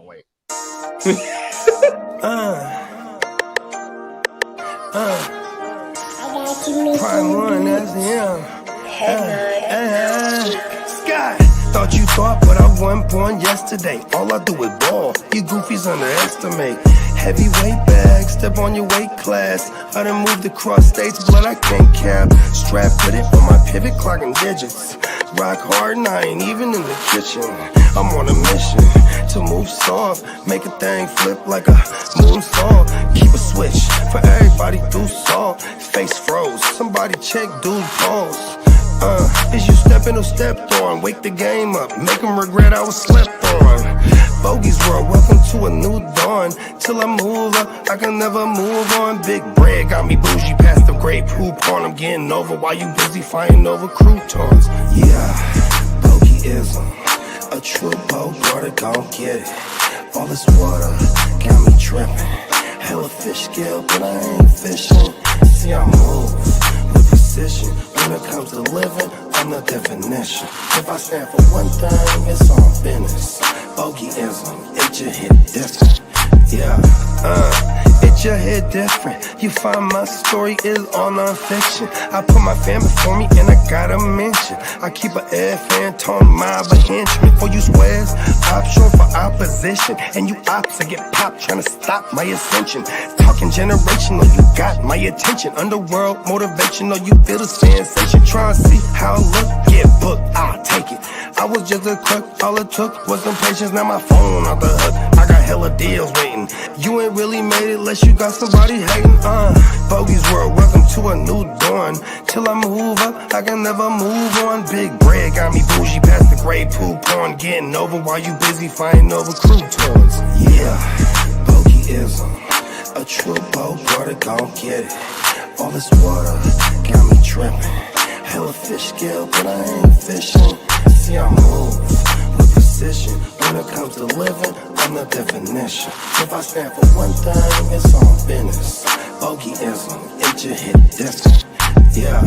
wait. Prime one, that's him. Scott, thought you thought, but I wasn't born yesterday. All I do is ball. You goofies underestimate. Heavyweight bag, step on your weight class. I done moved across states, blood I can't cap. Strap with it on my pivot, clocking digits. Rock hard and I ain't even in the kitchen. I'm on a mission to move soft, make a thing flip like a moonsault. Keep a switch for everybody through salt. Face froze, somebody check dude pulse. Is you stepping or stepped on? Wake the game up, make them regret I was slept on. Bogey's world, welcome to a new dawn. Till I move up, I can never move on. Big bread got me bougie past the great poop on. I'm getting over while you busy fighting over croutons. Yeah, bogeyism, a true boat, gon' get it. All this water got me tripping. Hella fish scale, but I ain't fishing. See, I move with precision. When it comes to living, I'm the definition. If I stand for one thing, it's on business. Bogeyism, it just hit different. Yeah, it just hit different. You find my story is all non-fiction. I put my fan before me and I gotta mention. I keep an air fan, tone mob, a henchman. For you squares, option for opposition. And you ops, I get popped trying to stop my ascension. Talking generational, you got my attention. Underworld motivational, you feel the sensation. Try and see how I look, get booked, I'll take it. I was just a crook, all it took was some patience. Now my phone out the hook, I got hella deals waiting. You ain't really made it unless you got somebody hating. Bogey's world, welcome to a new dawn. Till I move up, I can never move on. Big bread got me bougie past the gray poop on. Getting over while you busy fighting over croutons. Yeah, bogeyism, a true boat, brother, gon' get it. All this water got me tripping. Hella fish scale, but I ain't fishing. See, I move with precision. When it comes to living, I'm the definition. If I stand for one thing, it's on business. Bogeyism, it just hit different. Yeah.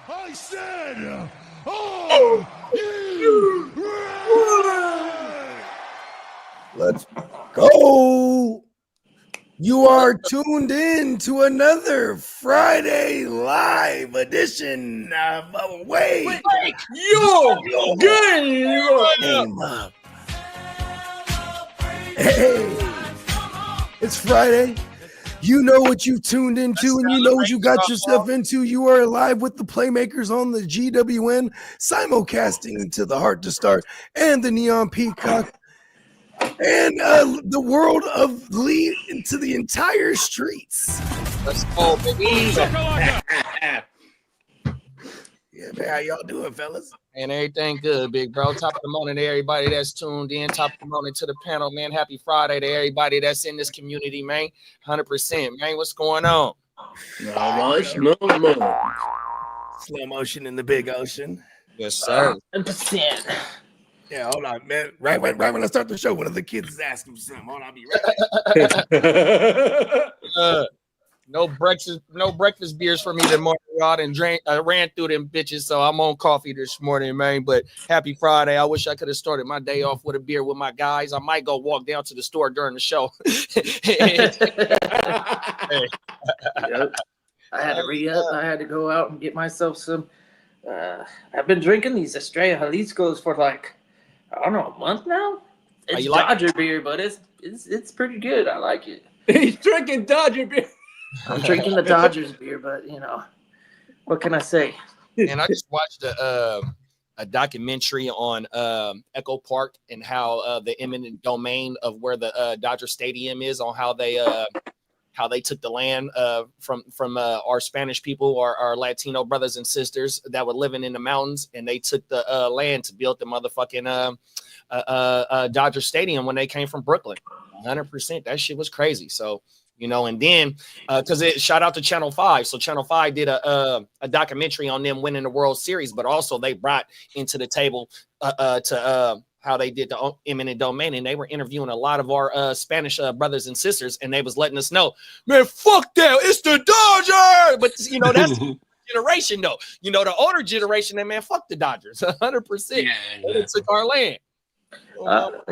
I said, oh, you right. Let's go. You are tuned in to another Friday live edition of Wake Yo, Game Up. Hey, it's Friday. You know what you tuned into and you know what you got yourself into. You are live with the Playmakers on the GWN, simulcasting to the Heart to Start and the Neon Peacock and the world of Lee into the entire streets. let's go, baby. Yeah, man, how y'all doing, fellas? And everything good, big bro. Top of the morning to everybody that's tuned in. Top of the morning to the panel, man. Happy Friday to everybody that's in this community, man. 100%, man. What's going on? Not much, no more. Slow motion in the big ocean. Yes, sir. 100%. Yeah, hold on, man. Right when I start the show, one of the kids is asking for something. Hold on, I'll be right back. No breakfast beers for me this morning, Rod, and ran through them bitches, so I'm on coffee this morning, man. But happy Friday. I wish I could have started my day off with a beer with my guys. I might go walk down to the store during the show. Yep. I had to re-up. I had to go out and get myself some. I've been drinking these Estrella Jalisco's for like, I don't know, a month now. It's Dodger beer, but it's pretty good. I like it. He's drinking Dodger beer. I'm drinking the Dodgers beer, but you know, what can I say? And I just watched a documentary on Echo Park and how the eminent domain of where the Dodger Stadium is, on how they how they took the land from our Spanish people, our Latino brothers and sisters that were living in the mountains, and they took the land to build the motherfucking Dodger Stadium when they came from Brooklyn. 100%. That shit was crazy. So, and then because shout out to Channel 5. So Channel 5 did a documentary on them winning the World Series, but also they brought into the table to how they did the eminent domain, and they were interviewing a lot of our Spanish brothers and sisters, and they was letting us know, man, fuck that, it's the Dodgers. But that's generation though. The older generation, man, fuck the Dodgers, 100%. Yeah, They took our land. At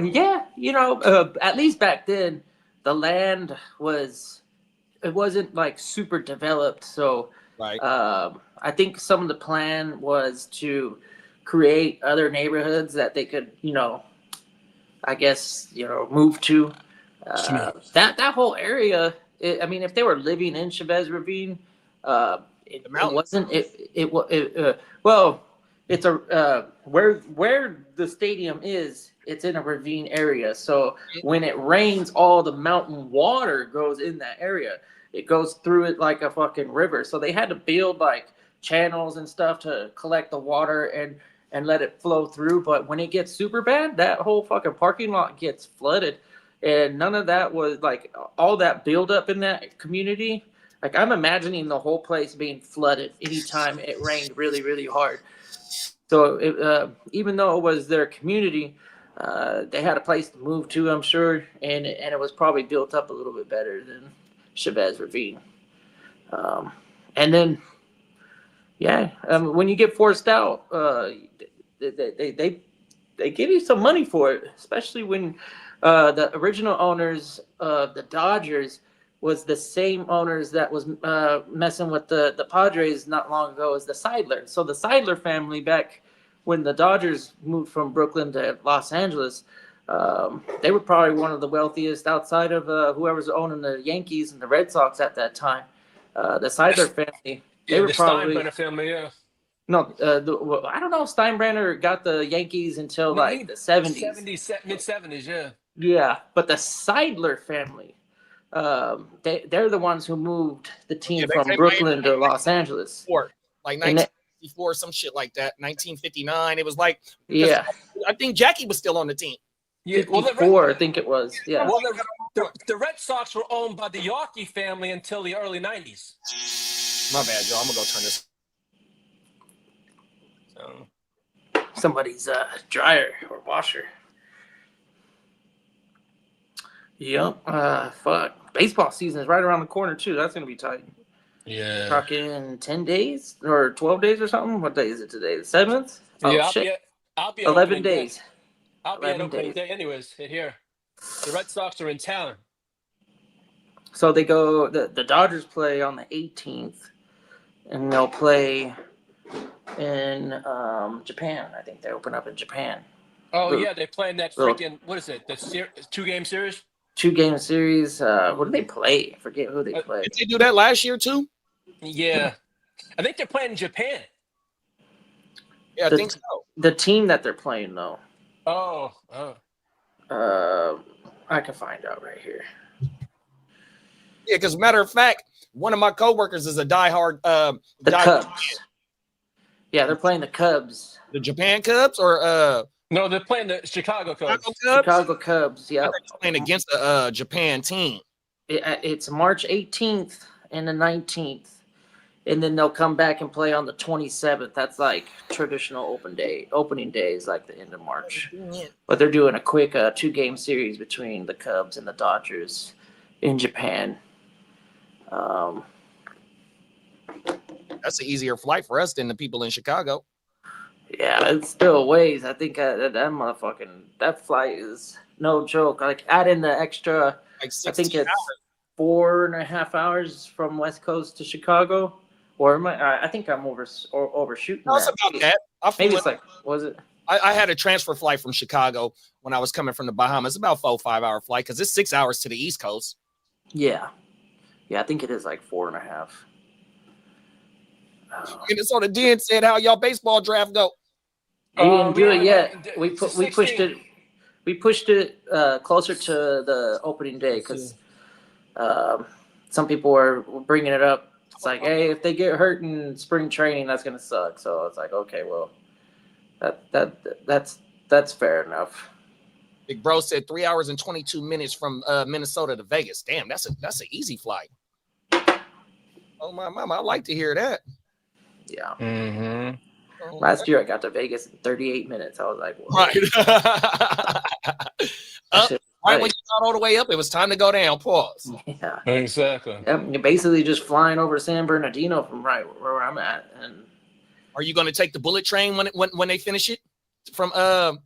least back then, the land wasn't like super developed. So right. I think some of the plan was to create other neighborhoods that they could, move to. That whole area. If they were living in Chavez Ravine, it wasn't. It's where the stadium is. It's in a ravine area, so when it rains, all the mountain water goes in that area. It goes through it like a fucking river. So they had to build like channels and stuff to collect the water and let it flow through. But when it gets super bad, that whole fucking parking lot gets flooded, and none of that was like all that buildup in that community. Like I'm imagining the whole place being flooded anytime it rained really, really hard. So even though it was their community, they had a place to move to, I'm sure, and it was probably built up a little bit better than Chavez Ravine. And then, when you get forced out, they give you some money for it, especially when the original owners of the Dodgers was the same owners that was messing with the Padres not long ago as the Seidler. So the Seidler family, back when the Dodgers moved from Brooklyn to Los Angeles, they were probably one of the wealthiest outside of whoever's owning the Yankees and the Red Sox at that time. The Seidler family, they were probably Steinbrenner family, yeah. No, I don't know if Steinbrenner got the Yankees until the 70s. Mid-70s, yeah. Yeah, but the Seidler family, they're the ones who moved the team from Brooklyn to Los Angeles. Like 1964, some shit like that. 1959. It was like, I think Jackie was still on the team. Yeah, 54, I think it was. Yeah. Well, the Red Sox were owned by the Yawkey family until the early 90s. My bad, Joe. I'm gonna go turn this. So. Somebody's dryer or washer. Yep. Fuck. Baseball season is right around the corner too. That's gonna be tight. Yeah. Talking 10 days or 12 days or something. What day is it today? The 7th? Oh, yeah, shit. I'll be 11 days. Day. I'll be at opening day anyways. Here. The Red Sox are in town. So they go, the Dodgers play on the 18th, and they'll play in Japan. I think they open up in Japan. Oh, yeah, they play in that freaking, what is it, the 2-game series? 2-game series. What do they play? I forget who they play. Did they do that last year too? Yeah. I think they're playing in Japan. Yeah, I think so. The team that they're playing, though. Oh. I can find out right here. Yeah, because matter of fact, one of my coworkers is a diehard. The Cubs. Yeah, they're playing the Cubs. The Japan Cubs or No, they're playing the Chicago Cubs. Chicago Cubs. Yeah, playing against the Japan team. It's March 18th and the 19th, and then they'll come back and play on the 27th. That's like traditional opening day is like the end of March. But they're doing a quick 2-game series between the Cubs and the Dodgers in Japan. That's an easier flight for us than the people in Chicago. Yeah, it's still a ways. I think that flight is no joke. Like add in the extra, like I think it's hours. 4.5 hours from West Coast to Chicago. Or am I think I'm overshooting. No, it's about that. Maybe it's like, was it? I had a transfer flight from Chicago when I was coming from the Bahamas. About 4 or 5 hour flight because it's 6 hours to the East Coast. Yeah, I think it is like 4.5. And it's on the DN said how y'all baseball draft go. We didn't do it yet. We pushed it. We pushed it closer to the opening day because some people were bringing it up. It's like, hey, if they get hurt in spring training, that's gonna suck. So it's like, okay, well, that's fair enough. Big Bro said 3 hours and 22 minutes from Minnesota to Vegas. Damn, that's an easy flight. Oh my mama, I like to hear that. Yeah. Mm-hmm. Oh, Last year I got to Vegas in 38 minutes. I was like, whoa. right. Right when you got all the way up, it was time to go down. Pause. Yeah. Exactly. You're basically just flying over San Bernardino from right where I'm at. And are you going to take the bullet train when they finish it? From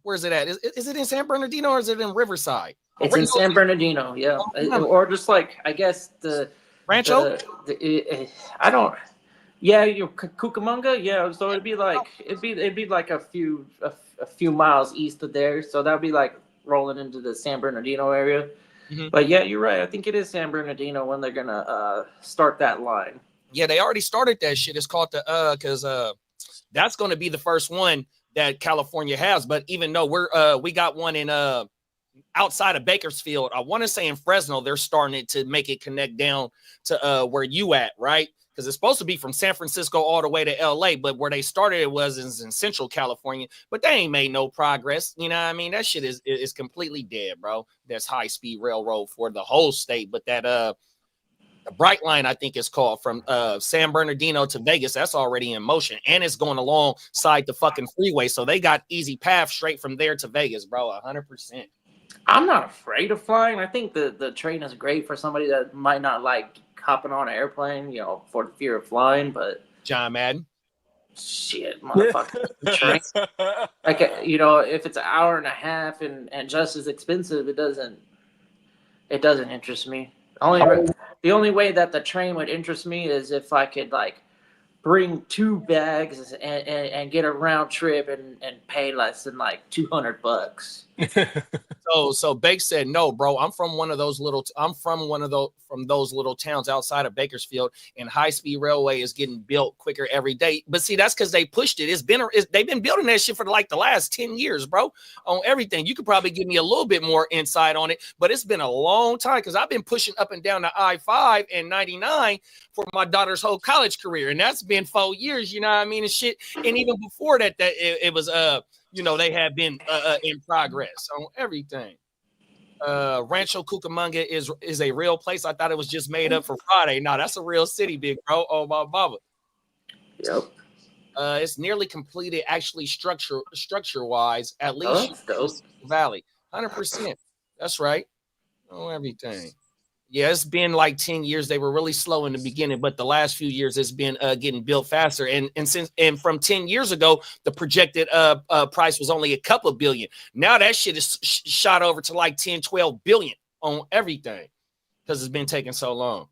where is it at? Is it in San Bernardino or is it in Riverside? it's in San Bernardino, yeah. Or just like, I guess the Rancho? I don't. Yeah, Cucamonga. Yeah, so it'd be like a few miles east of there. So that'd be like rolling into the San Bernardino area. Mm-hmm. But yeah, you're right. I think it is San Bernardino when they're gonna start that line. Yeah, they already started that shit. It's called because that's going to be the first one that California has. But even though we got one in outside of Bakersfield, I want to say in Fresno, they're starting it to make it connect down to where you at, right? Because it's supposed to be from San Francisco all the way to LA, but where they started it was in Central California, but they ain't made no progress. You know what I mean? That shit is completely dead, bro. That's high speed railroad for the whole state. But that the Bright Line, I think it's called, from San Bernardino to Vegas, that's already in motion. And it's going alongside the fucking freeway. So they got easy path straight from there to Vegas, bro. 100%. I'm not afraid of flying. I think the train is great for somebody that might not like hopping on an airplane, for the fear of flying, but John Madden. Shit, motherfucker. Train. Like, if it's an hour and a half and just as expensive, it doesn't interest me. The only way that the train would interest me is if I could like bring 2 bags and get a round trip and pay less than like $200. So Bake said, no, bro, I'm from those little towns outside of Bakersfield, and high-speed railway is getting built quicker every day. But see, that's because they pushed it. They've been building that shit for like the last 10 years, bro, on everything. You could probably give me a little bit more insight on it, but it's been a long time because I've been pushing up and down the I-5 and 99 for my daughter's whole college career, and that's been 4 years, you know what I mean, and shit. And even before that, it was they have been in progress on everything. Rancho Cucamonga is a real place. I thought it was just made up for Friday. No, that's a real city, big bro. Oh my baba. Yep. It's nearly completed, actually, structure wise. At least Valley, 100%. That's right. Oh, everything. Yeah, it's been like 10 years. They were really slow in the beginning, but the last few years it's been getting built faster. And from 10 years ago, the projected price was only a couple of billion. Now that shit is shot over to like 10, 12 billion on everything because it's been taking so long.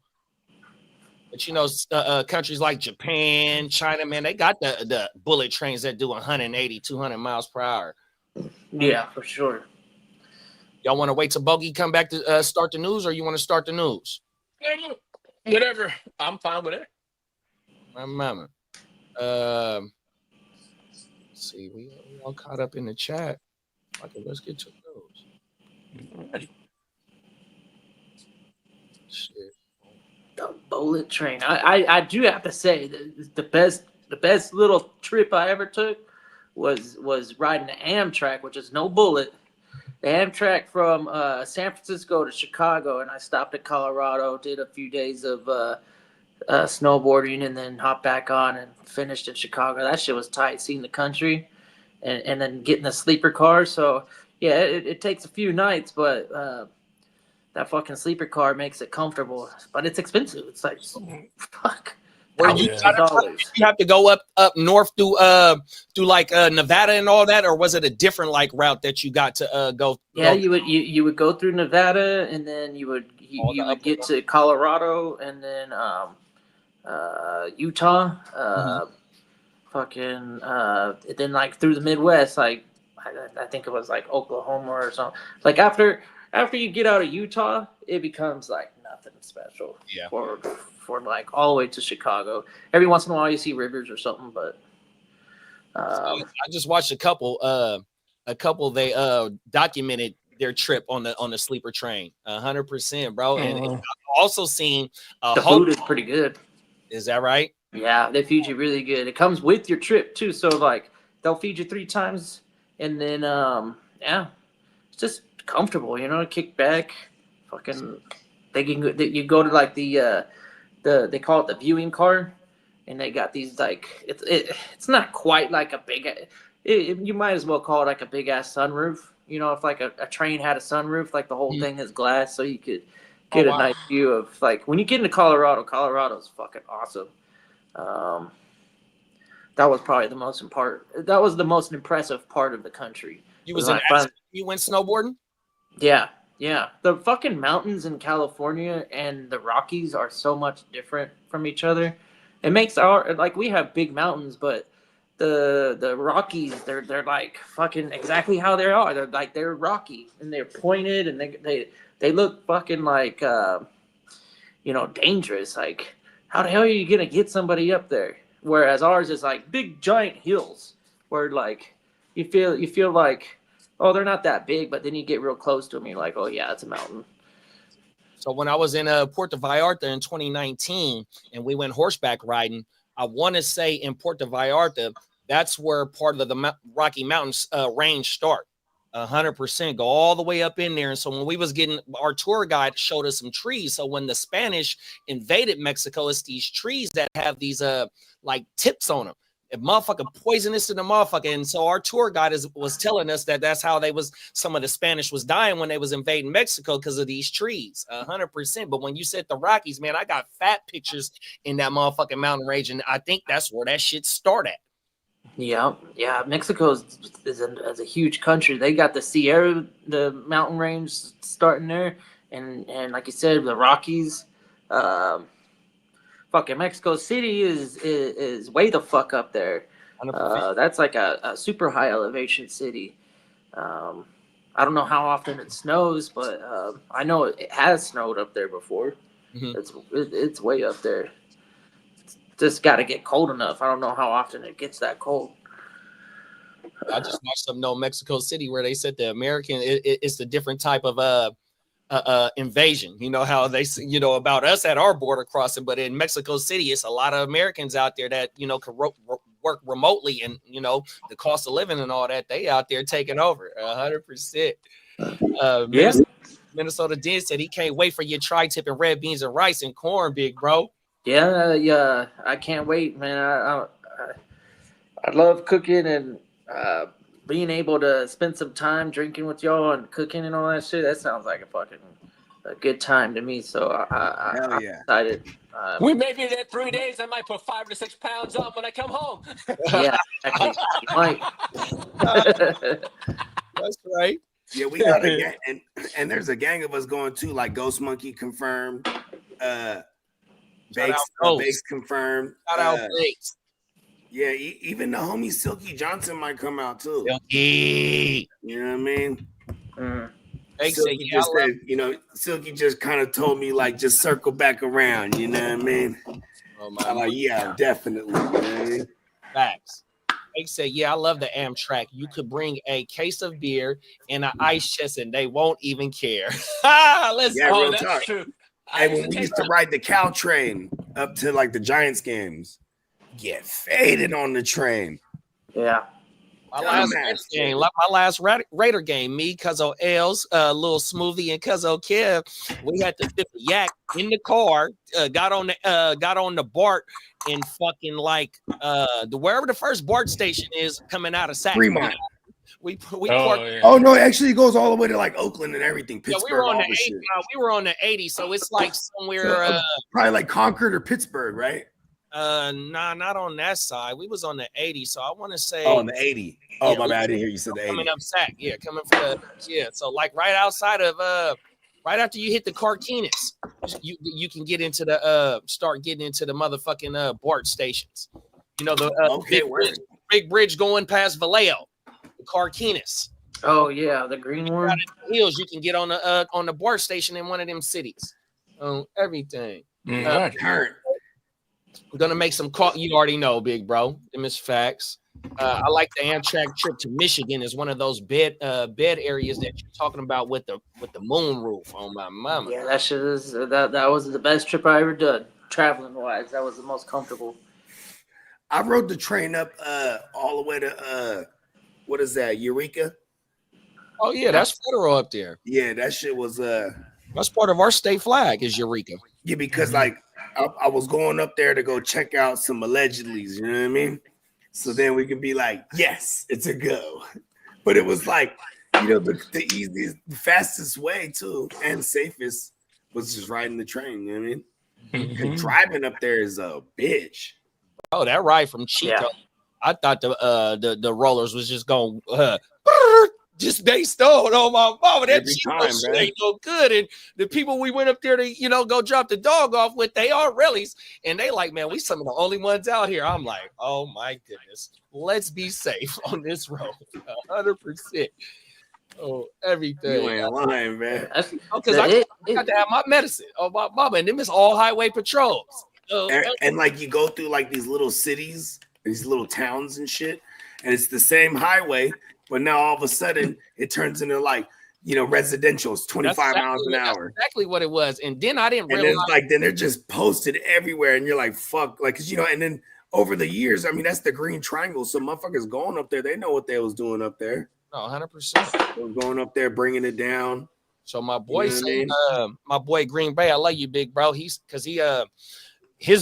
But countries like Japan, China, man, they got the bullet trains that do 180, 200 miles per hour. Yeah, for sure. Y'all want to wait till Bogey come back to start the news, or you want to start the news? Whatever. I'm fine with it. My mama. Let's see. We all caught up in the chat. Okay, let's get to the news. Shit. The bullet train. I do have to say the best little trip I ever took was riding the Amtrak, which is no bullet. The Amtrak from San Francisco to Chicago, and I stopped at Colorado, did a few days of snowboarding, and then hopped back on and finished in Chicago. That shit was tight, seeing the country, and then getting the sleeper car. So yeah, it takes a few nights, but that fucking sleeper car makes it comfortable. But it's expensive. It's like fuck. Where you have to go up north through like Nevada and all that, or was it a different like route that you got to go? Yeah, you would go through Nevada, and then you would get to Colorado, and then Utah, then like through the Midwest, like I think it was like Oklahoma or something. Like after you get out of Utah, it becomes like nothing special. Yeah. For like all the way to Chicago. Every once in a while you see rivers or something, but I just watched a couple they documented their trip on the sleeper train. 100%, bro. And also seen the food is pretty good. Is that right? Yeah, they feed you really good. It comes with your trip too, so like they'll feed you 3 times, and then yeah, it's just comfortable, kick back, fucking. You go to like the they call it the viewing car, and they got these like it's not quite like a big. You might as well call it like a big ass sunroof. If like a train had a sunroof, like the whole thing is glass, so you could get a nice view of like when you get into Colorado. Colorado's fucking awesome. That was probably the most important. That was the most impressive part of the country. You went snowboarding? Yeah. The fucking mountains in California and the Rockies are so much different from each other. It makes we have big mountains, but the Rockies they're like fucking exactly how they are. They're rocky and they're pointed and they look fucking like dangerous. Like how the hell are you gonna get somebody up there? Whereas ours is like big giant hills where like you feel like, oh, they're not that big, but then you get real close to them, you're like, oh yeah, it's a mountain. So when I was in Puerto Vallarta in 2019 and we went horseback riding, I want to say in Puerto Vallarta, that's where part of the Rocky Mountains range start. 100% go all the way up in there. And so when we was our tour guide showed us some trees. So when the Spanish invaded Mexico, it's these trees that have these like tips on them. It motherfucking poisonous to the motherfucker. And so our tour guide was telling us that that's how some of the Spanish was dying when they was invading Mexico because of these trees. 100%. But when you said the Rockies, man, I got fat pictures in that motherfucking mountain range. And I think that's where that shit started. Yeah. Mexico is a huge country. They got the Sierra, the mountain range starting there, and like you said, the Rockies. Fucking Mexico City is way the fuck up there. That's like a super high elevation city. I don't know how often it snows, but I know it has snowed up there before. Mm-hmm. It's way up there. Just got to get cold enough. I don't know how often it gets that cold. I just watched something on Mexico City where they said the American it's a different type of invasion. You know how they about us at our border crossing, but in Mexico City, it's a lot of Americans out there that can work remotely, and the cost of living and all that, they out there taking over 100%. Minnesota Den said he can't wait for your tri-tip and red beans and rice and corn, big bro. Yeah, I can't wait, man. I love cooking and being able to spend some time drinking with y'all and cooking and all that shit. That sounds like a good time to me. So I'm excited. We may be there 3 days. I might put 5 to 6 pounds on when I come home. Yeah, actually, you might. That's right. Yeah, we got a gang, and there's a gang of us going too, like Ghost Monkey confirmed. Bakes confirmed. Shout out Bakes. Yeah, even the homie Silky Johnson might come out too. Silky. You know what I mean? Silky Silky just kind of told me like just circle back around. You know what I mean? I'm like, yeah, definitely. You know what I mean? Facts. They said, yeah, I love the Amtrak. You could bring a case of beer and an ice chest and they won't even care. Real that's talk. True. Hey, when we used to ride the cow train up to like the Giants games, get faded on the train. Yeah. My last Raider game, me, Cuzzo Els, little Smoothie, and Cuzzo Kev, we had to fit the yak in the car, got on the BART and fucking like wherever the first BART station is coming out of Sac. Fremont. We parked. Yeah. Oh no, actually it goes all the way to like Oakland and everything. Pittsburgh. Yeah, we were on the 80, so it's like somewhere probably like Concord or Pittsburgh, right? Nah, not on that side. We was on the 80, so I want to say on the 80. Oh, my bad, I didn't hear you said the 80. Coming up Sac, coming for so like right outside of right after you hit the Carquinez, you can get into the start getting into the motherfucking BART stations. The big bridge going past Vallejo, the Carquinez. Oh yeah, the green one. The hills, you can get on the BART station in one of them cities. Everything. Turn. We're gonna make some call. You already know, big bro. Them is facts. I like the Amtrak trip to Michigan is one of those bed areas that you're talking about with the moon roof on my mama. Yeah, that shit is that was the best trip I ever did, traveling wise. That was the most comfortable. I rode the train up all the way to what is that, Eureka? Oh yeah, that's federal up there. Yeah, that shit was that's part of our state flag is Eureka. Yeah, because like I was going up there to go check out some allegedlys, you know what I mean? So then we can be like, yes, it's a go. But it was like, you know, the easiest, the fastest way too, and safest was just riding the train, you know what I mean? And driving up there is a bitch. Oh, that ride from Chico. Yeah. I thought the rollers was just going just they stole on my mama. That Chico shit ain't no good. And the people we went up there to, you know, go drop the dog off with, they are rallies. And they like, man, we some of the only ones out here. I'm like, oh my goodness. Let's be safe on this road. 100%. Oh, everything. You ain't lying, man. Because I got to have my medicine. Oh, my mama. And them is all highway patrols. And like you go through like these little cities, these little towns and shit. And it's the same highway. But now all of a sudden it turns into like, you know, residentials, 25 miles an hour. That's exactly what it was. And then I didn't realize. And then they're just posted everywhere. And you're like, fuck. Like, cause you know, and then over the years, I mean, that's the green triangle. So motherfuckers going up there, they know what they was doing up there. No, 100%. They were going up there, bringing it down. So my boy said, my boy Green Bay, I love you, big bro. His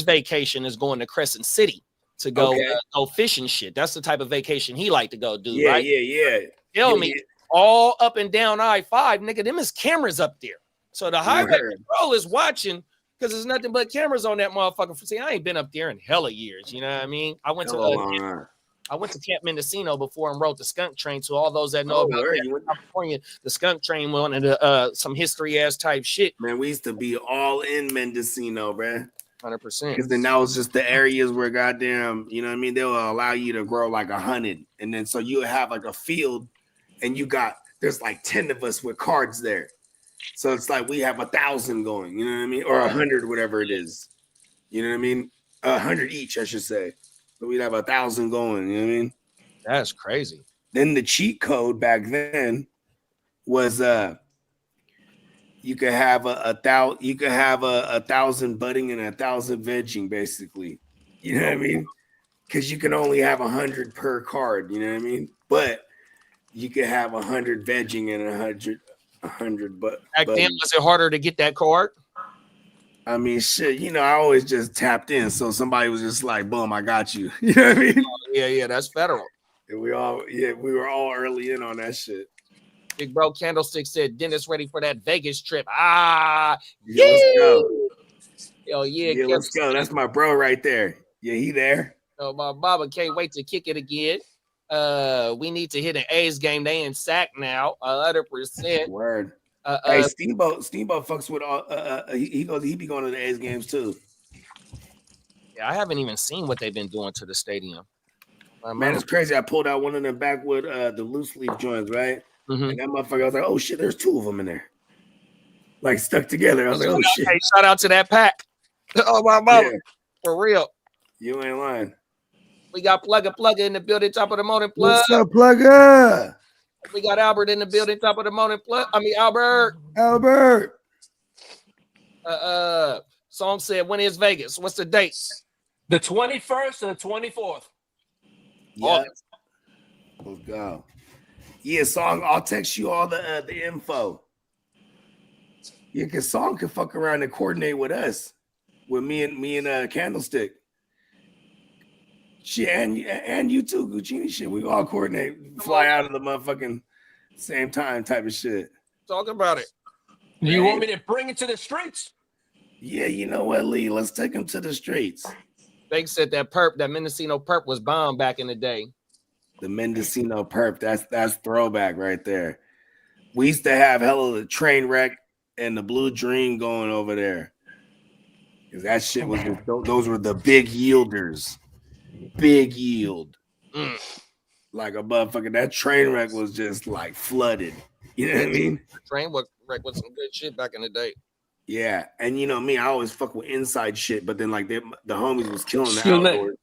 vacation is going to Crescent City to go go fishing shit. That's the type of vacation he like to go do, right? Yeah. Tell me, all up and down I-5, nigga, them is cameras up there. So the highway patrol is watching because there's nothing but cameras on that motherfucker. See, I ain't been up there in hella years, you know what I mean? I went to Camp Mendocino before and rode the skunk train. So all those that know about California, the skunk train went into some history ass type shit. Man, we used to be all in Mendocino, man. 100%. Because then that was just the areas where goddamn, you know what I mean? They'll allow you to grow like 100. And then so you have like a field and there's like 10 of us with cards there. So it's like we have 1,000 going, you know what I mean? Or 100, whatever it is. You know what I mean? 100 each, I should say. So we'd have 1,000 going, you know what I mean? That's crazy. Then the cheat code back then was you could have a 1,000 budding and 1,000 vegging, basically. You know what I mean? Because you can only have 100 per card. You know what I mean? But you could have 100 vegging and 100. But back then, was it harder to get that card? I mean, shit. You know, I always just tapped in, so somebody was just like, "Boom, I got you." You know what I mean? Yeah, that's federal. And we were all early in on that shit. Big bro Candlestick said, Dennis ready for that Vegas trip. Yeah, let's go. Oh, yeah, let's go. That's my bro right there. Yeah, he there. Oh, my mama can't wait to kick it again. We need to hit an A's game. They in sack now, 100%. Word. Hey, Steamboat fucks with all. He be going to the A's games too. Yeah, I haven't even seen what they've been doing to the stadium. Man, it's crazy. I pulled out one of them backwood the loose leaf joints, right? Mm-hmm. And that motherfucker, I was like, oh shit, there's 2 of them in there. Like stuck together. I was like, oh shit. Hey, shout out to that pack. Oh my mama. Yeah. For real. You ain't lying. We got Plugger in the building, top of the morning, Plug. What's up, Plugger? We got Albert in the building, top of the morning, Plug. Albert. Song said, when is Vegas? What's the date? The 21st and the 24th. Yeah. Let's go. Yeah, Song, I'll text you all the info. Yeah, because Song can fuck around and coordinate with us. With me and Candlestick. Shit, and you too, Guccini shit. We all coordinate, fly out of the motherfucking same time type of shit. Talk about it. You want me to bring it to the streets? Yeah, you know what, Lee? Let's take him to the streets. They said that Mendocino perp was bomb back in the day. The Mendocino perp, that's throwback right there. We used to have hella the train wreck and the Blue Dream going over there. Because that shit was those were the big yielders. Big yield. Like a motherfucker. That train wreck was just like flooded. You know what I mean? Train wreck was some good shit back in the day. Yeah. And you know me, I always fuck with inside shit, but then like the homies was killing the outdoors.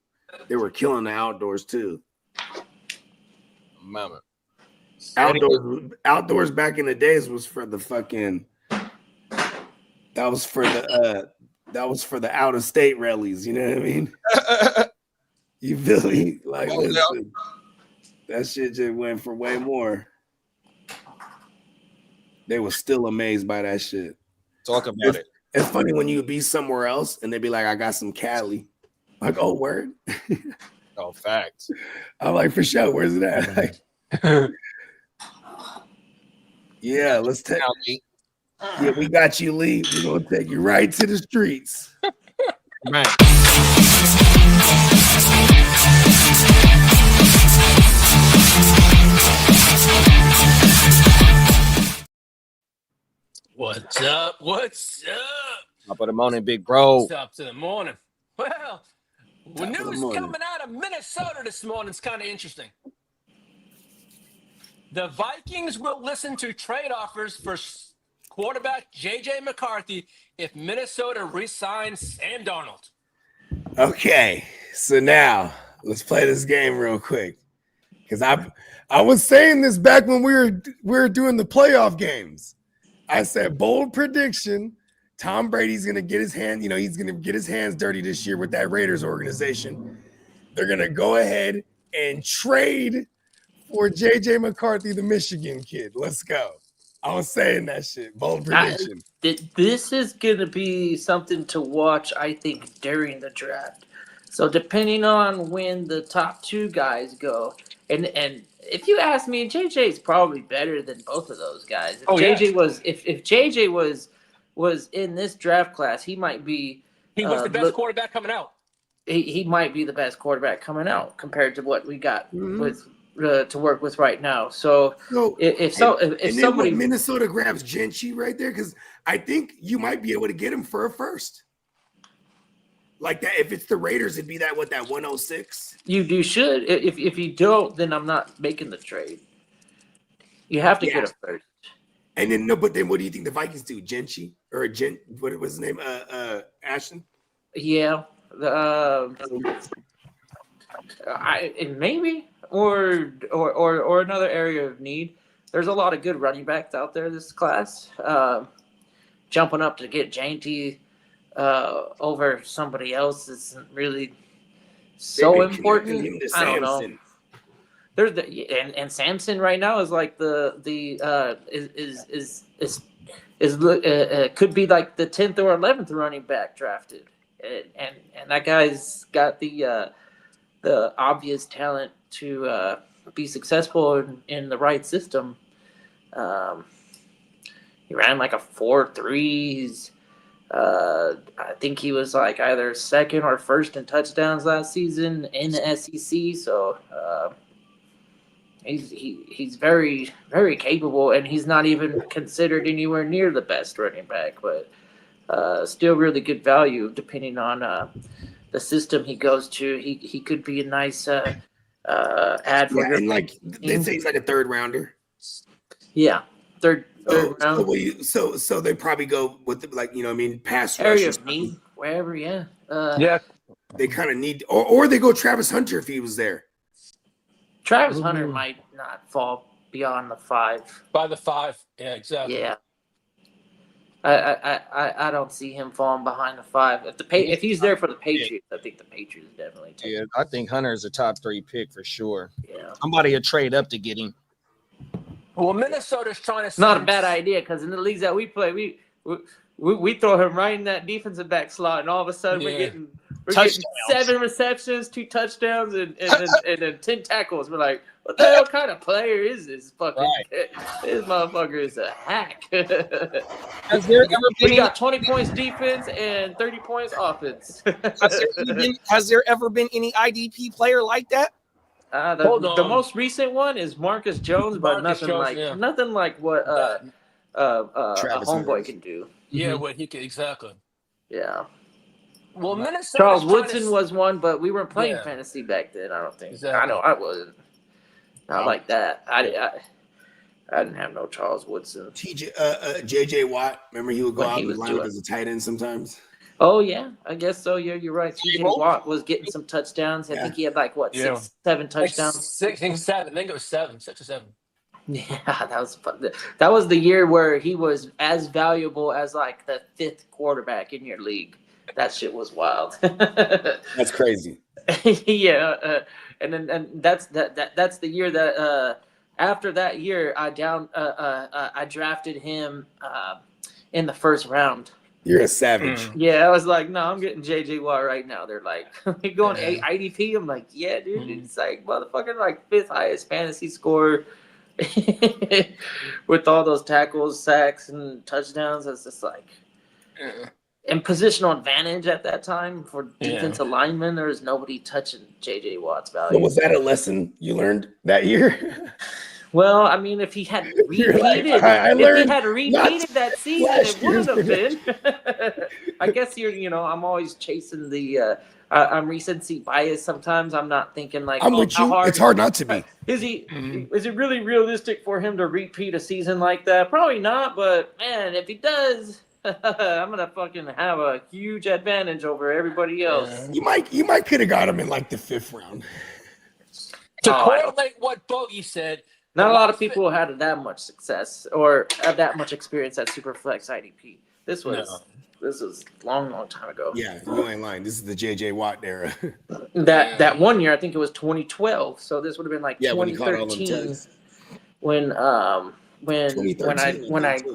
They were killing the outdoors too. Mama. Outdoors back in the days was for the fucking. That was for the out of state rallies. You know what I mean? You feel me? Like listen, that shit just went for way more. They were still amazed by that shit. Talk about it. It's funny when you be somewhere else and they be like, I got some Cali. Like, oh, word. Oh, facts. I'm like, for sure. Where's it at? Like, yeah, let's take. Yeah, we got you, Lee. We're gonna take you right to the streets. Right. What's up? What's up? Top of the morning, big bro. What's up to the morning? Well, news coming out of Minnesota this morning is kind of interesting. The Vikings will listen to trade offers for quarterback J.J. McCarthy if Minnesota re-signs Sam Darnold. Okay, so now let's play this game real quick. Because I was saying this back when we were doing the playoff games. I said bold prediction. Tom Brady's gonna get his hand, he's gonna get his hands dirty this year with that Raiders organization. They're gonna go ahead and trade for JJ McCarthy, the Michigan kid. Let's go. I was saying that shit. Bold prediction. This is gonna be something to watch, I think, during the draft. So depending on when the top two guys go, and if you ask me, JJ is probably better than both of those guys. If JJ was in this draft class, he might be. He was the best quarterback coming out. He might be the best quarterback coming out compared to what we got with to work with right now. So if somebody Minnesota grabs Gentry right there, because I think you might be able to get him for a first. Like that, if it's the Raiders, it'd be that 106. You should. If you don't, then I'm not making the trade. You have to get a first. And then but then what do you think the Vikings do? Gentry or what was his name? Ashton? Yeah. Maybe or another area of need. There's a lot of good running backs out there this class. Jumping up to get Janty over somebody else isn't really so important. I don't know. There's and Samson right now is like could be like the 10th or 11th running back drafted, and that guy's got the obvious talent to be successful in the right system. He ran like a 4.3. I think he was like either second or first in touchdowns last season in the SEC. So he's very, very capable, and he's not even considered anywhere near the best running back, but still really good value depending on the system he goes to. He could be a nice ad for your and like they say he's like a third rounder. Yeah, third round. So they probably go with pass area rush of need, wherever. Yeah. They kind of need, or they go Travis Hunter if he was there. Travis Hunter might not fall beyond the 5. By the 5, yeah, exactly. Yeah. I don't see him falling behind the 5. If he's there for the Patriots, I think the Patriots definitely take him. I think Hunter is a top 3 pick for sure. Yeah. Somebody will trade up to get him. Well, Minnesota's trying to. It's not a bad idea because in the leagues that we play, we throw him right in that defensive back slot, and all of a sudden we're getting 7 receptions, 2 touchdowns, and then 10 tackles. We're like, what the hell kind of player is this? This motherfucker is a hack. We got 20 points defense and 30 points offense. Has there ever been any IDP player like that? The most recent one is Marcus Jones, but nothing like what a homeboy can do. Yeah, what he can exactly. Yeah. Well, Minnesota. Charles Woodson was one, but we weren't playing fantasy back then. I don't think. Exactly. I know I wasn't. Not like that. I didn't have no Charles Woodson. JJ Watt. Remember he would go out and line up as a tight end sometimes. Oh yeah, I guess so. Yeah, you're right. TJ Watt was getting some touchdowns. I think he had like what Yeah. 6, 7 touchdowns. Like 6, 7. I think it was 7, 6 or 7. Yeah, that was fun. That was the year where he was as valuable as like the 5th quarterback in your league. That shit was wild. That's crazy. Yeah, and that's that's the year that after that year I drafted him in the first round. You're a savage. Yeah, I was like, no, I'm getting JJ Watt right now. They're like, you going IDP? I'm like, yeah, dude. It's like motherfucking like 5th highest fantasy score with all those tackles, sacks, and touchdowns. It's just like, and positional advantage at that time for defensive linemen. There was nobody touching JJ Watt's value. So was that a lesson you learned that year? Well, I mean, if he had repeated, that season, it wouldn't have been. I guess I'm always chasing the. I'm recency bias. Sometimes I'm not thinking like. I'm with you. It's hard not to be. Is he? Is it really realistic for him to repeat a season like that? Probably not. But man, if he does, I'm gonna fucking have a huge advantage over everybody else. You might could have got him in like the 5th round. To correlate what Bogey said. Not a lot of people had that much success or had that much experience at Superflex IDP. This was long time ago. Yeah, you ain't lying. This is the JJ Watt era. That one year, I think it was 2012. So this would have been like 2013 when I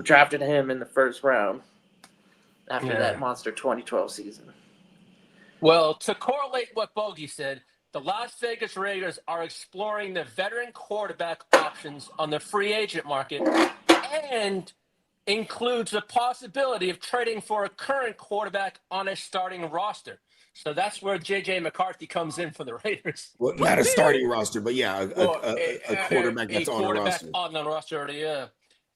drafted him in the first round after that monster 2012 season. Well, to correlate what Bogey said, the Las Vegas Raiders are exploring the veteran quarterback options on the free agent market and includes the possibility of trading for a current quarterback on a starting roster. So that's where J.J. McCarthy comes in for the Raiders. Well, not a starting roster, but a quarterback that's on the roster. On the roster, yeah.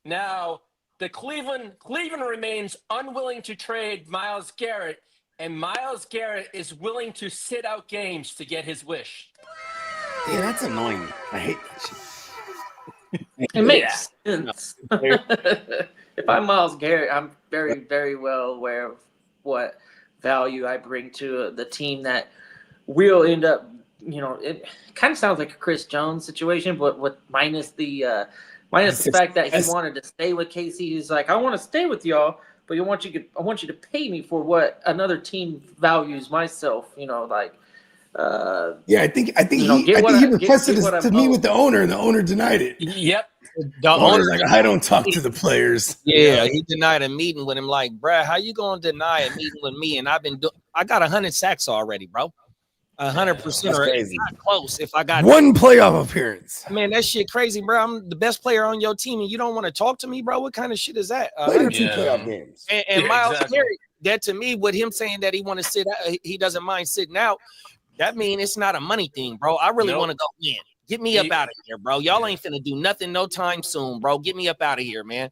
Now, the Cleveland remains unwilling to trade Myles Garrett, and Myles Garrett is willing to sit out games to get his wish. Yeah, that's annoying. I hate that shit. It makes sense. If I'm Myles Garrett, I'm very, very well aware of what value I bring to the team that will end up, it kind of sounds like a Chris Jones situation, but with minus the fact that he wanted to stay with KC. He's like, I want to stay with y'all, but I want you to pay me for what another team values myself. I think he requested it to meet with the owner, and the owner denied it. Yep. The owner's like, I don't talk to the players. Yeah, he denied a meeting with him. Like, bruh, how you gonna deny a meeting with me? And I got 100 sacks already, bro. 100% or not close. If I got one playoff appearance, man, that shit crazy, bro. I'm the best player on your team, and you don't want to talk to me, bro. What kind of shit is that? Played 2 playoff games. And Myles Garrett, that to me, with him saying that he want to sit out, he doesn't mind sitting out. That means it's not a money thing, bro. I really want to go win. Get me up out of here, bro. Y'all ain't finna do nothing no time soon, bro. Get me up out of here, man.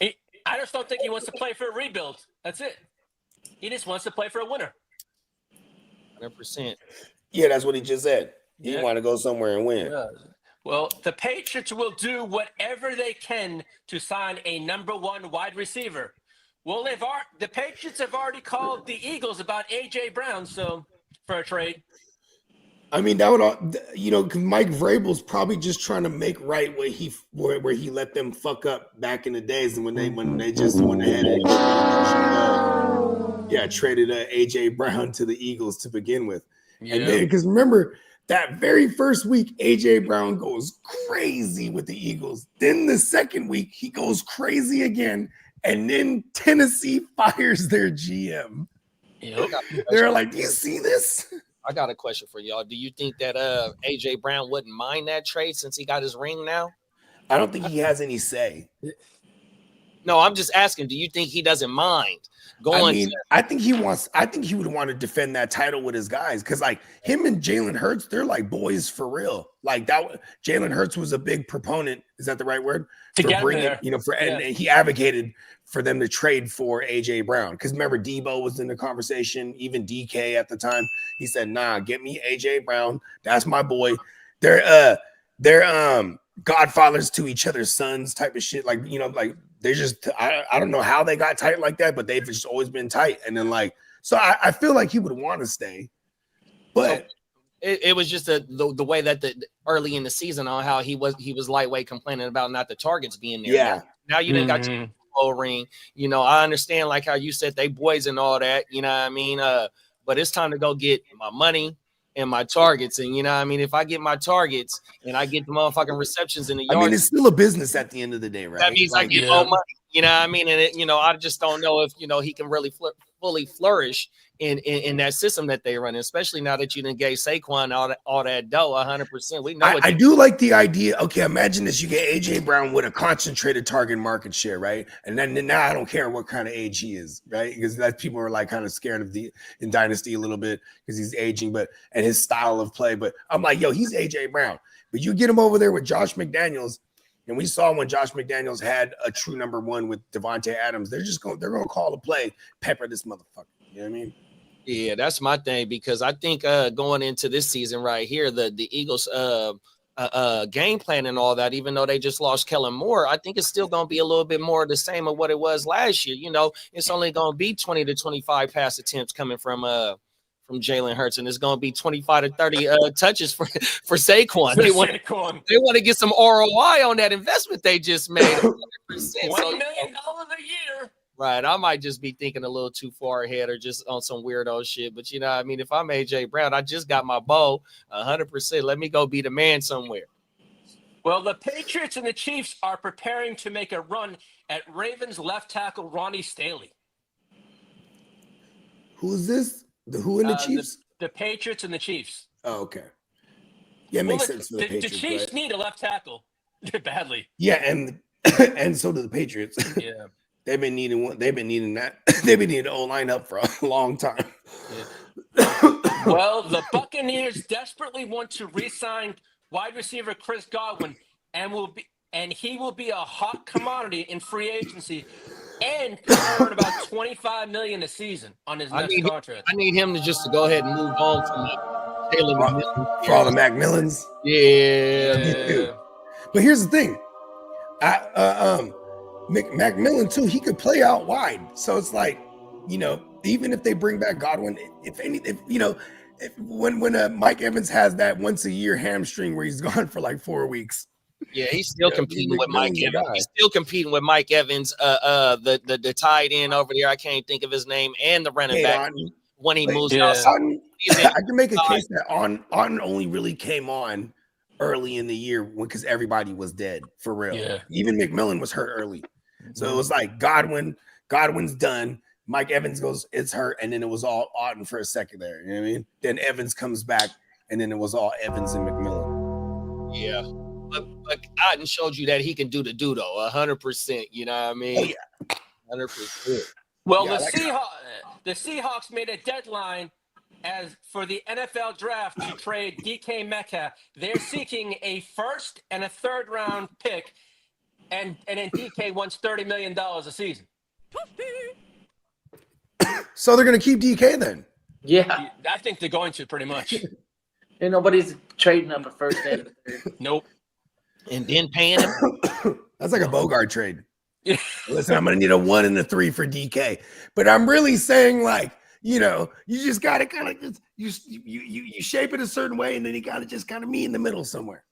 I just don't think he wants to play for a rebuild. That's it. He just wants to play for a winner. 100%. Yeah, that's what he just said. He want to go somewhere and win. Yeah. Well, the Patriots will do whatever they can to sign a number 1 wide receiver. Well, the Patriots have already called the Eagles about A.J. Brown, so for a trade. I mean, that would, because Mike Vrabel's probably just trying to make right where he let them fuck up back in the days, and when they just went ahead and traded AJ Brown to the Eagles to begin with, and then because remember that very first week AJ Brown goes crazy with the Eagles, then the second week he goes crazy again, and then Tennessee fires their GM. Yep. They're like, "Do you see this?" I got a question for y'all. Do you think that AJ Brown wouldn't mind that trade since he got his ring now? I don't think he has any say. No, I'm just asking. Do you think he doesn't mind going? I think he would want to defend that title with his guys because, like, him and Jalen Hurts, they're like boys for real. Like that, Jalen Hurts was a big proponent. Is that the right word? And he advocated for them to trade for AJ Brown because remember Debo was in the conversation. Even DK at the time, he said, "Nah, get me AJ Brown. That's my boy." They're godfathers to each other's sons, type of shit. Like they're just I don't know how they got tight like that, but they've just always been tight. And then So I feel like he would want to stay, but it was just the way that the early in the season on how he was lightweight complaining about not the targets being there. yeah. Now you didn't got your ring. You know, I understand like how you said they boys and all that. You know what I mean? But it's time to go get my money and my targets. And you know what I mean? If I get my targets and I get the motherfucking receptions in the yard, I mean, it's still a business at the end of the day, right? that means I get more money. You know what I mean? And I just don't know if he can really fully flourish in that system that they run, especially now that you done gave Saquon all that dough 100%. We know I do like the idea. Okay, imagine this: you get AJ Brown with a concentrated target market share, right? And then now I don't care what kind of age he is, right? Because that people are like kind of scared of in Dynasty a little bit because he's aging, and his style of play. But I'm like, yo, he's AJ Brown. But you get him over there with Josh McDaniels. And we saw when Josh McDaniels had a true number one with Devontae Adams, they're going to call a play, pepper this motherfucker. You know what I mean? Yeah, that's my thing because I think going into this season right here, the Eagles game plan and all that, even though they just lost Kellen Moore, I think it's still going to be a little bit more the same of what it was last year. You know, it's only going to be 20 to 25 pass attempts coming from Jalen Hurts, and it's going to be 25 to 30 touches for Saquon. They want to get some ROI on that investment they just made. $100%. $20 million a year. Right. I might just be thinking a little too far ahead or just on some weirdo shit. But, you know what I mean? If I'm AJ Brown, I just got my bow 100%. Let me go be the man somewhere. Well, the Patriots and the Chiefs are preparing to make a run at Ravens left tackle Ronnie Stanley. Who's this? Who in the Chiefs? The Patriots and the Chiefs. Oh, okay. Yeah, it makes sense for the Patriots. The Chiefs need a left tackle badly. Yeah, and so do the Patriots. Yeah. They've been needing one. They've been needing that. They've been needing the O-line up for a long time. Yeah. Well, the Buccaneers desperately want to re-sign wide receiver Chris Godwin, and he will be a hot commodity in free agency, and could earn about $25 million a season on his next contract. I need him to go ahead and move on to Taylor for all the Macmillans. Yeah. But here's the thing, Macmillan too. He could play out wide, so it's like, even if they bring back Godwin, when Mike Evans has that once a year hamstring where he's gone for like 4 weeks. Yeah, he's still competing with Mike Evans. He's still competing with Mike Evans, the tight end over there. I can't think of his name, and the running back when he moves outside. I can make a case that Auden only really came on early in the year because everybody was dead for real. Yeah. Even McMillan was hurt early, so it was like Godwin's done. Mike Evans goes, it's hurt, and then it was all Auden for a second there. You know what I mean? Then Evans comes back, and then it was all Evans and McMillan. Yeah. But Auden showed you that he can do the do though, 100%. You know what I mean? Oh, yeah. 100%. Well, the Seahawks made a deadline as for the NFL draft to trade DK Metcalf. They're seeking a first and a third round pick, and then DK wants $30 million a season. So they're going to keep DK then? Yeah. I think they're going to pretty much. And nobody's trading up a first and a third. Nope. And then paying him. That's like a Bogart trade. Listen, I'm going to need a 1 and a 3 for DK. But I'm really saying, like, you just got to kind of just you shape it a certain way, and then you got to just kind of meet in the middle somewhere.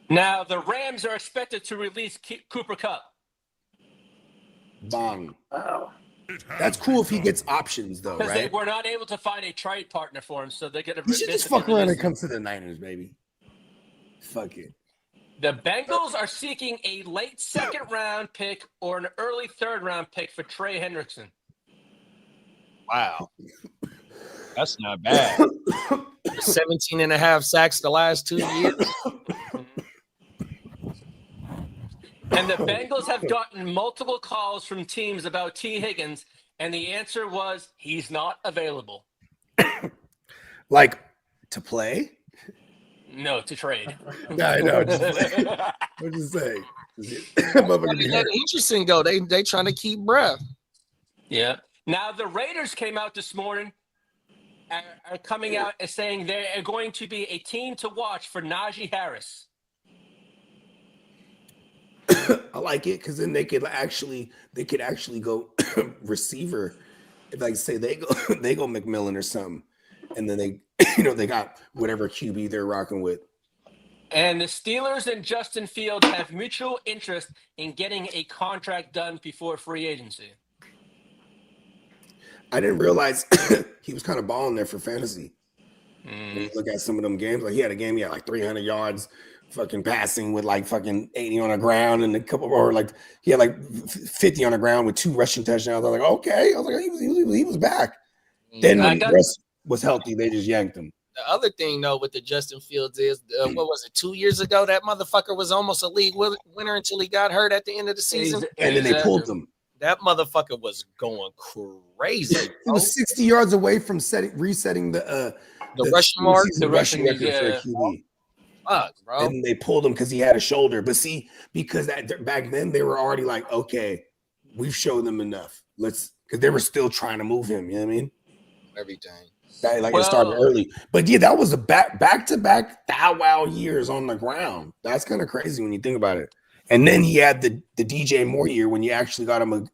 Now, the Rams are expected to release Cooper Kupp. Bong. Oh. That's cool if he gets options, though, Because right? they were not able to find a trade partner for him, so they're going to. You should just fuck around and come to the Niners, baby. Fuck it. The Bengals are seeking a late second round pick or an early third round pick for Trey Hendrickson. Wow. That's not bad. 17 and a half sacks the last 2 years. And the Bengals have gotten multiple calls from teams about T. Higgins, and the answer was he's not available. Like, to play? No, to trade. I know. I'm just saying. That's interesting, though. They trying to keep breath. Yeah. Now, the Raiders came out this morning, are coming out and saying they are going to be a team to watch for Najee Harris. I like it because then they could actually go receiver like say they go McMillan or something, and then they they got whatever QB they're rocking with. And the Steelers and Justin Fields have mutual interest in getting a contract done before free agency. I didn't realize he was kind of balling there for fantasy. When you look at some of them games, like he had a game, he had like 300 yards, fucking passing with like fucking 80 on the ground, and a couple, or like he had like 50 on the ground with 2 rushing touchdowns. I was like, okay, I was like, he was back. Then when Russ was healthy, they just yanked him. The other thing, though, with the Justin Fields is, what was it, 2 years ago? That motherfucker was almost a league winner until he got hurt at the end of the season. And then they pulled him. That motherfucker was going crazy. He was 60 yards away from resetting the rushing mark, the rushing record for a QB. Fuck, bro. And they pulled him because he had a shoulder. But see, because back then they were already like, okay, we've shown them enough. Because they were still trying to move him. You know what I mean? Everything. It started early. But yeah, that was a back-to-back wow years on the ground. That's kind of crazy when you think about it. And then he had the DJ Moore year when you actually got him a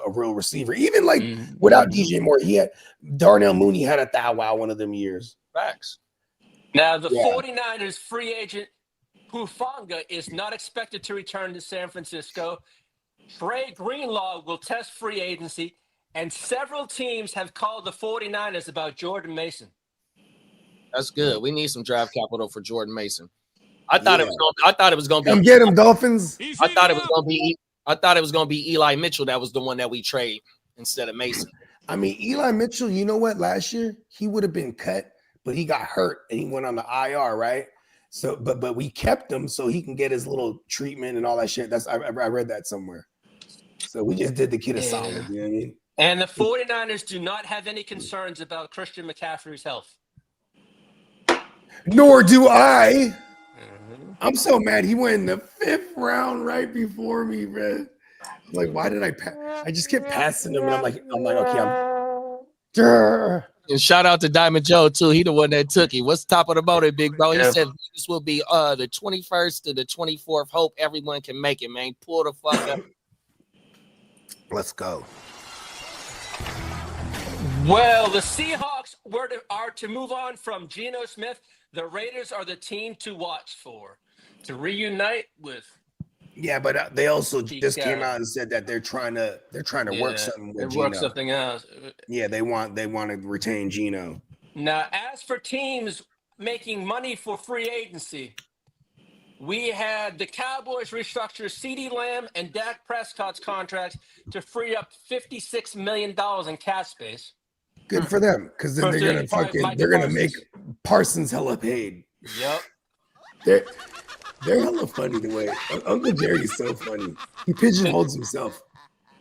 real receiver. Even like without DJ Moore, he had Darnell Mooney had a wow one of them years. Facts. Now, the 49ers free agent Hufanga is not expected to return to San Francisco. Trey Greenlaw will test free agency, and several teams have called the 49ers about Jordan Mason. That's good. We need some draft capital for Jordan Mason. I thought it was going to be. Come get him, Dolphins. I thought it was going to be Eli Mitchell. That was the one that we trade instead of Mason. I mean, Eli Mitchell, you know what? Last year he would have been cut, but he got hurt and he went on the IR, right? So, but we kept him so he can get his little treatment and all that shit. I read that somewhere. So we just did the kid a solid. You know what I mean? And the 49ers do not have any concerns about Christian McCaffrey's health. Nor do I. I'm so mad he went in the 5th round right before me, man. Like, why did I just kept passing him, and I'm like, okay, And shout out to Diamond Joe too. He the one that took it. What's top of the motor, big bro? He said this will be the 21st to the 24th. Hope everyone can make it, man. Pull the fuck up. Let's go. Well, the Seahawks are to move on from Geno Smith. The Raiders are the team to watch for, to reunite with. Yeah, but they also just came out and said that they're trying to work something with Geno. Work something else. Yeah, they want to retain Geno. Now, as for teams making money for free agency, we had the Cowboys restructure CeeDee Lamb and Dak Prescott's contracts to free up $56 million in cap space. Good for them, because then they're gonna make Parsons hella paid. Yep. They're hella funny the way Uncle Jerry's so funny. He pigeonholes himself.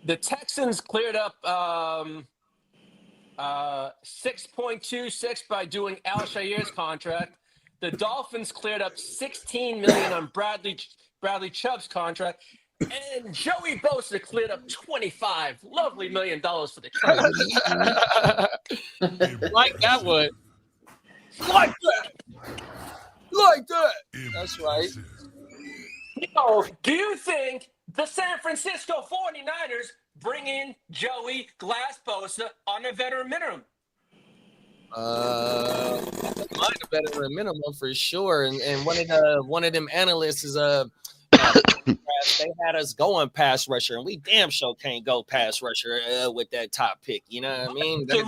The Texans cleared up 6.26 by doing Al-Shaair's contract. The Dolphins cleared up $16 million on Bradley Chubb's contract. And Joey Bosa cleared up $25 lovely million for the Chargers. Like that one. Like that. That's right. Do you think the San Francisco 49ers bring in Joey Glass Bosa on a veteran minimum? Mine a veteran minimum for sure. And one of them analysts is they had us going pass rusher, and we damn sure can't go pass rusher with that top pick. You know what I mean? The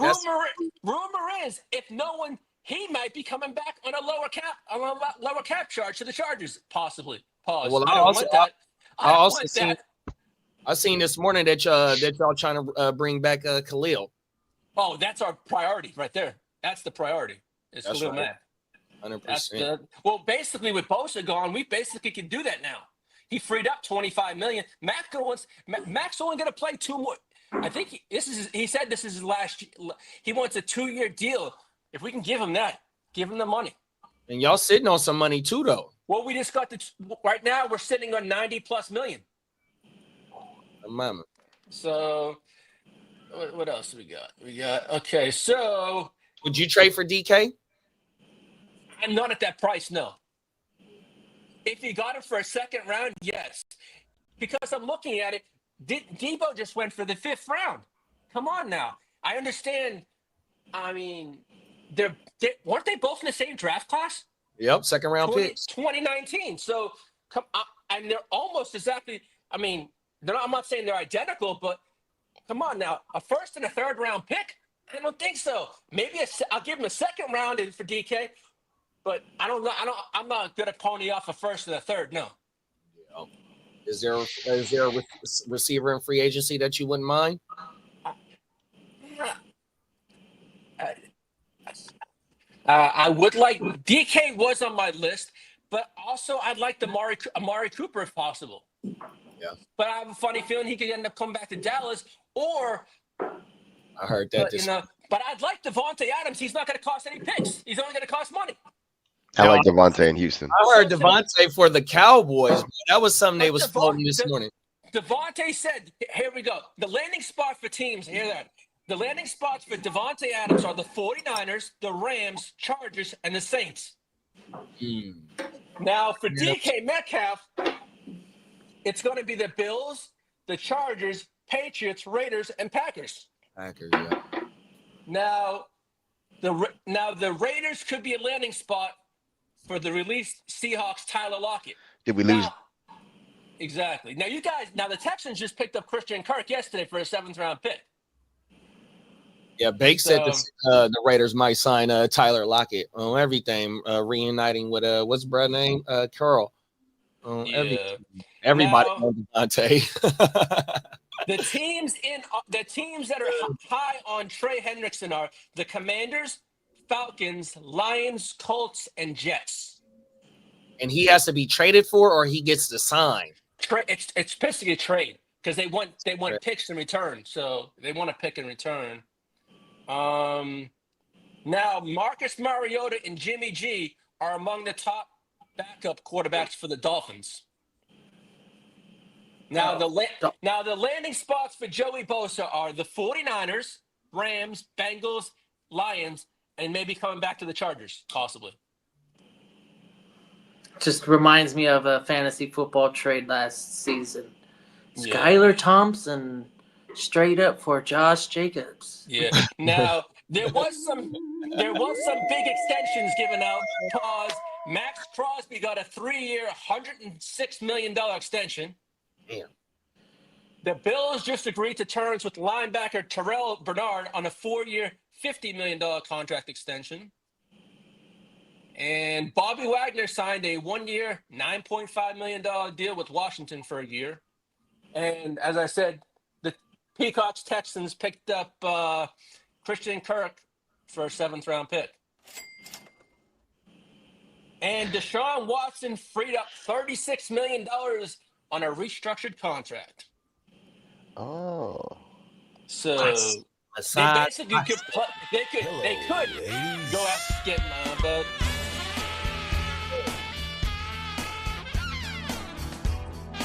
rumor is, if no one, he might be coming back on a lower cap charge to the Chargers, possibly. Pause. Well, I seen this morning that y'all trying to bring back Khalil. Oh, that's our priority right there. That's the priority. It's Khalil Mack. 100%. Well, basically with Bosa gone, we basically can do that now. He freed up $25 million. Mac's only going to play 2 more. I think he said this is his last year. He wants a 2-year deal. If we can give him that, give him the money. And y'all sitting on some money too, though. Well, we just got right now we're sitting on $90+ million. Mama. So what else we got? Okay, so would you trade for DK? I'm not at that price, no. If you got him for a second round, yes. Because I'm looking at it, Debo just went for the 5th round. Come on now. I understand. I mean, weren't they both in the same draft class? Yep, second round picks. 2019. So and they're almost exactly. I mean, I'm not saying they're identical, but come on now, a first and a third round pick. I don't think so. Maybe I'll give him a second round for DK, but I don't know. I'm not gonna pony off a first and a third. No. Is there a receiver in free agency that you wouldn't mind? I would like DK was on my list, but also I'd like Amari Cooper if possible. Yeah. But I have a funny feeling he could end up coming back to Dallas, or I heard that. But I'd like Devontae Adams. He's not going to cost any picks. He's only going to cost money. I like Devontae in Houston. I heard Devontae for the Cowboys. But that was something they was floating this morning. Devontae said, "Here we go. The landing spot for teams. Hear that? The landing spots for Devontae Adams are the 49ers, the Rams, Chargers, and the Saints." Now, for DK Metcalf, it's going to be the Bills, the Chargers, Patriots, Raiders, and Packers. Packers, yeah. Now, the Raiders could be a landing spot for the released Seahawks Tyler Lockett. Did we lose? Exactly. Now, the Texans just picked up Christian Kirk yesterday for a 7th round pick. Yeah, Bake said the Raiders might sign Tyler Lockett on everything, reuniting with what's brother name? Curl. Everybody on Devontae. The teams that are high on Trey Hendrickson are the Commanders, Falcons, Lions, Colts, and Jets. And he has to be traded for, or he gets to sign. It's basically a trade because they want picks in return. So they want a pick in return. Now Marcus Mariota and Jimmy G are among the top backup quarterbacks for the Dolphins. Now the landing spots for Joey Bosa are the 49ers, Rams, Bengals, Lions, and maybe coming back to the Chargers, possibly. Just reminds me of a fantasy football trade last season. Skylar Thompson straight up for Josh Jacobs. Yeah. Now there was some big extensions given out. Pause. Max Crosby got a 3-year, $106 million extension. Damn. The Bills just agreed to terms with linebacker Terrell Bernard on a 4-year, $50 million contract extension. And Bobby Wagner signed a 1-year, $9.5 million deal with Washington for a year. And as I said, the Peacocks Texans picked up Christian Kirk for a 7th round pick. And Deshaun Watson freed up $36 million on a restructured contract. Oh. So they basically could go after getting but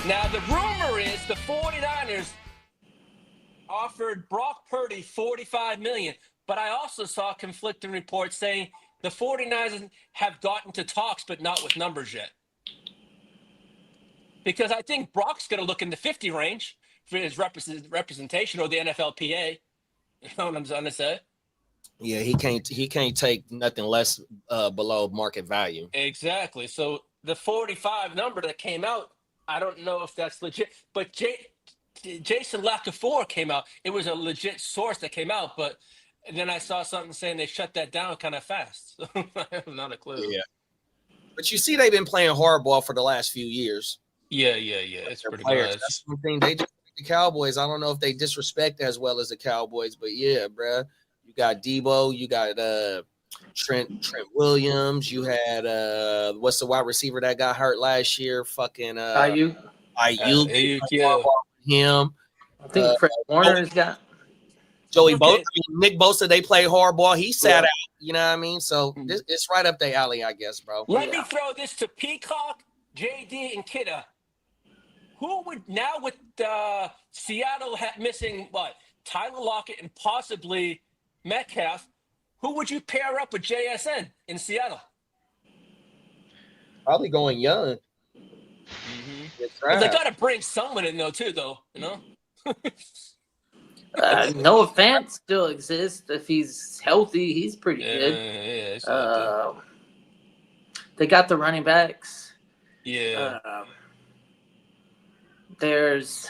now the rumor is the 49ers offered Brock Purdy $45 million, but I also saw conflicting reports saying the 49ers have gotten to talks, but not with numbers yet. Because I think Brock's going to look in the 50 range for his representation, or the NFLPA. You know what I'm trying to say? Yeah, he can't take nothing less below market value. Exactly. So the 45 number that came out, I don't know if that's legit, but Jason Lacafeur came out. It was a legit source that came out, but then I saw something saying they shut that down kind of fast. So I have not a clue. Yeah. But you see, they've been playing hardball for the last few years. Yeah. It's pretty players. good. That's one thing they just the Cowboys. I don't know if they disrespect as well as the Cowboys, but yeah, bruh. You got Debo, you got Trent Williams, you had what's the wide receiver that got hurt last year? Fucking Ayuk. Yeah. Him. I think Fred Warner's got Joey Bosa. Nick Bosa, they play hardball. He sat out. You know what I mean? So it's right up their alley, I guess, bro. Let me throw this to Peacock, JD, and Kidda. Who would now with Seattle missing Tyler Lockett and possibly Metcalf? Who would you pair up with JSN in Seattle? Probably going young. But they got to bring someone in though, you know. Noah Fant still exists. If he's healthy, he's pretty good. Yeah, it's healthy. They got the running backs. Yeah. There's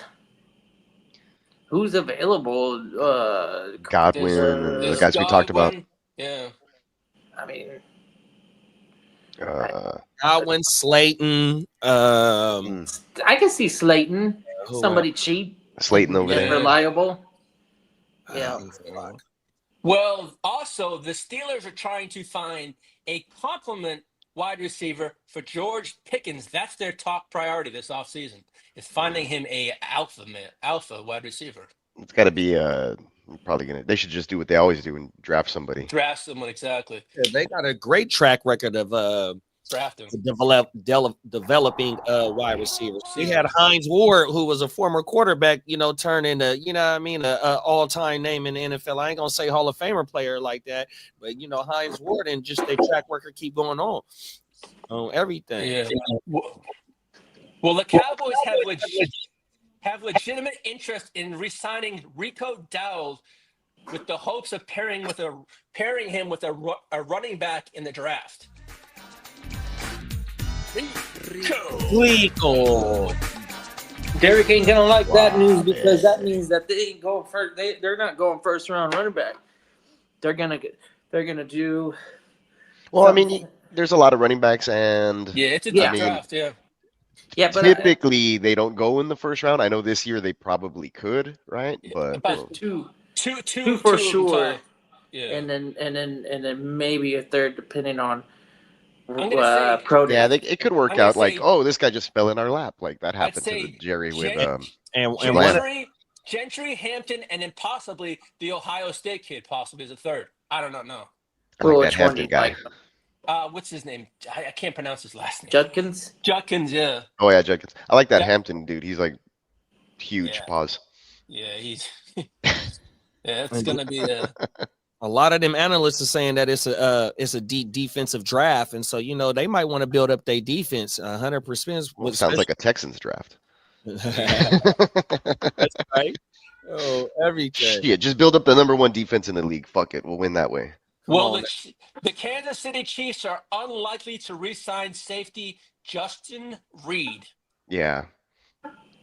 who's available. Godwin, There's the guys we talked about. Godwin. Yeah. I mean, Godwin, Slayton. I can see Slayton, Who somebody cheap Slayton over and there. reliable. Yeah. Well, also, the Steelers are trying to find a complement wide receiver for George Pickens. That's their top priority this offseason, is finding him a alpha wide receiver. It's got to be they should just do what they always do and draft somebody. Draft someone, exactly. Yeah, they got a great track record of Draft him. developing wide receivers. We had Hines Ward, who was a former quarterback, turned into, a all-time name in the NFL. I ain't gonna say Hall of Famer player like that, but Hines Ward and just their track record keep going on everything. Yeah. Well, the Cowboys have legitimate interest in re-signing Rico Dowdle with the hopes of pairing him with a running back in the draft. Rico. Derek ain't gonna like that news because that means that they ain't going first. They're not going first round running back. They're gonna do. Well, I mean, there's a lot of running backs, and it's a deep draft. Yeah, but typically they don't go in the first round. I know this year they probably could, right? But about two for for sure. Yeah, and then maybe a third depending on. Pro yeah, it could work out. Like, this guy just fell in our lap. Like that happened to Jerry with Gentry, Hampton, and then possibly the Ohio State kid, possibly as a third. I don't know. I like that Hampton guy. What's his name? I can't pronounce his last name. Judkins, yeah. Oh yeah, Judkins. I like that Hampton dude. He's like huge. Yeah. Pause. Yeah, he's. It's gonna be a lot of them analysts are saying that it's a deep defensive draft, and so they might want to build up their defense 100%. Well, sounds like a Texans draft. That's right. Oh, everything. Yeah, just build up the number one defense in the league. Fuck it, we'll win that way. Well, the Kansas City Chiefs are unlikely to re-sign safety Justin Reed. Yeah.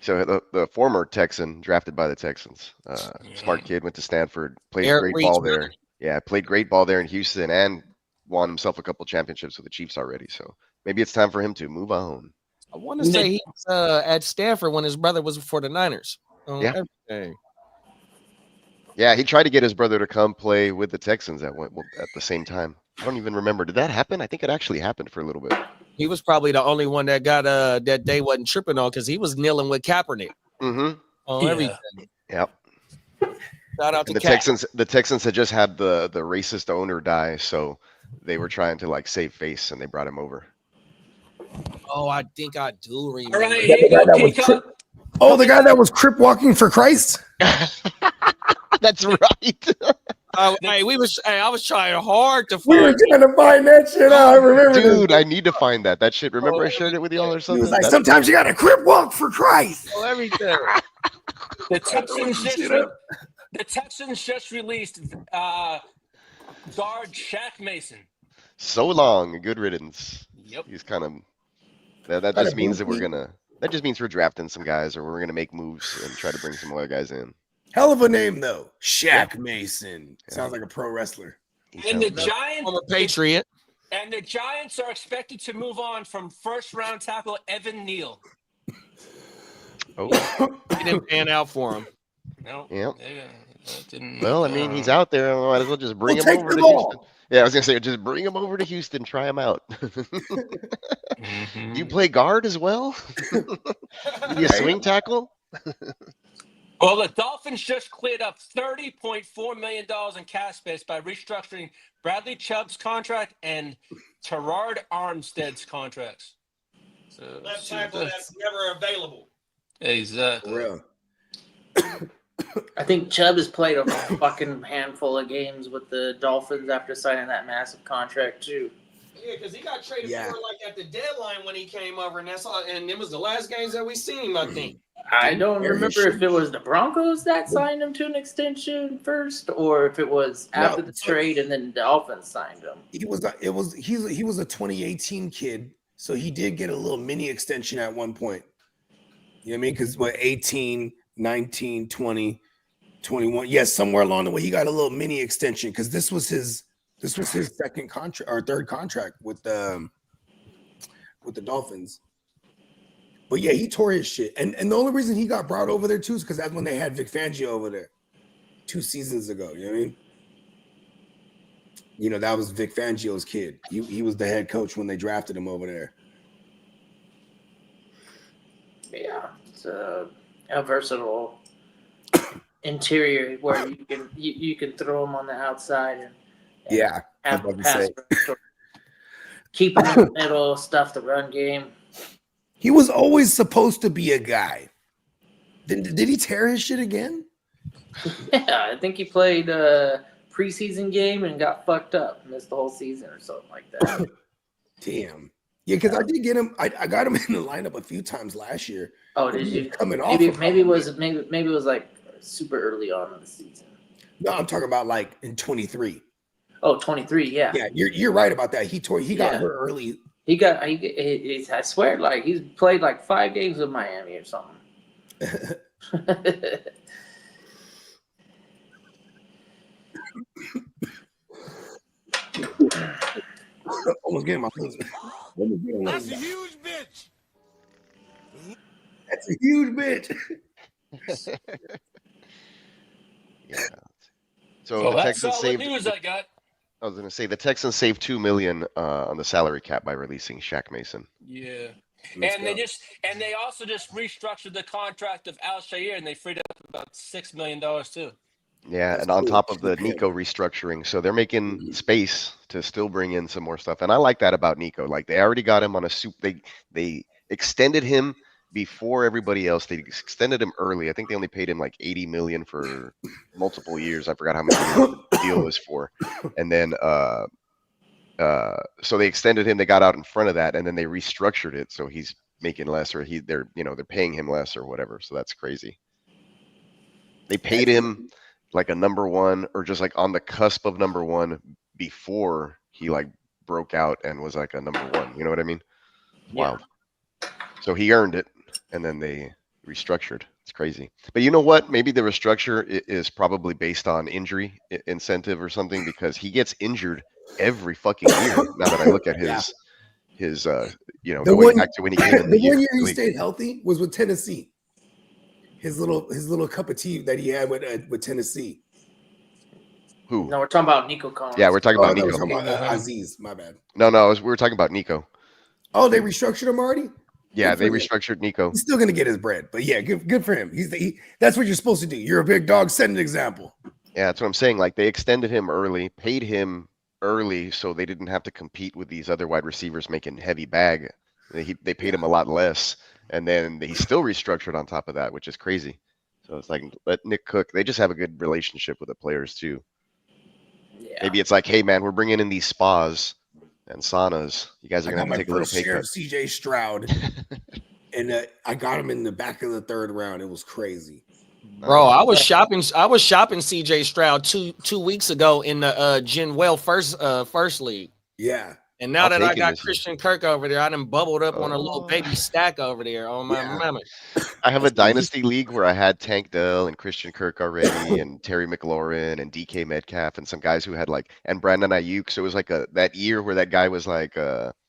So the former Texan drafted by the Texans, smart kid, went to Stanford, played great ball there. Yeah, played great ball there in Houston and won himself a couple championships with the Chiefs already. So maybe it's time for him to move on. I want to say he was at Stanford when his brother was for the Niners. Everything. Yeah, he tried to get his brother to come play with the Texans at the same time. I don't even remember. Did that happen? I think it actually happened for a little bit. He was probably the only one that got that they wasn't tripping on because he was kneeling with Kaepernick. Mm-hmm. Everything. Yep. Shout out to the Texans. The Texans had just had the racist owner die, so they were trying to save face, and they brought him over. Oh, I think I do remember. All right, here you go, the guy that was crip walking for Christ. That's right. I was trying hard to find. We were trying to find that shit out. I remember, dude. I need to find that shit. Remember, I shared it with y'all or something. He was like, sometimes you got to crip walk for Christ. Oh, everything. The Texans just released guard Shaq Mason. So long, good riddance. Yep. He's kind of that just means that we're drafting some guys, or we're gonna make moves and try to bring some other guys in. Hell of a name though, Shaq Mason. Sounds like a pro wrestler. And the Giants, former Patriot. And the Giants are expected to move on from first-round tackle Evan Neal. Oh, he didn't pan out for him. No. Yep. Didn't. Well, I mean, he's out there. I might as well just bring him over to Houston. Yeah, I was gonna say, just bring him over to Houston, try him out. You play guard as well? You swing tackle? Well, the Dolphins just cleared up $30.4 million in cap space by restructuring Bradley Chubb's contract and Terrard Armstead's contracts. So, left tackle that's never available. Exactly. For real. I think Chubb has played a fucking handful of games with the Dolphins after signing that massive contract too. Yeah, because he got traded for at the deadline when he came over, and that's all. And it was the last games that we seen him, I think. I don't remember if it was the Broncos that signed him to an extension first, or if it was after the trade and then the Dolphins signed him. He was a 2018 kid, so he did get a little mini extension at one point. You know what I mean? Because 18, 19, 20, 21. Yes, somewhere along the way he got a little mini extension because this was his second contract or third contract with the Dolphins. But yeah, he tore his shit. And the only reason he got brought over there too is because that's when they had Vic Fangio over there 2 seasons ago. You know what I mean? You know, that was Vic Fangio's kid. He was the head coach when they drafted him over there. Yeah, it's a versatile interior where you can throw him on the outside and yeah, have a pass rush, keep him in the middle, stuff the run game. He was always supposed to be a guy. Did he tear his shit again? Yeah, I think he played a preseason game and got fucked up, missed the whole season or something like that. Damn. Yeah, because I did get him. I got him in the lineup a few times last year. Oh, did you? Coming off. Maybe it was like super early on in the season. No, I'm talking about like in 23. Oh, 23, yeah. Yeah, you're right about that. He got hurt early. I swear, like he's played like 5 games with Miami or something. Almost getting my husband. That's a huge bitch. That's a huge bitch. Yeah. So the that's Texans all the saved. news I got. I was going to say the Texans saved $2 million on the salary cap by releasing Shaq Mason. Yeah. And they also just restructured the contract of Al Shair, and they freed up about $6 million too. Yeah, That's and on cool. top of the Nico restructuring, so they're making space to still bring in some more stuff. And I like that about Nico. Like they already got him on a they extended him before everybody else. They extended him early. I think they only paid him like $80 million for multiple years. I forgot how many years the deal was for. And then so they extended him, they got out in front of that, and then they restructured it so he's making less, or they're paying him less or whatever. So that's crazy. They paid him like a number one, or just like on the cusp of number one before he like broke out and was like a number one. You know what I mean? Wow. So he earned it, and then they restructured. It's crazy. But you know what? Maybe the restructure is probably based on injury incentive or something, because he gets injured every fucking year. Now that I look at his going back to when he came in the one year he stayed healthy was with Tennessee. His little cup of tea that he had with Tennessee. Who? No, we're talking about Nico Collins. Yeah, we're talking about Nico. We're talking about Aziz. My bad. No, we were talking about Nico. Oh, they restructured him already? Yeah, they restructured Nico. He's still gonna get his bread, but yeah, good for him. That's what you're supposed to do. You're a big dog. Set an example. Yeah, that's what I'm saying. Like they extended him early, paid him early, so they didn't have to compete with these other wide receivers making heavy bag. They paid him a lot less, and then he's still restructured on top of that, which is crazy. So it's like, let Nick cook. They just have a good relationship with the players too. Yeah. Maybe it's like, hey man, we're bringing in these spas and saunas. You guys are gonna have to take a little pay cut. CJ Stroud, and I got him in the back of the 3rd round. It was crazy. Bro, I was shopping CJ Stroud two weeks ago in the Genwell first league. Yeah. And now that I got Christian Kirk over there, I done bubbled up on a little baby stack over there on my mama. I have a dynasty league where I had Tank Dell and Christian Kirk already, and Terry McLaurin and DK Metcalf and some guys who had and Brandon Ayuk. So it was like that year where that guy was like,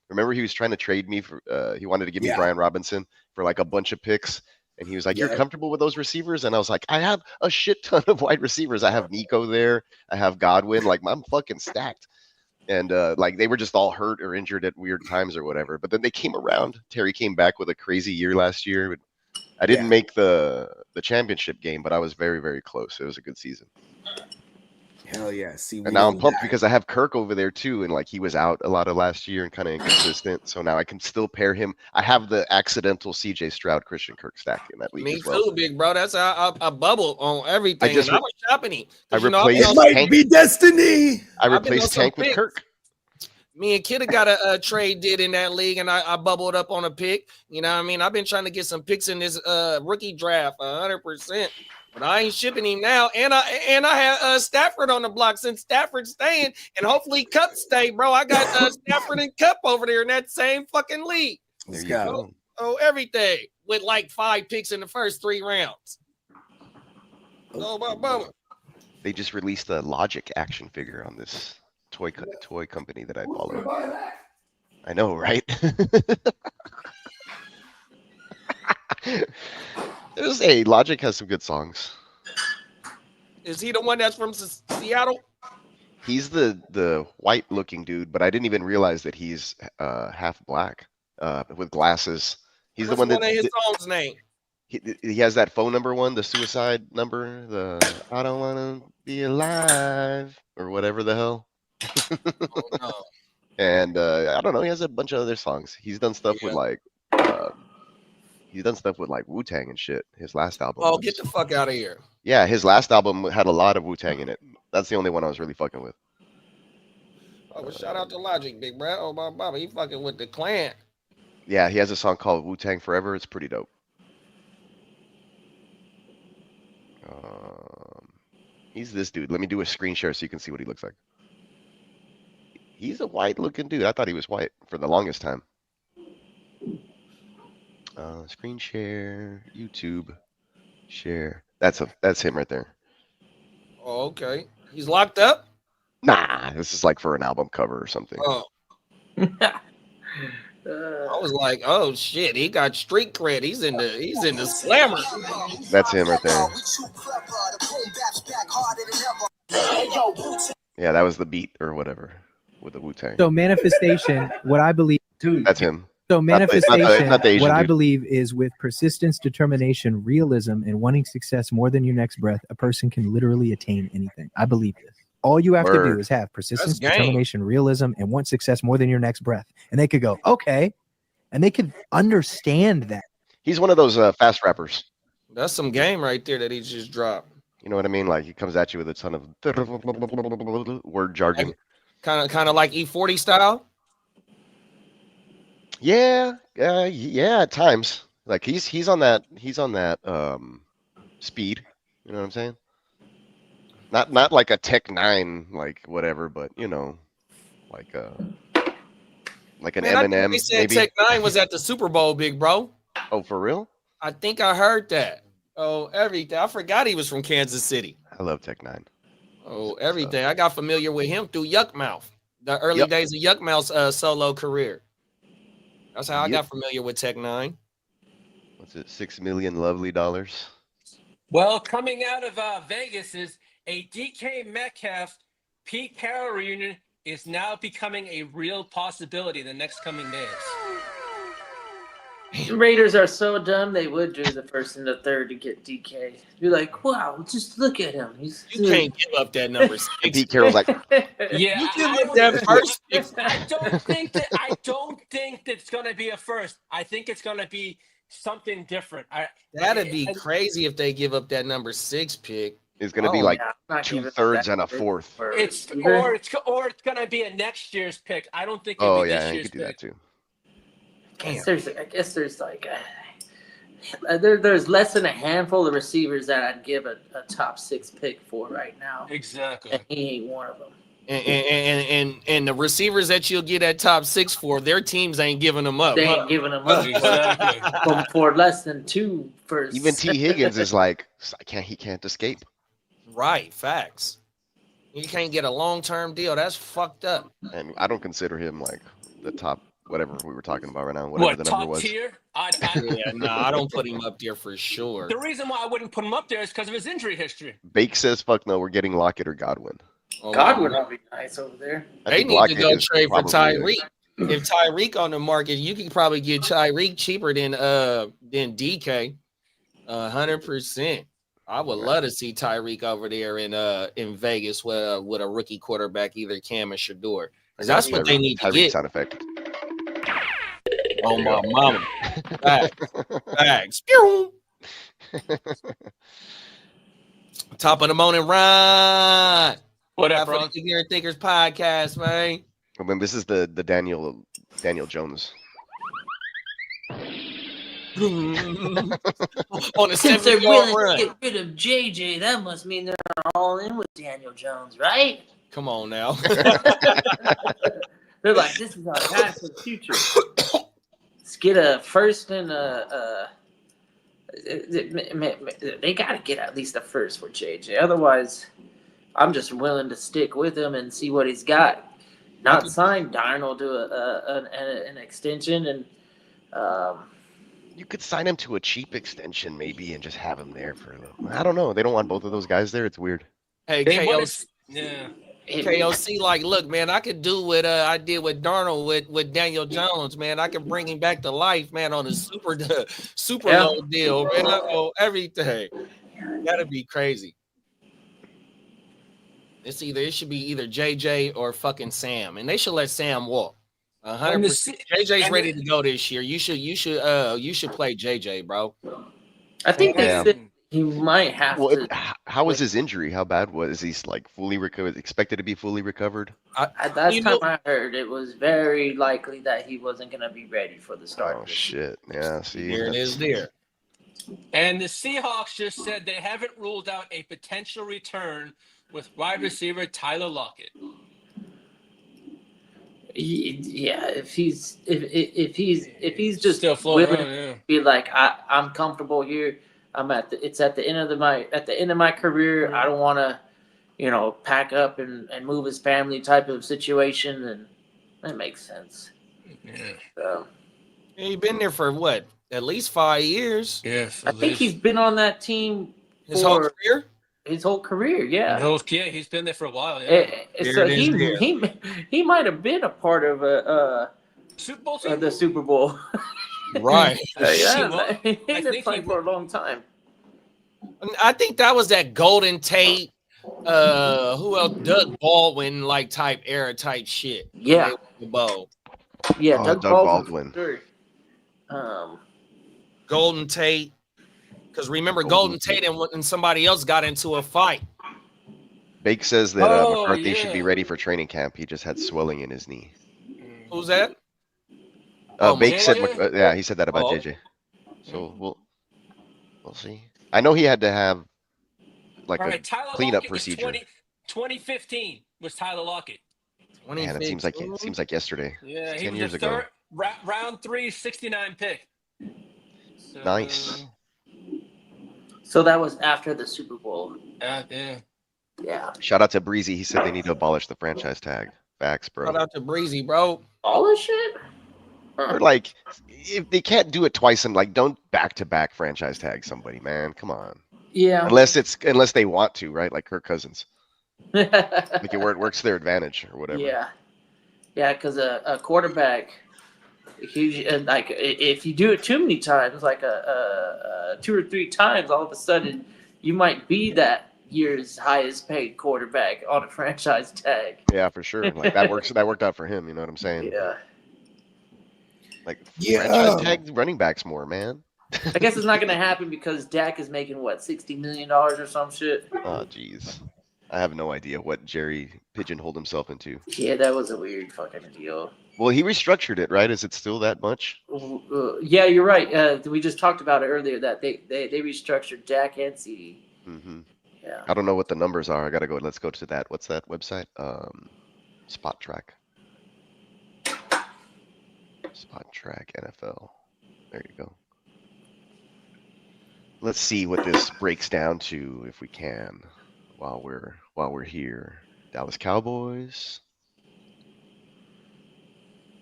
remember he was trying to trade me for, he wanted to give me Brian Robinson for like a bunch of picks. And he was like, you're comfortable with those receivers? And I was like, I have a shit ton of wide receivers. I have Nico there. I have Godwin. Like, I'm fucking stacked. And they were just all hurt or injured at weird times or whatever. But then they came around. Terry came back with a crazy year last year. I didn't make the championship game, but I was very, very close. It was a good season. Hell yeah. See, and now I'm pumped because I have Kirk over there too. And he was out a lot of last year and kind of inconsistent. So now I can still pair him. I have the accidental CJ Stroud, Christian Kirk stack in that league. Me too, big bro. That's how I bubble on everything. I was shopping him. It might be destiny. I replaced Tank with Kirk. Me and Kidda got a trade did in that league, and I bubbled up on a pick. You know what I mean? I've been trying to get some picks in this rookie draft 100%. But I ain't shipping him now. And I had Stafford on the block since Stafford's staying, and hopefully Cup stay, bro. I got Stafford and Cup over there in that same fucking league. There you go. Oh, everything with like 5 picks in the first 3 rounds. Oh, Bubba. They just released a Logic action figure on this toy company that I follow. I know, right? Logic has some good songs. Is he the one that's from Seattle? He's the white looking dude, but I didn't even realize that he's half black with glasses. He's What's the one of that his song's name? he has that phone number one, the suicide number, the I don't want to be alive or whatever the hell. Oh, no. And I don't know, he has a bunch of other songs. He's done stuff with like Wu-Tang and shit. His last album. Oh, get the fuck out of here. Yeah, his last album had a lot of Wu-Tang in it. That's the only one I was really fucking with. Oh, well, shout out to Logic, big bro. Oh, my Baba, he fucking with the clan. Yeah, he has a song called Wu-Tang Forever. It's pretty dope. He's this dude. Let me do a screen share so you can see what he looks like. He's a white looking dude. I thought he was white for the longest time. Screen share, YouTube, share. That's him right there. Oh, okay. He's locked up? Nah, this is like for an album cover or something. Oh. I was like, oh shit, he got street cred. He's in the slammer. That's him right there. Yeah, that was the beat or whatever with the Wu-Tang. So manifestation, what I believe, dude, that's him. So manifestation, not the Asian what I dude. believe is with persistence, determination, realism, and wanting success more than your next breath, a person can literally attain anything. I believe this. All you have to do is have persistence, determination, realism, and want success more than your next breath. And they could go, okay. And they could understand that. He's one of those fast rappers. That's some game right there that he just dropped. You know what I mean? Like he comes at you with a ton of word jargon. Kind of like E40 style. Yeah, at times. Like he's on that speed. You know what I'm saying? Not like a Tech 9, like whatever, but you know, like an Eminem. They said maybe. Tech 9 was at the Super Bowl, big bro. Oh, for real? I think I heard that. Oh, everything. I forgot he was from Kansas City. I love Tech 9. Oh, everything. I got familiar with him through Yuck Mouth. The early days of Yuck Mouth's solo career. That's how I got familiar with Tech 9. What's it? $6 million lovely dollars. Well, coming out of Vegas is a DK Metcalf Pete Carroll reunion is now becoming a real possibility in the next coming days. The Raiders are so dumb, they would do the first and the third to get DK. You're like, wow, just look at him. You can't give up that number 6. Pete Carroll's like, yeah, you give up that first. I don't think that it's going to be a first. I think it's going to be something different. That'd be crazy if they give up that number 6 pick. It's going to be like 2/3 and a 4th. It's going to be a next year's pick. I don't think. Oh yeah, you could do that too. I guess there's like there's less than a handful of receivers that I'd give a top 6 pick for right now. Exactly. And he ain't one of them. And the receivers that you'll get at top 6 for, their teams ain't giving them up. They ain't giving them up. Exactly. for less than 2 first. Even T. Higgins is like, he can't escape. Right, facts. You can't get a long-term deal. That's fucked up. And I don't consider him like the top, whatever we were talking about right now. Whatever the number was. Tier? I don't put him up there for sure. The reason why I wouldn't put him up there is because of his injury history. Bake says, "Fuck no, we're getting Lockett or Godwin." Oh, Godwin would be nice over there. They need to go trade for Tyreek. If Tyreek on the market, you can probably get Tyreek cheaper than DK. 100%. I would love to see Tyreek over there in Vegas with a rookie quarterback, either Cam or Shador. That's what they need to get. Sound effect. Oh my mama. Bags. Top of the morning, Ron. What up, bro? For the Ignorant Thinkers podcast, man. I mean, this is the Daniel Jones. On a Since they're 70-yard willing run. to get rid of JJ, that must mean they're all in with Daniel Jones, right? Come on now. They're like, this is our guy for the future. Let's get a first and they got to get at least a first for JJ. Otherwise, I'm just willing to stick with him and see what he's got. Not sign Darnold to an extension, and you could sign him to a cheap extension maybe and just have him there for a little. I don't know. They don't want both of those guys there. It's weird. Hey, KOC, like, look, man, I could do what I did with Darnold with Daniel Jones, man. I can bring him back to life, man, on a super low deal, man. I know everything. That'd be crazy. It should be either JJ or fucking Sam, and they should let Sam walk. 100%. JJ's ready to go this year. You should play JJ, bro. I think he might have to. How was his injury? How bad was he? Like fully recovered? Expected to be fully recovered? At that time, I heard it was very likely that he wasn't going to be ready for the start. Oh shit! Yeah, see, here it is there. And the Seahawks just said they haven't ruled out a potential return with wide receiver Tyler Lockett. Yeah, if he's just still floating willing around, to be like, I'm comfortable here. It's at the end of my career. I don't want to, pack up and move his family type of situation, and that makes sense. Yeah. So, he's been there for what? At least 5 years. Yes, I think he's been on that team his whole career. His whole career, yeah. He's been there for a while. Yeah. So he might have been a part of Super Bowl team? The Super Bowl. Right. Yeah, he's been playing for a long time. I think that was that Golden Tate, who else? Doug Baldwin type era type shit. Yeah. Yeah, Doug Baldwin. Sure. Golden Tate. Because remember, Golden Tate and somebody else got into a fight. Bake says that McCarthy should be ready for training camp. He just had swelling in his knee. Who's that? Bake said, he said that about JJ. So we'll see. I know he had to have a cleanup procedure. 2015 was Tyler Lockett. Man, it seems like yesterday. Yeah, 10 years ago. Round 3, 69 pick. So, nice. So that was after the Super Bowl. Yeah. Yeah. Shout out to Breezy. He said they need to abolish the franchise tag. Facts, bro. Shout out to Breezy, bro. Abolish it? Or if they can't do it twice and don't back-to-back franchise tag somebody, man. Come on. Yeah. Unless they want to, right? Like Kirk Cousins. Like it works to their advantage or whatever. Yeah. Yeah, because a quarterback, if you do it too many times, 2 or 3 times, all of a sudden you might be that year's highest paid quarterback on a franchise tag. Yeah, for sure. That worked out for him. You know what I'm saying? Yeah. Franchise tag running backs more, man. I guess it's not going to happen because Dak is making $60 million or some shit. Oh, jeez. I have no idea what Jerry pigeonholed himself into. Yeah, that was a weird fucking deal. Well, he restructured it, right? Is it still that much? Yeah, you're right. We just talked about it earlier that they restructured Dak and CD. Mm-hmm. Yeah. I don't know what the numbers are. I gotta go. Let's go to that. What's that website? Spot Track. Spot Track NFL. There you go. Let's see what this breaks down to if we can while we're here. Dallas Cowboys.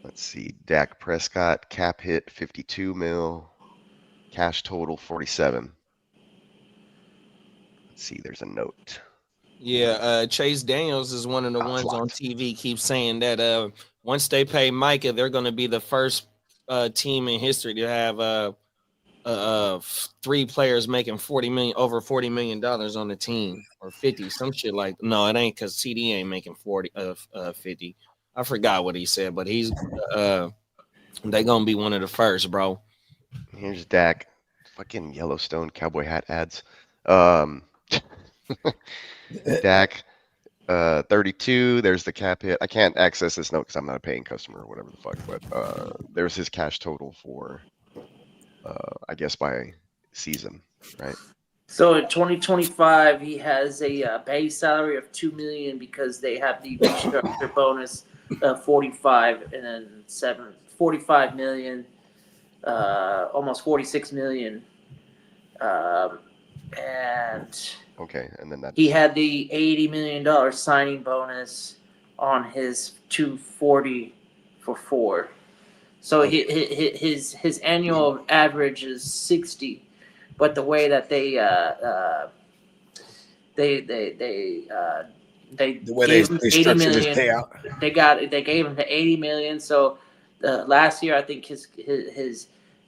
Let's see. Dak Prescott cap hit 52 mil. Cash total 47. Let's see. There's a note. Yeah, Chase Daniels is one of the ones on TV keeps saying that once they pay Micah, they're going to be the first team in history to have 3 players making over $40 million on the team, or 50, some shit like. No, it ain't, because CD ain't making 50. I forgot what he said, but he's they gonna be one of the first, bro. Here's Dak, fucking Yellowstone cowboy hat ads. Dak 32. There's the cap hit. I can't access this note because I'm not a paying customer or whatever the fuck. But there's his cash total for, I guess by season, right? So in 2025, he has a base salary of $2 million because they have the restructure bonus of 45 and then 45 million, almost 46 million, and okay, and then that he had the $80 million signing bonus on his 240 for 4. So his annual average is 60. But the way that they gave him 80 million, they gave him the 80 million. So last year I think his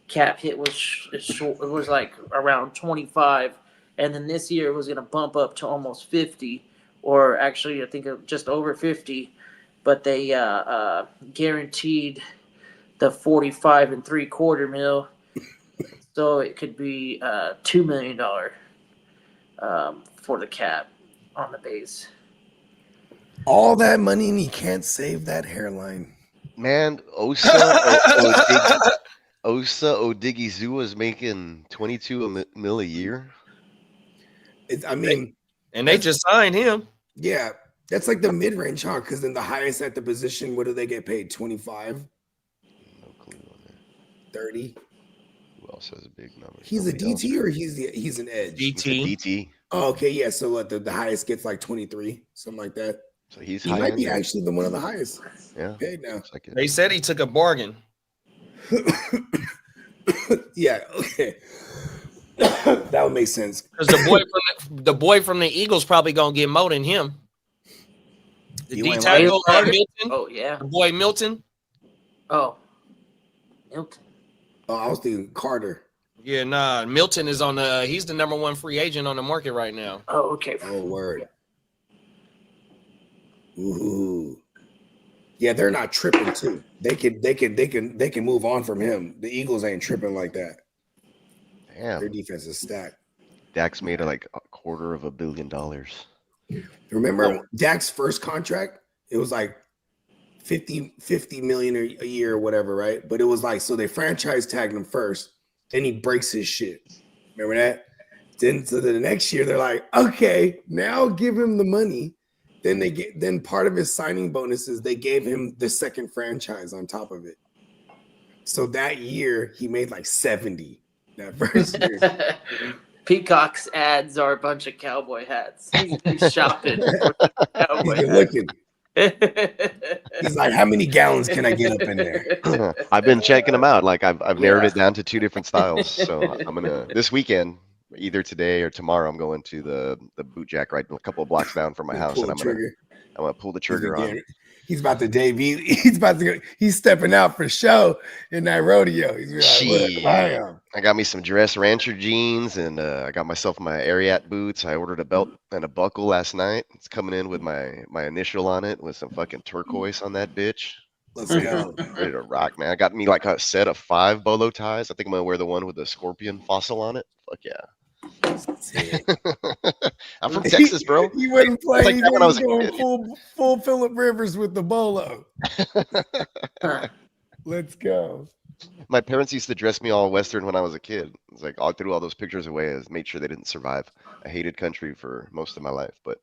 cap hit was like around 25, and then this year it was going to bump up to almost 50, or actually I think just over 50. But they guaranteed the 45 3/4 mil. So it could be $2 million for the cap on the base. All that money and he can't save that hairline. Man, Osa Odigizua is making 22 mil a year. And they just signed him. Yeah, that's like the mid-range, huh? Because then the highest at the position, what do they get paid? 25? No clue on that. 30? Who else has a big number? He's a DT or he's an edge? DT. Oh, okay, yeah. So what, the highest gets like 23, something like that. So he might be actually one of the highest. Yeah, paid now. Like they said he took a bargain. Yeah, okay. That would make sense. Because the boy from the Eagles probably gonna get more than him. The D tackle Milton. Oh yeah, the boy Milton. Oh, Milton. Oh, I was thinking Carter. Yeah, nah. Milton is on the. He's the number 1 free agent on the market right now. Oh, okay. Oh, word. Ooh. Yeah, they're not tripping too. They can move on from him. The Eagles ain't tripping like that. Damn. Their defense is stacked. Dak's made like $250 million. Remember Dak's first contract? It was like 50 million a year or whatever, right? But it was like, so they franchise tagged him first, then he breaks his shit. Remember that? Then so the next year they're like, okay, now give him the money. Then part of his signing bonuses, they gave him the second franchise on top of it. So that year he made like 70 that first year. Peacock's ads are a bunch of cowboy hats. He's shopping. He's been looking. He's like, how many gallons can I get up in there? I've been checking them out. Like I've narrowed it down to 2 different styles. So I'm gonna this weekend, either today or tomorrow, I'm going to the boot jack right a couple of blocks down from my house, and I'm gonna pull the trigger on. He's about to debut. He's stepping out for show in that rodeo. He's like, I got me some dress rancher jeans, and I got myself my Ariat boots. I ordered a belt and a buckle last night. It's coming in with my initial on it with some fucking turquoise on that bitch. Let's go. Ready to rock, man. I got me like a set of 5 bolo ties. I think I'm gonna wear the one with the scorpion fossil on it. Fuck yeah. I'm from Texas, bro. You wouldn't play. Like that when I was going full Phillip Rivers with the bolo. Let's go. My parents used to dress me all Western when I was a kid. It's like I threw all those pictures away. I made sure they didn't survive. I hated country for most of my life, but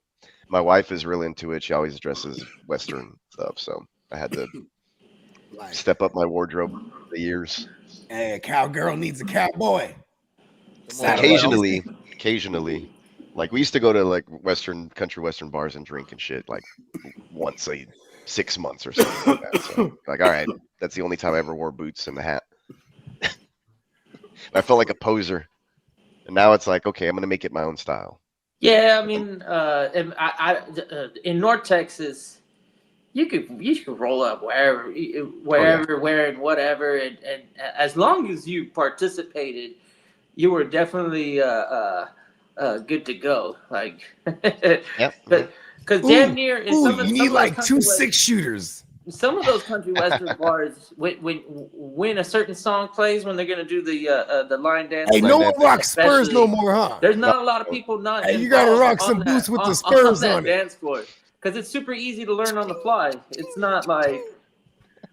my wife is real into it. She always dresses Western stuff, so I had to step up my wardrobe for the years. Hey, a cowgirl needs a cowboy. Occasionally, like we used to go to like country western bars and drink and shit like once a 6 months or something like that. So like, all right, that's the only time I ever wore boots and the hat. I felt like a poser, and now it's like, okay, I'm gonna make it my own style. Yeah, I mean, in North Texas, you could roll up wherever, wearing whatever, and as long as you participated, you were definitely good to go. Like, because damn near in some of you need like 2 6-shooters. Some of those country western bars, when a certain song plays, when they're gonna do the line dance. Hey, no one rocks Spurs no more, huh? There's not a lot of people not. Hey, you gotta rock some boots with the Spurs on it. Dance floor, because it's super easy to learn on the fly. It's not like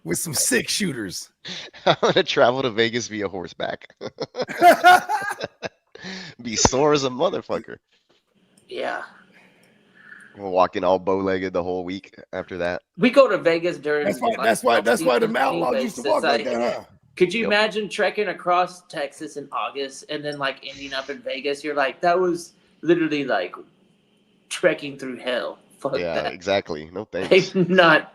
with some sick shooters. I'm gonna travel to Vegas via horseback. Be sore as a motherfucker. yeah. Walking all bow-legged the whole week after that. We go to Vegas during. That's why the outlaws used to walk like that, huh? Could you imagine trekking across Texas in August and then like ending up in Vegas? You're like, that was literally like trekking through hell. Fuck Yeah, that. exactly. No thanks. I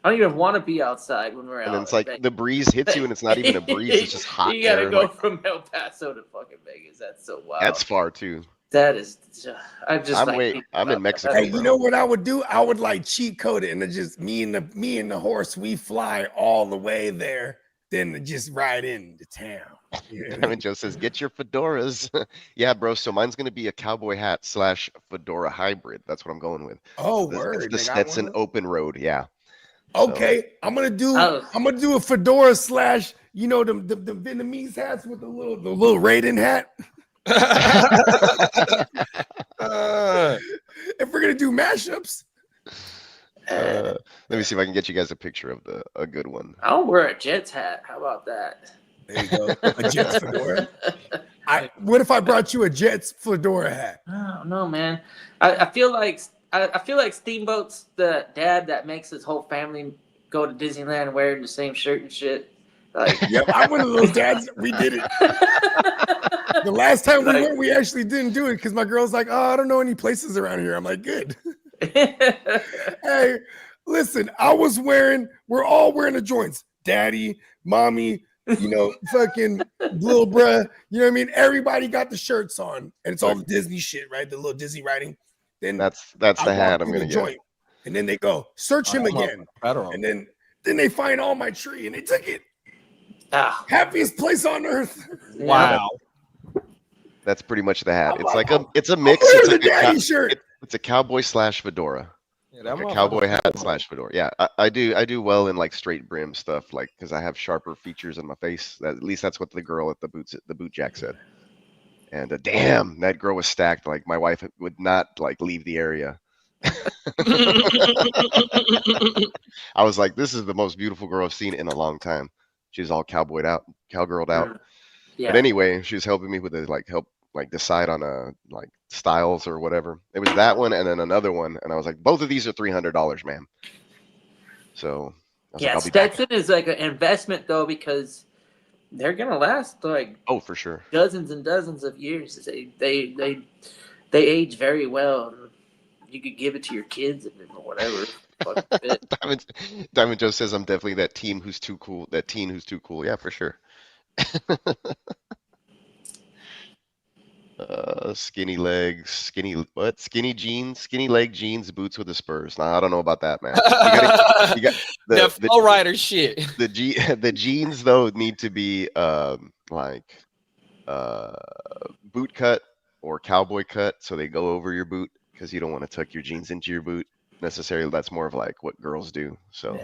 don't even want to be outside when we're out. And then it's like the breeze hits you, and it's not even a breeze; it's just hot air. You gotta go like, from El Paso to fucking Vegas. That's so wild. that's far too. That is. I'm in Mexico. Hey, you know what I would do? I would like cheat code it, and it just me and the horse, we fly all the way there, then just ride into town. Yeah. Diamond Joe says, "Get your fedoras." Yeah, bro. So mine's gonna be a cowboy hat / fedora hybrid. That's what I'm going with. Oh, It's word! the Stetson open road. Yeah. Okay, so, I'm gonna do a fedora / the Vietnamese hats with the little Raiden hat. If we're gonna do mashups, let me see if I can get you guys a picture of a good one. I'll wear a Jets hat. How about that? There you go, a Jets fedora. What if I brought you a Jets fedora hat? I don't know, man. I feel like Steamboat's the dad that makes his whole family go to Disneyland wearing the same shirt and shit. Like, yep, I'm one of those dads. We did it. The last time we went, we actually didn't do it because my girl's like, "Oh, I don't know any places around here." I'm like, "Good." Hey, listen, we're all wearing the joints. Daddy, mommy, fucking little bruh. You know what I mean? Everybody got the shirts on, and it's all the Disney shit, right? The little Disney writing. Then that's the hat I'm gonna get. And then they go search him again, and then they find all my tree, and they took it. Happiest place on earth. Wow. That's pretty much the hat. It's a mix. It's like a daddy shirt. It's a cowboy / fedora. Yeah, like a cowboy hat / fedora. Yeah, I do well in like straight brim stuff, like because I have sharper features on my face. At least that's what the girl at the boot jack said. And damn, that girl was stacked. Like my wife would not like leave the area. I was like, this is the most beautiful girl I've seen in a long time. She's all cowgirled out. Yeah. But anyway, she was helping me with decide on styles or whatever. It was that one and then another one, and I was like, both of these are $300, man. So Stetson is like an investment though, because they're gonna last like for sure dozens and dozens of years. They age very well. You could give it to your kids or whatever. Diamond Joe says I'm definitely that teen who's too cool. Yeah, for sure. Skinny legs, skinny jeans, skinny leg jeans, boots with the spurs. Nah, I don't know about that, man. You got the Flow Rider shit. The jeans though need to be boot cut or cowboy cut, so they go over your boot, because you don't want to tuck your jeans into your boot necessarily. That's more of like what girls do. So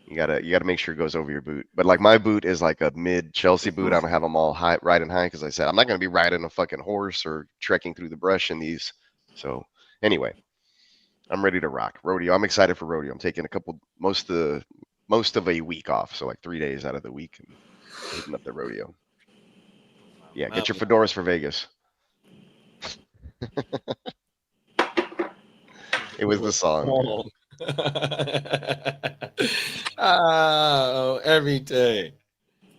you gotta make sure it goes over your boot. But like my boot is like a mid Chelsea boot. I don't have them all high, riding high, because I said I'm not gonna be riding a fucking horse or trekking through the brush in these. So anyway, I'm ready to rock rodeo. I'm excited for rodeo. I'm taking most of a week off, so like 3 days out of the week, and hitting up the rodeo. Yeah, get your fedoras for Vegas. It was the song. Oh, every day.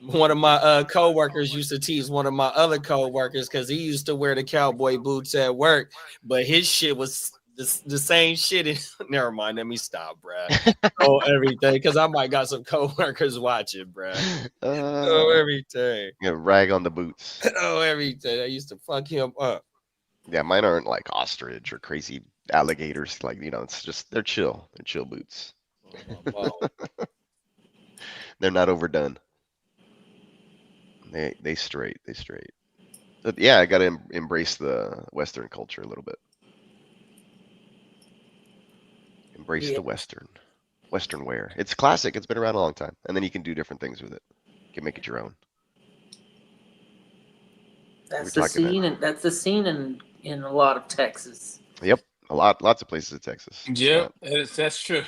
One of my co-workers used to tease one of my other co-workers because he used to wear the cowboy boots at work, but his shit was the same shit. Never mind, let me stop, bruh. Oh, everything, because I might got some co-workers watching, bruh. Everything. Yeah, rag on the boots. Everything. I used to fuck him up. Yeah, mine aren't like ostrich or crazy alligators. Like, it's just they're chill. They're chill boots. They're not overdone. They straight. But yeah, I gotta embrace the Western culture a little bit. Embrace the Western wear. It's classic. It's been around a long time, and then you can do different things with it. You can make it your own. That's the scene, and that's the scene in a lot of Texas. Yep. Lots of places in Texas. Yeah, that's true.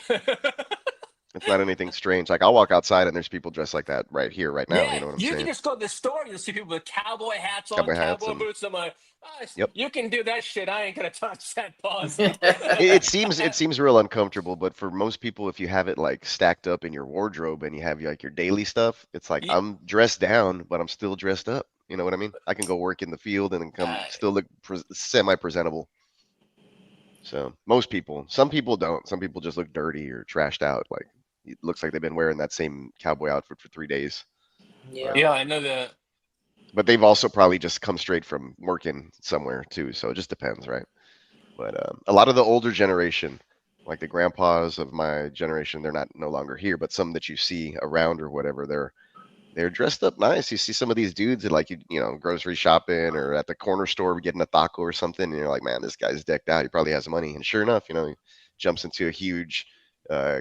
It's not anything strange. Like I'll walk outside and there's people dressed like that right here, right now. Yeah, You know what I'm you saying? can just go to the store. You'll see people with cowboy hats on, Cowboy hats cowboy and boots. I'm like, oh, yep. you can do that shit. I ain't gonna touch that. Pause. It seems real uncomfortable, but for most people, if you have it like stacked up in your wardrobe and you have like your daily stuff, it's like I'm dressed down, but I'm still dressed up. You know what I mean? I can go work in the field and then come still look semi-presentable. So most people, some people don't. Some people just look dirty or trashed out. Like it looks like they've been wearing that same cowboy outfit for 3 days. Yeah, I know that. But they've also probably just come straight from working somewhere too. So it just depends, right? But a lot of the older generation, like the grandpas of my generation, they're no longer here. But some that you see around or whatever, they're dressed up nice. You see some of these dudes at like you know grocery shopping or at the corner store getting a taco or something, and you're like, man, this guy's decked out. He probably has money. And sure enough, you know, he jumps into a huge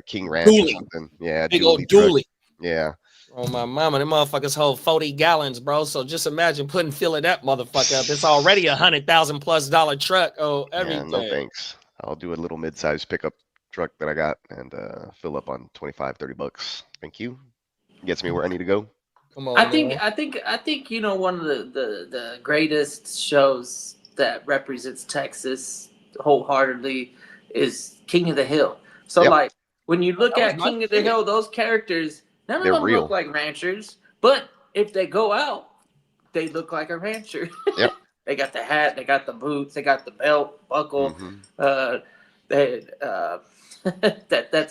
King Ranch or something. Yeah, big old truck. dually. Yeah. Oh my mama, them motherfuckers hold 40 gallons, bro. So just imagine filling that motherfucker up. It's already $100,000+ truck. Oh, everything. Yeah, no thanks. I'll do a little mid-sized pickup truck that I got and fill up on $25-$30. Thank you. Gets me where I need to go. Come on, I think you know one of the greatest shows that represents Texas wholeheartedly is King of the Hill. So like when you look at King of the Hill, those characters, none of them real. look like ranchers, but if they go out, they look like a rancher. Yep. They got the hat, they got the boots, they got the belt, buckle. Mm-hmm. That's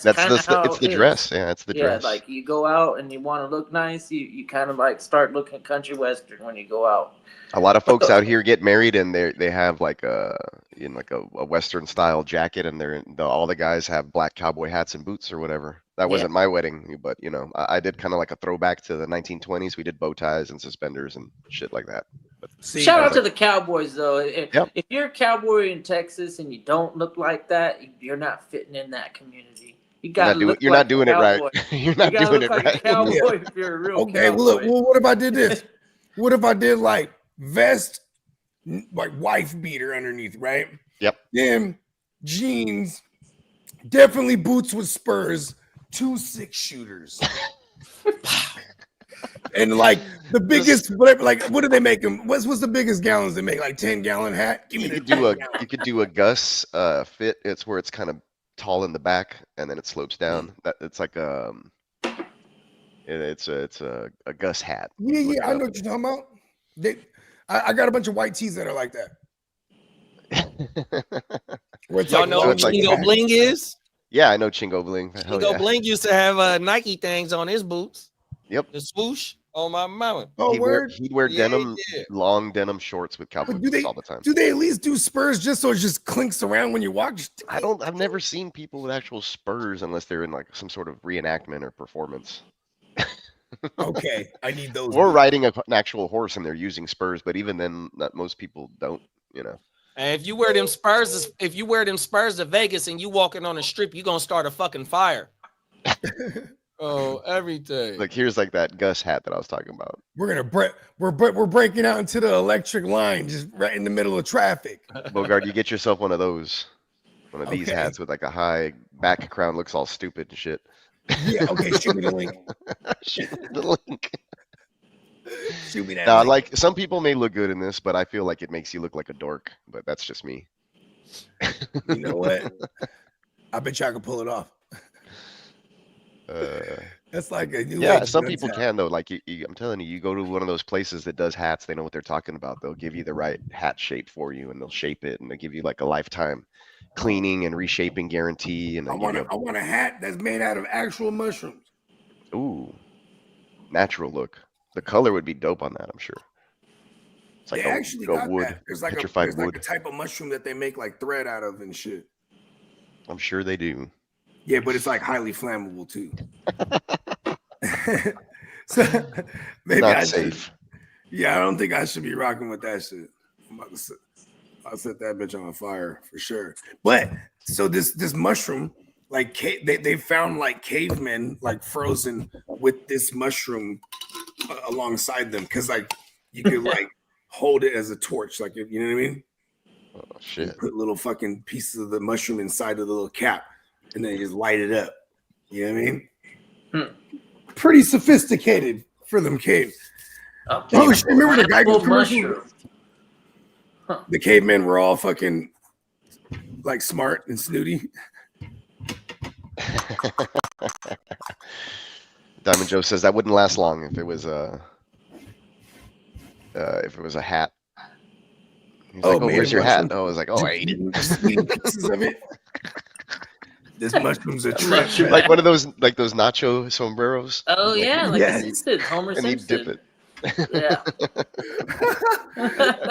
kind of how it's the dress. Yeah, it's the dress. Yeah, like you go out and you want to look nice, you kind of like start looking country western when you go out. A lot of folks out here get married and they have like a western style jacket and all the guys have black cowboy hats and boots or whatever. That wasn't my wedding, but you know, I did kind of like a throwback to the 1920s. We did bow ties and suspenders and shit like that. But shout out to the Cowboys though. If you're a cowboy in Texas and you don't look like that, you're not fitting in that community. You gotta you're not doing it right. You're not doing it right. Cowboy if you're a real okay, cowboy. well, what if I did this? What if I did like vest, like wife beater underneath, right? Yep. Then jeans, definitely boots with spurs, 2 6-shooters. And like the biggest, whatever, like what do they make them? What's the biggest gallons they make? Like 10-gallon hat? Give me you could do a Gus fit. It's where it's kind of tall in the back and then it slopes down. It's like it's a Gus hat. Yeah, I know what you're talking about. I got a bunch of white tees that are like that. Y'all know what Chingo Bling is? Yeah, I know Chingo Bling. Chingo Bling used to have Nike things on his boots. Yep. The swoosh on my mama. Oh, he'd wear denim, long denim shorts with cowboy boots all the time. Do they at least do spurs just so it just clinks around when you walk? I've never seen people with actual spurs unless they're in like some sort of reenactment or performance. Okay, I need those. Or riding an actual horse and they're using spurs, but even then, not most people don't. You know. And if you wear them spurs, to Vegas and you walking on the strip, you gonna start a fucking fire. Oh, everything. Like here's like that Gus hat that I was talking about. We're breaking out into the electric line, just right in the middle of traffic. Bogart, you get yourself one of those, one of these hats with like a high back crown, looks all stupid and shit. Yeah, okay, shoot me the link. Shoot me the link. Shoot me that. Now, link. like some people may look good in this, but I feel like it makes you look like a dork. But that's just me. You know what? I bet y'all can pull it off. That's like a new some people can though. Like I'm telling you, you go to one of those places that does hats, they know what they're talking about. They'll give you the right hat shape for you, and they'll shape it, and they'll give you like a lifetime cleaning and reshaping guarantee. And I want a hat that's made out of actual mushrooms. Ooh, natural look. The color would be dope on that, I'm sure. It's like they actually got wood. that. There's like a type of mushroom that they make like thread out of and shit. I'm sure they do. Yeah, but it's like highly flammable too. So maybe not safe. Yeah, I don't think I should be rocking with that shit. I'll set that bitch on fire for sure. But so this mushroom, like they found like cavemen like frozen with this mushroom alongside them because like you could like hold it as a torch, like you know what I mean? Oh shit! Put little fucking pieces of the mushroom inside of the little cap, and then you just light it up. You know what I mean? Pretty sophisticated for them caves. Oh shit! Remember the Geico commercial? Huh. The cavemen were all fucking like smart and snooty. Diamond Joe says that wouldn't last long if it was a hat. He's like, "Oh, where's your hat?" Oh, I was like, "Oh, I ate it." Pieces of it. This mushroom's a trick. Like one of those nacho sombreros. Oh like, yeah, like Simpson, Homer and Simpson. you dip it. Yeah.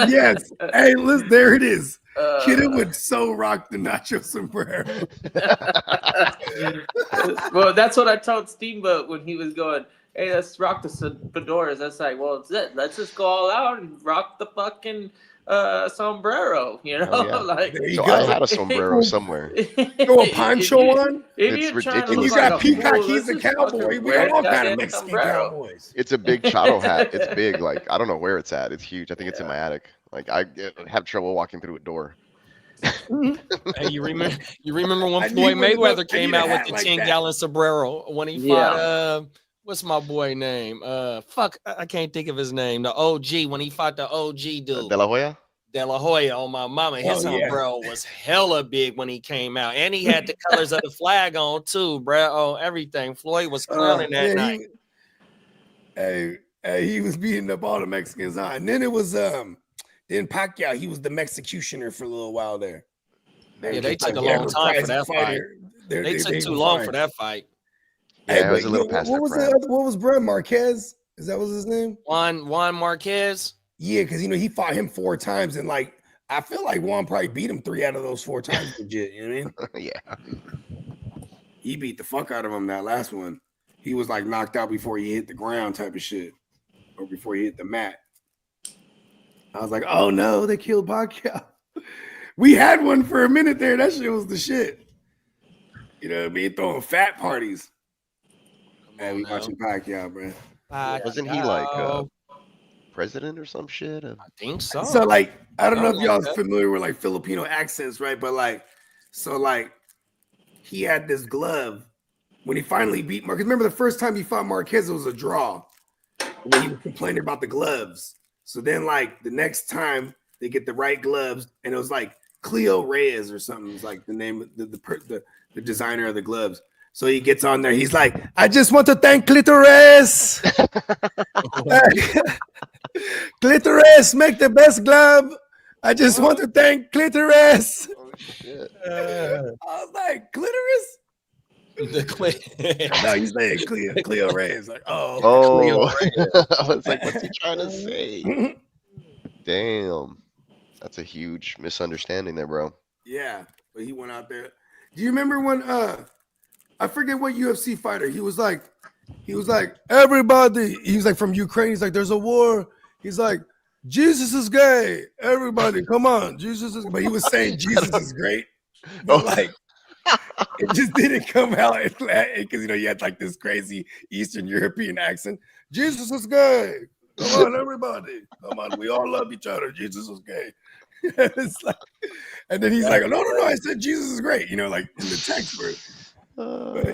Yes. Hey, listen, there it is. Kiddo would so rock the nacho sombrero. Well, that's what I told Steamboat when he was going, hey, let's rock the fedoras. That's like, well, it's it. Let's just go all out and rock the fucking sombrero, you know? Oh, yeah. Like, so I had a sombrero somewhere. Throw a poncho on? It's ridiculous. And you got peacock, he's a cowboy. We got all kind of Mexican cowboys. It's a big Chato hat. It's big. Like, I don't know where it's at. It's huge. I think it's in my attic. Like, I have trouble walking through a door. Hey, you remember when Floyd Mayweather came out with the 10-gallon sombrero when he fought what's my boy name? Fuck, I can't think of his name. The OG, when he fought the OG dude. De La Hoya? De La Hoya on my mama. His sombrero was hella big when he came out. And he had the colors of the flag on too, bro. Oh, everything. Floyd was clowning that night. He was beating up all the Mexicans on. And then it was then Pacquiao, he was the Executioner for a little while there. They took a long time for that fight. They took too long for that fight. Yeah, it was a little past what was Brad Marquez? Is that was his name? Juan Marquez. Yeah, because he fought him 4 times, and like I feel like Juan probably beat him 3 out of those 4 times. Legit, you know what I mean? Yeah. He beat the fuck out of him that last one. He was like knocked out before he hit the ground, type of shit, or before he hit the mat. I was like, oh no, they killed Pacquiao. We had one for a minute there. That shit was the shit. You know what I mean? Throwing fat parties. Man, we watching Pacquiao, bro. Wasn't he like president or some shit? I think so. So like, I don't know if y'all are familiar with like Filipino accents, right? But like, so like, he had this glove when he finally beat Marquez. Remember the first time he fought Marquez, it was a draw. When he was complaining about the gloves. So then like the next time they get the right gloves, and it was like Cleo Reyes or something. It's like the name of the designer of the gloves. So he gets on there. He's like, I just want to thank Clitoris. Clitoris, make the best glove. I just want to thank Clitoris. Oh, shit. I was like, Clitoris? No, he's saying Cleo Reyes. Like, Cleo Reyes. I was like, what's he trying to say? Damn. That's a huge misunderstanding there, bro. Yeah, but he went out there. Do you remember when I forget what UFC fighter, he was like, everybody, he was like from Ukraine, he's like, there's a war. He's like, Jesus is gay. Everybody, come on. Jesus is, but he was saying Jesus is great. But like, it just didn't come out because you had like this crazy Eastern European accent. Jesus is gay. Come on, everybody. Come on, we all love each other. Jesus is gay. It's like, and then he's like, no, I said Jesus is great. Like in the text word. But,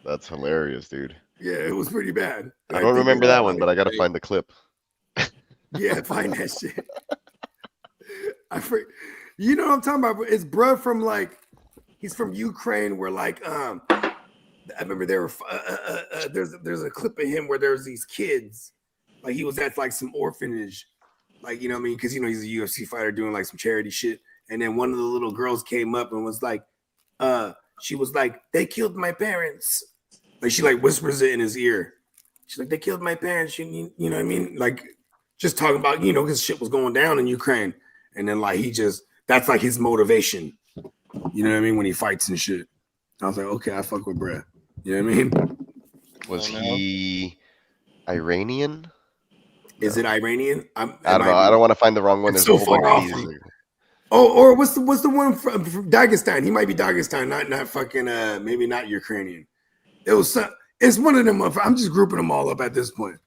That's hilarious, dude. Yeah, it was pretty bad. I don't remember that one, but I gotta find the clip. Yeah, find that shit. You know what I'm talking about? It's bruh from like, he's from Ukraine where like, I remember there were, there's a clip of him where there's these kids, like he was at like some orphanage, like, you know what I mean? Cause he's a UFC fighter doing like some charity shit. And then one of the little girls came up and was like, she was like, they killed my parents. Like she like whispers it in his ear. She's like, they killed my parents. You know what I mean? Like just talking about, because shit was going down in Ukraine. And then like that's like his motivation. You know what I mean? When he fights and shit. I was like, okay, I fuck with Brad. You know what I mean? Was he Iranian? Is it Iranian? I don't know. I don't want to find the wrong one. There's so a whole bunch of these. Or what's the one from Dagestan? He might be Dagestan, not fucking maybe not Ukrainian. It's one of them. I'm just grouping them all up at this point.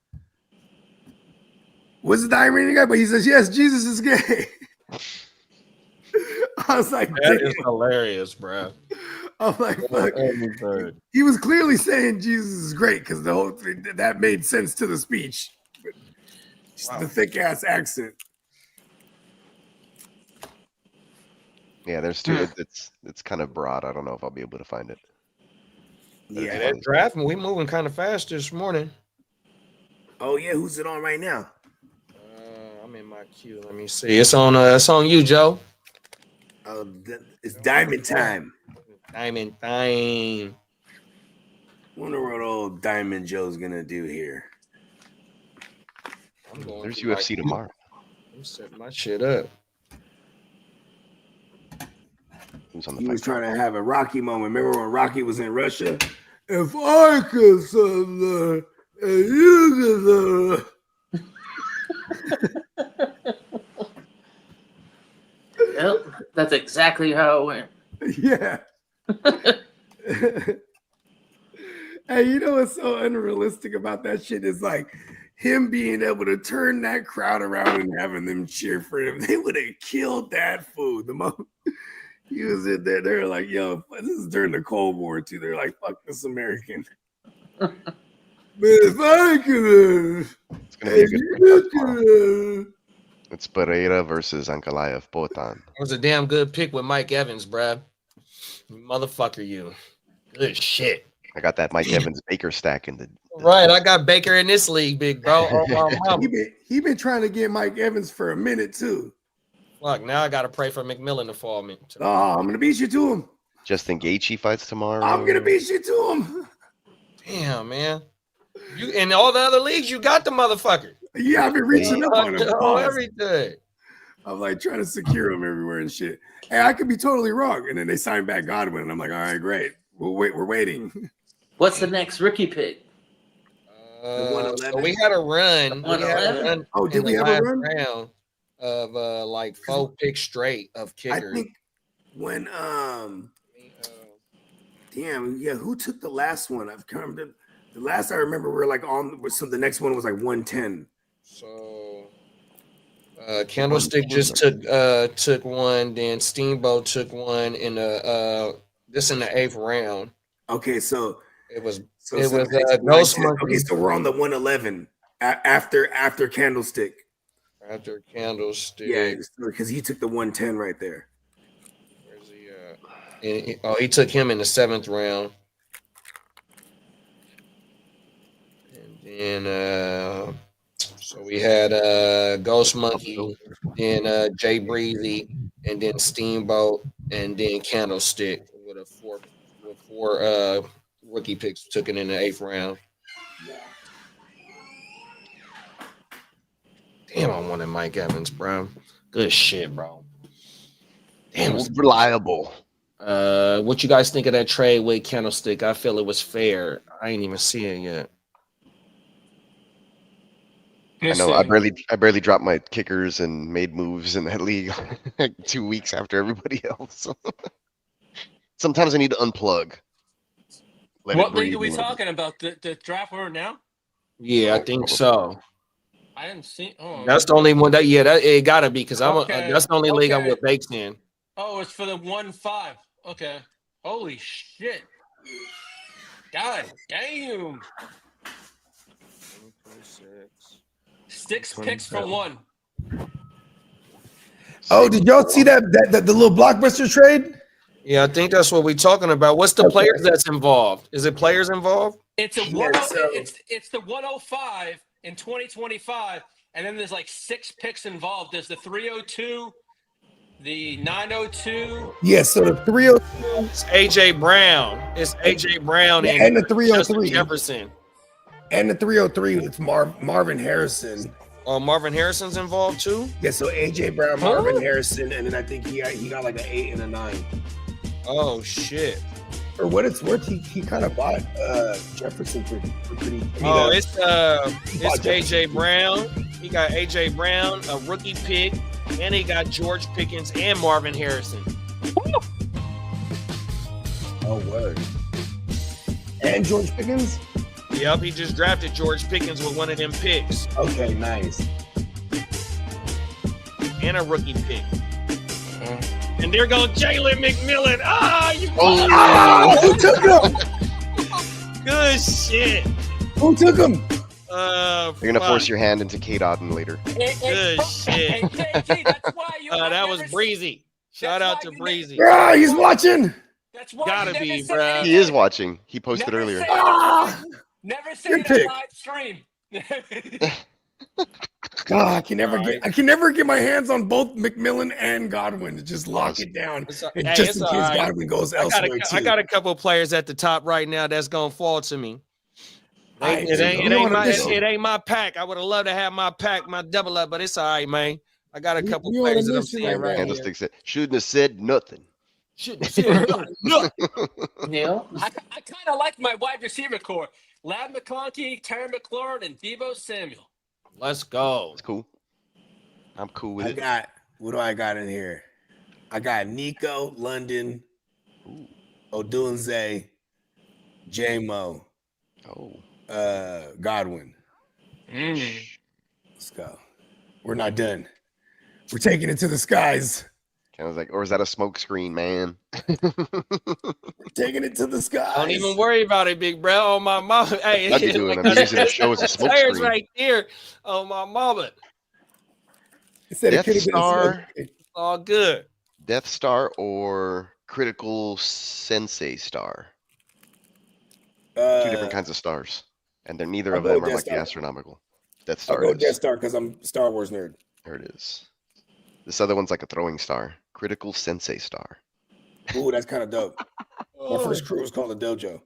Was it the Iranian guy? But he says, yes, Jesus is gay. I was like, that is hilarious, bro. I'm like, fuck. He was clearly saying Jesus is great because the whole thing that made sense to the speech. The thick ass accent. Yeah, there's two. It's kind of broad. I don't know if I'll be able to find it. Yeah, that draft, we moving kind of fast this morning. Oh yeah, who's it on right now? I'm in my queue. Let me see. It's on you, Joe. It's Diamond time. Diamond time. Wonder what old Diamond Joe's gonna do here. There's UFC tomorrow. I'm setting my shit up. He was trying to have a Rocky moment. Remember when Rocky was in Russia? If I could and you could Yep, that's exactly how it went. Yeah. Hey, you know what's so unrealistic about that shit is like him being able to turn that crowd around and having them cheer for him. They would have killed that fool. The moment he was in there, they're like, yo, this is during the Cold War too. They're like, fuck this American. But if I could, it's gonna be a good it's Pereira versus Ankalaev, Potan. It was a damn good pick with Mike Evans, bruh. Motherfucker, you. Good shit. I got that Mike Evans Baker stack in the right. I got Baker in this league, big bro. He been trying to get Mike Evans for a minute too. Fuck, now I gotta pray for McMillan to fall me. Oh, I'm gonna beat you to him. Justin Gaethje fights tomorrow. I'm gonna beat you to him. Damn, man. You in all the other leagues, you got the motherfucker. Yeah, I've been reaching up on him. Everything. I'm like trying to secure him everywhere and shit. Hey, I could be totally wrong. And then they signed back Godwin, and I'm like, all right, great. We're waiting. What's the next rookie pick? So we had a run. Oh, did we have a run? Round of like 4 picks straight of kickers. I think when damn, yeah, who took the last one? I've come to the last I remember we were like on so the next one was like 110. So Candlestick just took one, then Steamboat took one in the this in the 8th round. Okay, so it was Ghost Monkey. Okay, so we're on the 111 after Candlestick. After Candlestick, yeah, because he took the 110 right there. Where's he at? He took him in the 7th round. And then so we had Ghost Monkey, then Jay Breezy, and then Steamboat, and then Candlestick with four rookie picks took it in the 8th round. Damn, I wanted Mike Evans, bro. Good shit, bro. Damn, it's reliable. What you guys think of that trade with Candlestick? I feel it was fair. I ain't even see it yet. I know. I barely dropped my kickers and made moves in that league like 2 weeks after everybody else. Sometimes I need to unplug. What league are we talking about? The draft we're in now? Yeah, I think so. I didn't see. Oh, that's the only one that it gotta be because that's the only league I'm with Bakes in. Oh, it's for the 1-5. Okay. Holy shit. God damn. 6 picks for 1. Oh, did y'all see that the little blockbuster trade? Yeah, I think that's what we're talking about. What's the players that's involved? Is it players involved? It's a it's the 105 in 2025, and then there's like 6 picks involved. There's the 302, the 902. Yeah, so the 302 it's AJ Brown. It's AJ Brown and the 303 Jefferson. And the 303, it's Marvin Harrison. Marvin Harrison's involved too? Yeah, so AJ Brown, Marvin Harrison, and then I think he got like an 8 and a 9. Oh shit. For what it's worth, he kind of bought Jefferson for pretty. It's AJ Brown. He got AJ Brown, a rookie pick, and he got George Pickens and Marvin Harrison. Oh word. And George Pickens? Yep, he just drafted George Pickens with one of them picks. Okay, nice. And a rookie pick. And there goes Jalen McMillan. Who took him? Good shit. Who took him? You're gonna force your hand into Kate Otten later. Good shit. KG, that's why you. That was Breezy. Shout out to Breezy. Yeah, he's watching. That's why Gotta you never be, say bruh. anything. He is watching. He posted Never earlier. say Ah! Never say Good it pick. on live stream. God, I can never get my hands on both McMillan and Godwin to just lock it down. And Hey, just it's in all case right. Godwin goes I elsewhere too. got a couple players at the top right now that's gonna fall to me. It ain't my pack. I would have loved to have my pack, my double up, but it's all right, man. I got a couple You on a players that I'm mission seeing right right now. here. Candlestick said, shouldn't have said nothing. Shouldn't have said nothing. Neil, I kind of like my wide receiver core: Lad McConkey, Terry McLaurin, and Deebo Samuel. Let's go. It's cool. I'm cool with I it. got what do I got in here? I got Nico, London, Odunze, J-Mo, Godwin. Let's go. We're not done. We're taking it to the skies. I was like, or is that a smoke screen, man? We're taking it to the skies. Don't even worry about it, big bro. On my mama. Hey, I'd be doing it. I'm using the show as a smoke players screen. right there. On my mama. It said Death it could have been a Star. smoke. It's all good. Death Star or Critical Sensei Star. Two different kinds of stars. And they're neither I'll of go them with are Death like the Star. astronomical. Death I'll Star go is. Death Star because I'm a Star Wars nerd. There it is. This other one's like a throwing star. Critical Sensei Star. Ooh, that's kind of dope. My first crew was called the Dojo.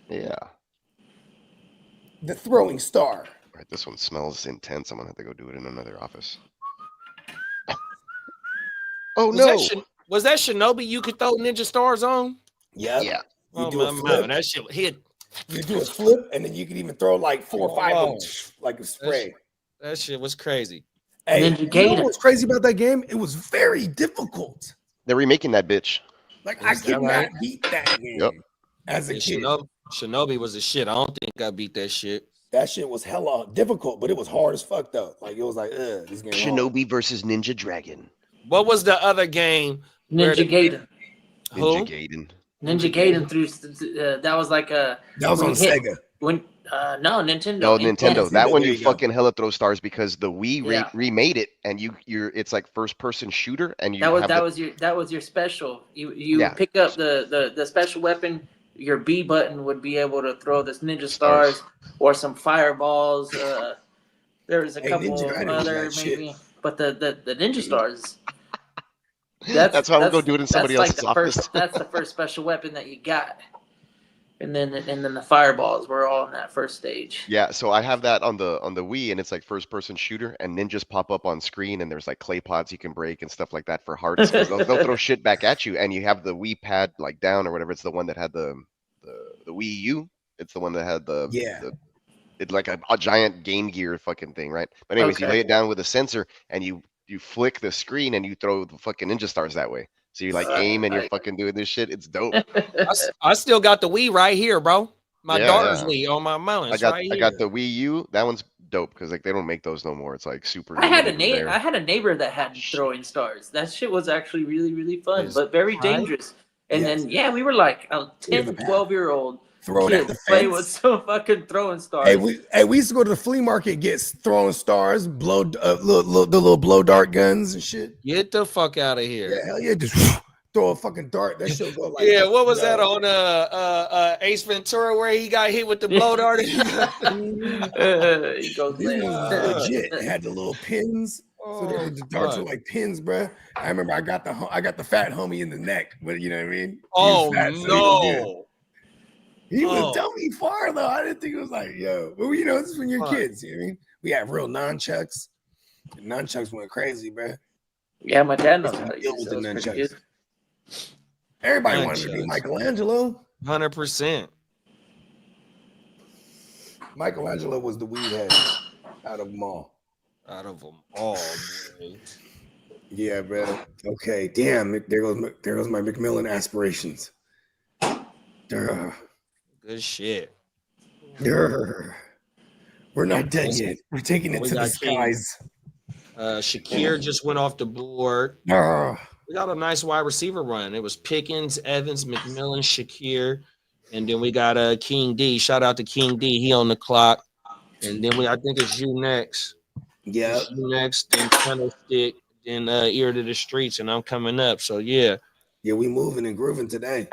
Yeah. The Throwing Star. All right, this one smells intense. I'm gonna have to go do it in another office. Oh no! Was that Shinobi you could throw ninja stars on? Yep. Yeah. You do a my flip. mama, that shit hit. You do a flip, and then you can even throw like 4 or 5 of them, like a spray. That shit was crazy. Hey, Ninja you know Gator. what's crazy about that game? It was very difficult. They're remaking that bitch. Like Is I that could right? not beat that game Yep. as a Yeah, kid. Shinobi was the shit. I don't think I beat that shit. That shit was hella difficult, but it was hard as fuck though. Like it was like, this game. hard. Shinobi versus Ninja Dragon. What was the other game? where Ninja Gaiden. Who? Ninja Gaiden. Ninja Gaiden through that was like a That was when on you hit- Sega. when no Nintendo. No, Nintendo. That one There you you go. fucking hella throw stars because the Wii Yeah. remade it, and you're it's like first person shooter, and you That was have that was your special. You Yeah. pick up the special weapon. Your B button would be able to throw this ninja stars or some fireballs. There was a Hey, couple Ninja Gaiden was other that shit. maybe, but the ninja stars. That's why I'm gonna go do it in somebody that's else's the office. That's the first special weapon that you got, and then the fireballs were all in that first stage. Yeah, so I have that on the Wii, and it's like first person shooter, and ninjas pop up on screen, and there's like clay pots you can break and stuff like that for hearts. 'Cause they'll throw shit back at you, and you have the Wii pad like down or whatever. It's the one that had the Wii U. It's the one that had it's like a giant Game Gear fucking thing, right? But anyways, you Okay. lay it down with a sensor, and you flick the screen, and you throw the fucking ninja stars that way. So you like aim, and you're fucking doing this shit. It's dope. I still got the Wii right here, bro. My Yeah, daughter's yeah. Wii on my mountain. I got the Wii U. That one's dope because like they don't make those no more. It's like super. I had a limited there. I had a neighbor that had throwing stars. That shit was actually really, really fun, Is but very right? dangerous. And Yes. then we were like a Clear 10 the to path. 12-year-old Throw it at kids the play fence. with some fucking throwing stars. Hey, we used to go to the flea market, get throwing stars, blow the little blow dart guns and shit. Get the fuck out of here. Yeah, hell yeah, just throw a fucking dart. That shit go like Yeah, what was that on Ace Ventura where he got hit with the blow dart? He goes These ones there. was legit. They had the little pins. So the darts were like pins, bruh. I remember I got the fat homie in the neck, but you know what I mean? He Oh was fat, so he was good. no. He was Oh. dummy far though. I didn't think it was like, yo. Well, you know, this is when you're Fuck. kids. You know what I mean? We have real nunchucks. The nunchucks went crazy, bruh. Yeah, my dad knows how to Deal use with the those pretty nunchucks. good. Everybody wanted to be Nunchucks. Michelangelo. 100%. Michelangelo was the weed head out of them all. Out of them all, boy. Yeah, bro. Okay, damn. There goes my McMillan aspirations. Durr. Good shit. Durr. We're not done yet. We're taking it We to the got King. skies. Shakir just went off the board. Durr. We got a nice wide receiver run. It was Pickens, Evans, McMillan, Shakir, and then we got King D. Shout out to King D. He on the clock. And then I think it's you next. Yeah. You next, then Candlestick, then Ear to the Streets, and I'm coming up. So yeah. Yeah, we moving and grooving today.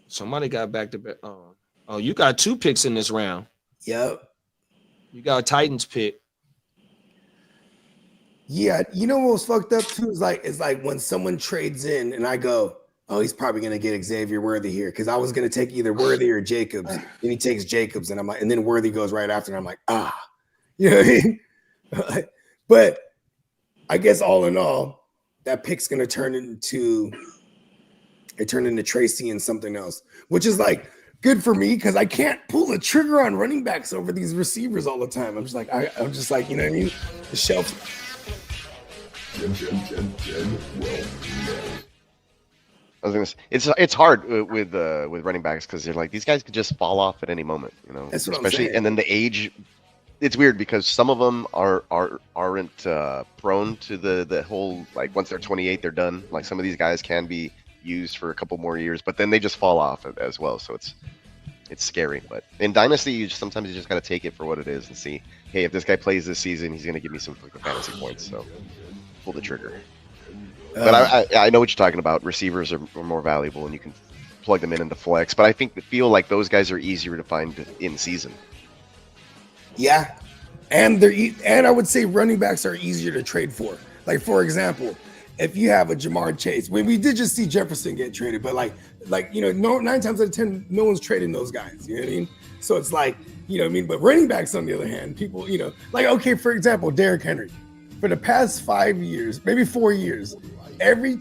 Somebody got back to back. Oh, you got 2 picks in this round. Yep. You got a Titans pick. Yeah, you know what was fucked up too? Is like when someone trades in and I go, oh, he's probably gonna get Xavier Worthy here because I was gonna take either Worthy or Jacobs. Then he takes Jacobs, and I'm like, and then Worthy goes right after, and I'm like, you know what I mean? But I guess all in all, that pick's gonna turn into Tracy and something else, which is like good for me because I can't pull the trigger on running backs over these receivers all the time. I'm just like, I'm just like, you know what I mean? The shelf. I was gonna say, it's hard with running backs because you're like, these guys could just fall off at any moment, you know. That's what especially, I'm saying. And then the age, it's weird because some of them aren't prone to the whole, like, once they're 28 they're done. Like some of these guys can be used for a couple more years, but then they just fall off as well. So it's scary. But in Dynasty, sometimes you just gotta take it for what it is and see, hey, if this guy plays this season, he's gonna give me some fucking fantasy points. So pull the trigger. But I know what you're talking about. Receivers are more valuable, and you can plug them into flex. But I feel like those guys are easier to find in season. Yeah, and and I would say running backs are easier to trade for. Like for example, if you have a Jamar Chase, when we did just see Jefferson get traded, but like you know, 9 times out of 10, no one's trading those guys. You know what I mean? So it's like, you know what I mean. But running backs, on the other hand, people, you know, like okay, for example, Derrick Henry. For the past 5 years, maybe 4 years, every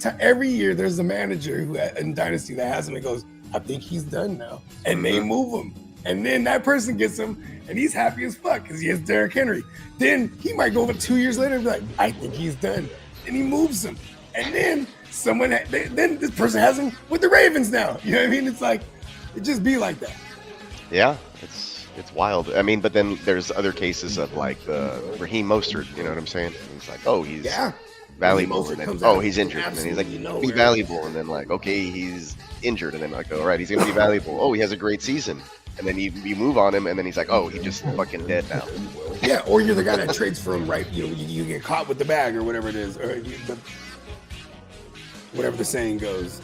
year there's a manager who in Dynasty that has him and goes, I think he's done now, and they move him, and then that person gets him, and he's happy as fuck because he has Derrick Henry. Then he might go over 2 years later and be like, I think he's done, and he moves him, and then then this person has him with the Ravens now. You know what I mean? It's like it just be like that. Yeah, it's wild. I mean, but then there's other cases of like Raheem Mostert. You know what I'm saying? He's like, oh, he's valuable, and then he's injured, and then he's like, he's valuable, and then like, okay, he's injured, and then like, all right, he's gonna be valuable. Oh, he has a great season, and then you move on him, and then he's like, oh, he just fucking dead now. Yeah, or you're the guy that trades for him, right? You know, you get caught with the bag or whatever it is, or whatever the saying goes.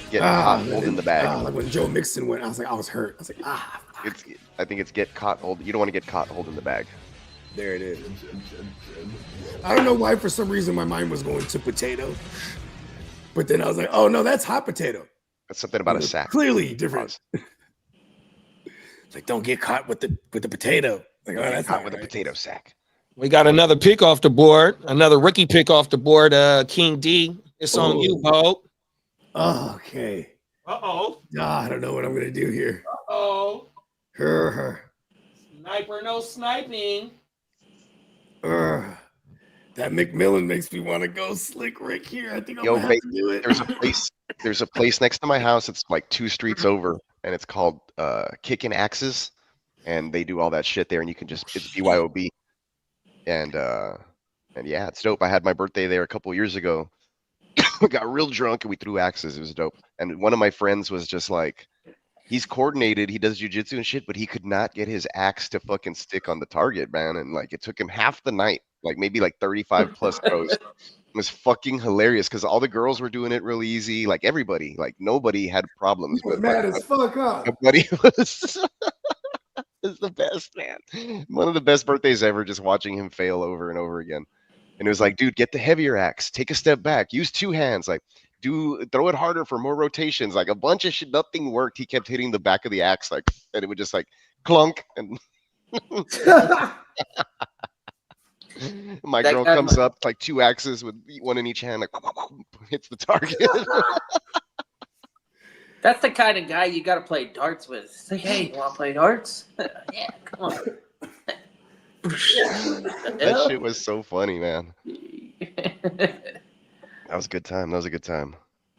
Get caught holding the bag. Like when Joe Mixon went, I was like, I was hurt. I was like, I think it's get caught holding. You don't want to get caught holding the bag. There it is. I don't know why, for some reason, my mind was going to potato, but then I was like, oh no, that's hot potato. That's something about a sack. Clearly different. Like, don't get caught with the potato. Like, oh, that's caught with a potato sack. We got another pick off the board, another rookie pick off the board. King D, it's on you, Bo. Okay. I don't know what I'm gonna do here. Sniper, no sniping. That McMillan makes me want to go slick Rick here. I think I'm gonna have to do it. There's a place next to my house. It's like 2 streets over, and it's called Kickin' Axes, and they do all that shit there. And you can it's BYOB, and yeah, it's dope. I had my birthday there a couple years ago. We got real drunk and we threw axes. It was dope. And one of my friends was just like, he's coordinated, he does jujitsu and shit, but he could not get his axe to fucking stick on the target, man. And like, it took him half the night, like maybe like 35 plus throws. It was fucking hilarious because all the girls were doing it really easy. Like everybody, like nobody had problems. But mad as fuck up. Nobody was. It's the best, man. One of the best birthdays ever, just watching him fail over and over again. And it was like, dude, get the heavier axe, take a step back, use 2 hands, like throw it harder for more rotations, like a bunch of shit. Nothing worked. He kept hitting the back of the axe, like, and it would just like clunk. And my girl comes up, like 2 axes with 1 in each hand, like hits the target. That's the kind of guy you got to play darts with. Say, hey, you want to play darts? Yeah, come on. That shit was so funny, man. That was a good time.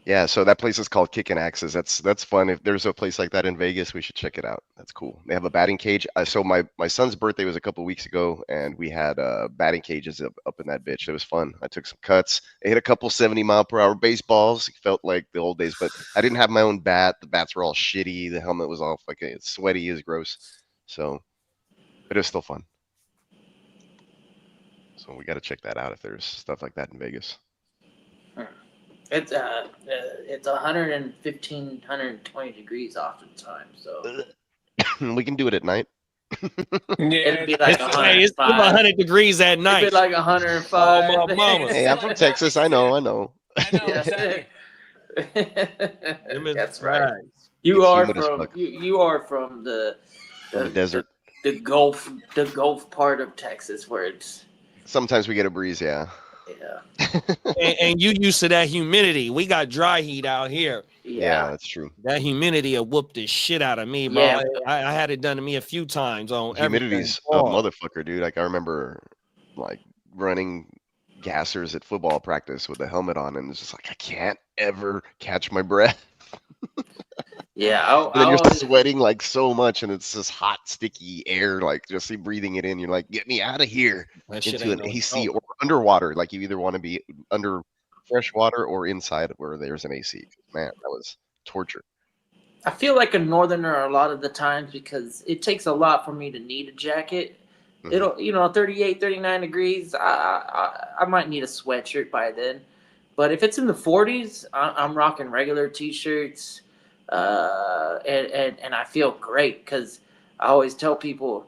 Yeah, so that place is called Kickin' Axes. That's fun. If there's a place like that in Vegas, we should check it out. That's cool. They have a batting cage. So my son's birthday was a couple weeks ago, and we had batting cages up in that bitch. It was fun. I took some cuts. I hit a couple 70-mile-per-hour baseballs. It felt like the old days, but I didn't have my own bat. The bats were all shitty. The helmet was all fucking sweaty. It was gross. So, but it was still fun. So we got to check that out if there's stuff like that in Vegas. It's 115, 120 degrees oftentimes, so We can do it at night. it'd be like It's 100 degrees at night. It'd be like 105. Oh, my mama. Hey, I'm from Texas. I know. I know. Exactly. That's right. You It's are humid as from fuck. you are from the desert. the Gulf part of Texas where it's Sometimes we get a breeze, yeah. and you used to that humidity. We got dry heat out here. Yeah, that's true. That humidity will whoop the shit out of me, bro. Yeah. I had it done to me a few times on Humidity's a motherfucker, dude. Like I remember like running gassers at football practice with the helmet on, and it's just like I can't ever catch my breath. Yeah, And then you're sweating like so much, and it's this hot, sticky air, like just breathing it in. You're like, get me out of here into an AC or underwater. Like you either want to be under fresh water or inside where there's an AC. Man, that was torture. I feel like a northerner a lot of the times because it takes a lot for me to need a jacket. Mhm. It'll 38, 39 degrees. I might need a sweatshirt by then. But if it's in the 40s, I'm rocking regular t-shirts. And I feel great because I always tell people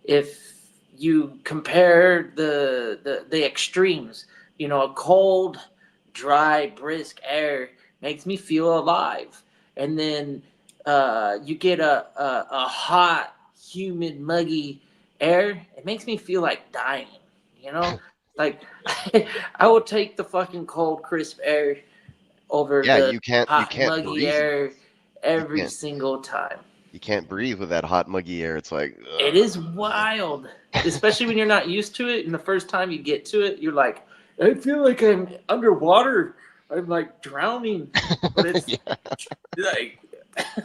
if you compare the extremes, a cold, dry, brisk air makes me feel alive, and then you get a hot, humid, muggy air, it makes me feel like dying. Like I will take the fucking cold, crisp air over the you can't muggy breathe. air every single time. You can't breathe with that hot, muggy air. It's like It is wild, especially when you're not used to it. And the first time you get to it, you're like, I feel like I'm underwater. I'm like drowning, but it's like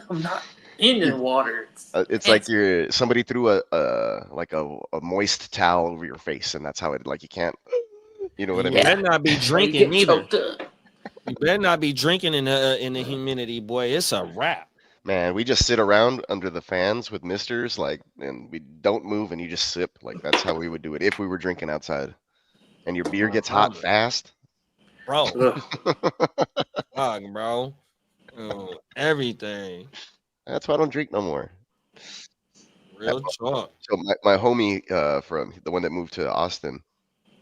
I'm not in the water. It's like somebody threw a moist towel over your face, and that's how it like you can't. You know what I mean? You better not be drinking either. choked up. You better not be drinking in the humidity, boy. It's a wrap. Man, we just sit around under the fans with misters, like, and we don't move, and you just sip. Like that's how we would do it if we were drinking outside. And your beer gets hot fast, bro. Fuck, bro. Oh, everything. That's why I don't drink no more. Real talk. So my homie from the one that moved to Austin,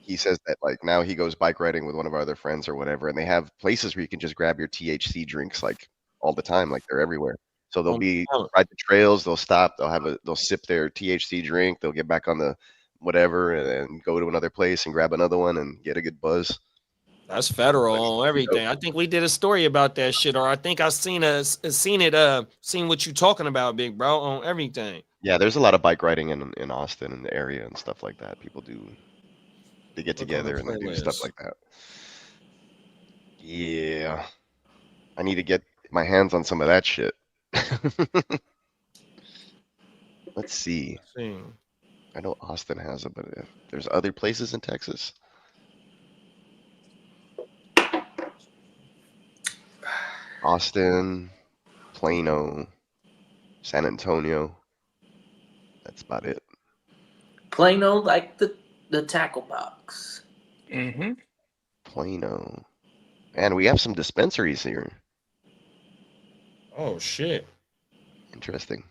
he says that like now he goes bike riding with one of our other friends or whatever, and they have places where you can just grab your THC drinks like all the time, like they're everywhere. So they'll ride the trails, they'll stop, they'll sip their THC drink, they'll get back on the whatever, and then go to another place and grab another one and get a good buzz. That's federal on everything. I think we did a story about that shit, or I think I seen what you talking about, big bro, on everything. Yeah, there's a lot of bike riding in Austin and the area and stuff like that. People they get together and they do stuff like that. Yeah. I need to get my hands on some of that shit. Let's see. I know Austin has it, but if there's other places in Texas. Austin, Plano, San Antonio. That's about it. Plano, like the tackle box. Mm-hmm. Plano. Man, we have some dispensaries here. Oh, shit. Interesting.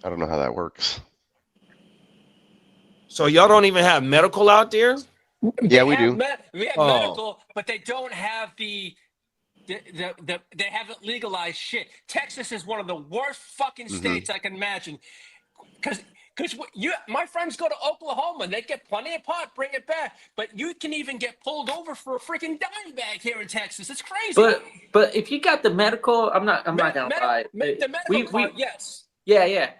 I don't know how that works. So y'all don't even have medical out there? Yeah, we do. We have medical, but they don't have they haven't legalized shit. Texas is one of the worst fucking states I can imagine. Because my friends go to Oklahoma and they get plenty of pot, bring it back. But you can even get pulled over for a freaking dime bag here in Texas. It's crazy. But if you got the medical, I'm not gonna lie. The medical part, yes. Yeah.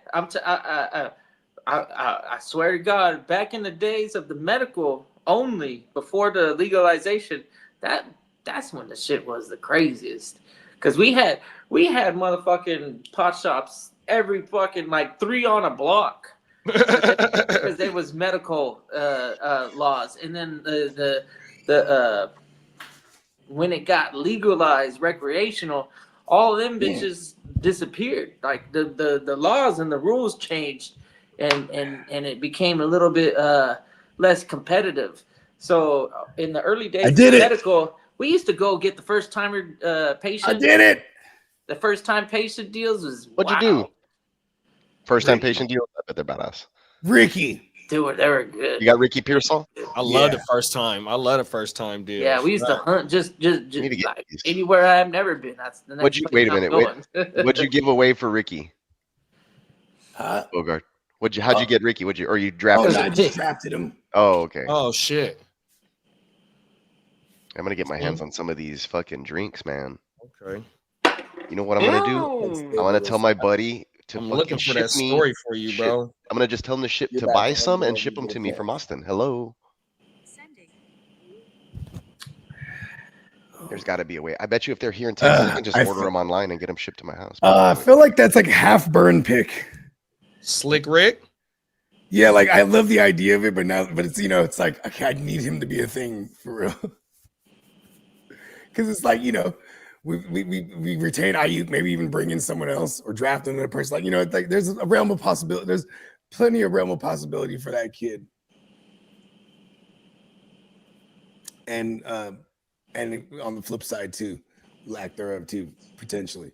I swear to God, back in the days of the medical, only before the legalization, that's when the shit was the craziest. Because we had motherfucking pot shops every fucking like 3 on a block. Because there was medical laws, and then the when it got legalized recreational, all of them bitches disappeared. Like the laws and the rules changed, and it became a little bit less competitive. So in the early days of medical, we used to go get the first timer patient. I did it. The first time patient deals was What'd you do? First time patient deals? I bet they're badass. Ricky. Dude, they were good. You got Ricky Pearsall? I love the first time. I love the first time deals. Yeah, we used to hunt just like anywhere I've never been. That's the next. Wait a minute. What'd you give away for Ricky? Bogart. How'd you get Ricky? Or you drafted him? I just drafted him. Oh, okay. Oh shit. I'm gonna get my hands on some of these fucking drinks, man. Okay. You know what I'm gonna do? I want to tell my buddy to I'm fucking looking for ship that me. story for you, bro. I'm gonna just tell him to ship to buy some and ship them to me from Austin. Hello. There's got to be a way. I bet you if they're here in Texas, I can just order them online and get them shipped to my house. I feel like that's like half burn pick. Slick Rick. Yeah, like I love the idea of it, but it's it's like okay, I need him to be a thing for real. Because it's like we retain Ayuk, maybe even bring in someone else or draft another person. Like it's like there's a realm of possibility. There's plenty of realm of possibility for that kid. And on the flip side too, lack thereof too, potentially.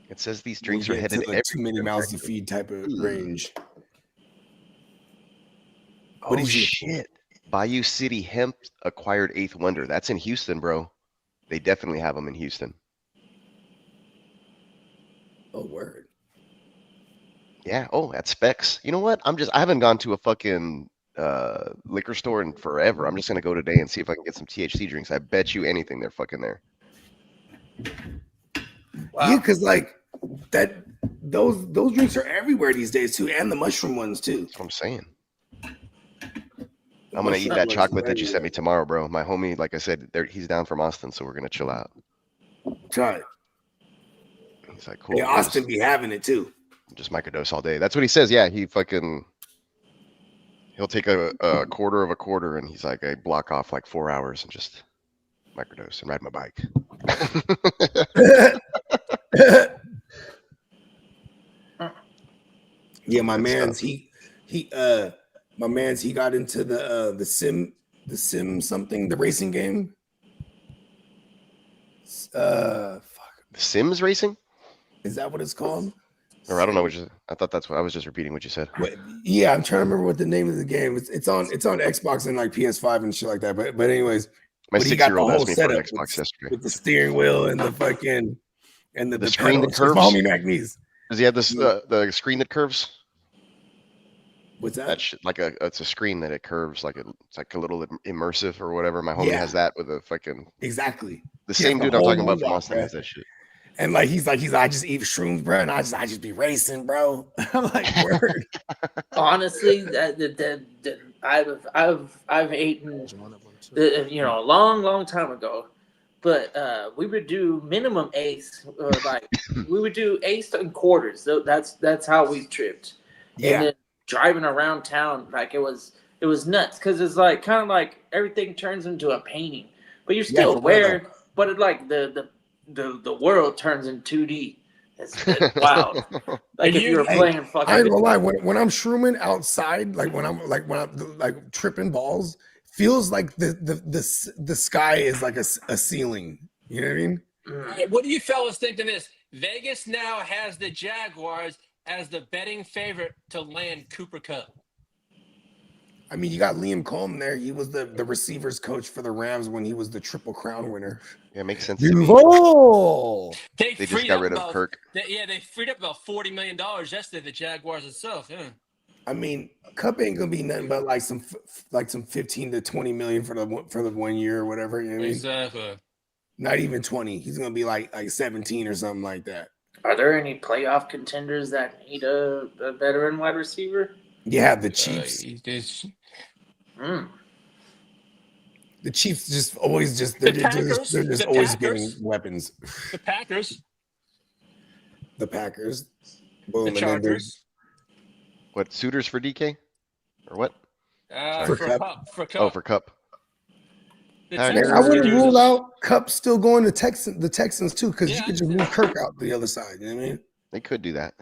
It says these drinks are headed to too many mouths to feed type of range. What is shit? Bayou City Hemp acquired Eighth Wonder. That's in Houston, bro. They definitely have them in Houston. Oh, word. Yeah. Oh, at Specs. You know what? I haven't gone to a fucking liquor store in forever. I'm just gonna go today and see if I can get some THC drinks. I bet you anything they're fucking there. Wow. Yeah, because like that, those drinks are everywhere these days too, and the mushroom ones too. That's what I'm saying. I'm gonna eat that chocolate that you sent me tomorrow, bro. My homie, like I said, he's down from Austin, so we're gonna chill out. Try it. He's like, cool. Yeah, Austin be having it too. Just microdose all day. That's what he says. Yeah, he'll take a quarter of a quarter, and he's like, I block off like 4 hours and just microdose and ride my bike. Yeah, my man's he got into the sim something, the racing game. The Sims racing? Is that what it's called? Or I don't know I thought that's what I was just repeating what you said. Yeah, I'm trying to remember what the name of the game. It's on Xbox and like PS5 and shit like that. But anyways, my 6-year-old asked me for an Xbox yesterday with the steering wheel and the fucking and the screen that curves. Homie McNeese. Does he have this the screen that curves? What's that? That's it's a screen that it curves it's like a little immersive or whatever. My homie has that with a fucking exactly the same dude I'm talking about from Austin has that shit. And like he's like I just eat shrooms, bro, and I just be racing, bro. I'm like, word. Honestly, I've eaten, a long time ago, but we would do minimum eighths, we would do eighths and quarters. So that's how we tripped. Yeah. And then driving around town, like it was nuts because it's like kind of like everything turns into a painting, but you're still aware. But it like the world turns in 2D. It's wild. Like if you were playing fucking. I ain't gonna lie. When I'm shrooming outside, when I'm tripping balls, feels like the sky is like a ceiling. You know what I mean? Hey, what do you fellas think of this? Vegas now has the Jaguars as the betting favorite to land Cooper Kupp. I mean, you got Liam Coleman there. He was the receivers coach for the Rams when he was the Triple Crown winner. Yeah, it makes sense to me. They just got rid of Kirk. They freed up about $40 million yesterday, the Jaguars itself. Yeah. I mean, Kupp ain't gonna be nothing but like some 15 to 20 million for the 1 year or whatever. You know what I mean? Exactly. Not even 20. He's gonna be like 17 or something like that. Are there any playoff contenders that need a veteran wide receiver? Yeah, the Chiefs. The Chiefs just always they're just always getting weapons. The Packers. The Packers. Boom. The Chargers. What, suitors for DK? Or what? For Cup. Cup. Oh, for Cup. I wouldn't rule out Cup still going to the Texans too, because you could just move Kirk out the other side. You know what I mean? They could do that.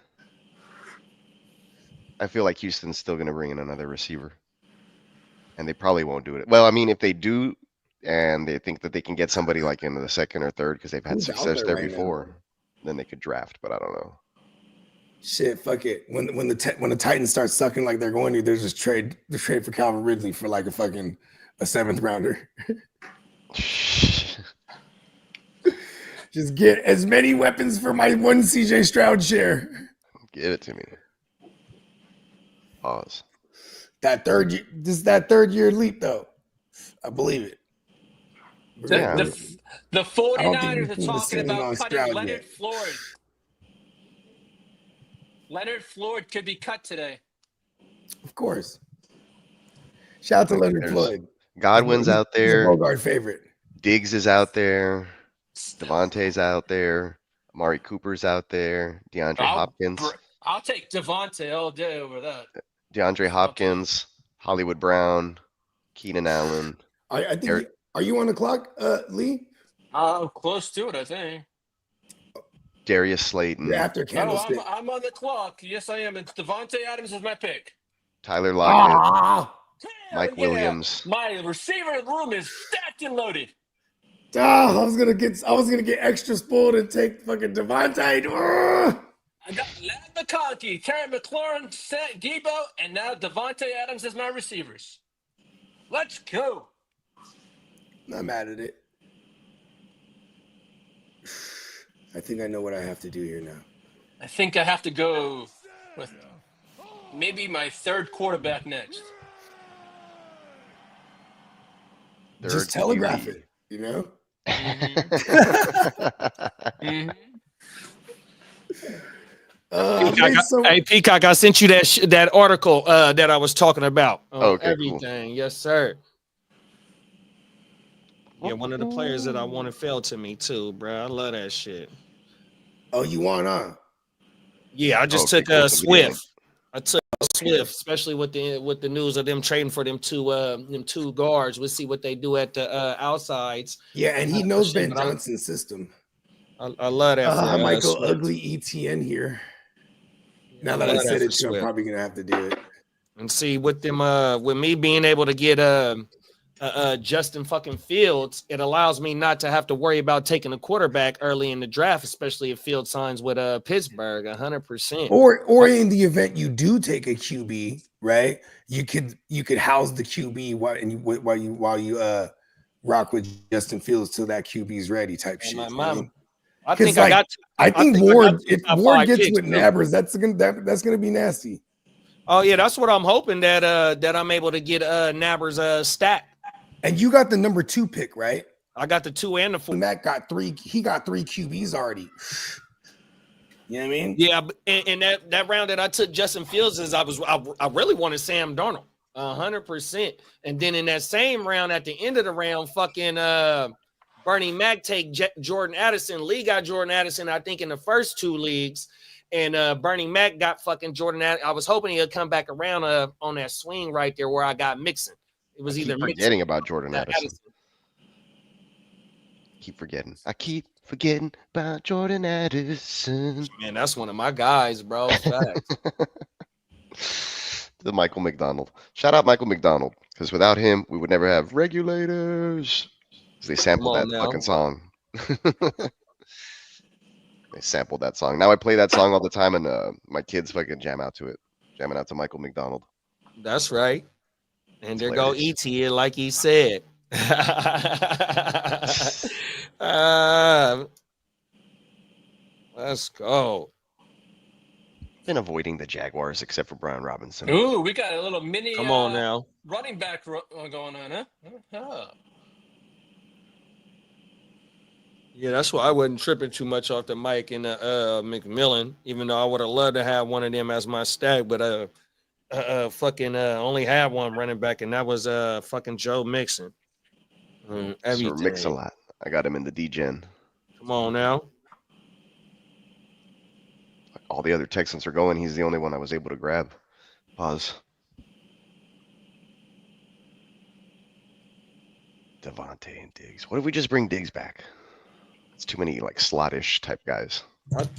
I feel like Houston's still going to bring in another receiver. And they probably won't do it. Well, I mean, if they do, and they think that they can get somebody like into the second or third because they've had success there before, then they could draft. But I don't know. Shit, fuck it. When the Titans start sucking like they're going to, there's just trade for Calvin Ridley for like a 7th rounder. Just get as many weapons for my one CJ Stroud share. Give it to me. Pause. That third year leap though. I believe it. The 49ers are talking about cutting Leonard Floyd. Leonard Floyd could be cut today. Of course. Shout out to Leonard Floyd. Godwin's out there. He's a Bogart favorite. Diggs is out there. Devontae's out there. Amari Cooper's out there. DeAndre Hopkins. I'll take Devontae all day over that. DeAndre Hopkins, Hollywood Brown, Keenan Allen. I think. Are you on the clock, Lee? Close to it, I think. Darius Slayton. Yeah, after Candlestick. I'm on the clock. Yes, I am. And Devontae Adams is my pick. Tyler Lockett. Mike Williams. My receiver room is stacked and loaded. I was gonna get extra spoiled and take fucking Devontae. I got Ladd McConkey, Terry McLaurin, Debo, and now Devontae Adams as my receivers. Let's go. Not mad at it. I think I know what I have to do here now. I think I have to go with maybe my third quarterback next. Just telegraph it, you know? Hey, Peacock, I sent you that article that I was talking about. Everything. Cool. Yes, sir. Yeah, one of the players that I wanted fell to me too, bro. I love that shit. Oh, you want on? Yeah, I just took Swift. I took Swift, especially with the news of them trading for them two guards. We'll see what they do at the outsides. Yeah, and he knows Ben Johnson's system. I love that. I might go ugly ETN here. Now that I said it, I'm probably gonna have to do it. And see with them, with me being able to get Justin fucking Fields, it allows me not to have to worry about taking a quarterback early in the draft, especially if Fields signs with Pittsburgh 100%. Or in the event you do take a QB, right? You could house the QB while you rock with Justin Fields till that QB's ready type shit. I think Ward, if Ward gets with Nabbers, that's gonna be nasty. Oh yeah, that's what I'm hoping that I'm able to get Nabbers stack. And you got the number 2 pick, right? I got the 2 and the 4. Matt got 3. He got 3 QBs already. You know what I mean? Yeah, and that round that I took Justin Fields is I really wanted Sam Darnold 100%. And then in that same round, at the end of the round, fucking Bernie Mac take Jordan Addison. Lee got Jordan Addison, I think, in the first 2 leagues. And Bernie Mac got fucking Jordan Addison. I was hoping he'd come back around on that swing right there where I got Mixon. It was either forgetting about Jordan Addison. I keep forgetting about Jordan Addison. Man, that's one of my guys, bro. The Michael McDonald. Shout out Michael McDonald, because without him, we would never have Regulators. They sampled that fucking song. They sampled that song. Now I play that song all the time, and my kids fucking jamming out to Michael McDonald. That's right. And there go E.T. like he said. Let's go. Been avoiding the Jaguars except for Brian Robinson. Ooh, we got a little mini come on now running back going on, huh? Yeah, that's why I wasn't tripping too much off the mic and McMillan, even though I would have loved to have one of them as my stack, but only had one running back, and that was fucking Joe Mixon. Everything. Or Mix-a-Lot. I got him in the D-Gen. Come on now. All the other Texans are going. He's the only one I was able to grab. Pause. Devontae and Diggs. What if we just bring Diggs back? It's too many like slot-ish type guys. What?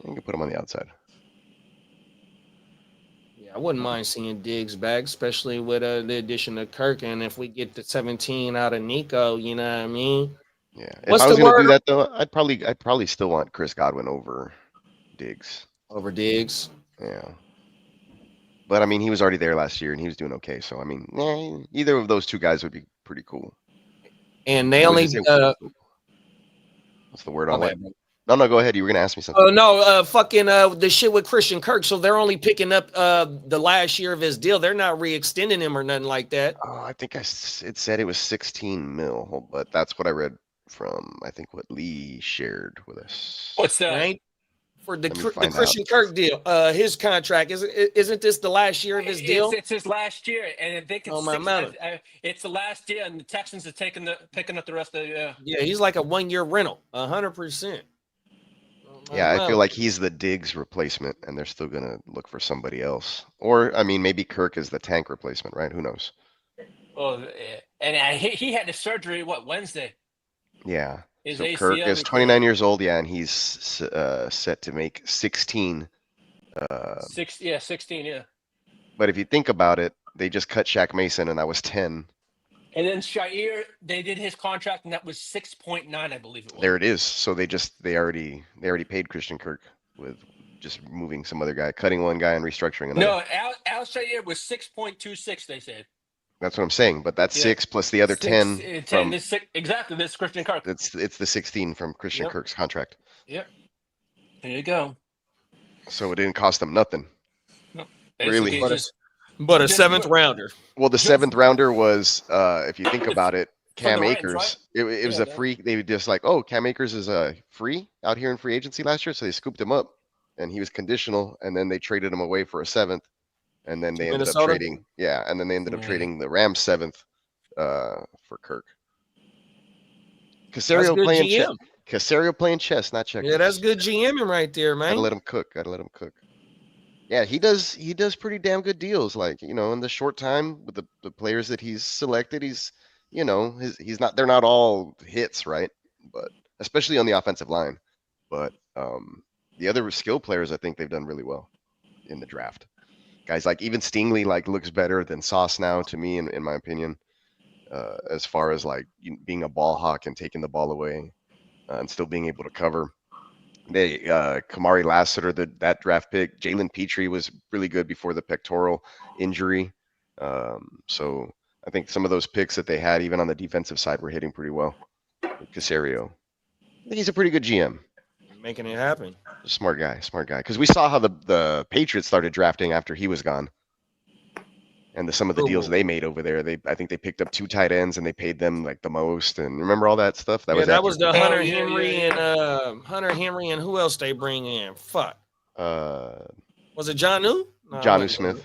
You can put him on the outside. Yeah, I wouldn't mind seeing Diggs back, especially with the addition of Kirk. And if we get the 17 out of Nico, you know what I mean? Yeah. What's if I was the gonna do word? that though, I'd probably still want Chris Godwin over Diggs. Over Diggs. Yeah. But I mean, he was already there last year and he was doing okay. So I mean, either of those two guys would be pretty cool. And they What only did you say? What's the word on what? No, go ahead. You were gonna ask me something. Oh no, fucking the shit with Christian Kirk. So they're only picking up the last year of his deal. They're not re-extending him or nothing like that. Oh, I think it said it was 16 mil, but that's what I read from I think what Lee shared with us. What's that? Right? For the Let me find Christian Kirk deal, his contract isn't this the last year of his deal? It's his last year, and I think it's it's the last year, and the Texans are picking up the rest of the year. Yeah, he's like a 1-year rental, 100%. Yeah, I feel like he's the Diggs replacement, and they're still gonna look for somebody else. Or I mean, maybe Kirk is the tank replacement, right? Who knows? Oh, and he had the surgery Wednesday. Yeah. His So ACL Kirk is 29 years old, yeah, and he's set to make 16. 16, yeah. But if you think about it, they just cut Shaq Mason, and that was 10. And then Shair, they did his contract, and that was 6.9, I believe it was. There it is. So they already paid Christian Kirk with just moving some other guy, cutting one guy and restructuring another. No, Al Shair was 6.26. They said. That's what I'm saying. But that's 6 plus the other 10. Exactly. This Christian Kirk. It's the 16 from Christian Kirk's contract. Yep. There you go. So it didn't cost them nothing. No, really. But a 7th rounder. Well, the 7th rounder was, if you think about it, Cam Akers. Right? It was a free. They were just like, oh, Cam Akers is free out here in free agency last year, so they scooped him up, and he was conditional, and then they traded him away for a 7th, and then they ended up trading. Yeah, and then they ended up trading the Rams 7th for Kirk. Caserio playing chess, not checkers. Yeah, that's good GMing right there, man. Gotta let him cook. Yeah, he does pretty damn good deals. Like, in the short time with the players that he's selected, he's they're not all hits, right? But especially on the offensive line. But the other skill players, I think they've done really well in the draft. Guys like even Stingley looks better than Sauce now to me, in my opinion, as far as being a ball hawk and taking the ball away and still being able to cover. Kamari Lassiter, that draft pick. Jalen Petrie was really good before the pectoral injury. So I think some of those picks that they had, even on the defensive side, were hitting pretty well. Caserio, I think he's a pretty good GM. Making it happen. Smart guy. Because we saw how the Patriots started drafting after he was gone. And some of the deals they made over there, I think they picked up 2 tight ends and they paid them the most. And remember all that stuff? That was the Hunter Henry and Hunter Henry and who else they bring in? Fuck. Was it Jonnu? No, Jonnu Smith.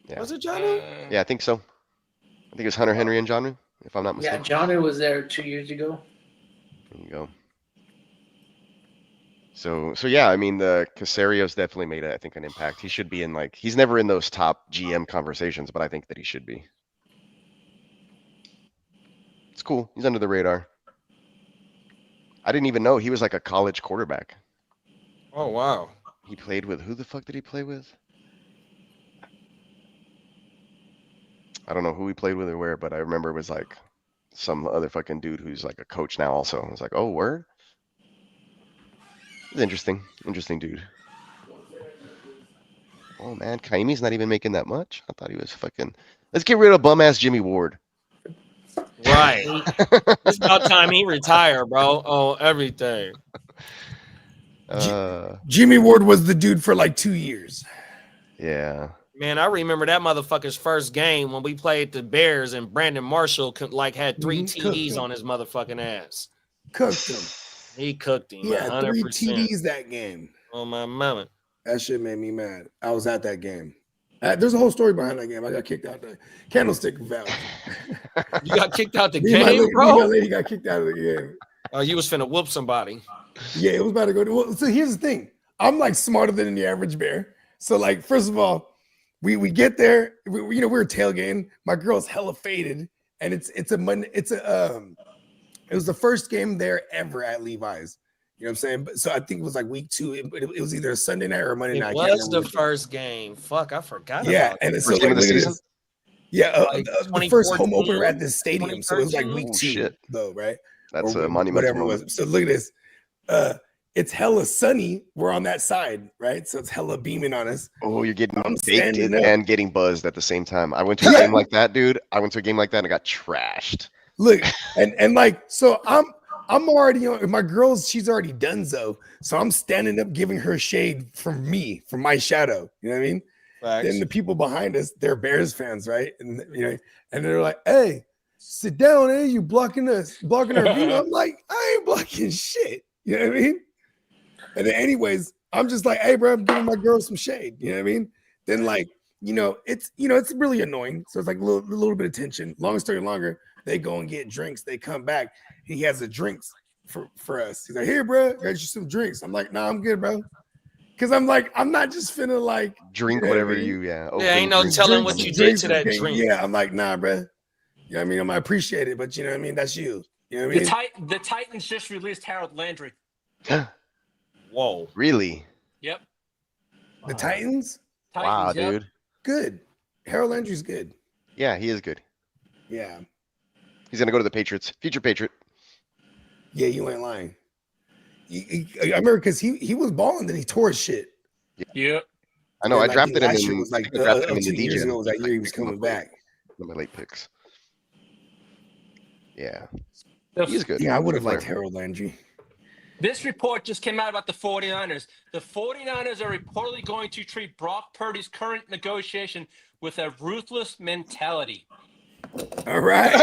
Yeah. Was it Jonnu? Yeah, I think so. I think it was Hunter Henry and Jonnu, if I'm not mistaken. Yeah, Jonnu was there 2 years ago. There you go. So yeah, I mean, the Caserio's definitely made, I think, an impact. He should be in he's never in those top GM conversations, but I think that he should be. It's cool. He's under the radar. I didn't even know he was a college quarterback. Oh, wow. He played with, who the fuck did he play with? I don't know who he played with or where, but I remember it was some other fucking dude who's a coach now also. I was like, oh, word? It's interesting dude. Oh man, Kaimi's not even making that much. I thought he was fucking. Let's get rid of bum ass Jimmy Ward. Right. It's about time he retire, bro. Oh, everything. Jimmy Ward was the dude for 2 years. Yeah. Man, I remember that motherfucker's first game when we played the Bears and Brandon Marshall had 3 TDs on his motherfucking ass. Cooked him. He cooked him. He had 3 100%. TDs that game. Oh my mama. That shit made me mad. I was at that game. There's a whole story behind that game. I got kicked out there. Candlestick valve. You got kicked out the Me and game, my bro? lady got kicked out of the game. Oh, you was finna whoop somebody. Yeah, it was about to go. Well, so here's the thing. I'm like smarter than the average bear. So like, first of all, we get there. We were tailgating. My girl's hella faded, and it was the first game there ever at Levi's. You know what I'm saying? But so I think it was like week 2. It was either a Sunday night or a Monday night. It was the first game. Fuck, I forgot. Yeah, about and it. it's so like, look at this. Yeah, Like the first home opener at this stadium. So it was like week 2, shit. though, right? That's or a monumental whatever moment. it was. So look at this. It's hella sunny. We're on that side, right? So it's hella beaming on us. Oh, you're getting I'm baked standing up. and getting buzzed at the same time. I went to a game like that, dude. I went to a game like that and I got trashed. Look, and like, so I'm already on my girl's, she's already done so. So I'm standing up giving her shade from my shadow. You know what I mean? Facts. Then the people behind us, they're Bears fans, right? And and they're like, hey, sit down, you blocking our view. I'm like, I ain't blocking shit. You know what I mean? And then anyways, I'm just like, hey, bro, I'm giving my girl some shade. You know what I mean? Then like, it's really annoying. So it's like a little bit of tension. Long story longer, they go and get drinks. They come back. He has the drinks for us. He's like, here, bro, got you some drinks. I'm like, nah, I'm good, bro. Because I'm like, I'm not just finna like drink whatever you, yeah. Ain't no telling what you did to that drink. Yeah, I'm like, nah, bro. You know what I mean? I might appreciate it, but you know what I mean? That's you. You know what I mean? The Titans just released Harold Landry. Whoa. Really? Yep. The Titans? Wow, yep. dude. Good. Harold Landry's good. Yeah, he is good. Yeah. He's gonna go to the Patriots. Future Patriot. Yeah, you ain't lying. I remember because he was balling, then he tore his shit. Yeah. I know. And I drafted him last year in. was like I drafted him in 2 the years DJ. ago was that year he was coming back. One of my late picks. Yeah. The- He's good. Yeah, I would Good have liked player. Harold Landry. This report just came out about the 49ers. The 49ers are reportedly going to treat Brock Purdy's current negotiation with a ruthless mentality. All right.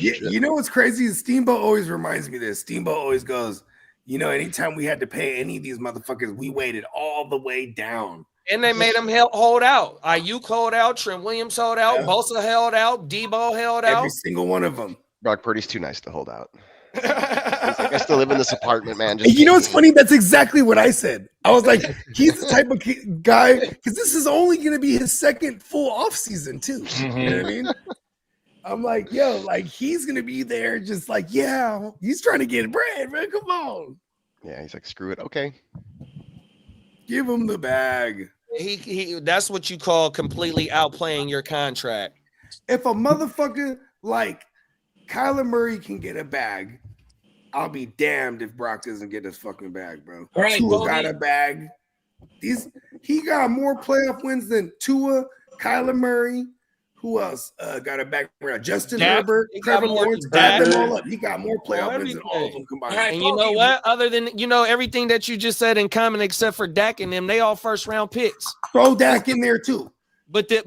You know what's crazy is Steamboat always reminds me of this. Steamboat always goes, anytime we had to pay any of these motherfuckers, we waited all the way down. And they made him hold out. Ayuk held out. Trent Williams held out. Yeah. Bosa held out. Debo held out. Every single one of them. Brock Purdy's too nice to hold out. He's like, I still live in this apartment, man. And you know what's funny? That's exactly what I said. I was like, he's the type of guy, because this is only going to be his second full offseason, too. You know what I mean? I'm like, yo, like, he's going to be there just like, yeah, he's trying to get bread, man. Come on. Yeah, he's like, screw it. Okay. Give him the bag. He that's what you call completely outplaying your contract. If a motherfucker like Kyler Murray can get a bag, I'll be damned if Brock doesn't get his fucking bag, bro. All right, Tua got a bag. He got more playoff wins than Tua, Kyler Murray. Who else got a bag? Justin Herbert, Trevor Lawrence. Add them all up. He got more playoff wins than all of them combined. Right, And you know what? Other than everything that you just said in common, except for Dak and them, they all first round picks. Throw Dak in there too. But their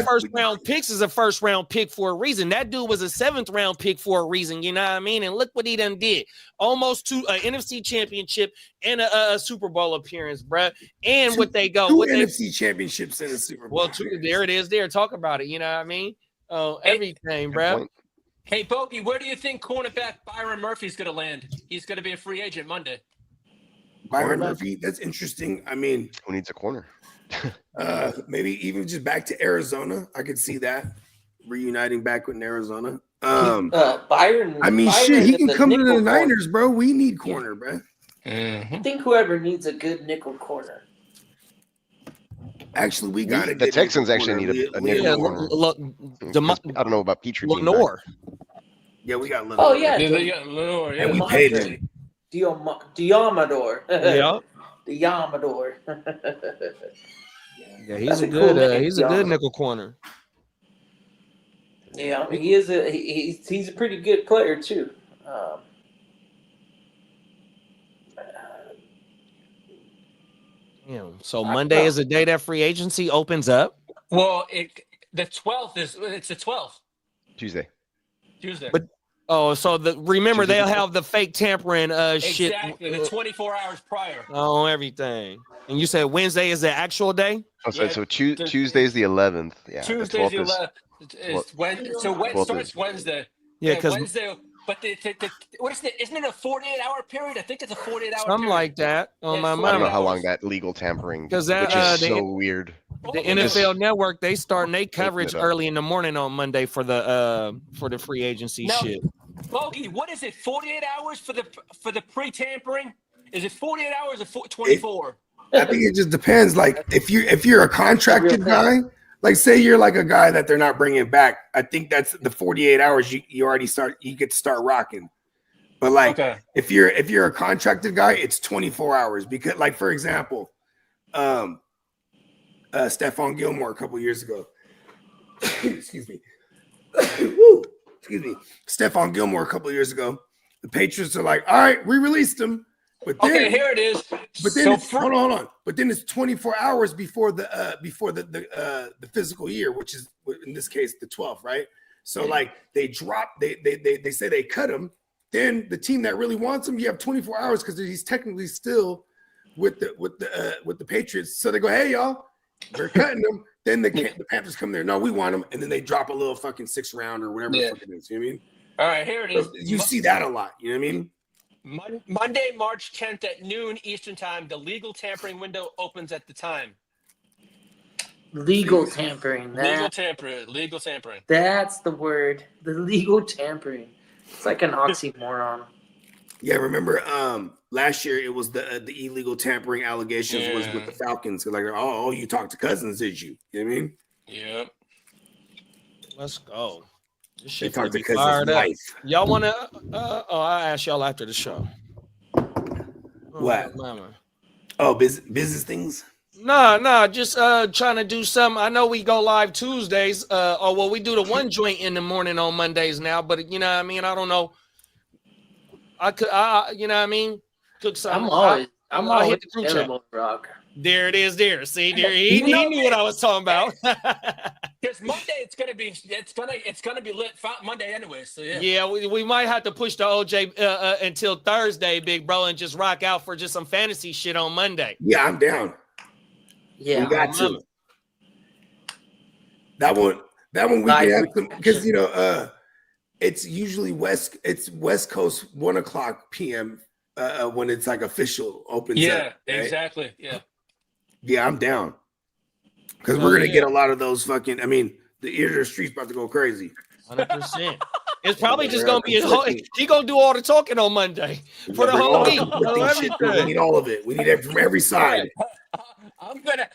first round picks is a first round pick for a reason. That dude was a 7th round pick for a reason. You know what I mean? And look what he done did. Almost to an NFC championship and a Super Bowl appearance, bruh. And what they go. Two What NFC championships and a Super Bowl. Well, there it is. There, talk about it. You know what I mean? Everything, bruh. Hey, Bogey, where do you think cornerback Byron Murphy's going to land? He's going to be a free agent Monday. Byron Murphy, that's interesting. I mean, who needs a corner? Maybe even just back to Arizona. I could see that reuniting back with Arizona. Byron. I mean, shit, he can come to the Niners, bro. We need corner, bro. I think whoever needs a good nickel corner. Actually, we got it. The Texans actually need a nickel corner. I don't know about Petrie. Lenore. Yeah, we got Lenore. Oh yeah, Lenore. And we paid him. Diamador. Yeah. The Yamador. Yeah, he's a good nickel corner. Yeah, I mean, he's a pretty good player too. So Monday is the day that free agency opens up. Well, the 12th it's the 12th. Tuesday. But so remember they'll have the fake tampering shit. Exactly, the 24 hours prior. Oh, everything. And you said Wednesday is the actual day? Oh, so Tuesday's the 11th. Yeah. Tuesday's the 11th. It's when, so when it starts Wednesday. Yeah, because Wednesday. But what is it? Isn't it a 48-hour period? I think it's a 48-hour something period. like that on my I don't mind. know how long that legal tampering, which Because is so weird. The NFL Network, they start their coverage up. early in the morning on Monday for the free agency shit. Bogey, what is it? 48 hours for the pre-tampering? Is it 48 hours or 24? I think it just depends. Like if you're a contracted guy, like say you're like a guy that they're not bringing back, I think that's the 48 hours you already get to start rocking. But like if you're a contracted guy, it's 24 hours because like for example, Stephon Gilmore a couple years ago. Excuse me. Excuse me. Stephon Gilmore a couple years ago. The Patriots are like, all right, we released him. But then, here it is. But then hold on. But then it's 24 hours before the physical year, which is in this case the 12th, right? So like they say they cut him. Then the team that really wants him, you have 24 hours because he's technically still with the Patriots. So they go, hey y'all, we're cutting him. Then the Panthers come there. No, we want him, and then they drop a little fucking 6th round or whatever the fuck it is. You know what I mean? All right, here it is. So you see that a lot. You know what I mean? Monday, March 10th at noon Eastern time. The legal tampering window opens at the time. Legal tampering. Legal tampering. That's the word. The legal tampering. It's like an oxymoron. Yeah, remember last year it was the illegal tampering allegations was with the Falcons. Like, oh, you talked to Cousins, did you? You know what I mean? Yeah. Let's go. This shit talked to be Cousins' fired up. wife. Y'all want to? I'll ask y'all after the show. What? Mama. Oh, business things. No, just trying to do something. I know we go live Tuesdays. We do the one joint in the morning on Mondays now. But you know what I mean? I don't know. You know what I mean? Cook something. I'm always hit the available, Rock. There it is. There, see, there he knew what I was talking about. Because Monday it's gonna be lit Monday anyway. So yeah. Yeah, we might have to push the OJ until Thursday, big bro, and just rock out for just some fantasy shit on Monday. Yeah, I'm down. Yeah, we got to. That one we can have some because it's usually West Coast 1:00 p.m. When it's like official opens. Yeah, up, right? Exactly. Yeah. Yeah, I'm down. Because we're gonna get a lot of those fucking. I mean, the ear to the street's about to go crazy. 100%. It's probably just gonna be he gonna do all the talking on Monday for the whole week. We need all of it. We need it from every side.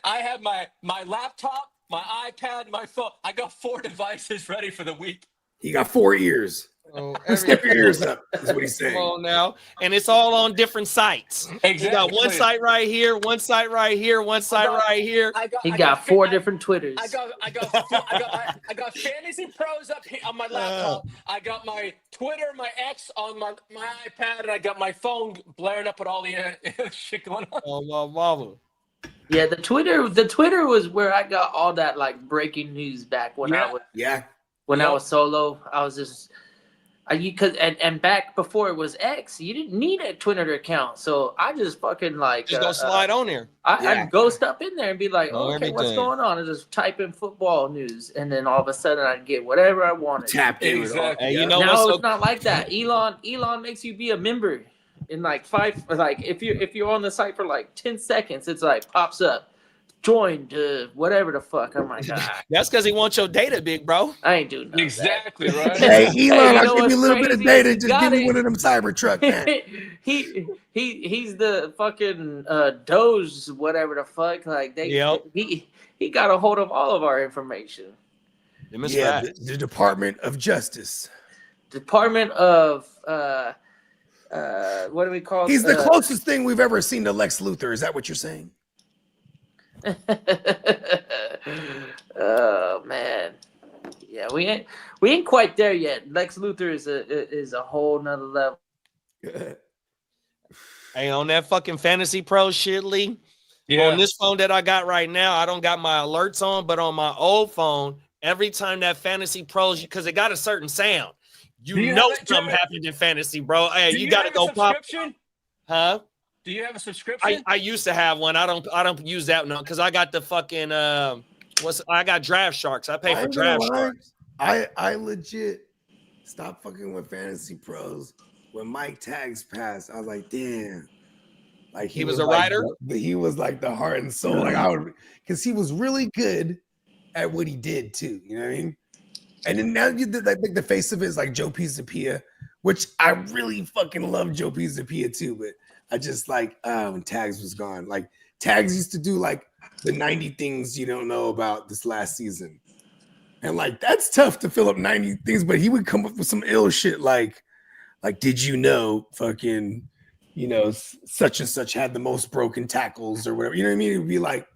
I have my laptop, my iPad, my phone. I got 4 devices ready for the week. He got 4 ears. Step your ears up, is what he's saying. Come on now. And it's all on different sites. Exactly. You got one site right here, one site right here, one site right here. He got 4 different Twitters. I got Fantasy Pros up here on my laptop. I got my Twitter, my X on my iPad, and I got my phone blaring up with all the shit going on. Oh, Marvel. Yeah, the Twitter was where I got all that like breaking news back when I was solo. I was just and back before it was X, you didn't need a Twitter account, so I just fucking just go slide on there. I'd ghost up in there and be like, okay, what's going on? And just type in football news, and then all of a sudden I'd get whatever I wanted. Tap in. Exactly. Hey, now it's not like that. Elon makes you be a member in like 5. Like if you're on the site for like 10 seconds, it's like pops up. Joined whatever the fuck. I'm like, that's because he wants your data, big bro. I ain't doing nothing. Exactly right. Hey, Elon, I'll give you a little bit of data. Just give me one of them Cybertruck. He's the fucking Doge, whatever the fuck. Like he got a hold of all of our information. Yeah, the Department of Justice. Department of what do we call? He's the closest thing we've ever seen to Lex Luthor. Is that what you're saying? Oh man, yeah, we ain't quite there yet. Lex Luthor is a whole nother level. Hey, on that fucking Fantasy Pro shit, Lee. Yeah. On this phone that I got right now, I don't got my alerts on, but on my old phone, every time that Fantasy Pros, because it got a certain sound, you know something happened in Fantasy, bro. Hey, you got to go pop. Huh? Do you have a subscription? I used to have one. I don't use that one because I got the fucking I got Draft Sharks. I pay for ain't gonna Draft lie. Sharks. I legit stopped fucking with Fantasy Pros when Mike Tags passed. I was like, damn. Like He was a writer. He was like the heart and soul. Like I would, because he was really good at what he did too. You know what I mean? And then now you did like the face of it is like Joe Pisapia, which I really fucking love Joe Pisapia too. But I just like when Tags was gone. Like Tags used to do like the 90 things you don't know about this last season. And like that's tough to fill up 90 things, but he would come up with some ill shit like did you know fucking, you know, such and such had the most broken tackles or whatever. You know what I mean? It would be like,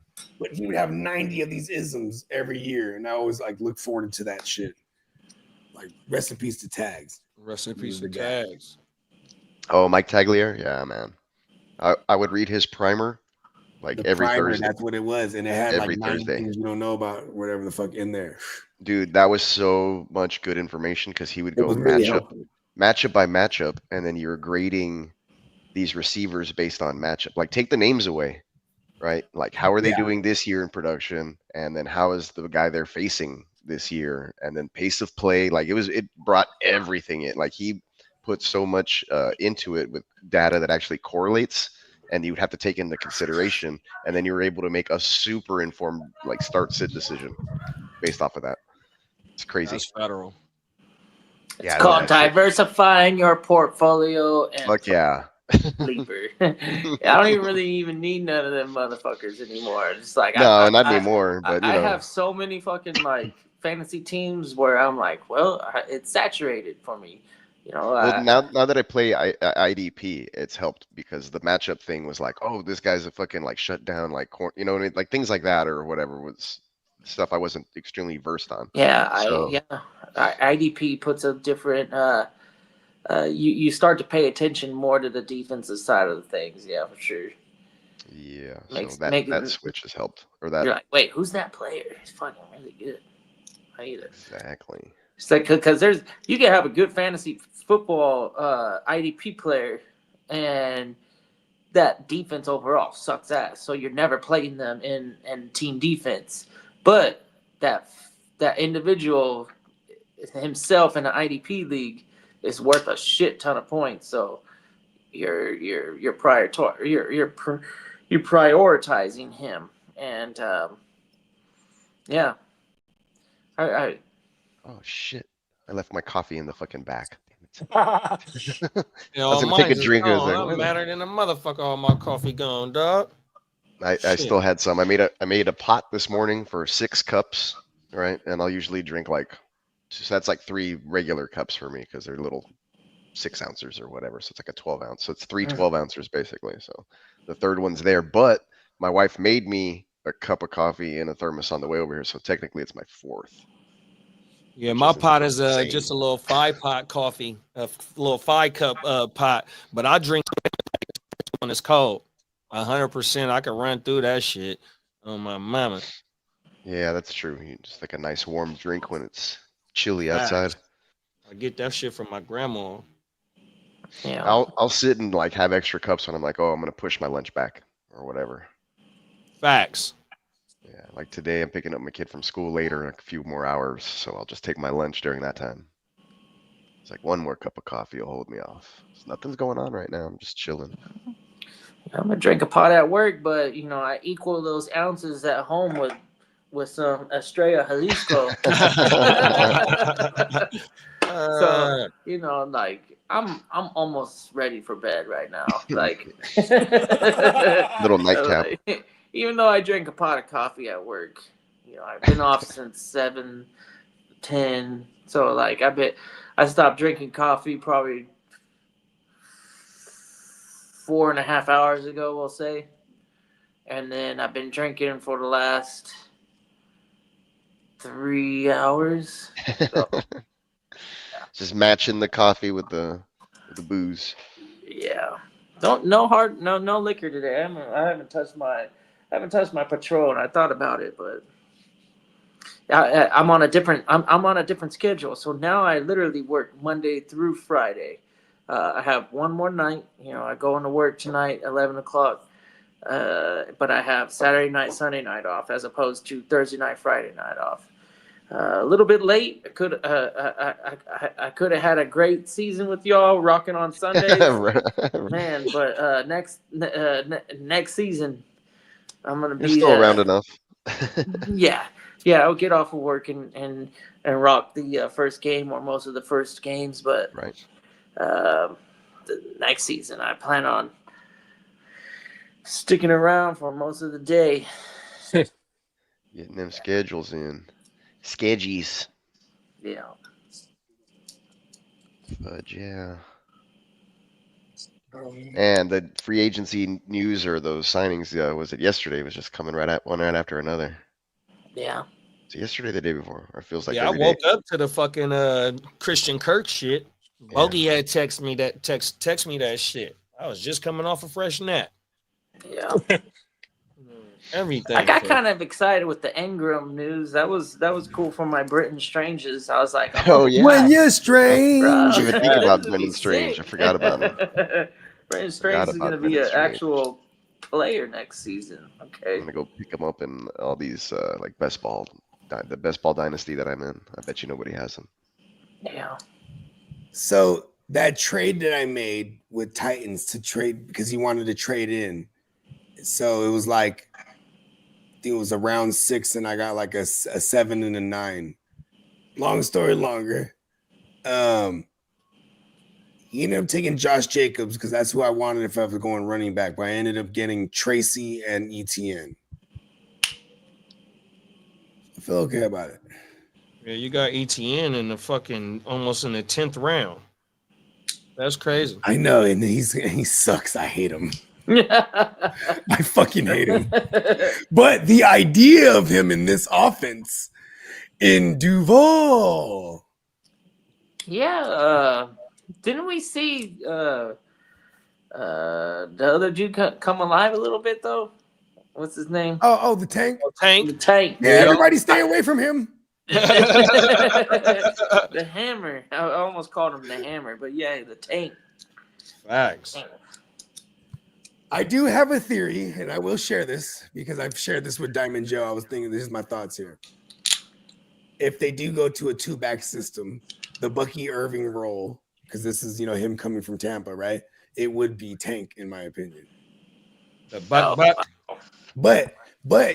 but he would have 90 of these isms every year. And I always like look forward to that shit. Like rest in peace to Tags. Rest in peace to Tags. Oh, Mike Tagliere? Yeah, man. I would read his primer like every Thursday. That's what it was. And it had every like 90 Thursday. things you don't know about, whatever the fuck in there. Dude, that was so much good information because he would go matchup by matchup, and then you're grading these receivers based on matchup. Like take the names away, right? Like how are they doing this year in production, and then how is the guy they're facing this year, and then pace of play. Like it brought everything in. Like he put so much into it with data that actually correlates, and you would have to take into consideration, and then you were able to make a super informed like start sit decision based off of that. It's crazy. That's federal. It's called diversifying your portfolio. And fuck yeah. Sleeper. I don't even need none of them motherfuckers anymore. It's like not anymore. But I have so many fucking like fantasy teams where I'm like, well, it's saturated for me. You know. Well, now that I play IDP, it's helped because the matchup thing was like, oh, this guy's a fucking like shut down, like you know what I mean? Like things like that or whatever was stuff I wasn't extremely versed on. IDP puts a different. You start to pay attention more to the defensive side of the things. Yeah, for sure. Yeah, so that switch has helped. Or that you're like, wait, who's that player? He's fucking really good. Exactly. It's like because you can have a good fantasy football IDP player, and that defense overall sucks ass. So you're never playing them in team defense. But that individual himself in an IDP league is worth a shit ton of points. So you're prioritizing him, and oh shit! I left my coffee in the fucking back. I was gonna take a drink. I'm madder than a motherfucker. All my coffee gone, dog. I still had some. I made a pot this morning for 6 cups, right? And I'll usually drink so that's like 3 regular cups for me because they're little 6 ounces or whatever. So it's like a 12 ounce. So it's 3 12 ounces basically. So the third one's there, but my wife made me a cup of coffee in a thermos on the way over here. So technically it's my 4th. Yeah, my pot is just a little 5-pot coffee, a little 5-cup pot, but I drink when it's cold. 100%, I can run through that shit on my mama. Yeah, that's true. You just like a nice warm drink when it's chilly outside. I get that shit from my grandma. Yeah, I'll sit and like have extra cups when I'm like, oh, I'm gonna push my lunch back or whatever. Facts. Yeah, like today I'm picking up my kid from school later in a few more hours, so I'll just take my lunch during that time. It's like 1 more cup of coffee will hold me off. So nothing's going on right now. I'm just chilling. I'm gonna drink a pot at work, but I equal those ounces at home with some Estrella Jalisco. So like I'm almost ready for bed right now. Like little nightcap. Even though I drink a pot of coffee at work, I've been off since 7:10. So like I stopped drinking coffee probably 4.5 hours ago, we'll say. And then I've been drinking for the last 3 hours. So, just matching the coffee with the booze. Yeah. No liquor today. I haven't touched my Patron. I thought about it, but I'm on a different schedule. So now I literally work Monday through Friday. I have one more night. I go into work tonight, 11 o'clock. but I have Saturday night, Sunday night off, as opposed to Thursday night, Friday night off. A little bit late. I could have had a great season with y'all rocking on Sundays, man. But next season, I'm gonna You're be still around enough. yeah. I'll get off of work and rock the first game or most of the first games. But right, the next season, I plan on sticking around for most of the day. Getting them schedules in. Schedgies. Yeah. But yeah. And the free agency news or those signings, was it yesterday? Was just coming one right after another. Yeah. So yesterday, the day before, or it feels like I every woke day. up to the fucking Christian Kirk shit. Bogey had text me that shit. I was just coming off a fresh nap. Yeah. Everything. I got kind of excited with the Engram news. That was cool for my Britton Stranges. I was like, oh yeah. When you're strange. I didn't even think about Brendan Strange. I forgot about him. Britton Strange is going to be an actual player next season. Okay. I'm going to go pick him up in all these the best ball dynasty that I'm in. I bet you nobody has him. Yeah. So that trade that I made with Titans to trade because he wanted to trade in. So it was like, I think it was a round 6 and I got like a 7 and a 9. Long story longer. He ended up taking Josh Jacobs because that's who I wanted if I was going running back. But I ended up getting Tracy and ETN. I feel okay about it. Yeah, you got ETN in the fucking almost in the 10th round. That's crazy. I know, and he sucks. I hate him. I fucking hate him. But the idea of him in this offense in Duval. Yeah. Didn't we see the other dude come alive a little bit though? What's his name? Oh, the tank. Tank. The tank. Yeah, everybody stay away from him. The hammer. I almost called him the hammer, but yeah, the tank. Facts. I do have a theory, and I will share this because I've shared this with Diamond Joe. I was thinking, this is my thoughts here. If they do go to a 2-back system, the Bucky Irving role, because this is him coming from Tampa, right? It would be Tank, in my opinion. But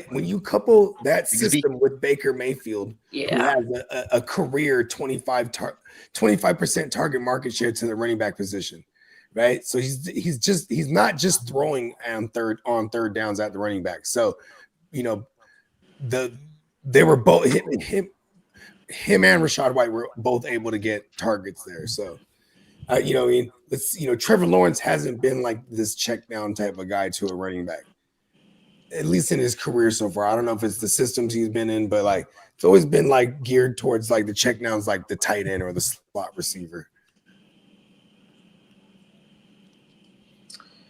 when you couple that system with Baker Mayfield, who has a career 25% target market share to the running back position, right? So he's not just throwing on third downs at the running back. So they were both him and Rachaad White were both able to get targets there. So Trevor Lawrence hasn't been like this check down type of guy to a running back, at least in his career so far. I don't know if it's the systems he's been in, but like it's always been like geared towards like the check downs, like the tight end or the slot receiver.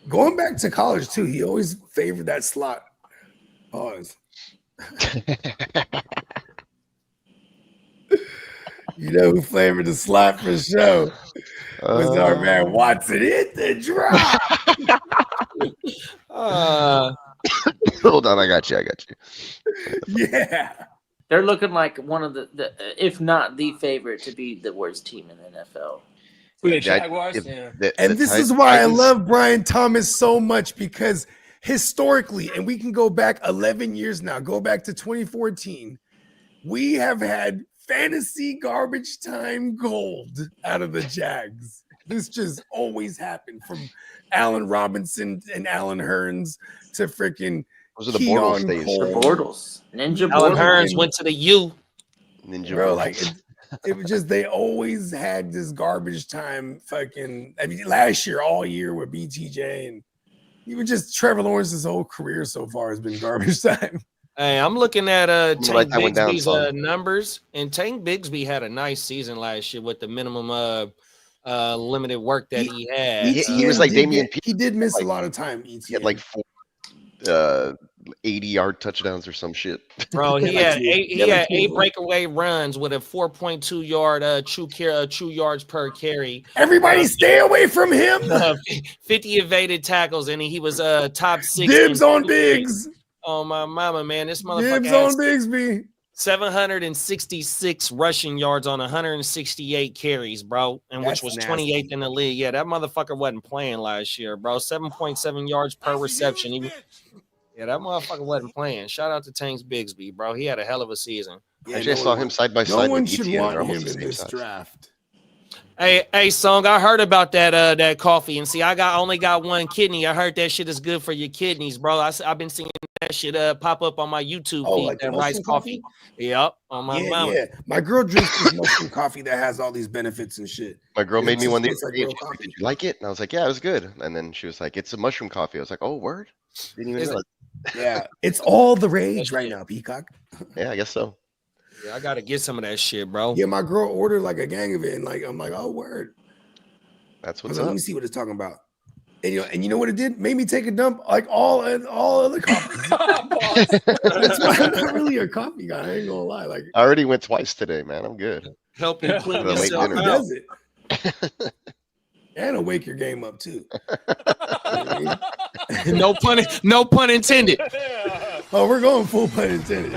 Going back to college too, he always favored that slot. Pause. You know who favored the slot for sure was our man Watson. Hit the drop. Hold on, I got you. Yeah. They're looking like one of the if not the favorite to be the worst team in the NFL. The Jaguars, And this is why I love Brian Thomas so much, because historically, and we can go back 11 years now, go back to 2014, we have had fantasy garbage time gold out of the Jags. This just always happened, from Allen Robinson and Allen Hearns to freaking those are the Bortles days. The Bortles. Ninja Allen Bortles. Hearns went to the U. Ninja Bro, Bortles. like it was just, they always had this garbage time fucking, I mean, last year, all year with BTJ, and even just Trevor Lawrence's whole career so far has been garbage time. Hey, I'm looking at Tank that went down Bigsby's numbers, and Tank Bigsby had a nice season last year with the minimum limited work that he had. He was like Damian Pierce. He did miss a lot of time. He had like 4 80-yard touchdowns or some shit. Bro, he had eight two. breakaway runs with a 4.2 yard true yards per carry. Everybody stay away from him. 50 evaded tackles, and he was top 6. Dibs on Biggs. Oh my mama, man, this motherfucker Dibs has on Bigsby. 766 rushing yards on 168 carries, bro, and which was 28th in the league. Yeah, that motherfucker wasn't playing last year, bro. 7.7 yards per reception. Yeah, that motherfucker wasn't playing. Shout out to Tanks Bigsby, bro. He had a hell of a season. Yeah, I saw him side by side. No one with should Etienne. want him in this draft. Hey, Song, I heard about that coffee, and see, I only got one kidney. I heard that shit is good for your kidneys, bro. I've been seeing that shit pop up on my YouTube feed. Like that rice coffee. Yep, on my mouth. Yeah. My girl drinks this mushroom coffee that has all these benefits and shit. My girl made me one. Did you coffee. like it? And I was like, yeah, it was good. And then she was like, it's a mushroom coffee. I was like, oh, word? Didn't even realize. Yeah, it's all the rage right now, Peacock. Yeah, I guess so. Yeah, I gotta get some of that shit, bro. Yeah, my girl ordered like a gang of it, and like I'm like, oh, word. That's what's like, up. Let me see what it's talking about. And you know what it did? Made me take a dump like all other coffees. That's why I'm not really a coffee guy. I ain't gonna lie. Like I already went twice today, man. I'm good. Helping clean The late yourself dinner. out. does it. And it'll wake your game up too. You know what I mean? No pun intended. Oh, we're going full pun intended.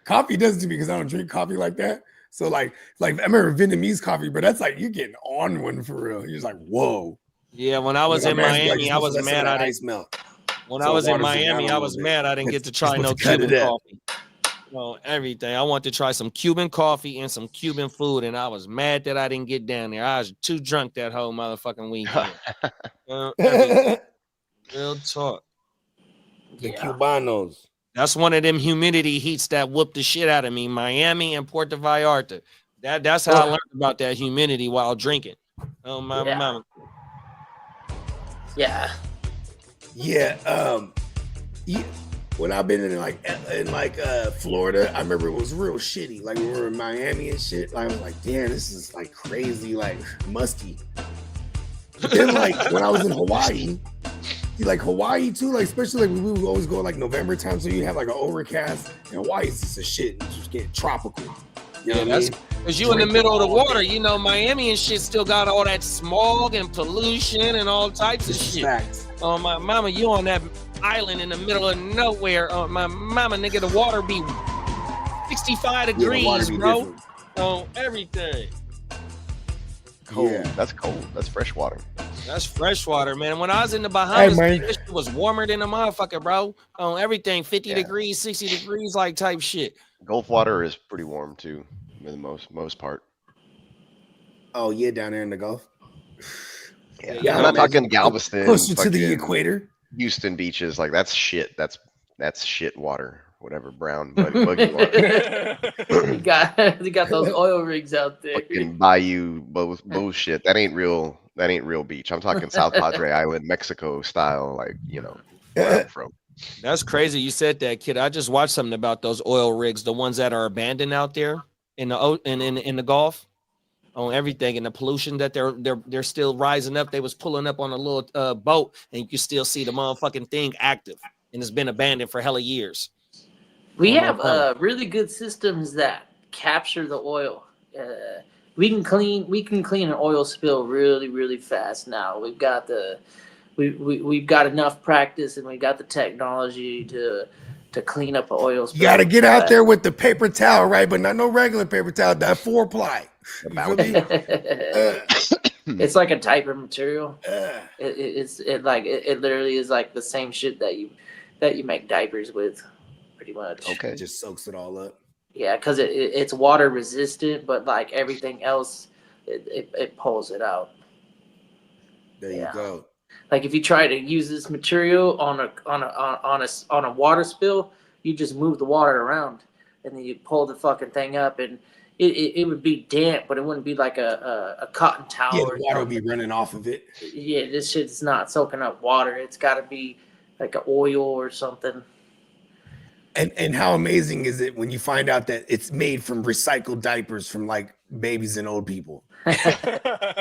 Coffee does it to me because I don't drink coffee like that. So like I remember Vietnamese coffee, but that's like you're getting on one for real. You're just like, whoa. Yeah, when I was in Miami, I was mad I didn't melt. When I was in Miami, I was mad I didn't get to try no Cuban coffee. No, everything. I want to try some Cuban coffee and some Cuban food, and I was mad that I didn't get down there. I was too drunk that whole motherfucking weekend. Real talk. The Cubanos. That's one of them humidity heats that whooped the shit out of me. Miami and Puerto Vallarta. That's how I learned about that humidity while drinking. Oh my mama. Yeah. Yeah. When I've been in Florida, I remember it was real shitty. Like when we were in Miami and shit. Like, I was like, damn, this is like crazy, like musky. But then like when I was in Hawaii, like Hawaii too, like especially like we would always go like November time, so you have like an overcast. And Hawaii is just a shit, and just get tropical. You know what I mean? Because you in the middle of the water, you know, Miami and shit still got all that smog and pollution and all types of shit. Facts. Oh my mama, you on that island in the middle of nowhere. Oh my mama, nigga, the water be 65 degrees, bro. Different. On everything. Cold. Yeah. That's cold. That's fresh water. That's fresh water, man. When I was in the Bahamas, Hey, man. this shit was warmer than a motherfucker, bro. On everything, 50 degrees, 60 degrees, like type shit. Gulf water is pretty warm too, for the most part. Oh yeah, down there in the Gulf. Yeah, I'm not talking Galveston, Closer to the fucking equator. Houston beaches. Like that's shit. That's shit water. Whatever, brown buggy water. you got those oil rigs out there. Fucking bayou bullshit. That ain't real. That ain't real beach. I'm talking South Padre Island, Mexico style. Like where I'm from. That's crazy. You said that, kid. I just watched something about those oil rigs, the ones that are abandoned out there in the Gulf, on everything, and the pollution that they're still rising up. They was pulling up on a little boat, and you can still see the motherfucking thing active, and it's been abandoned for hella years. We have really good systems that capture the oil. We can clean an oil spill really, really fast now. We've got we've got enough practice, and we got the technology to clean up an oil spill. You got to get out there with the paper towel, right? But not no regular paper towel. That 4-ply. It's like a diaper material. It literally is like the same shit that you make diapers with, pretty much. Okay. It just soaks it all up. Yeah, because it's water resistant, but like everything else, it pulls it out. There you go. Like if you try to use this material on a water spill, you just move the water around, and then you pull the fucking thing up, and it would be damp, but it wouldn't be like a cotton towel. Yeah, the water would be running off of it. Yeah, this shit's not soaking up water. It's got to be like an oil or something. And how amazing is it when you find out that it's made from recycled diapers from like babies and old people.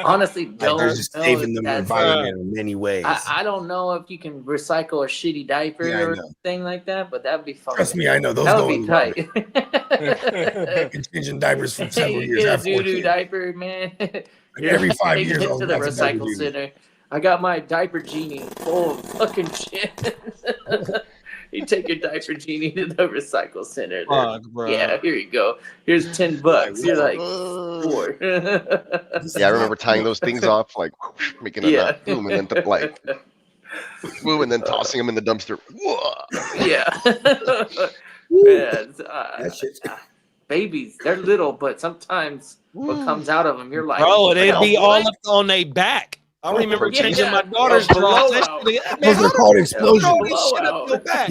Honestly, Like don't. they're just saving the That's- environment in many ways. I don't know if you can recycle a shitty diaper Yeah, I or know. anything like that, but that'd be fun. Trust me, I know those That go would in be the garbage. tight. Been changing diapers for several You years. I get a have 4 doo-doo kids. diaper, man. You're every 5 taking years, it I'll to the have to diaper recycle duty. center. I got my diaper genie full of fucking shit. You take your diaper genie to the recycle center. Fuck, bro. Yeah, here you go. Here's $10. You're like, four. Yeah, I remember tying those things off, like whoosh, making a knot, boom, and then like boom, and then tossing them in the dumpster. Whoa. Yeah. Yeah, That shit's babies, they're little, but sometimes what comes out of them, you're like, Bro, they'd be all what? up on their back. I remember Yeah, changing my yeah. daughter's A drawers. blowout. Those are called explosions. Throw this shit up your back.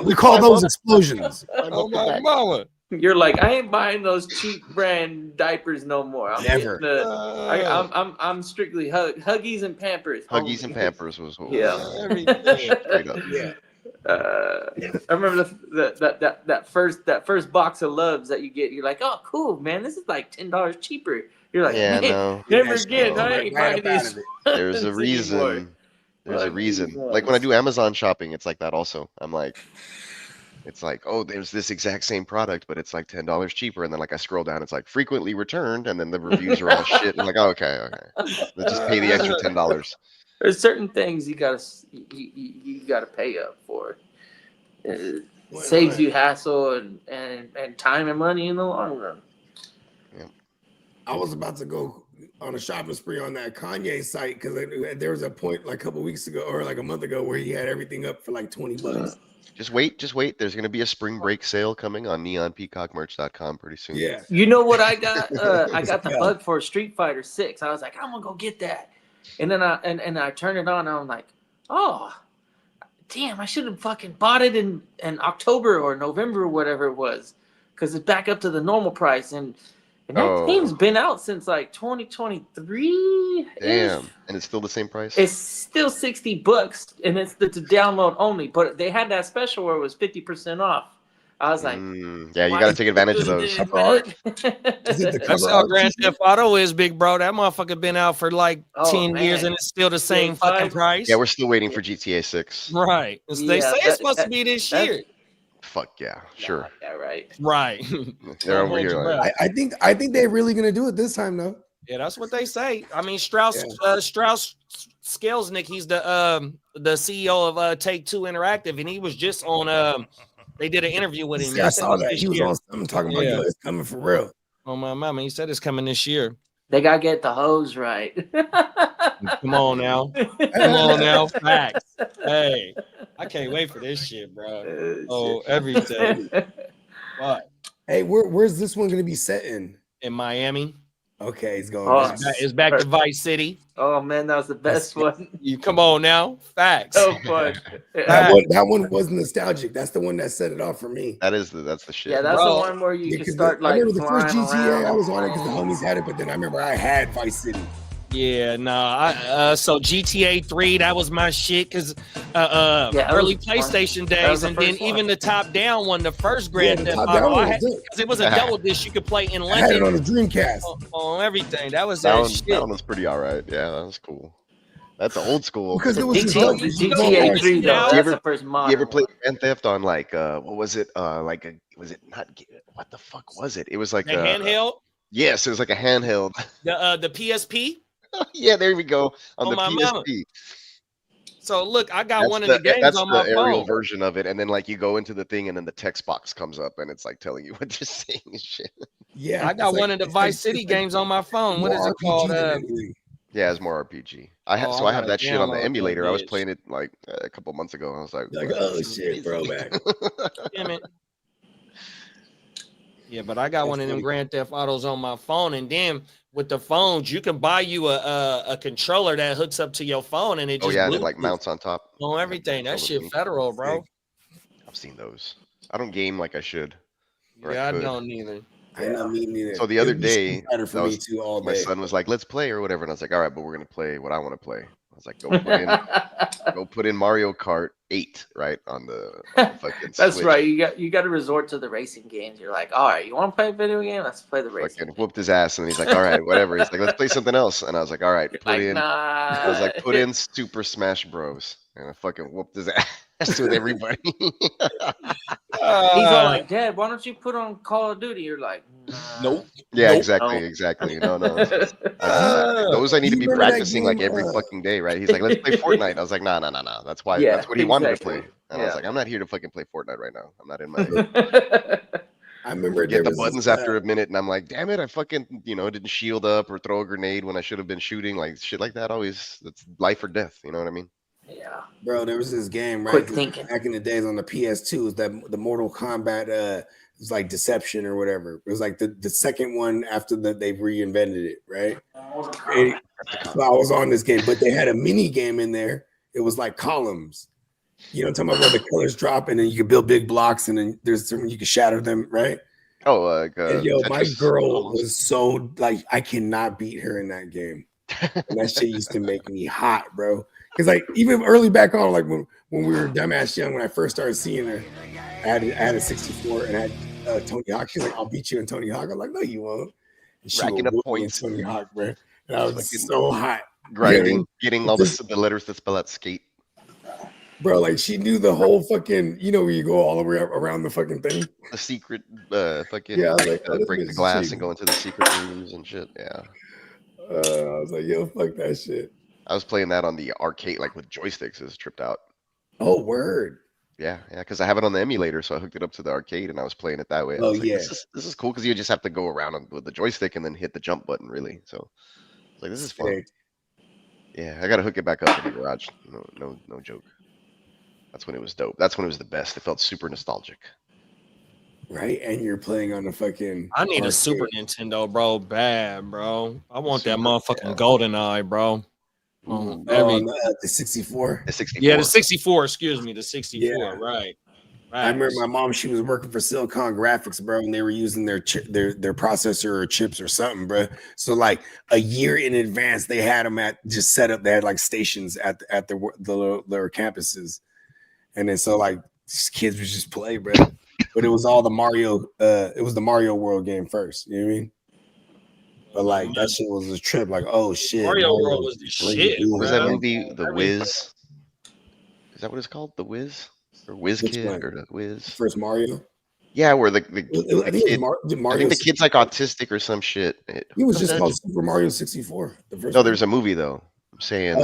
We call those explosions. Oh my mama. You're like, I ain't buying those cheap brand diapers no more. I'm Never. getting I'm strictly Huggies and Pampers. Huggies and Pampers was what Yeah. straight up. Yeah. I remember that first box of Loves that you get. You're like, oh, cool, man. This is like $10 cheaper. You're like, Yeah, man, no. never Yeah, again. so I ain't right buying up out of these. it. There's a anymore. reason. There's a Like, reason. these Like when I ones. do Amazon shopping, it's like that also. I'm like, it's like, oh, there's this exact same product, but it's like $10 cheaper. And then like I scroll down, it's like frequently returned, and then the reviews are all shit. I'm like, oh, okay. Let's just pay the extra $10. There's certain things you gotta pay up for. It saves you hassle and time and money in the long run. I was about to go on a shopping spree on that Kanye site because there was a point like a couple weeks ago or like a month ago where he had everything up for like $20. Just wait. There's going to be a spring break sale coming on neonpeacockmerch.com pretty soon. Yeah. You know what I got? I got the bug for Street Fighter 6. I was like, I'm gonna go get that. And then I turned it on and I'm like, oh, damn, I should have fucking bought it in October or November or whatever it was. Because it's back up to the normal price. And that game's been out since like 2023. Damn. And it's still the same price? It's still $60 and it's the download only. But they had that special where it was 50% off. I was like, yeah, you got to take advantage of those. That's how Grand Theft Auto is, big bro. That motherfucker been out for like 10 years and it's still the same fucking price. Yeah, we're still waiting for GTA 6. Right. They say it's supposed to be this year. Fuck yeah, sure. Yeah, right. Right. They're over here. Like, I think they're really gonna do it this time though. Yeah, that's what they say. I mean, Strauss Skelznick, he's the CEO of Take-Two Interactive, and he was just on they did an interview with him. I saw that. He was on something talking about it's coming for real. Oh my mama, he said it's coming this year. They gotta get the hose right. Come on now. Come on now. Facts. Hey, I can't wait for this shit, bro. Oh, everything. What? Hey, where's this one gonna be set in? In Miami. Okay, it's going. It's back to Vice City. Oh man, that was the best one. You come on now. Facts. So fun. That one was nostalgic. That's the one that set it off for me. that's the shit. Yeah, that's the one where you can start like. I remember the first flying GTA. around. I was on it because the homies had it, but then I remember I had Vice City. Yeah, nah. So GTA 3, that was my shit because early PlayStation days, and then even the top down one, the first Grand Theft Auto, because it was a double disc you could play in London. I had it on the Dreamcast. On everything. That was that that one, shit. that one was pretty all right. Yeah, that was cool. That's old school. Because it was GTA 3 though. That's the first modern. You ever played Grand Theft on like what was it? Was it not? What the fuck was it? It was like the handheld. Yes, it was like a handheld. The PSP. Yeah, there we go on the my PSP. mama. So look, I got one of the games that's on the my aerial phone. version of it, and then like you go into the thing, and then the text box comes up, and it's like telling you what they're saying and shit. Yeah, I got one of the Vice City games on my phone. What is it called? Yeah, it's more RPG. I have that shit on the emulator. I was playing it like a couple months ago. I was like, oh shit, throwback. Damn it. Yeah, but I got one of them Grand Theft Autos on my phone, and then with the phones, you can buy you a controller that hooks up to your phone, and it just and it like mounts on top. On everything. That shit federal, bro. I've seen those. I don't game like I should. Yeah, I don't either. I know me neither. So the other day, for me too, all day. My son was like, "Let's play" or whatever, and I was like, "All right, but we're gonna play what I want to play." I was like, "Go put in Mario Kart 8, right? On the fucking That's Switch. right. You got to resort to the racing games. You're like, all right, you want to play a video game? Let's play the racing. Fucking whooped his ass, and he's like, all right, whatever. He's like, let's play something else. And I was like, all right, put in. Nah. I was like, put in Super Smash Bros. And I fucking whooped his ass with everybody. He's all like, Dad, why don't you put on Call of Duty? You're like, nah. Nope. Yeah, Nope. exactly. No. Those I need to be practicing like every fucking day, right? He's like, let's play Fortnite. I was like, no. That's why. That's what he wanted to play. And I was like, I'm not here to fucking play Fortnite right now. I'm not in my. I remember get the buttons after a minute, and I'm like, damn it, I fucking didn't shield up or throw a grenade when I should have been shooting. Like shit like that. Always, that's life or death. You know what I mean? Yeah, bro. There was this game Quick thinking. back in the days on the PS2. Was that the Mortal Kombat? It was like Deception or whatever. It was like the second one after that they reinvented it, right? So I was on this game, but they had a mini game in there. It was like columns. You know, I'm talking about where the colors drop, and then you can build big blocks, and then there's something you can shatter them, right? Oh, like and my girl was so like, I cannot beat her in that game. And that shit used to make me hot, bro. Because like even early back on, like when we were dumbass young, when I first started seeing her, I had a 64 and I had Tony Hawk. She's like, I'll beat you in Tony Hawk. I'm like, no, you won't. And she racking up whoop me points. in Tony Hawk, bro. And I was so hot. Grinding, getting all the letters that spell out skate. Bro, like she knew the whole fucking, where you go all the way around the fucking thing. The secret, fucking, break the glass and go into the secret rooms and shit. Yeah. I was like, yo, fuck that shit. I was playing that on the arcade, like with joysticks. It was tripped out. Oh, word. Yeah, because I have it on the emulator, so I hooked it up to the arcade and I was playing it that way. I was like, this is cool because you just have to go around with the joystick and then hit the jump button, really. So I was like, this is fun. Yeah, I gotta hook it back up in the garage. No joke. That's when it was dope. That's when it was the best. It felt super nostalgic. Right? And you're playing on the fucking... I need a Super Nintendo, bro. Bad, bro. I want that motherfucking GoldenEye, bro. The 64? The 64. Yeah, the 64. Excuse me, the 64. Yeah. Right. I remember my mom, she was working for Silicon Graphics, bro, and they were using their processor or chips or something, bro. So like a year in advance, they had them just set up. They had like stations at their campuses. And then so like kids would just play, bro. But it was all the Mario. It was the Mario World game first. You know what I mean? But like that shit was a trip. Like, oh shit, Mario World was the shit. What was that movie? The Wiz. Is that what it's called? The Wiz or Wiz Kid or the Wiz? First Mario. Yeah, where the I think the kid's like autistic or some shit. He was just called Super Mario 64. No, there's a movie though. I'm saying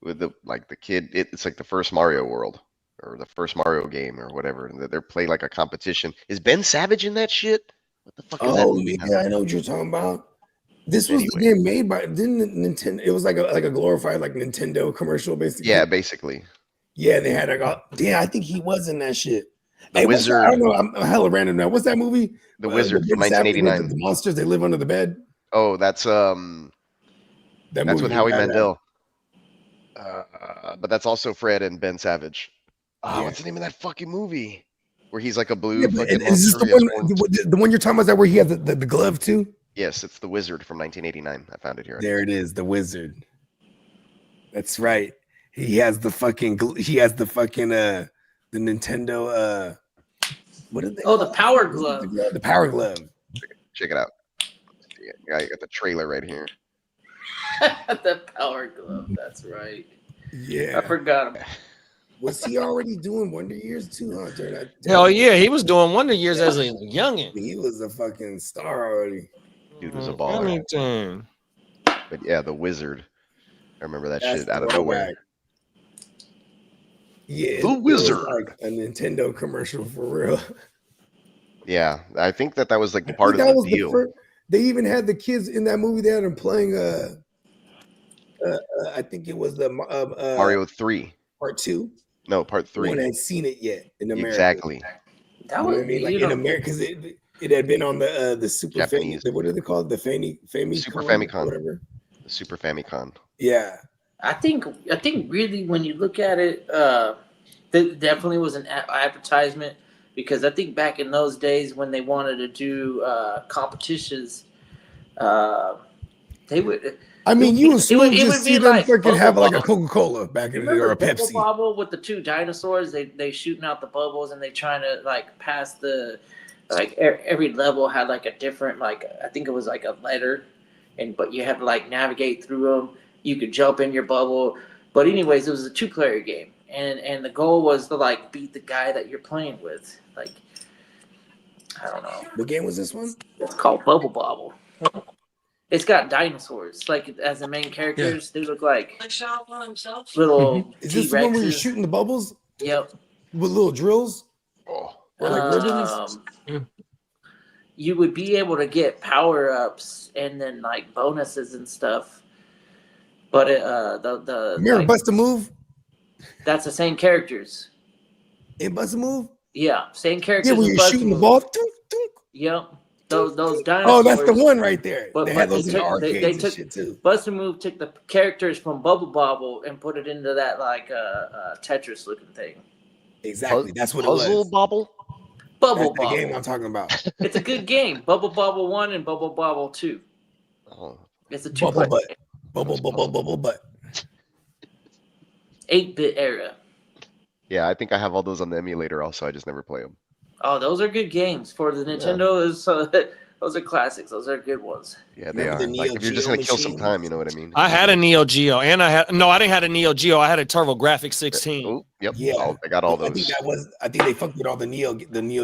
with the kid. It's like the first Mario World. Or the first Mario game or whatever, and they're playing like a competition. Is Ben Savage in that shit? What the fuck is that movie? Yeah, I know what you're talking about. This was the game made by Nintendo. It was like a glorified like Nintendo commercial, basically. Yeah, basically. Yeah, they had I think he was in that shit. The Wizard. I don't know. I'm hella random now. What's that movie? The Wizard from 1989. The monsters, they live under the bed. Oh, that's with Howie Mandel. But that's also Fred and Ben Savage. What's the name of that fucking movie? Where he's like a blue fucking is this the one you're talking about? Is that where he has the glove too? Yes, it's The Wizard from 1989. I found it here. There it is, The Wizard. That's right. He has the fucking the Nintendo what is it? Oh, the Power Glove. The Power Glove. Check it out. Yeah, you got the trailer right here. The Power Glove. That's right. Yeah, I forgot him. Was he already doing Wonder Years too, huh? Hell yeah, he was doing Wonder Years as a youngin. He was a fucking star already. Dude was a baller. But yeah, The Wizard. I remember that shit out of nowhere. Yeah, The Wizard. Like a Nintendo commercial for real. Yeah, I think that was like part of the deal. They even had the kids in that movie. They had them playing. I think it was the Mario 3 Part 2. No, Part 3. No one had seen it yet in America. Exactly. That was, like in America, because it had been on the Super Japanese. What are they called? The Super Famicom. Whatever. The Super Famicom. Yeah. I think really when you look at it, there definitely was an advertisement, because I think back in those days when they wanted to do competitions, they would. I mean, you and It Smooth would just be see them like fucking Bubble have like a Bobble. Coca-Cola back in the day or Remember a Bubble Pepsi. Bobble with the two dinosaurs? They shooting out the bubbles and they trying to like pass the like every level had like a different like I think it was like a letter, but you had to like navigate through them. You could jump in your bubble, but anyways, it was a 2-player game, and the goal was to like beat the guy that you're playing with. Like I don't know. What game was this one? It's called Bubble Bobble. It's got dinosaurs like as the main characters. They look like little Is this the one where you're T-Rexes. shooting the bubbles Yep. with little drills? Oh, Or like ribbons? You would be able to get power ups and then like bonuses and stuff. But Remember like, Bust a Move? that's the same characters. In Bust a Move? Yeah, same characters. Yeah, when as you're Bust shooting the Move. ball. Dunk, dunk. Yep. Those dinosaurs. Oh, that's the one right there. But They had they those in the took arcades they and took shit too. Bust Move took the characters from Bubble Bobble and put it into that like Tetris looking thing. Exactly. That's what it Puzzle was. Bobble. Bubble That's the Bobble. game I'm talking about. It's a good game. Bubble Bobble 1 and Bubble Bobble 2. Oh, It's a Bubble 2-player. butt. Bubble butt. 8-bit era. yeah, I think I have all those on the emulator. Also, I just never play them. Oh, those are good games for the Nintendo. Those are classics. Those are good ones. Yeah, they Remember are. the Like Neo if you're just Geo gonna kill some machine? time, you know what I mean? I had a Neo Geo, and I didn't have a Neo Geo. I had a TurboGrafx 16. Oh, yep. Yeah. I got all I think those. I think they fucked with all the Neo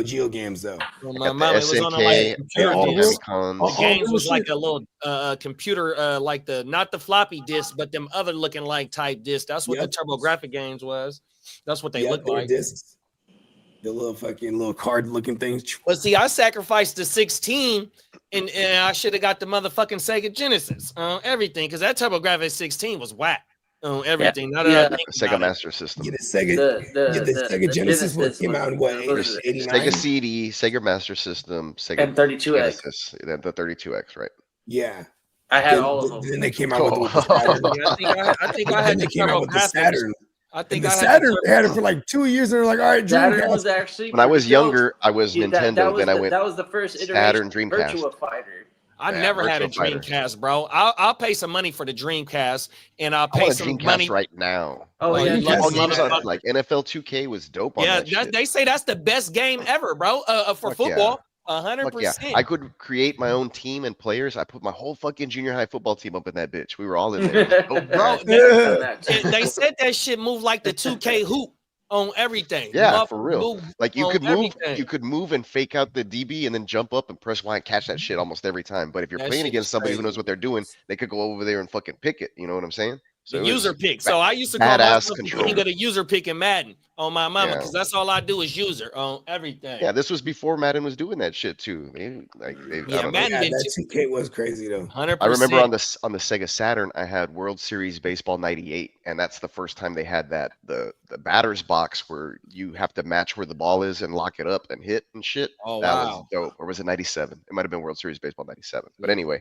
Geo games though. Well, I my got the mom, it was on a, like, SNK, computer all the real- disc. Famicom. The games real was like shit. a little computer, like not the floppy disk, but them other looking like type disc. That's what Yep. the TurboGrafx games was. That's what they Yeah, look they were like. discs. The little card looking things. But see, I sacrificed the 16, and I should have got the motherfucking Sega Genesis, everything, because that TurboGrafx 16 was whack on everything. Now that I think Sega about it. Master System. Yeah, the Sega, The Sega Genesis was came out in what, was it? 89? Sega CD, Sega Master System, Sega And 32X. Genesis, then the 32X, right? Yeah. I had Then, all of them. then they came out with the Saturn. Yeah, I think I Then had they the came out with the TurboGrafx. Saturn. I And think the I had Saturn the had it for like 2 years, and they're like, all right, Saturn was Dreamcast. actually When I was pretty dope. younger, I was Yeah, Nintendo. Then I went that was the first Saturn, iteration. Dreamcast. Virtua Fighter. I Yeah, never had a Virtua Fighter. Dreamcast, bro. I'll pay some money for the Dreamcast, and I'll I pay want a some Dreamcast money. right now. Oh, Like, yeah, Dreamcast all is games mad. on like NFL 2K was dope on Yeah, that shit. they say that's the best game ever, bro. For Fuck yeah. football, Fuck yeah. 100%. I could create my own team and players. I put my whole fucking junior high football team up in that bitch. We were all in there. Oh, Bro, Yeah. they said that shit moved like the 2K hoop on everything. Yeah, Muff for real. moved Like you on could move, everything. you could move and fake out the DB and then jump up and press Y and catch that shit almost every time. But if you're That playing shit against is somebody who crazy. knows what they're doing, they could go over there and fucking pick it. You know what I'm saying? So The it was user pick. So I used to call badass myself the control. king of the user pick in Madden on my mama, Yeah. because that's all I do is user on everything. Yeah, this was before Madden was doing that shit too. I Yeah, don't know. Madden Yeah, did that 2K was crazy though. 100%. I remember on the Sega Saturn, I had World Series Baseball '98, and that's the first time they had that the batter's box where you have to match where the ball is and lock it up and hit and shit. Oh, that wow. was dope. Or was it '97? It might have been World Series Baseball '97. But anyway,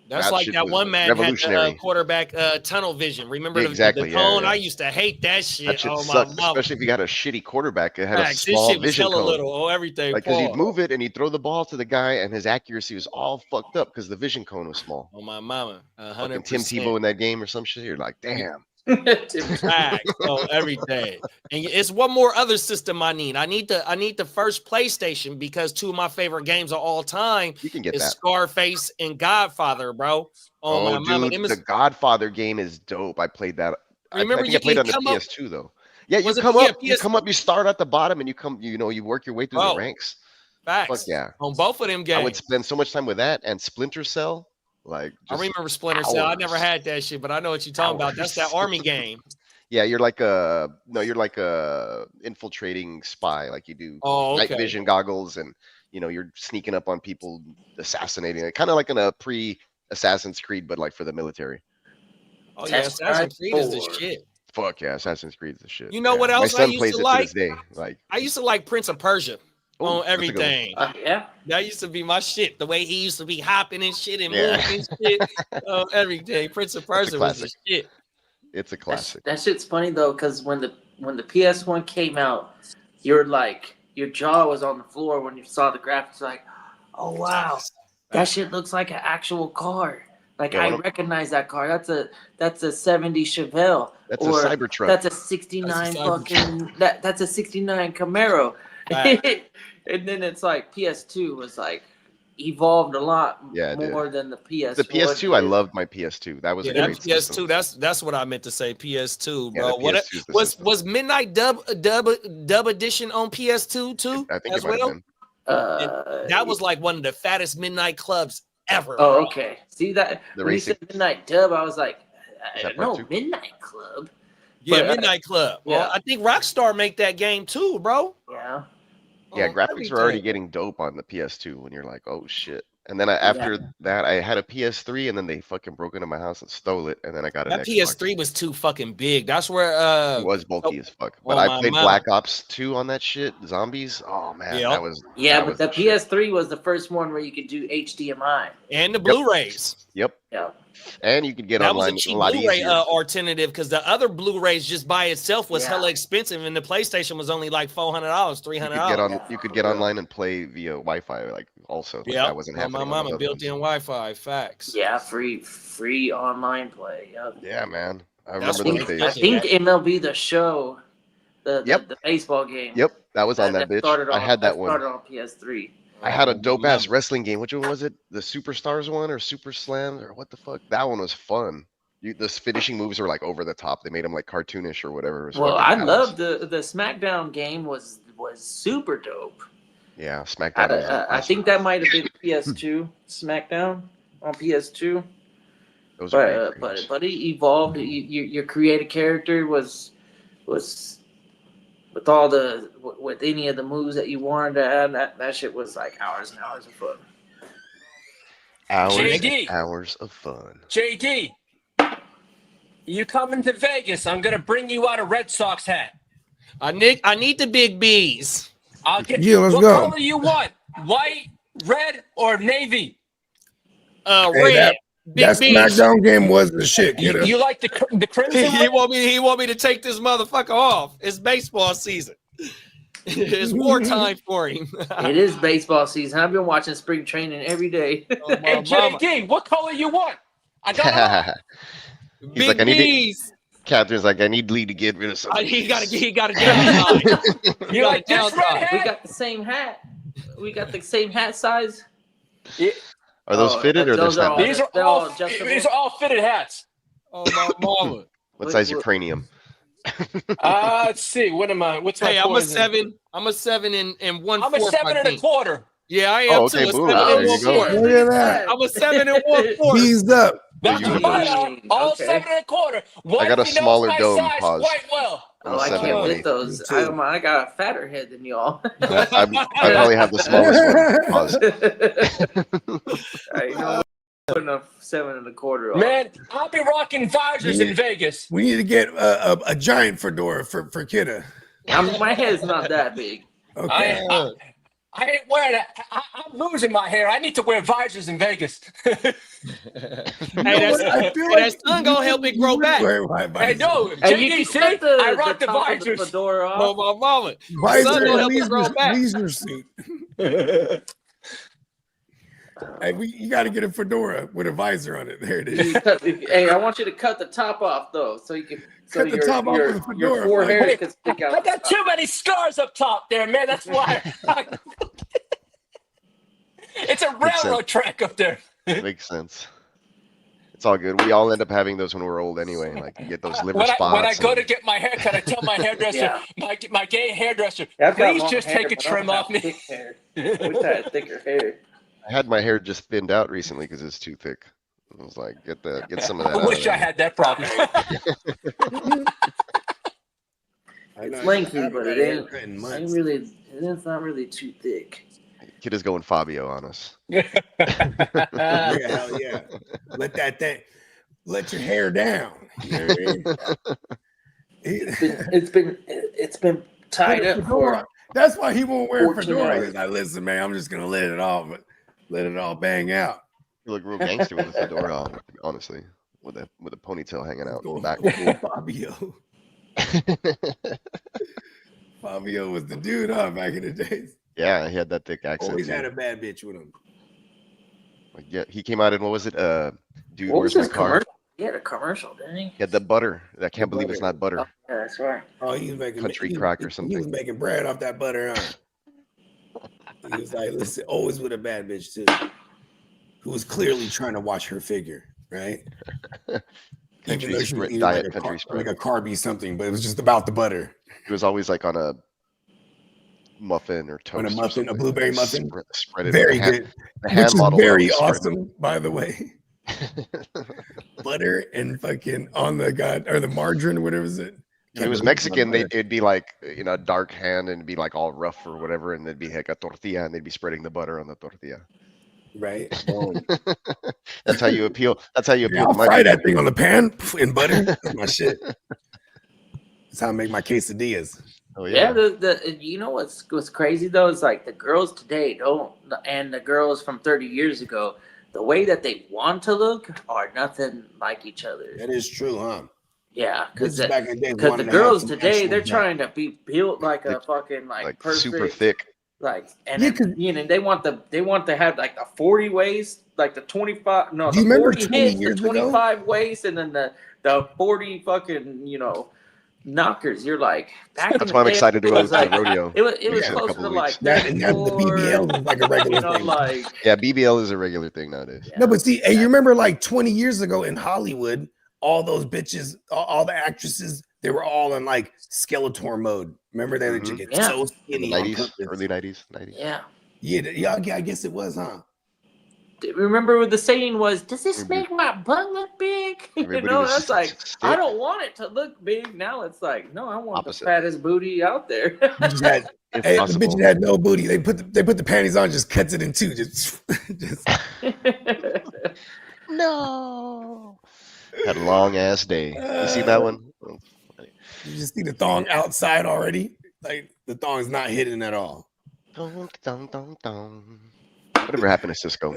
That's that like shit that was one man had the revolutionary. quarterback tunnel vision. Remember Yeah, exactly, the yeah, cone? yeah. I used to hate that shit. that shit Oh my sucked, mama. especially if you got a shitty quarterback. It had a Facts, this small shit was vision hella cone. little. Oh, everything. Like, because he'd Paul. move it and he'd throw the ball to the guy, and his accuracy was all fucked up because the vision cone was small. Oh my mama. Fucking Tim 100%. Tebow in that game or some shit. You're like, damn. Facts on everything. And it's one more other system I need. I need the first PlayStation because two of my favorite games of all time You can get is that. Scarface and Godfather, bro. Oh, my mama. Dude, the Godfather game is dope. I played that. Remember, I think you I played can on the come up- PS2 though. Yeah, you Was it- come yeah, up, you come up, you start at the bottom, and you work your way through Bro, the ranks. Facts. Fuck yeah. On both of them games. I would spend so much time with that and Splinter Cell. Like, I just remember Splinter Cell. I never hours. had that shit, but I know what you're talking about. That's that Hours. army game. Yeah, you're like a infiltrating spy. Like you do Oh, night okay. vision goggles, and you're sneaking up on people, assassinating it, kind of like in a pre-Assassin's Creed, but like for the military. Oh yeah, Test Assassin's Creed is the Drive 4. shit. Fuck yeah, Assassin's Creed is the shit. You know what My else I son used plays to it like? to this day. Like, I used to like Prince of Persia ooh, on that's a good one. everything. Yeah. That used to be my shit. The way he used to be hopping and shit and Yeah. moving and shit. Everything. Prince of Persia was the classic. shit. It's a classic. That shit's funny though, because when the PS1 came out, your jaw was on the floor when you saw the graphics. Like, oh wow, that shit looks like an actual car. Like Yeah, I recognize that car. That's a 70 Chevelle. That's a or Cybertruck. That's a 69 fucking that's a 69 Camaro. And then it's like PS2 was like evolved a lot more than the PS1. The PS2, I loved my PS2. That was a great PS2. That's what I meant to say. PS2, bro. Yeah, was Midnight Dub Edition on PS2 too? I think it might have been. That was like one of the fattest midnight clubs ever. Oh, okay. See that the when racing? you said Midnight Dub, I was like, no, Midnight Club. Yeah, Midnight Club. Well, I think Rockstar make that game too, bro. Yeah. Yeah, graphics were already getting dope on the PS2 when you're like, oh shit. And then after that, I had a PS3, and then they fucking broke into my house and stole it, and then I got an Xbox. PS3 was too fucking big. That's where it was bulky as fuck. But I played Black Ops 2 on that shit. Zombies. Oh man, that was but the PS3 was the first one where you could do HDMI and the Blu-rays. Yep. Yeah. And you could get online was a cheap lot Blu-ray easier. alternative because the other Blu-rays just by itself was hella expensive, and the PlayStation was only like $400, $300. You could get online and play via Wi-Fi, like also. Like, that wasn't happening. My mama built-in Wi-Fi. Facts. Yeah, free online play. Yep. Yeah, man. I remember those days. I think MLB The Show, the baseball game. Yep, that was on that bitch. I had that one. Started on PS3. I had a dope ass wrestling game. Which one was it? The Superstars one or Super Slam or what the fuck? That one was fun. The finishing moves were like over the top. They made them like cartoonish or whatever. Well, I loved the SmackDown game was super dope. Yeah, SmackDown. I think that might have been PS2 SmackDown on PS2. Those are great but it evolved. Your creative character was with any of the moves that you wanted to add. That shit was like hours and hours of fun. Hours of fun. JD, you coming to Vegas? I'm gonna bring you out a Red Sox hat. I need the big B's. I'll get let's what go. color you want? White, red, or navy? Red. That SmackDown game was the shit, kiddo. You like the crimson? He want me to take this motherfucker off. It's baseball season. It's wartime for him. It is baseball season. I've been watching spring training every day. Hey, JD, what color you want? I got He's big like, I need B's. Catherine's like, I need Lee to get rid of something. He gotta get outside. You like this red hat? We got the same hat. We got the same hat size. Yeah. Are those fitted or they're not? These are all fitted hats. Oh my mama. What size your cranium? Let's see. What am I? What's my? Hey, I'm a 7 and 1/4. I'm a 7 1/4. Yeah, I am too. Boom. 7 There you go. 1/4. Look at that. I'm a 7 and 1/4. He's up. That's fine. All 7 1/4. I got a smaller dome. Pause. Quite well. Oh, I can't get those. I got a fatter head than y'all. I probably have the smallest one. Pause. I know putting a 7 1/4 on. Man, I'll be rocking visors in Vegas. We need to get a giant fedora for Kidda. My head's not that big. Okay. I ain't wearing it. I'm losing my hair. I need to wear visors in Vegas. Hey, that sun gonna help it grow back. Hey, no, JD, see, I rock the visors. Fedora off. Oh my mama. Visor gonna and help it grow back. leisure suit. Hey, you got to get a fedora with a visor on it. There it is. Hey, I want you to cut the top off though, so you can Cut the top off with a fedora. your four hairs can stick out. I got too many scars up top there, man. That's why. It's a railroad track up there. Makes sense. It's all good. We all end up having those when we're old anyway. Like you get those liver spots. When I go to get my haircut, I tell my hairdresser, my gay hairdresser, I've got please long just hair, take a but I trim don't off have me. thick hair. Wish I had thicker hair. I had my hair just thinned out recently because it's too thick. I was like, get some of that. I wish I had that problem. It's lengthy, but it's not really too thick. Kid is going Fabio on us. Yeah, hell yeah. Let your hair down. You know what I mean? It's been tied up for. That's why he won't wear a 14 fedora. hours. He's like, listen, man, I'm just gonna let it all bang out. You look real gangster with a fedora on, honestly, with a ponytail hanging out back. Fabio. Fabio was the dude, back in the days. Yeah, he had that thick accent. Always too. had a bad bitch with him. Like, yeah, he came out in what was it? Dude, What was where's his my car? commercial? He had a commercial, didn't he? Yeah, the butter. I can't believe it's not butter. Oh, yeah, that's right. Oh, he was making Country crock or He something. was making bread off that butter, huh? He was like, listen, always with a bad bitch too, who was clearly trying to watch her figure, right? Even though she was eating diet country spread. like a carby something, but it was just about the butter. It was always like on a muffin or toast. On a muffin, a or blueberry muffin. Spread it. Very good. The hand Which is model very always awesome, by the way. Butter and fucking on the or the margarine, whatever is it? If it was Mexican, it'd be like, you know, a dark hand and it'd be like all rough or whatever, and they'd be like a tortilla and they'd be spreading the butter on the tortilla. Right. That's how you appeal. That's how you appeal. I'll fry that thing on the pan in butter. That's my shit. That's how I make my quesadillas. Oh yeah. The you know what's crazy though is like the girls today don't, and the girls from 30 years ago, the way that they want to look are nothing like each other. That is true, huh? Yeah, because the girls today they're trying to be built like a fucking like perfect, super thick. Like and you know they want to have like the 40 waist, like the 25 no do you the remember 40 20 hits, years the 25 waist, and then the 40 fucking knockers. You're like that's why I'm excited to go to the rodeo. It was closer to like that, and the BBL is like a regular thing. Like yeah, BBL is a regular thing nowadays. Yeah. No, but see, hey, you remember like 20 years ago in Hollywood, all those bitches, all the actresses, they were all in like Skeletor mode. Remember that? Mm-hmm. Get so skinny. In the 90s, early 90s. Yeah, I guess it was, huh? Remember what the saying was, does this make my butt look big? That's like, I don't want it to look big. Now it's like, no, I want the fattest booty out there. The bitch had no booty. They put the panties on, just cuts it in two. Just no. Had a long ass day. You see that one? You just see the thong outside already. Like the thong is not hidden at all. Whatever happened to Cisco?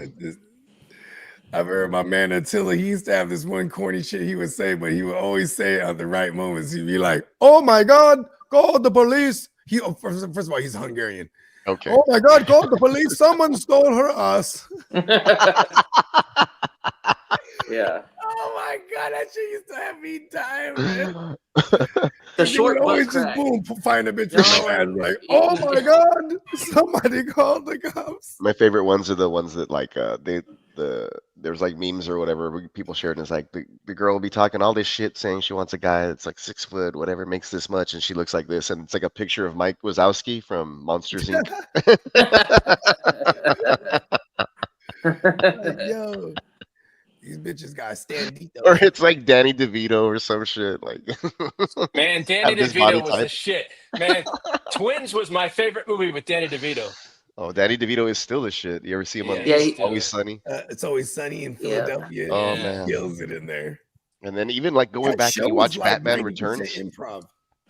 I've heard my man Attila, he used to have this one corny shit he would say, but he would always say it at the right moments. He'd be like, oh my God, call the police. First of all, he's Hungarian. Okay. Oh my God, call the police. Someone stole her ass. Yeah. Oh my God, that shit used to have me dying, man. The short butt always crack. just boom, find a bitch and like, oh my God, somebody called the cops. My favorite ones are the ones that like there's like memes or whatever people shared, and it's like the girl will be talking all this shit saying she wants a guy that's like 6 foot, whatever, makes this much, and she looks like this, and it's like a picture of Mike Wazowski from Monsters Inc. Yo. These bitches got stand or it's like Danny DeVito or some shit. Like, man, Danny DeVito was the shit. Man, Twins was my favorite movie with Danny DeVito. Oh, Danny DeVito is still the shit. You ever see him on Always Sunny? It's Always Sunny in Philadelphia. Oh man, kills it in there. And then even like going back and you watch Batman Returns.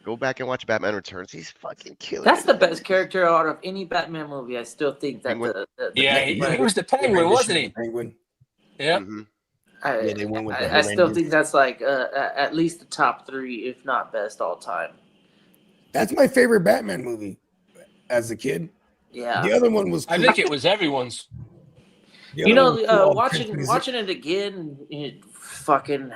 Go back and watch Batman Returns. He's fucking killing. That's the best character out of any Batman movie. I still think that he was the Penguin, wasn't he? Penguin. Yeah. Mm-hmm. I still think that's like at least the top 3, if not best all time. That's my favorite Batman movie as a kid. Yeah. The other one was cool. I think it was everyone's. Watching it again, fucking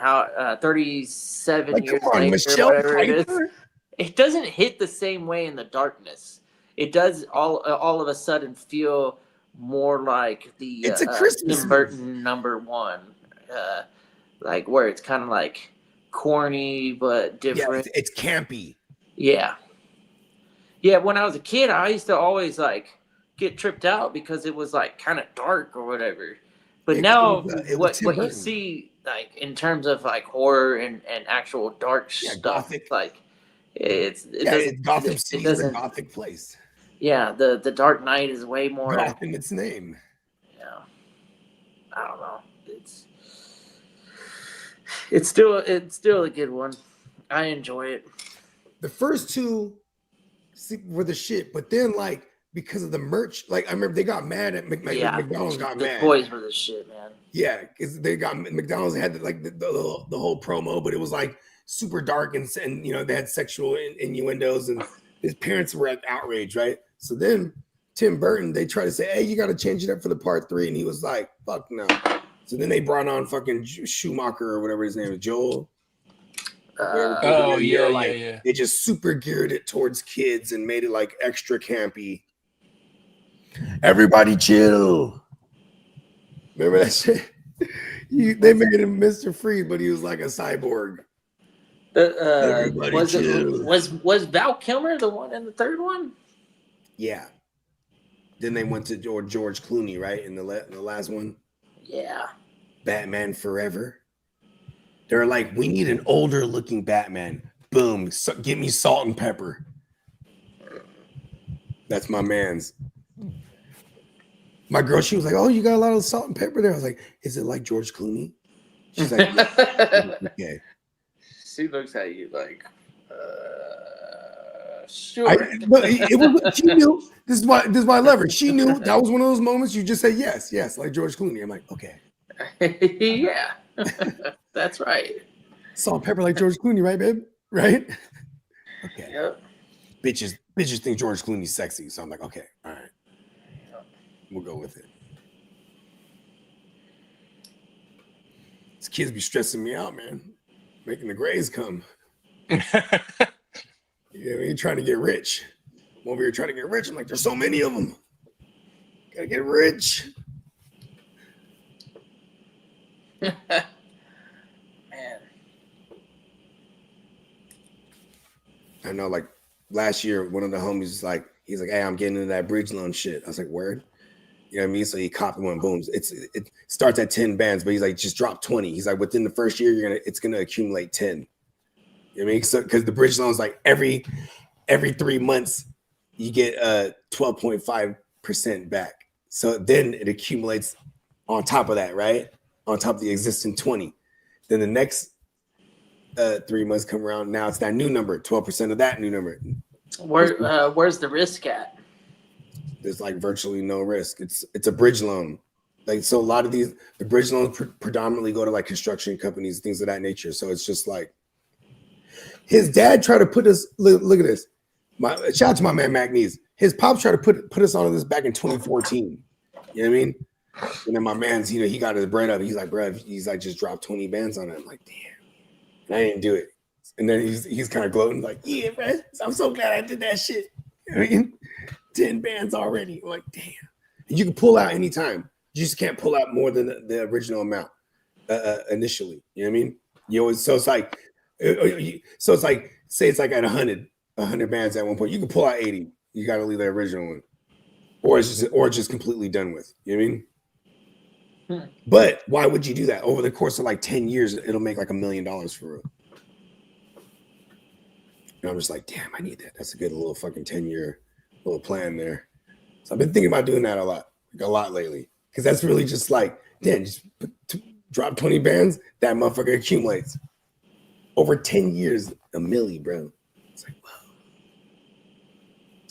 37 years later, Michelle whatever it is, Pfeiffer? it doesn't hit the same way in the darkness. It does all of a sudden feel more like the it's a Christmas Tim Burton #1. Like where it's kind of like corny but different. Yeah, it's campy. Yeah. When I was a kid, I used to always like get tripped out because it was like kind of dark or whatever. But now, what you see like in terms of like horror and actual dark stuff, Gothic. Like it's Gotham City is a Gothic place. Yeah, the Dark Knight is way more Goth in its name. Yeah, I don't know. It's still a good one. I enjoy it. The first 2 were the shit, but then like because of the merch, like I remember they got mad at McDonald's. Got mad. The toys were the shit, man. Yeah, because they got McDonald's had like the whole promo, but it was like super dark and they had sexual innuendos, and his parents were outraged, right? So then Tim Burton, they tried to say, hey, you got to change it up for the part 3, and he was like, fuck no. So then they brought on fucking Schumacher or whatever his name is, Joel. Yeah. They just super geared it towards kids and made it like extra campy. Everybody chill. Remember that shit? They made him Mr. Freeze, but he was like a cyborg. Was Val Kilmer the one in the third one? Yeah. Then they went to George Clooney, right? In the last one. Yeah. Batman Forever. They're like, we need an older looking Batman. Boom. So, give me Salt and Pepper. That's my man's. My girl, she was like, oh, you got a lot of Salt and Pepper there. I was like, is it like George Clooney? She's like, okay. She looks at you like, sure. It was, she knew. This is why I love her. She knew that was one of those moments you just say yes, like George Clooney. I'm like, okay. Yeah. That's right. Salt and Pepper like George Clooney, right, babe? Right? Okay. Yep. Bitches think George Clooney's sexy. So I'm like, okay, all right. We'll go with it. These kids be stressing me out, man. Making the grades come. You're trying to get rich. I'm over here trying to get rich. I'm like, there's so many of them. Gotta get rich. Man. I know, like last year, one of the homies was like, he's like, hey, I'm getting into that bridge loan shit. I was like, word? You know what I mean? So he copied one, boom. It starts at 10 bands, but he's like, just drop 20. He's like, within the first year, it's gonna accumulate 10. You know what I mean? So because the bridge loan is like every 3 months, you get 12.5% back. So then it accumulates on top of that, right? On top of the existing 20. Then the next 3 months come around. Now it's that new number, 12% of that new number. Where's the risk at? There's like virtually no risk. It's a bridge loan. Like, so a lot of the bridge loans predominantly go to like construction companies, things of that nature. So it's just like his dad tried to put us, look at this. Shout out to my man Mac Nees. His pops tried to put us on this back in 2014. You know what I mean? And then my man's, he got his bread up. He's like, bro, he's like, just dropped 20 bands on it. I'm like, damn. And I didn't do it. And then he's kind of gloating, like, yeah, bro, I'm so glad I did that shit. You know what I mean? 10 bands already. I'm like, damn. And you can pull out anytime. You just can't pull out more than the original amount initially. You know what I mean? You always, so it's like, say it's like at 100 bands at one point. You can pull out 80. You got to leave the original one, or it's just completely done with. You know what I mean? But why would you do that? Over the course of like 10 years, it'll make like $1 million for real. And I'm just like, damn, I need that. That's a good little fucking 10-year little plan there. So I've been thinking about doing that a lot lately. Because that's really just like, damn, just drop 20 bands, that motherfucker accumulates. Over 10 years, $1 million, bro. It's like, wow.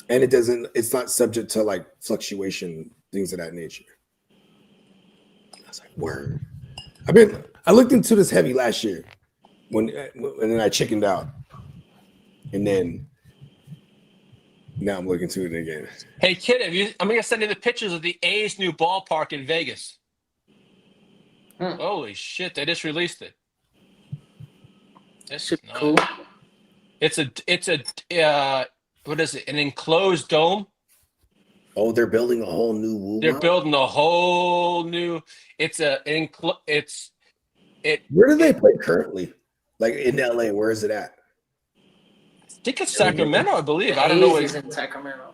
And it's not subject to like fluctuation, things of that nature. I was like, word. I looked into this heavy last year and then I chickened out. And then now I'm looking to it again. Hey, kid, I'm going to send you the pictures of the A's new ballpark in Vegas. Holy shit, they just released it. That's cool. It's a what is it? An enclosed dome. Oh, they're building a whole new woo. They're building a whole new. Where do they play currently? Like in LA, where is it at? I think it's Sacramento, I believe. I don't know. A's in Sacramento.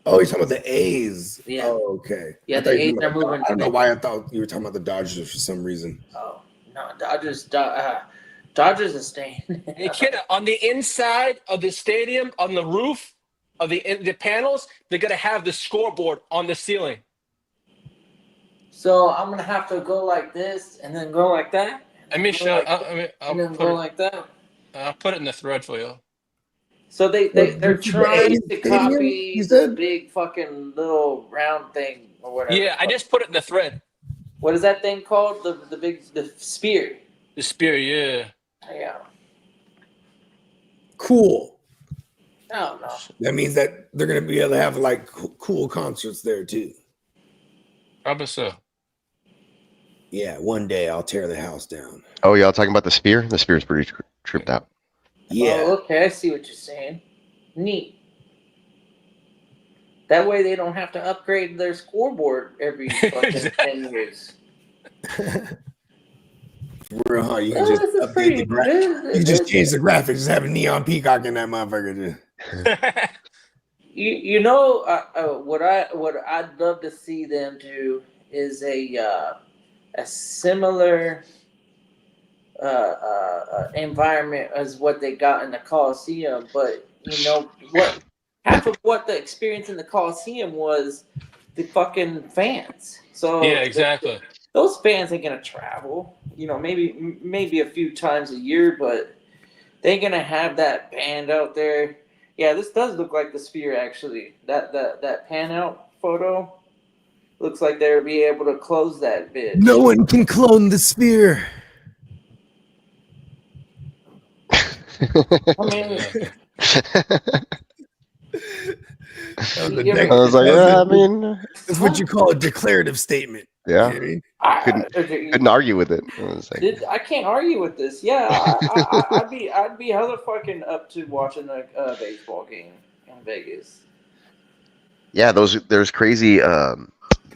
Oh, you're talking about the A's. Yeah. Oh, okay. Yeah, the A's are moving. I don't know why I thought you were talking about the Dodgers for some reason. Oh no, Dodgers is staying. Hey, kid, on the inside of the stadium, on the roof of the panels, they're gonna have the scoreboard on the ceiling. So I'm gonna have to go like this and then go like that. I'll go like that. I'll put it in the thread for you. So they're trying to copy the big fucking little round thing or whatever. Yeah, I just put it in the thread. What is that thing called? The spear. The spear, yeah. Yeah. Cool. Oh no. That means that they're gonna be able to have like cool concerts there too. Probably so. Yeah, one day I'll tear the house down. Oh, y'all talking about the Sphere? The Sphere's pretty tripped out. Yeah. Oh, okay. I see what you're saying. Neat. That way they don't have to upgrade their scoreboard every fucking 10 years. For real, huh? You can Oh, just this is update pretty the graphics. You can just change the graphics. Just have a neon peacock in that motherfucker. You know what I'd love to see them do is a similar environment as what they got in the Coliseum, but you know what? Half of what the experience in the Coliseum was the fucking fans. So Yeah, exactly. those fans ain't gonna travel. You know, maybe a few times a year, but they're gonna have that band out there. Yeah, this does look like the Sphere actually. That pan out photo looks like they'll be able to close that bitch. No one can clone the Sphere. I mean, I was like, yeah, I mean, that's what you call a declarative statement. yeah. You know what I mean? Couldn't argue with it. I was like, I can't argue with this. Yeah, I'd be hella fucking up to watching a baseball game in Vegas. yeah, there's crazy.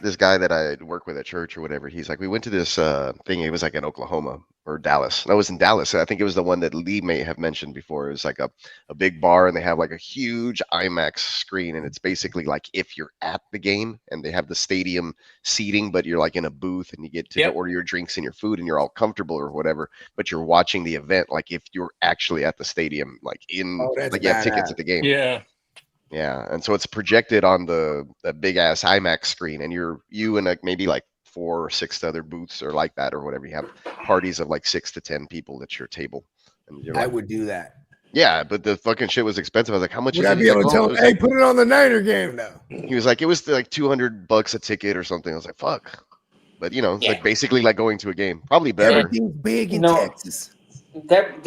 This guy that I work with at church or whatever, he's like, we went to this thing. It was like in Oklahoma or Dallas. No, it was in Dallas. I think it was the one that Lee may have mentioned before. It was like a big bar, and they have like a huge IMAX screen, and it's basically like if you're at the game, and they have the stadium seating, but you're like in a booth, and you get to order your drinks and your food, and you're all comfortable or whatever. But you're watching the event like if you're actually at the stadium, like like you have tickets at the game. Yeah. Yeah, and so it's projected on the big ass IMAX screen, and you and like maybe like 4 or 6 other booths or like that or whatever. You have parties of like 6 to 10 people at your table, and you're like, I would do that. yeah, but the fucking shit was expensive. I was like, how much Would is I it? be able to tell him, hey, put it on the Niner game now? He was like, it was like $200 a ticket or something. I was like, fuck. But you know, it's like basically like going to a game. Probably better. Everything's big in Texas. That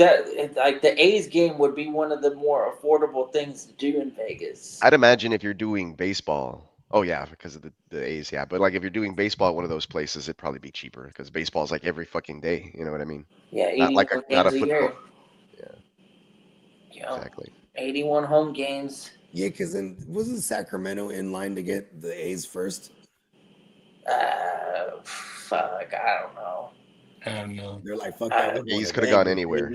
like the A's game would be one of the more affordable things to do in Vegas. I'd imagine if you're doing baseball. Oh yeah, because of the A's, yeah. But like if you're doing baseball at one of those places, it'd probably be cheaper because baseball is like every fucking day. You know what I mean? Yeah, 81 not like not a games a football. year. Yeah, exactly. 81 home games. Yeah, because then wasn't Sacramento in line to get the A's first? Fuck, I don't know. I don't know. They're like, fuck that. A's could have gone anywhere.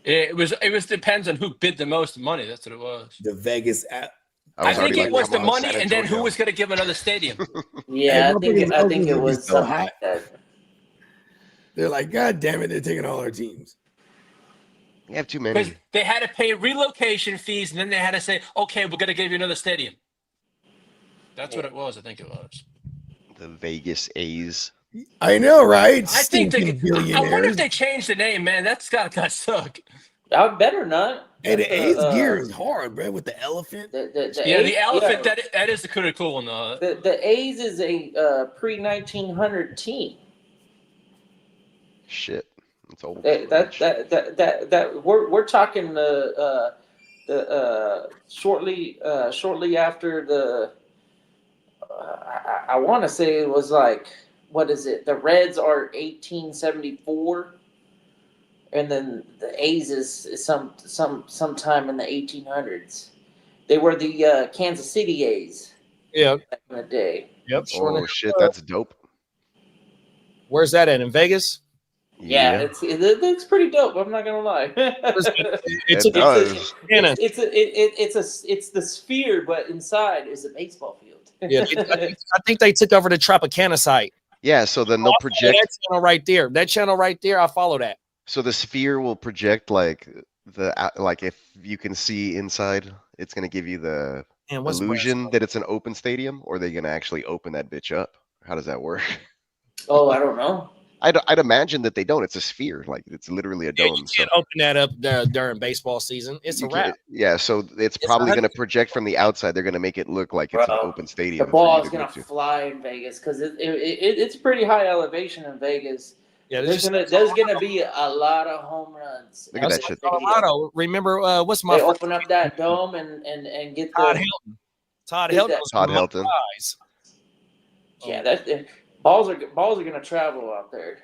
It was depends on who bid the most money. That's what it was. The Vegas app. I think it was the money, and then who was going to give another stadium. Yeah, I think it was so hot. They're like, God damn it, they're taking all our teams. You have too many. Because they had to pay relocation fees, and then they had to say, okay, we're going to give you another stadium. That's what it was. I think it was. The Vegas A's. I know, right? I think I wonder if they changed the name, man. That's got suck. I better not. Hey, the A's gear is hard, bro, with the elephant. The elephant, that is the pretty cool one, though. The A's is a pre-1900 team. Shit, it's old. We're talking shortly after the. I want to say it was like, what is it? The Reds are 1874, and then the A's is sometime in the 1800s. They were the Kansas City A's. Yeah, back in the day. Yep. Oh shit, that's dope. Where's that at? In Vegas? Yeah, it looks pretty dope. I'm not gonna lie. It's the Sphere, but inside is a baseball field. Yeah, I think they took over the Tropicana site. Yeah, so then they'll project that channel right there. That channel right there, I follow that. So the Sphere will project like if you can see inside, it's gonna give you the illusion that it's an open stadium, or are they gonna actually open that bitch up? How does that work? Oh, I don't know. I'd imagine that they don't. It's a sphere, like it's literally a dome. You can't open that up during baseball season. It's a wrap. Yeah, so it's probably going to project from the outside. They're going to make it look like it's an open stadium. The ball is going to fly in Vegas because it's pretty high elevation in Vegas. Yeah, there's gonna be a lot of home runs. Look at that shit. Colorado. Remember what's my? They open up that dome and get Todd Helton. Todd Helton. Yeah, Balls are gonna travel out there.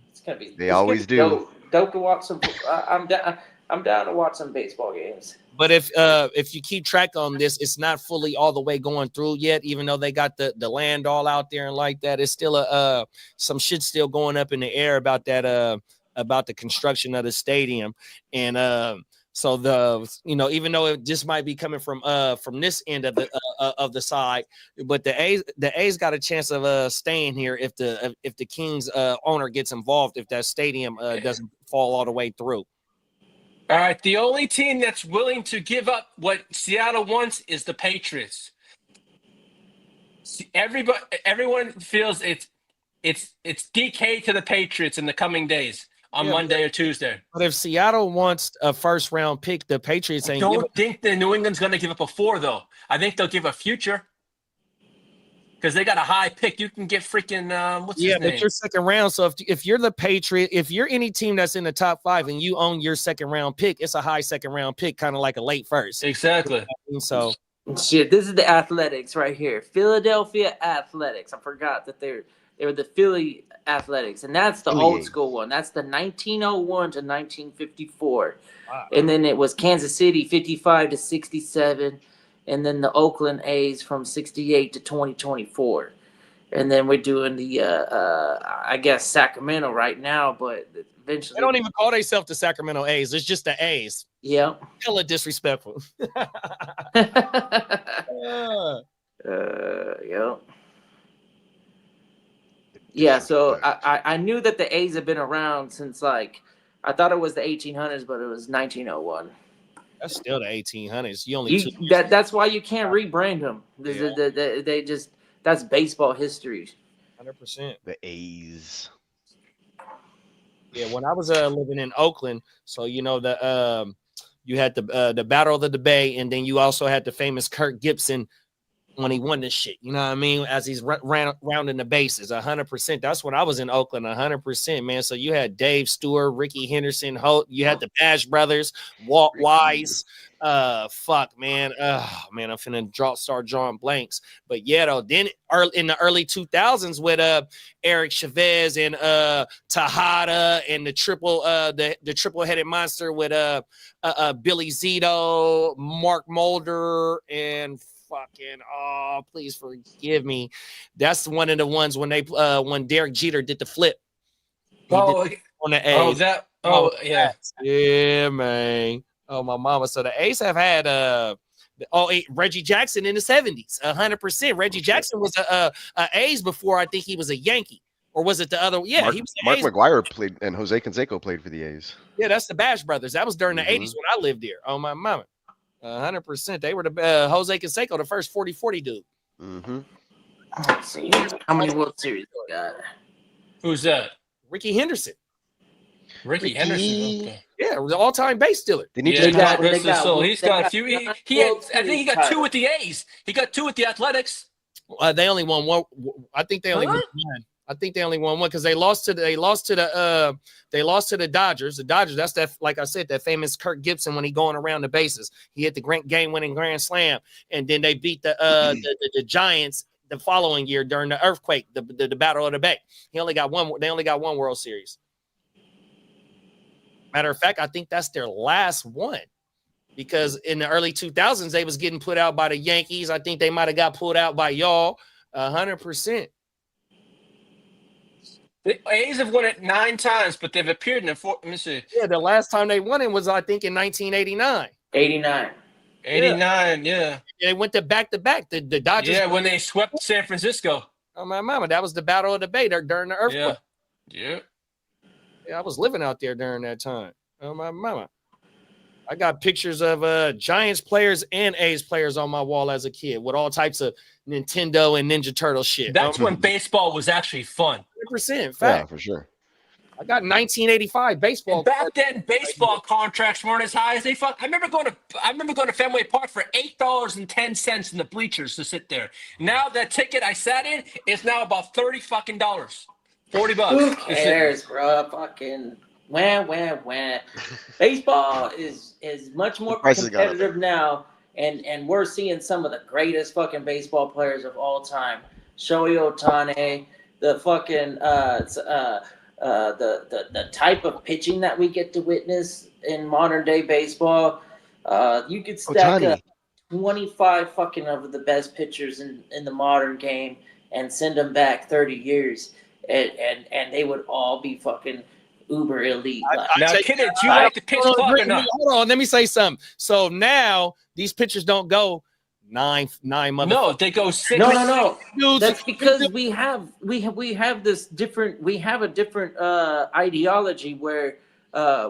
It's gonna be. They always do. Dope to watch some. I'm down to watch some baseball games. But if you keep track on this, it's not fully all the way going through yet. Even though they got the land all out there and like that, it's still some shit still going up in the air about that about the construction of the stadium. And so even though it just might be coming from this end of the side, but the A's got a chance of staying here if the Kings owner gets involved, if that stadium doesn't fall all the way through. All right, the only team that's willing to give up what Seattle wants is the Patriots. Everyone feels it's DK to the Patriots in the coming days on Monday or Tuesday. But if Seattle wants a first round pick, the Patriots ain't. I don't think the New England's going to give up a 4 though. I think they'll give a future. Because they got a high pick. You can get freaking what's his name? Yeah, but your second round. So if you're the Patriot, if you're any team that's in the top 5 and you own your second round pick, it's a high second round pick, kind of like a late first. Exactly. So shit, this is the Athletics right here. Philadelphia Athletics. I forgot that they were the Philly Athletics, and that's the old school one. That's the 1901 to 1954. Wow. And then it was Kansas City 55 to 67. And then the Oakland A's from 68 to 2024. And then we're doing the, I guess, Sacramento right now, but eventually. They don't even call themselves the Sacramento A's. It's just the A's. Yeah. Hella disrespectful. Yeah. Yeah, so I knew that the A's have been around since, like, I thought it was the 1800s, but it was 1901. That's still the 1800s. You only that's why you can't rebrand them. They just that's baseball history. 100%. The A's. Yeah, when I was living in Oakland, so you had the Battle of the Bay, and then you also had the famous Kirk Gibson when he won this shit. You know what I mean? As he's rounding the bases, 100%. That's when I was in Oakland, 100%, man. So you had Dave Stewart, Ricky Henderson, Holt. You had the Bash brothers, Walt Wise. Fuck, man. Man, I'm finna start drawing blanks. But yeah, though, then in the early 2000s with Eric Chavez and Tejada and the triple-headed monster with Billy Zito, Mark Mulder, and please forgive me. That's one of the ones when when Derek Jeter did the flip. On the A's. Yeah, man. Oh, my mama. So the A's have had Reggie Jackson in the 70s, 100%. Reggie Jackson was a A's before I think he was a Yankee. Or was it the other? Yeah, he was. Mark McGwire played, and Jose Canseco played for the A's. Yeah, that's the Bash brothers. That was during the 80s when I lived there. Oh, my mama. 100%. They were the Jose Canseco, the first 40-40 dude. Mm-hmm. Let's see how many World Series we got. Who's that? Ricky Henderson. Ricky Henderson. Okay. Yeah, the all-time base stealer. He's got a few. I think he got 2 with the A's. He got 2 with the Athletics. They only won one. I think they only won one. I think they only won one because they lost to the Dodgers. The Dodgers, that's that, like I said, that famous Kirk Gibson when he going around the bases. He hit the game-winning grand slam, and then they beat the Giants the following year during the earthquake, the Battle of the Bay. They only got one World Series. Matter of fact, I think that's their last one because in the early 2000s they was getting put out by the Yankees. I think they might have got pulled out by y'all. 100%. The A's have won it 9 times, but they've appeared in the 4. Let me see. Yeah, the last time they won it was, I think, in 1989. 89, yeah. They went to back-to-back. The Dodgers. Yeah, when they swept San Francisco. Oh, my mama. That was the Battle of the Bay during the earthquake. Yeah. Yeah, I was living out there during that time. Oh, my mama. I got pictures of Giants players and A's players on my wall as a kid with all types of Nintendo and Ninja Turtle shit. That's when baseball was actually fun. 100%. Fact. Yeah, for sure. I got 1985 baseball. And back then, baseball contracts weren't as high as they fuck. I remember going to Fenway Park for $8.10 in the bleachers to sit there. Now that ticket I sat in is now about $30 fucking $40. Who cares, bro? Fucking wah. Baseball is much more competitive now, and we're seeing some of the greatest fucking baseball players of all time. Shohei Ohtani, the fucking the type of pitching that we get to witness in modern day baseball. You could stack up 25 fucking of the best pitchers in the modern game and send them back 30 years, and they would all be fucking uber elite. Now, Kenneth, do you like the pitch clock or not? Hold on, let me say something. So now these pitchers don't go nine months. No, they go 6. No. That's because we have this different. We have a different ideology where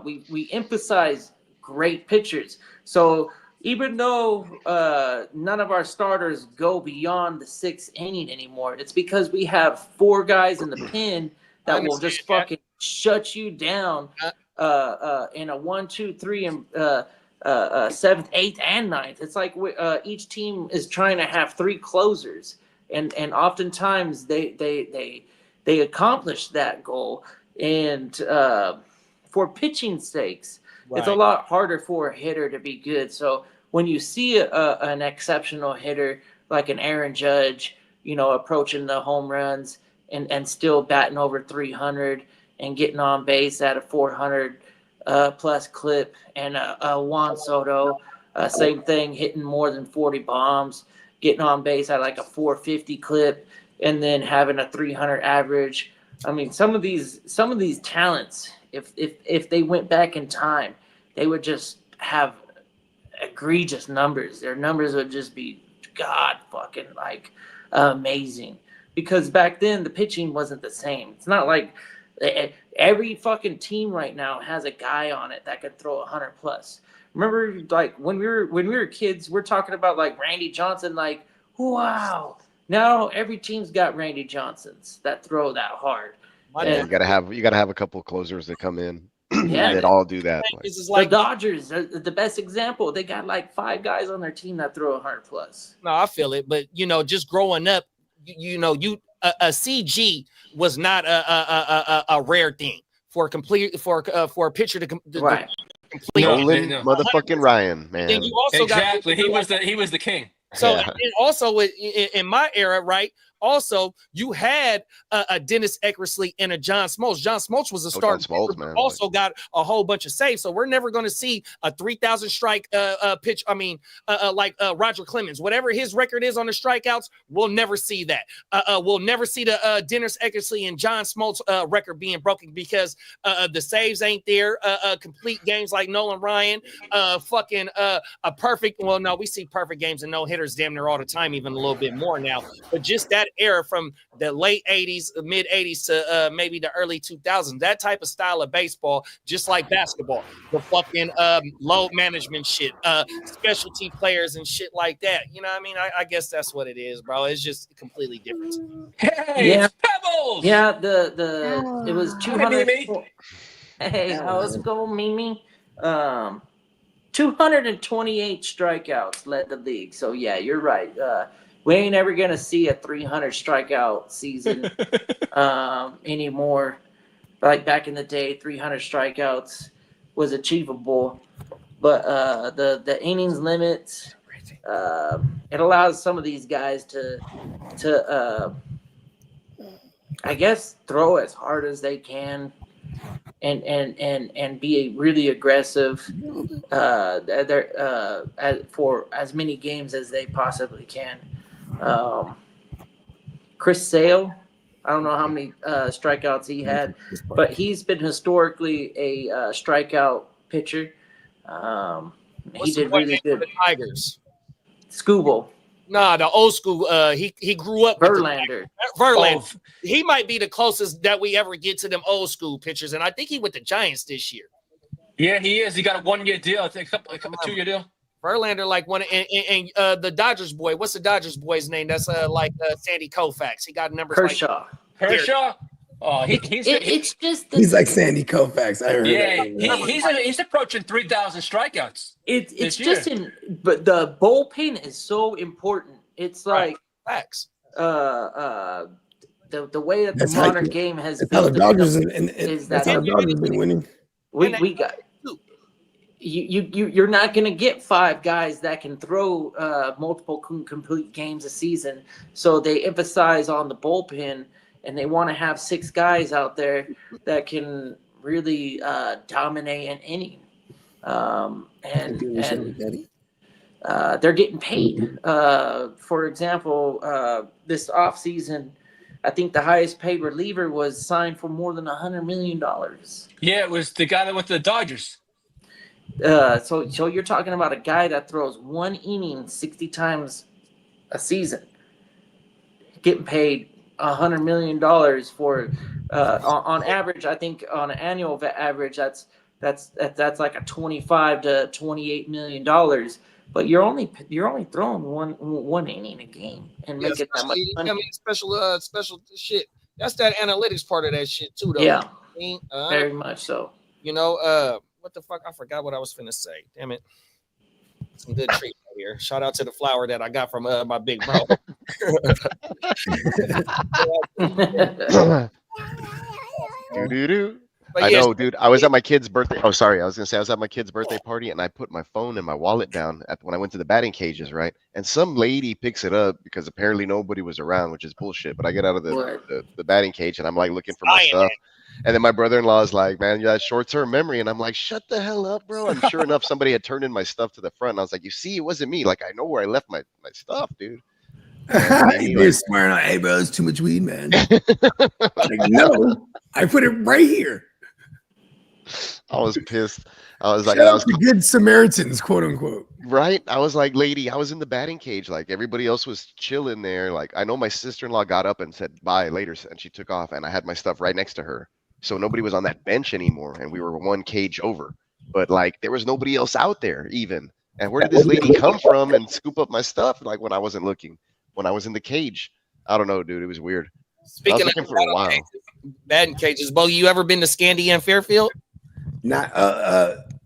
we emphasize great pitchers. So even though none of our starters go beyond the 6th inning anymore, it's because we have 4 guys in the pen that will just fucking shut you down in a 1, 2, 3, and 7th, 8th, and 9th. It's like each team is trying to have 3 closers, and oftentimes they accomplish that goal. And for pitching stakes, it's a lot harder for a hitter to be good. So when you see an exceptional hitter like an Aaron Judge, approaching the home runs and still batting over 300 and getting on base at a 400 plus clip, and a Juan Soto, same thing, hitting more than 40 bombs, getting on base at like a 450 clip, and then having a 300 average. I mean, some of these talents, if they went back in time, they would just have egregious numbers. Their numbers would just be fucking amazing, because back then the pitching wasn't the same. It's not like every fucking team right now has a guy on it that could throw 100 plus. Remember, like when we were kids, we're talking about like Randy Johnson. Like, wow, now every team's got Randy Johnsons that throw that hard. Yeah, you gotta have a couple of closers that come in. Yeah, that all do that. The Dodgers are the best example. They got like 5 guys on their team that throw 100 plus. No, I feel it, but just growing up, a CG was not a rare thing for a pitcher to complete. Nolan motherfucking Ryan, man. And you also exactly. He was the king. So and also in my era, right? Also, you had a Dennis Eckersley and a John Smoltz. John Smoltz was a starter, man. Also got a whole bunch of saves. So we're never going to see a 3,000 strike pitch. I mean, like Roger Clemens, whatever his record is on the strikeouts, we'll never see that. We'll never see the Dennis Eckersley and John Smoltz record being broken, because the saves ain't there. Complete games like Nolan Ryan, a perfect. Well, no, we see perfect games and no hitters damn near all the time, even a little bit more now. But just that era from the late 80s, mid 80s to maybe the early 2000s, that type of style of baseball, just like basketball, the fucking load management shit, specialty players and shit like that. You know what I mean? I guess that's what it is, bro. It's just completely different. Hey, yeah. Pebbles! Yeah, it was 200. Hey, how's it going, Mimi? 228 strikeouts led the league. So yeah, you're right. We ain't ever gonna see a 300 strikeout season anymore. Like back in the day, 300 strikeouts was achievable, but the innings limit, it allows some of these guys to I guess throw as hard as they can and be really aggressive for as many games as they possibly can. Chris Sale, I don't know how many strikeouts he had, but he's been historically a strikeout pitcher. He did really good. The Tigers. Skubal. Nah, the old school. He grew up Verlander. Verlander. Oh. He might be the closest that we ever get to them old school pitchers, and I think he with the Giants this year. Yeah, he is. He got a 1-year deal. I think a 2-year deal. Verlander, like one, and the Dodgers boy. What's the Dodgers boy's name? That's Sandy Koufax. He got numbers. Kershaw. Like Kershaw. Oh, he's like Sandy Koufax. I heard. Yeah, he's approaching 3,000 strikeouts. It's just but the bullpen is so important. It's like facts. The way that the modern game has built. How the Dodgers that's how the Dodgers been winning. We got. You're not going to get 5 guys that can throw multiple complete games a season. So they emphasize on the bullpen and they want to have 6 guys out there that can really dominate an inning. And they're getting paid. For example, this offseason, I think the highest paid reliever was signed for more than $100 million. Yeah, it was the guy that went to the Dodgers. So you're talking about a guy that throws 1 inning 60 times a season, getting paid $100 million for on average. I think on an annual average, that's like a $25 to $28 million. But you're only throwing one inning a game and making that much money. I mean, special shit. That's that analytics part of that shit too, though. Yeah, very much so. You know, what the fuck? I forgot what I was finna say. Damn it. Some good treat right here. Shout out to the flower that I got from my big bro. I know, dude. I was at my kid's birthday. Oh, sorry. I was gonna say I was at my kid's birthday party, and I put my phone and my wallet down when I went to the batting cages, right? And some lady picks it up because apparently nobody was around, which is bullshit. But I get out of the batting cage, and I'm like looking for my stuff. And then my brother-in-law is like, "Man, you got short-term memory." And I'm like, "Shut the hell up, bro." And sure enough, somebody had turned in my stuff to the front. And I was like, "You see, it wasn't me. Like, I know where I left my stuff, dude." You're swearing on, "Hey, bro, it's too much weed, man." Like, no, I put it right here. I was pissed. I was like, Shout out to good Samaritans, quote unquote. Right? I was like, lady, I was in the batting cage. Like everybody else was chilling there. Like I know my sister-in-law got up and said bye later, and she took off, and I had my stuff right next to her. So nobody was on that bench anymore, and we were one cage over. But like there was nobody else out there even. And where did this lady come from and scoop up my stuff? Like when I wasn't looking, when I was in the cage. I don't know, dude. It was weird. Speaking I was looking for a while. Batting cages, Bogey, you ever been to Scandia and Fairfield? Not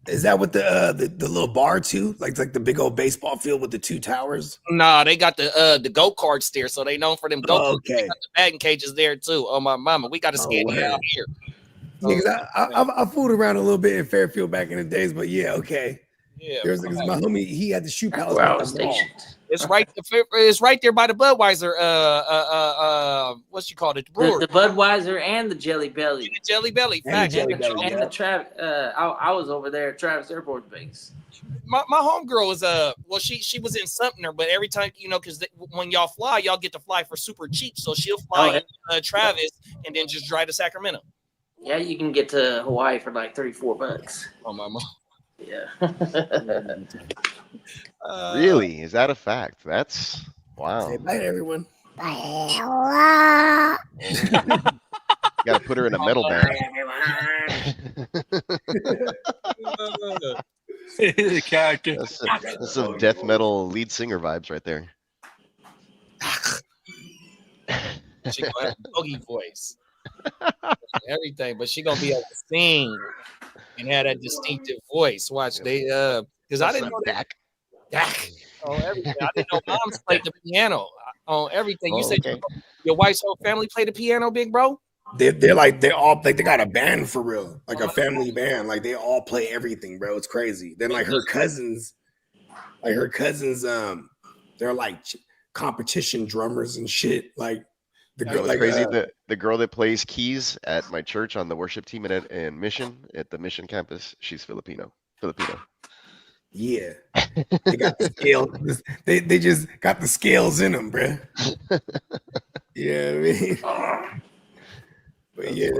is that with the little bar too? Like the big old baseball field with the 2 towers? Nah, they got the go-karts there, so they known for them go-karts. Oh, okay. They got the batting cages there too. Oh my mama, we got a Scandia out here. Yeah, I fooled around a little bit in Fairfield back in the days, but yeah, okay. Yeah, there's my homie. He had the shoe palace. It's right. It's right there by the Budweiser. What you call it? The brewery. The Budweiser and the Jelly Belly. The Jelly Belly. And the Travis. I was over there at Travis Airport Base. My homegirl was she was in Sumter, but every time because when y'all fly, y'all get to fly for super cheap. So she'll fly in Travis and then just drive to Sacramento. Yeah, you can get to Hawaii for like $34. Oh my mom. Yeah. Really? Is that a fact? That's wow. Say bye to everyone. Bye. You gotta put her in a metal band. The character. That's some death metal lead singer vibes right there. She gonna have a boogie voice. Everything, but she gonna be able to sing and have that distinctive voice. Watch because I didn't know that. Oh, everything. I didn't know moms played the piano on everything. You said your wife's whole family played the piano, big bro. They got a band for real, like a family band. Like they all play everything, bro. It's crazy. Then like her cousins, they're like competition drummers and shit. Like the girl, like crazy. The girl that plays keys at my church on the worship team in Mission at the Mission campus, she's Filipino. Yeah, they got the scale. They just got the scales in them, bro. Yeah, I mean, but yeah,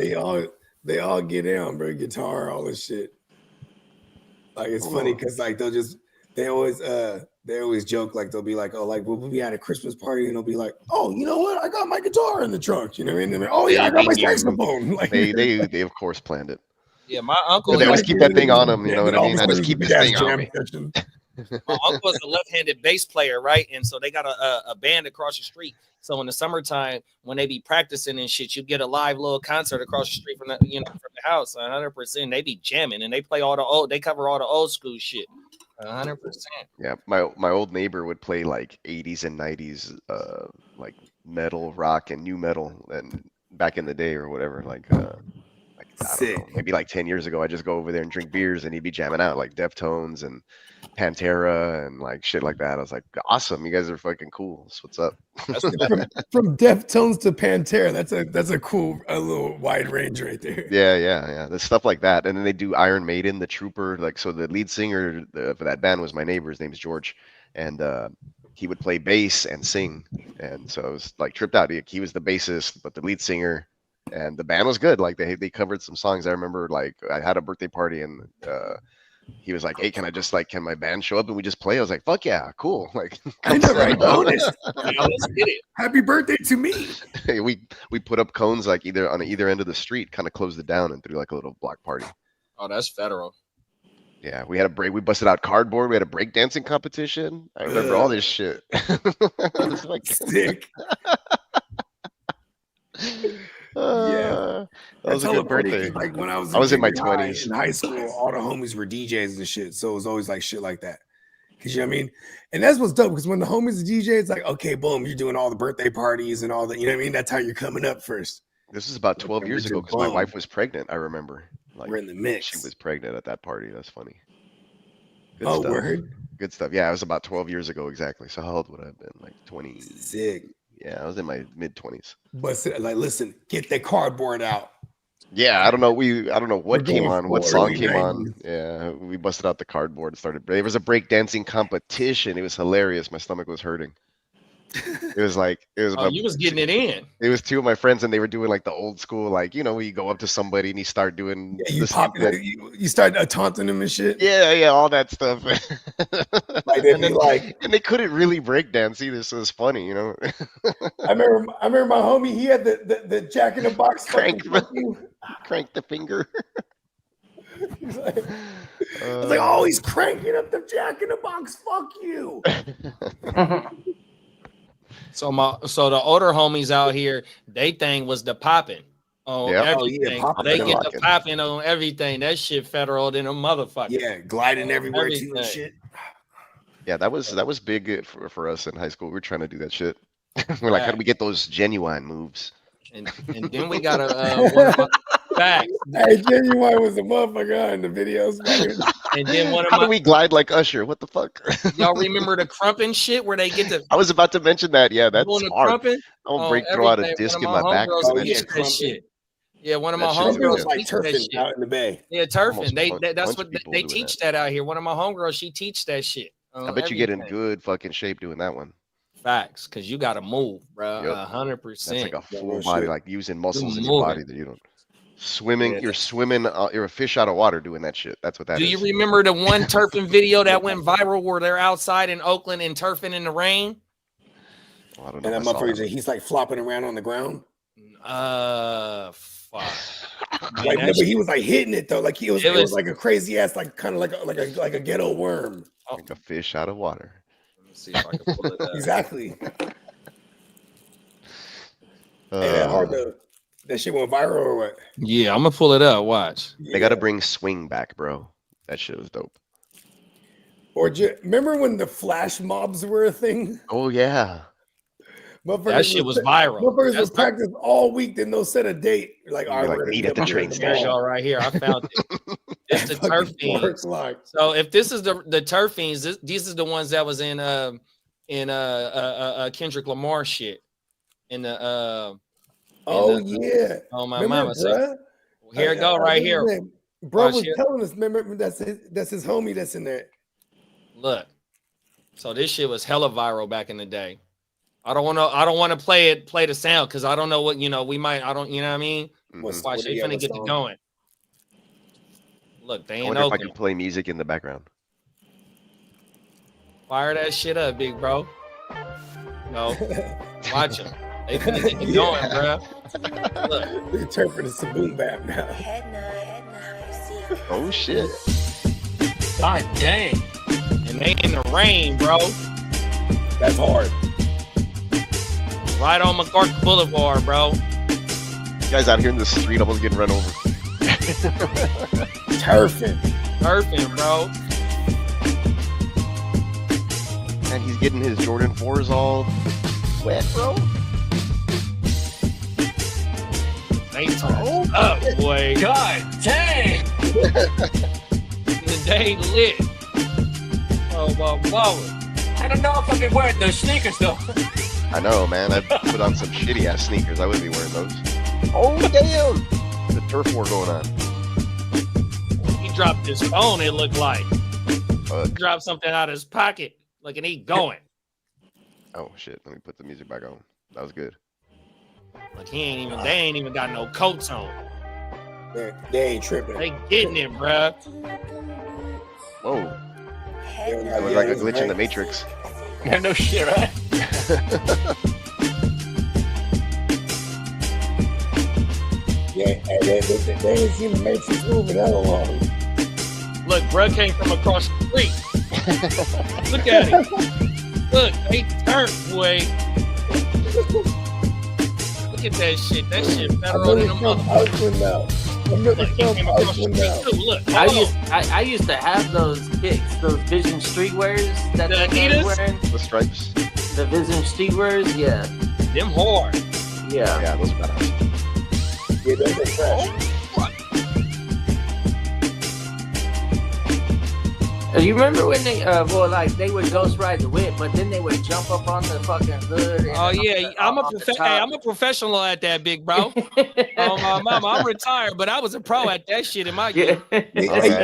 they all get down, bro. Guitar, all this shit. Like it's funny because like they always joke, like they'll be like, oh, like we'll be at a Christmas party and they'll be like, oh, you know what? I got my guitar in the trunk. You know what I mean? Oh yeah, I got my saxophone. Like they of course planned it. Yeah, my uncle. They always keep that thing on them. You know what I mean? I just keep this thing on me. My uncle was a left-handed bass player, right? And so they got a band across the street. So in the summertime, when they be practicing and shit, you get a live little concert across the street from the house. 100%. They be jamming and they play they cover all the old school shit. 100%. Yeah, my old neighbor would play like 80s and 90s, like metal, rock, and new metal, and back in the day or whatever, like I don't know, maybe like 10 years ago, I just go over there and drink beers and he'd be jamming out like Deftones and Pantera and like shit like that. I was like, awesome, you guys are fucking cool. That's what's up. from Deftones to Pantera, that's a cool, a little wide range right there. Yeah. There's stuff like that. And then they do Iron Maiden, the Trooper. Like, so the lead singer for that band was my neighbor. His name's George. And he would play bass and sing. And so I was like tripped out. He was the bassist, but the lead singer. And the band was good. Like they covered some songs. I remember like I had a birthday party and he was like, "Hey, can my band show up and we just play?" I was like, "Fuck yeah, cool!" Like, I know, right? Bonus. Let's get it. Happy birthday to me. we put up cones like either on either end of the street, kind of closed it down and threw like a little block party. Oh, that's federal. Yeah, we had a break. We busted out cardboard. We had a break dancing competition. I remember all this shit. It's like sick. That was a good birthday. Like when I was in my 20s in high school, all the homies were DJs and shit. So it was always like shit like that. Cause you know what I mean? And that's what's dope because when the homies are DJs, it's like, okay, boom, you're doing all the birthday parties and all that. You know what I mean? That's how you're coming up first. This is about 12 years ago because my wife was pregnant. I remember. Like, we're in the mix. She was pregnant at that party. That's funny. Good stuff. Word. Good stuff. Yeah, it was about 12 years ago exactly. So how old would I have been? Like 20. Sick. Yeah, I was in my mid-20s. But like, listen, get that cardboard out. Yeah, I don't know what came on, what song came on. Yeah, we busted out the cardboard and started. There was a break dancing competition. It was hilarious. My stomach was hurting. It was you was getting it in. It was two of my friends and they were doing like the old school, like, you know, you go up to somebody and you start doing you start taunting them and shit. Yeah, all that stuff. and they couldn't really break dance either, so it's funny, you know. I remember my homie, he had the Jack in the Box crank the finger. He's like, I was like, oh, he's cranking up the Jack in the Box. Fuck you. So the older homies out here, they thing was the popping on everything. They get the popping on everything. That shit federal than a motherfucker. Yeah, gliding everywhere too and shit. Yeah, that was big for us in high school. We were trying to do that shit. We're like, how do we get those genuine moves? And then we got a fact. Hey, Genuine was a motherfucker in the videos. And then how do we glide like Usher? What the fuck? Y'all remember the crumping shit where they get the? I was about to mention that. Yeah, that's hard. Crumping? I'll throw out a disc in my back. That shit. Yeah, one of my homegirls like turfing out in the bay. Yeah, turfing. That's what they teach that out here. One of my homegirls, she teach that shit. I bet you get in good fucking shape doing that one. Facts, because you got to move, bro. 100%. That's like a full body, like using muscles in your body that you don't. Swimming, you're swimming. You're a fish out of water doing that shit. That's what that is. Do you remember the one turfing video that went viral where they're outside in Oakland and turfing in the rain? I don't know. And that motherfucker, he's like flopping around on the ground. Fuck. Like, but he was like hitting it though. Like it was like a crazy ass, like kind of like a ghetto worm. Like a fish out of water. Let me see if I can pull it up. Exactly. That shit went viral or what? Yeah, I'm gonna pull it up. Watch. They got to bring swing back, bro. That shit was dope. Or remember when the flash mobs were a thing? Oh yeah. That shit was viral. Motherfuckers would practice all week, then they'll set a date. Like, all right, meet at the train station. Right here, I found it. It's the turf fiends. So if this is the turf fiends, these are the ones that was in Kendrick Lamar shit. In the yeah. Oh my remember, mama. So, here it go right here. Bro was telling us, remember that's his homie that's in there. Look. So this shit was hella viral back in the day. I don't want to play the sound because I don't know what, we might, you know what I mean? Watch, they finna get it going. Look, they ain't open. If I can play music in the background. Fire that shit up, big bro. No, watch them. They finna get it going, bro. Look, they're interpreting some boom bap now. Oh shit! God dang! And they in the rain, bro. That's hard. Right on McCarthy Boulevard, bro. You guys out here in the street almost getting run over. Turfing, bro. And he's getting his Jordan 4s all wet, bro. They turned up, boy. God dang! The day lit. Oh, my mama. I don't know if I'll be wearing those sneakers though. I know, man. I put on some shitty ass sneakers. I wouldn't be wearing those. Oh damn! The turf war going on. He dropped his phone. It looked like he dropped something out of his pocket. Look, and he going. Oh shit! Let me put the music back on. That was good. Like they ain't even got no coats on. They ain't tripping. They getting it, bruh. Whoa. It was like a glitch in the Matrix. Yeah, no shit, right? Yeah, they ain't seen the Matrix moving hella long. Look, bruh came from across the street. Look at him. Look, they turned, boy. Look at that shit. That shit better on than a motherfucker. Look, I used to have those kicks, those Vision Streetwears that the they were Adidas? wearing. The stripes. The Vision Streetwears, yeah. Them hard. Yeah. Yeah, those are badass. Yeah, those are fresh. You remember when they they would ghost ride the whip, but then they would jump up on the fucking hood. Oh yeah, I'm a professional at that, big bro. Oh my mama, I'm retired, but I was a pro at that shit in my Yeah.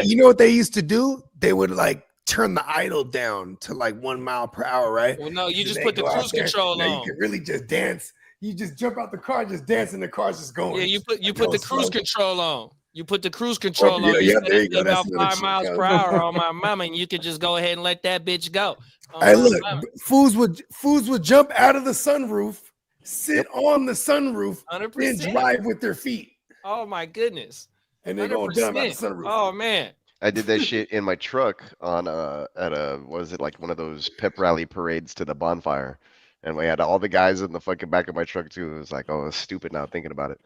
You know what they used to do? They would like turn the idle down to like 1 mile per hour, right? Well, no, you So just they put the go out cruise there, control now on. You can really just dance. You just jump out the car, just dance, and the car's just going. Yeah, you put Go the cruise slow. control on. You put the cruise control yeah, on. yeah, set there it you go. to That's about another 5 miles cheat per code. hour on my mama, and you could just go ahead and let that bitch go. Oh, Hey, my look, mama. fools would jump out of the sunroof, sit on the sunroof, and 100%. drive with their feet, Oh my goodness. and they go dumb out the 100%. sunroof. Oh man. I did that shit in my truck on at a what was it, like one of those pep rally parades to the bonfire, and we had all the guys in the fucking back of my truck too. It was like, oh, it's stupid now thinking about it.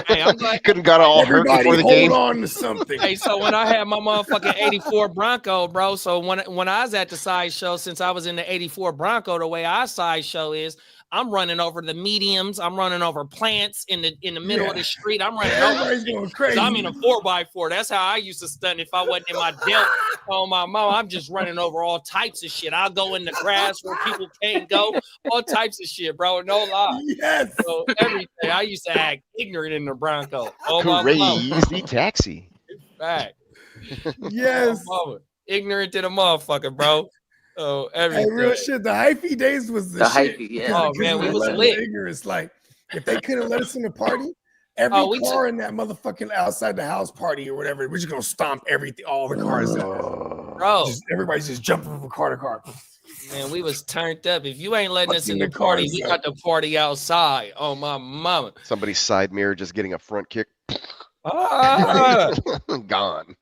Hey, I'm glad. Couldn't got all hurt Everybody before the hold game. on to something. Hey, so when I had my motherfucking 84 Bronco, bro, so when I was at the side show, since I was in the 84 Bronco, the way our side show is, I'm running over the mediums, I'm running over plants in the middle of the street. I'm running over. Everybody's going crazy. I'm in a 4x4. That's how I used to stunt if I wasn't in my delt. Oh my mama, I'm just running over all types of shit. I'll go in the grass where people can't go, all types of shit, bro. No lie. Yes. So everything. I used to act ignorant in the Bronco. Oh my mama. Crazy taxi. Fact. Yes. Oh, mama. Ignorant to the motherfucker, bro. Oh, Hey, everything. real shit. The hyphy days was the shit. hyphy, yeah. Because Oh, man, we of the was level of lit. Ignorance. Like, if they couldn't let us in the party, every we car in that motherfucking outside the house party or whatever, we're just gonna stomp everything, all the cars out. Bro, Everybody's just jumping from car to car. man, we was turned up. If you ain't letting us in Fucking the the party, cars we up. got the party outside. Oh my mama. Somebody's side mirror just getting a front kick. Ah. Gone.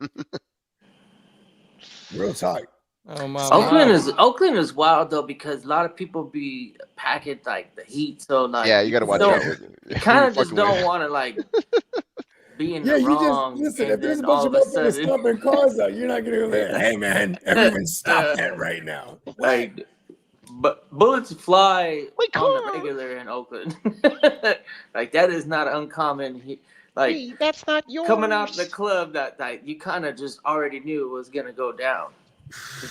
Real tight. Oh my Oakland is wild though because a lot of people be packing like the heat, so like Yeah, you got to watch don't- out. you kind of just Fucking don't with- want to like be in Yeah, the you wrong. just listen. and If there's a then all bunch of of a motherfuckers sudden, stomping cars out, you're not gonna go there. Hey man, everyone stop that right now. like, but bullets fly Wait, on the car. regular in Oakland. Like that is not uncommon. Like Hey, that's not yours. coming out the club that you kind of just already knew was gonna go down.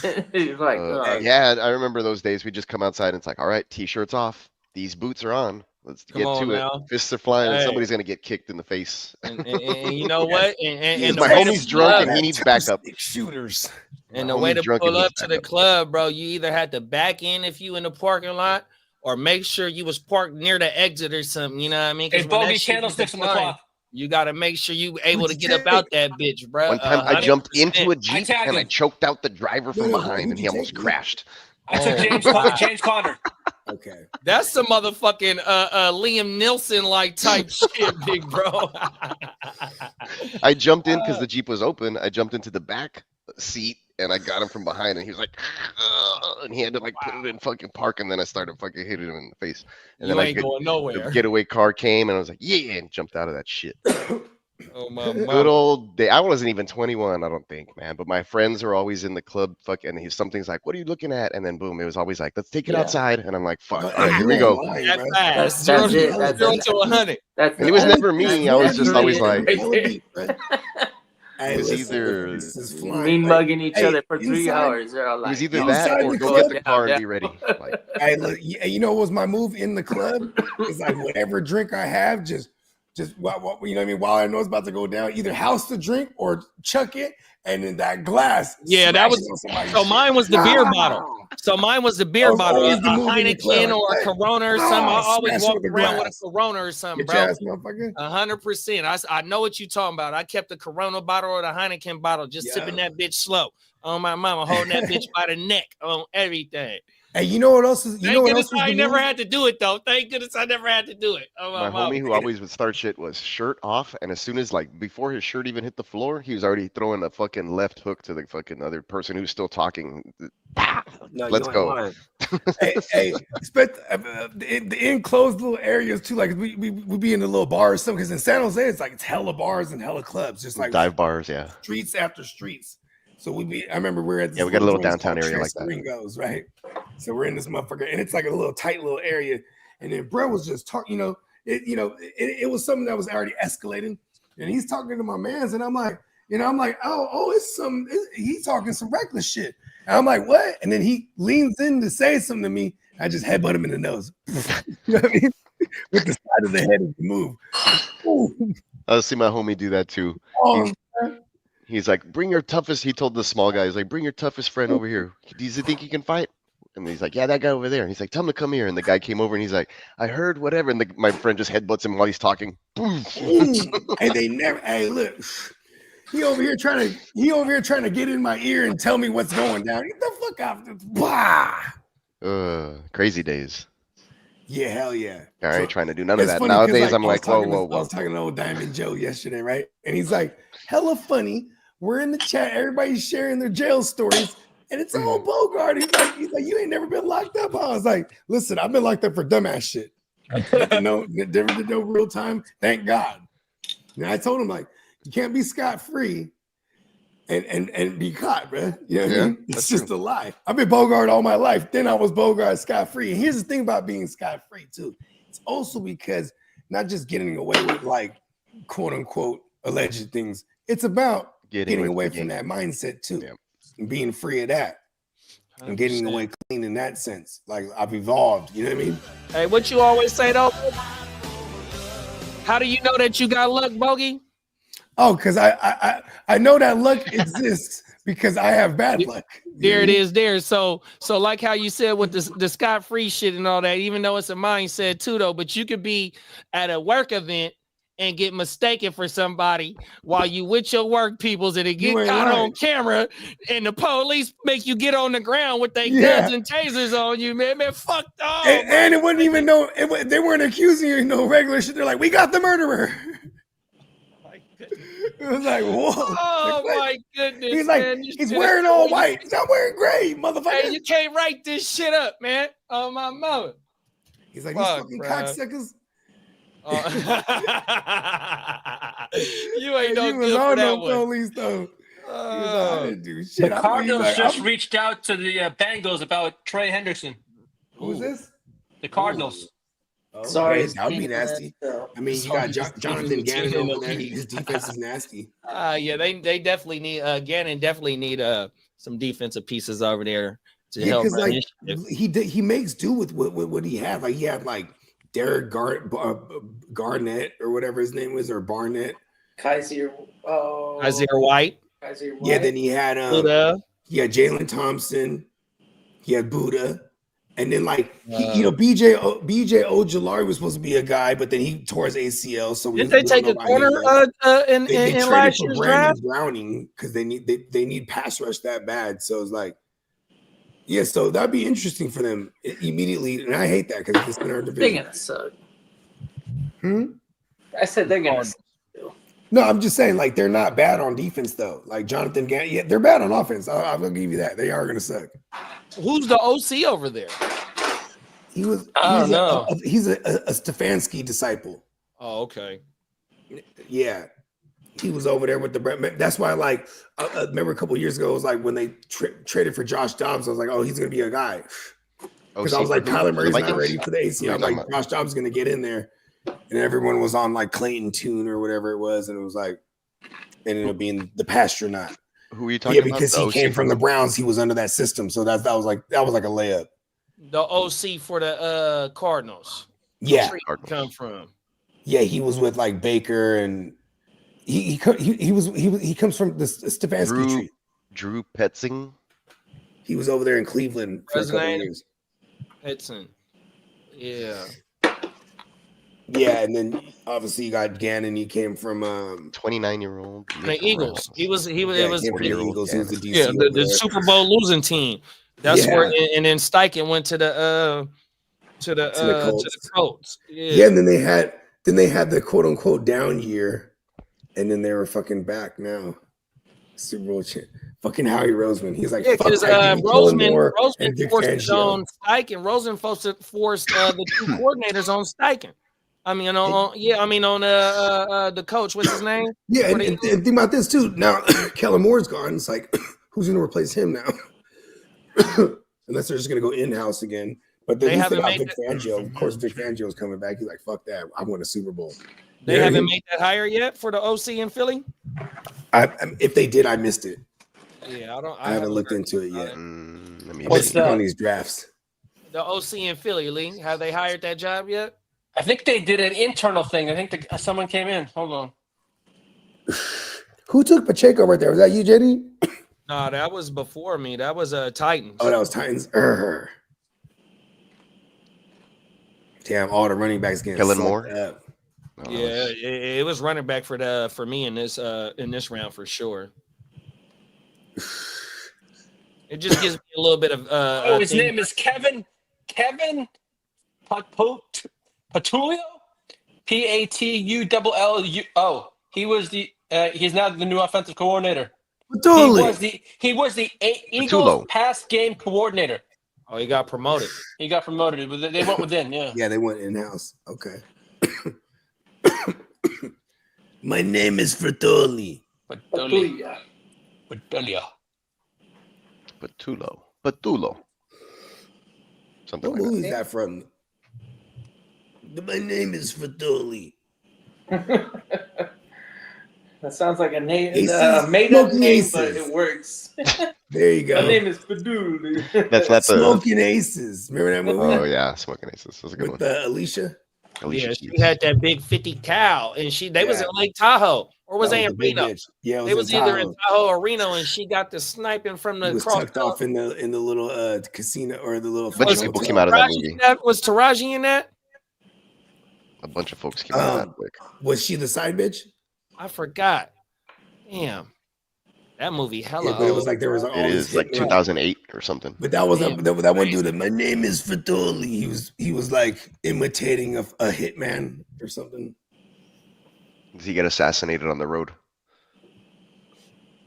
It's like, yeah, I remember those days. We just come outside and it's like, all right, t-shirts off. These boots are on. Let's Come get on to now. it. Fists are flying, and Hey. somebody's gonna get kicked in the face. And you know what? And the My way to homie's pull drunk up- and he needs backup. Shooters. And My the way homie's to drunk pull and up needs to the backup. club, bro, you either had to back in if you in the parking lot, or make sure you was parked near the exit or something. You know what I mean? 'Cause Hey, when that bogey shit candlesticks gets on the flying, clock. you got to make sure you able to get up out that bitch, bro. One time I jumped 100%. into a Jeep tagged and I him. choked out the driver from No, behind who'd and he you almost take? crashed. I took Oh, James Conner. Okay. That's some motherfucking Liam Nielsen like type shit, big bro. I jumped in because the Jeep was open. I jumped into the back seat and I got him from behind and he was like, "Ugh," and he had to like put it in fucking park and then I started fucking hitting him in the face. And You then ain't going the nowhere. getaway car came and I was like, yeah, and jumped out of that shit. Oh my Good mama. old day. I wasn't even 21, I don't think, man. But my friends are always in the club. Fuck, and something's like, "What are you looking at?" And then boom, it was always like, "Let's take it outside." And I'm like, "Fuck, all right, here we go." That fast. Zero That's it. That's to 100. And it was never me. I was just always like, Hey, it was either me mugging each other for 3 inside- hours. They're all it was like, either "Yo, that inside or the go club- get the car and be ready. Like, Hey, look, you know what was my move in the club? It's like whatever drink I have, just what you know what I mean. While I know it's about to go down, either house the drink or chuck it, and in that glass. Yeah, that was so. Mine was the beer bottle. So mine was the beer bottle, a Heineken or a Corona or something. I always walked around with a Corona or something, bro. 100%. I know what you're talking about. I kept the Corona bottle or the Heineken bottle, just sipping that bitch slow. On my mama, holding that bitch by the neck on everything. Hey, you know what else is? You know what else? I never had to do it though. Thank goodness I never had to do it. Oh, my homie who always would start shit was shirt off, and as soon as like before his shirt even hit the floor, he was already throwing a fucking left hook to the fucking other person who's still talking. No, let's go. Hey, expect the enclosed little areas too. Like we be in a little bar or something. Because in San Jose, it's hella bars and hella clubs, just like dive bars, yeah, streets after streets. So I remember we're at this we got a little downtown area like that. Ringos, right? So we're in this motherfucker, and it's like a little tight little area. And then bro was just talking, it was something that was already escalating, and he's talking to my mans, and I'm like, he's talking some reckless shit. And I'm like, what? And then he leans in to say something to me. I just headbutt him in the nose. You know what I mean? With the side of the head as the move. Ooh. I'll see my homie do that too. He's like, bring your toughest. He told the small guy, he's like, bring your toughest friend over here. Do you think he can fight? And he's like, yeah, that guy over there. And he's like, tell him to come here. And the guy came over and he's like, I heard whatever. And my friend just headbutts him while he's talking. And they never. Hey, look, he over here trying to get in my ear and tell me what's going down. Get the fuck out! Bah. Crazy days. Yeah, hell yeah. I ain't trying to do none of that. Nowadays, I'm like, whoa. I was talking to old Diamond Joe yesterday, right? And he's like, hella funny. We're in the chat. Everybody's sharing their jail stories. And it's all Bogart. He's like, you ain't never been locked up. I was like, listen, I've been locked up for dumbass shit. Never did no real time. Thank God. And I told him, like, you can't be scot-free and be caught, bro. You know what I mean? It's just a lie. I've been Bogart all my life. Then I was Bogart scot-free. And here's the thing about being scot-free, too. It's also because not just getting away with, like, quote-unquote alleged things. It's about getting away from that mindset, too. Yeah. And being free of that. 100%. And getting away clean in that sense. Like, I've evolved. You know what I mean? Hey, what you always say, though? How do you know that you got luck, Bogey? Oh, because I know that luck exists because I have bad luck. There it is there. So like how you said with the scot-free shit and all that, even though it's a mindset too, though, but you could be at a work event and get mistaken for somebody while you with your work peoples and it get caught on camera and the police make you get on the ground with their guns and tasers on you, man. Fuck off. And it wasn't even they weren't accusing you no regular shit. They're like, we got the murderer. It was like, whoa. Oh my goodness. He's like, man. He's wearing all white. He's not wearing gray, motherfucker. Hey, you can't write this shit up, man. Oh my mother. He's like, these fucking cocksuckers. You ain't no good for that one. Police, though. I didn't do shit. The Cardinals just reached out to the Bengals about Trey Henderson. Who's this? The Cardinals. Oh, sorry, that would be nasty. I mean, you got Jonathan Gannon over there. His defense is nasty. Yeah, they definitely need Gannon definitely need some defensive pieces over there to help. Like, he makes do with what he had. Like he had like Derek Garnett or whatever his name was, or Barnett. Kaiser White. Yeah, then he had Jalen Thompson. He had Buddha. And then, like, BJ Ojolari was supposed to be a guy, but then he tore his ACL. So didn't they take a corner in last year's draft? Browning because they need pass rush that bad. So it's like, yeah, so that'd be interesting for them immediately. And I hate that because it's in our division. They're gonna suck. I said they're gonna. No, I'm just saying, like, they're not bad on defense though. Like Jonathan Gannon, yeah, they're bad on offense. I'll give you that. They are gonna suck. Who's the OC over there? He's a Stefanski disciple. Oh, okay. Yeah. He was over there with the. That's why, like, I remember a couple of years ago, it was like when they traded for Josh Dobbs. I was like, oh, he's gonna be a guy. Because I was like, Kyler Murray's not ready for the ACL. I'm like, Josh Dobbs is gonna get in there, and everyone was on like Clayton Tune or whatever it was, and it was like ended up being the Pastronaut. Who are you talking about? Because he came from the Browns, he was under that system, so that was like a layup. The OC for the Cardinals. Yeah, come from. Yeah, he was with like Baker, and he comes from the Stefanski tree. Drew Petzing. He was over there in Cleveland for a couple of years. Petzing. Yeah. Yeah, and then obviously you got Gannon. He came from 29-year-old the Eagles. He was the Eagles. He was the DC the Super Bowl losing team. That's where, and then Steichen went to the Colts. Yeah, and then they had the quote unquote down year, and then they were fucking back now. Super Bowl champ. Fucking Howie Roseman. He's like, because Roseman forced his own Steichen. Rosen forced the two coordinators on Steichen. I mean, on the coach. What's his name? Yeah, and think about this too. Now Kellen Moore's gone. It's like, who's going to replace him now? Unless they're just going to go in-house again. But they haven't made Vic Fangio. Of course, Vic Fangio's coming back. He's like, fuck that. I want a Super Bowl. They haven't made that hire yet for the OC in Philly? If they did, I missed it. Yeah, I haven't looked into it yet. Let me see on these drafts. The OC in Philly, Lee. Have they hired that job yet? I think they did an internal thing. I think someone came in. Hold on. Who took Pacheco right there? Was that you, JD? No, that was before me. That was Titans. Oh, that was Titans. Damn, all the running backs getting Kellen Moore. Yeah, it was running back for me in this round for sure. It just gives me a little bit of his name is Kevin Patulio? Patullo. He was he's now the new offensive coordinator. He was the Eagles pass game coordinator. Oh, he got promoted. They went within, yeah. Yeah, they went in-house. Okay. My name is Fertoli. Patullo. Something like that. Who is that from? My name is Fertoli. That sounds like a name, made-up name, but it works. There you go. My name is Faduli. That's not the Smoking Aces. Remember that movie? Oh yeah, Smoking Aces. That was a good one. With Alicia. Yeah, she had that big 50 cal, and they was in Lake Tahoe, or was they in Reno? Yeah, it was either in Tahoe or Reno, and she got the sniping from the cross. Tucked off in the little casino or the little. A bunch of people came out of that movie. Was Taraji in that? A bunch of folks came out of that quick. Was she the side bitch? I forgot. Damn. That movie hella but it was like there was all it is like 2008 or something. But that was that one dude. My name is Fatoli. He was like imitating a hitman or something. Did he get assassinated on the road?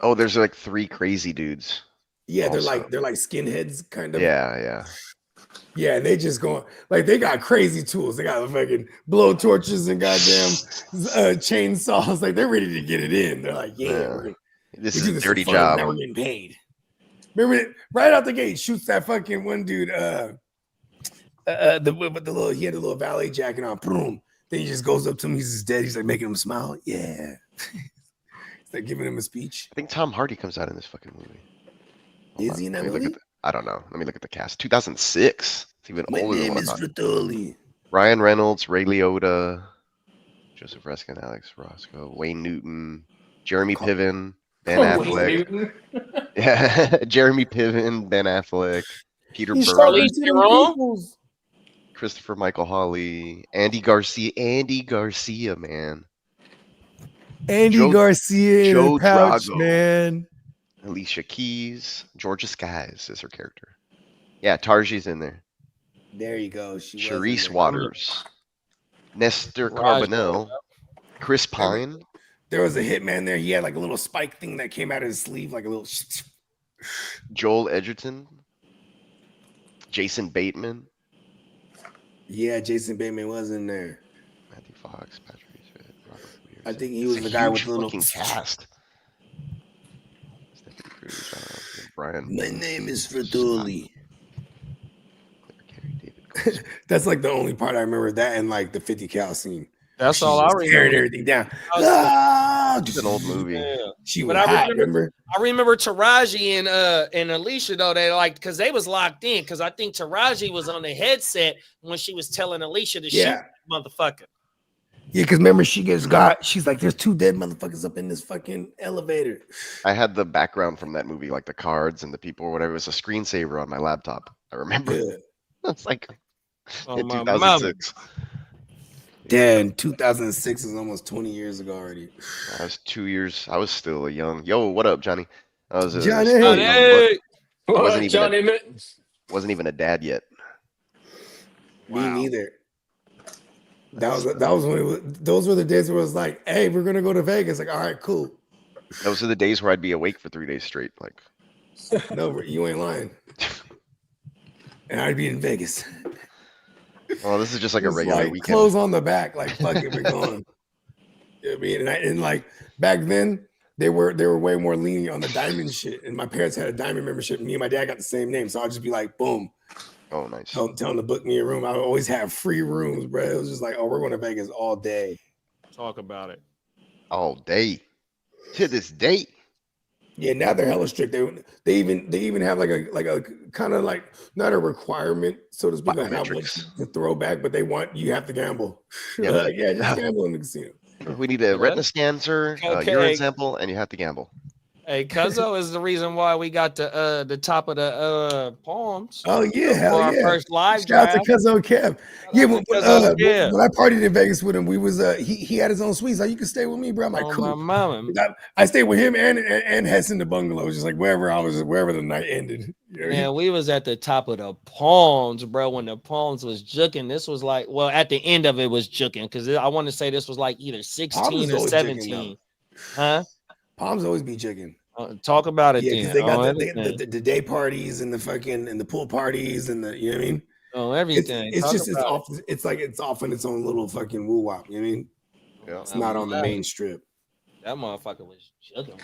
Oh, there's like 3 crazy dudes. Yeah, they're like skinheads kind of. Yeah. Yeah, and they just going like they got crazy tools. They got fucking blow torches and goddamn chainsaws. Like they're ready to get it in. They're like, this is a dirty job. Now we're getting paid. Remember, right out the gate, shoots that fucking one dude. He had the little valet jacket on. Boom. Then he just goes up to him. He's just dead. He's like making him smile. Yeah. He's like giving him a speech. I think Tom Hardy comes out in this fucking movie. Is he in that movie? I don't know. Let me look at the cast. 2006. It's even older than what I thought. Fratoli. Ryan Reynolds, Ray Liotta, Joseph Reskin, Alex Roscoe, Wayne Newton, Jeremy Piven, Ben Affleck. Yeah, Jeremy Piven, Ben Affleck, Peter Berger, Christopher Michael Hawley, Andy Garcia, man. Garcia in Joe a pouch, Drago. Man. Alicia Keys, Georgia Skies is her character. Yeah, Tarji's in there. There you go. Charisse Waters, Nestor Carbonell, Chris Pine. There was a hitman there. He had like a little spike thing that came out of his sleeve, like a little. Joel Edgerton, Jason Bateman. Yeah, Jason Bateman was in there. Matthew Fox, Patrick Robert I think he was the guy with the little cast. Brian. My name is Fratoli. That's like the only part I remember. That and like the 50 cal scene. That's all I remember. Tearing everything down. It's an old movie. Yeah. She was But hot, remember? I remember Taraji and Alicia though. They like because they was locked in because I think Taraji was on the headset when she was telling Alicia to shoot motherfucker. Yeah, because remember she's like, there's 2 dead motherfuckers up in this fucking elevator. I had the background from that movie, like the cards and the people or whatever. It was a screensaver on my laptop. I remember. Yeah. That's like in my 2006. Damn, 2006 is almost 20 years ago already. I was 2 years. I was still a young. Yo, what up, Johnny? I was Johnny. Wasn't even a dad yet. Me neither. That was when those were the days where it was like, hey, we're gonna go to Vegas. Like, all right, cool. Those are the days where I'd be awake for 3 days straight. Like, no, you ain't lying. And I'd be in Vegas. Well, this is just like a regular weekend. Clothes on the back, like fuck it, we're going. You know what I mean? And like back then, they were way more lenient on the diamond shit. And my parents had a diamond membership. And me and my dad got the same name, so I'll just be like, boom. Oh, nice. Tell them to book me a room. I would always have free rooms, bro. It was just like, oh, we're going to Vegas all day. Talk about it. All day. To this day. Yeah, now they're hella strict. They even have like a kind of like not a requirement, so to speak, on how much to throw back, but they want you have to gamble. Yeah, just gamble in the casino. We need a retina scan, sir. Urine sample, and you have to gamble. Hey, Cuzzo is the reason why we got the top of the Palms. Oh yeah, hell our yeah! first live Shout out draft. to Cuzzo Kev. Yeah, when I partied in Vegas with him, we was he had his own suite, so you can stay with me, bro. I'm like, cool. My mama. I stayed with him and Hess in the bungalow, just like wherever the night ended. You know? Man, we was at the top of the Palms, bro. When the Palms was juking, this was like, well, at the end of it was juking because I want to say this was like either 16 or 17, huh? Palms always be jigging. Talk about it, yeah, then. They got the day parties and the fucking and the pool parties and the you know what I mean. Oh, everything. It's like it's off in its own little fucking woo wop. You know what I mean? Yeah. It's not on the main strip. That motherfucker was juggling.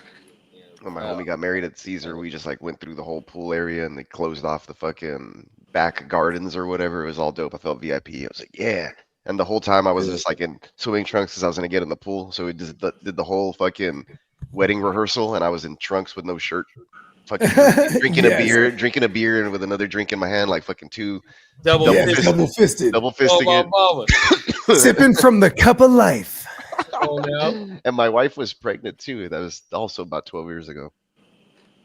When my homie got married at Caesar, we just like went through the whole pool area and they closed off the fucking back gardens or whatever. It was all dope. I felt VIP. I was like, yeah. And the whole time I was just like in swimming trunks because I was gonna get in the pool. So we just did the whole fucking wedding rehearsal, and I was in trunks with no shirt, fucking drinking a beer, and with another drink in my hand, like fucking double fisted, sipping from the cup of life. Oh, no. And my wife was pregnant too. That was also about 12 years ago.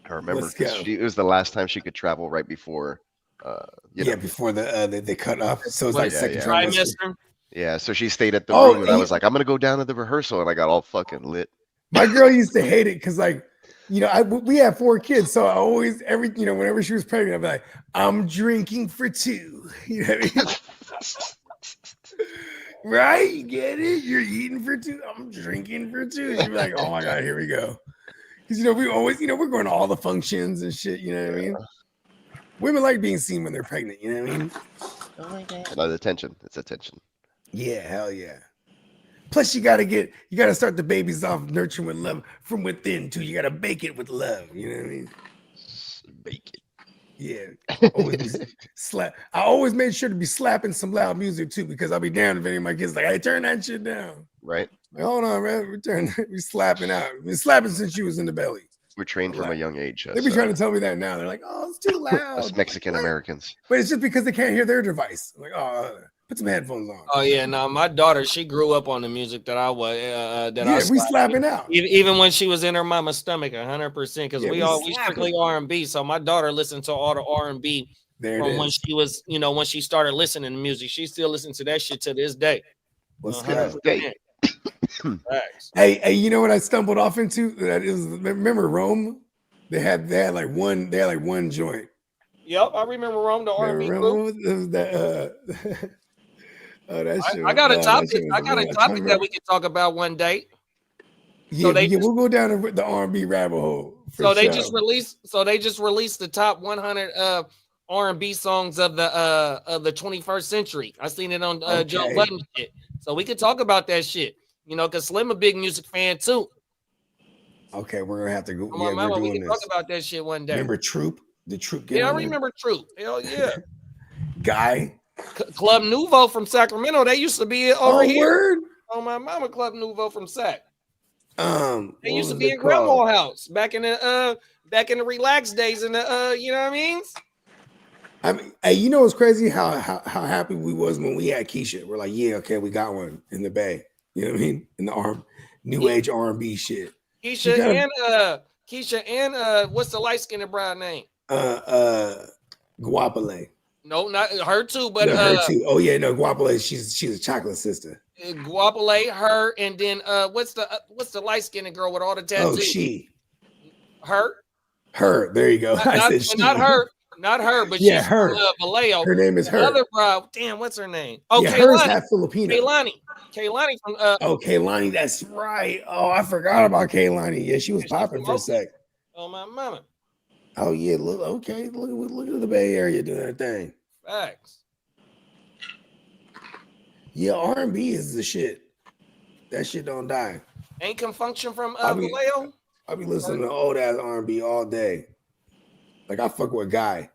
I remember it was the last time she could travel right before. Before they cut off. So it's like second trimester. Yeah, so she stayed at the room, and I was like, I'm gonna go down to the rehearsal, and I got all fucking lit. My girl used to hate it because, like, you know, we have 4 kids, so I always whenever she was pregnant, I'd be like, I'm drinking for 2. You know what I mean? Right? You get it? You're eating for 2. I'm drinking for 2. She'd be like, oh my god, here we go. Because we always, we're going to all the functions and shit. You know what I mean? Women like being seen when they're pregnant. You know what I mean? Oh my god. No, attention. It's attention. Yeah, hell yeah. Plus, you gotta start the babies off nurturing with love from within too. You gotta bake it with love. You know what I mean? Bake it. Yeah. I always made sure to be slapping some loud music too, because I'll be damned if any of my kids like, hey, turn that shit down. Right. Like, hold on, man. We slapping out. We've been slapping since you was in the belly. We're trained from a young age. They be trying to tell me that now. They're like, oh, it's too loud. Us Mexican Americans. But it's just because they can't hear their device. I'm like, oh, put some headphones on. Oh yeah, no, my daughter, she grew up on the music that I was. We slapping out. Even when she was in her mama's stomach, 100%. Because we strictly R&B. So my daughter listened to all the R&B from when she was, when she started listening to music. She still listens to that shit to this day. What's good? Hey, you know what I stumbled off into? Remember Rome? They had like one joint. Yep, I remember Rome, the R&B group. I got a topic. I got a topic that we can talk about one day. Yeah, we'll go down the R&B rabbit hole. So they just released the top 100 R&B songs of the 21st century. I seen it on Joe Budden shit. So we could talk about that shit. You know, because Slim a big music fan too. Okay, we're gonna have to go. Come Yeah, on, mama, we're we doing can this. talk about that shit one day. Remember Troop? The Troop. Get Yeah, I on there? remember Troop. Hell yeah. Guy. Club Nouveau from Sacramento. They used to be over here. Word? Oh, my mama, Club Nouveau from Sac. They used to what be was in it called? Grandma house back in the relaxed days in the you know what I mean? I mean, hey, you know what's crazy? How happy we was when we had Keisha. We're like, yeah, okay, we got one in the Bay. You know what I mean? In the new age R&B shit. Keisha and what's the light skinned bride name? Guapale. No, not her too, but no, her too. Oh yeah, no, Guapale. She's a chocolate sister. Guapale, her, and then what's the light skinned girl with all the tattoos? Oh, she. Her. There you go. I said she. Not her, but yeah, she's her. from Vallejo. Her name is her. Other bride, damn, what's her name? Oh, yeah, Kaylani. hers half Filipino. Kaylani from Oh, Kaylani, that's right. Oh, I forgot about Kaylani. Yeah, she was popping for a sec. Oh my mama. Oh yeah, look at the Bay Area doing that thing. Facts. Yeah, R&B is the shit. That shit don't die. Ain't Confunction from Vallejo? I'll be listening to old ass R&B all day. Like I fuck with Guy.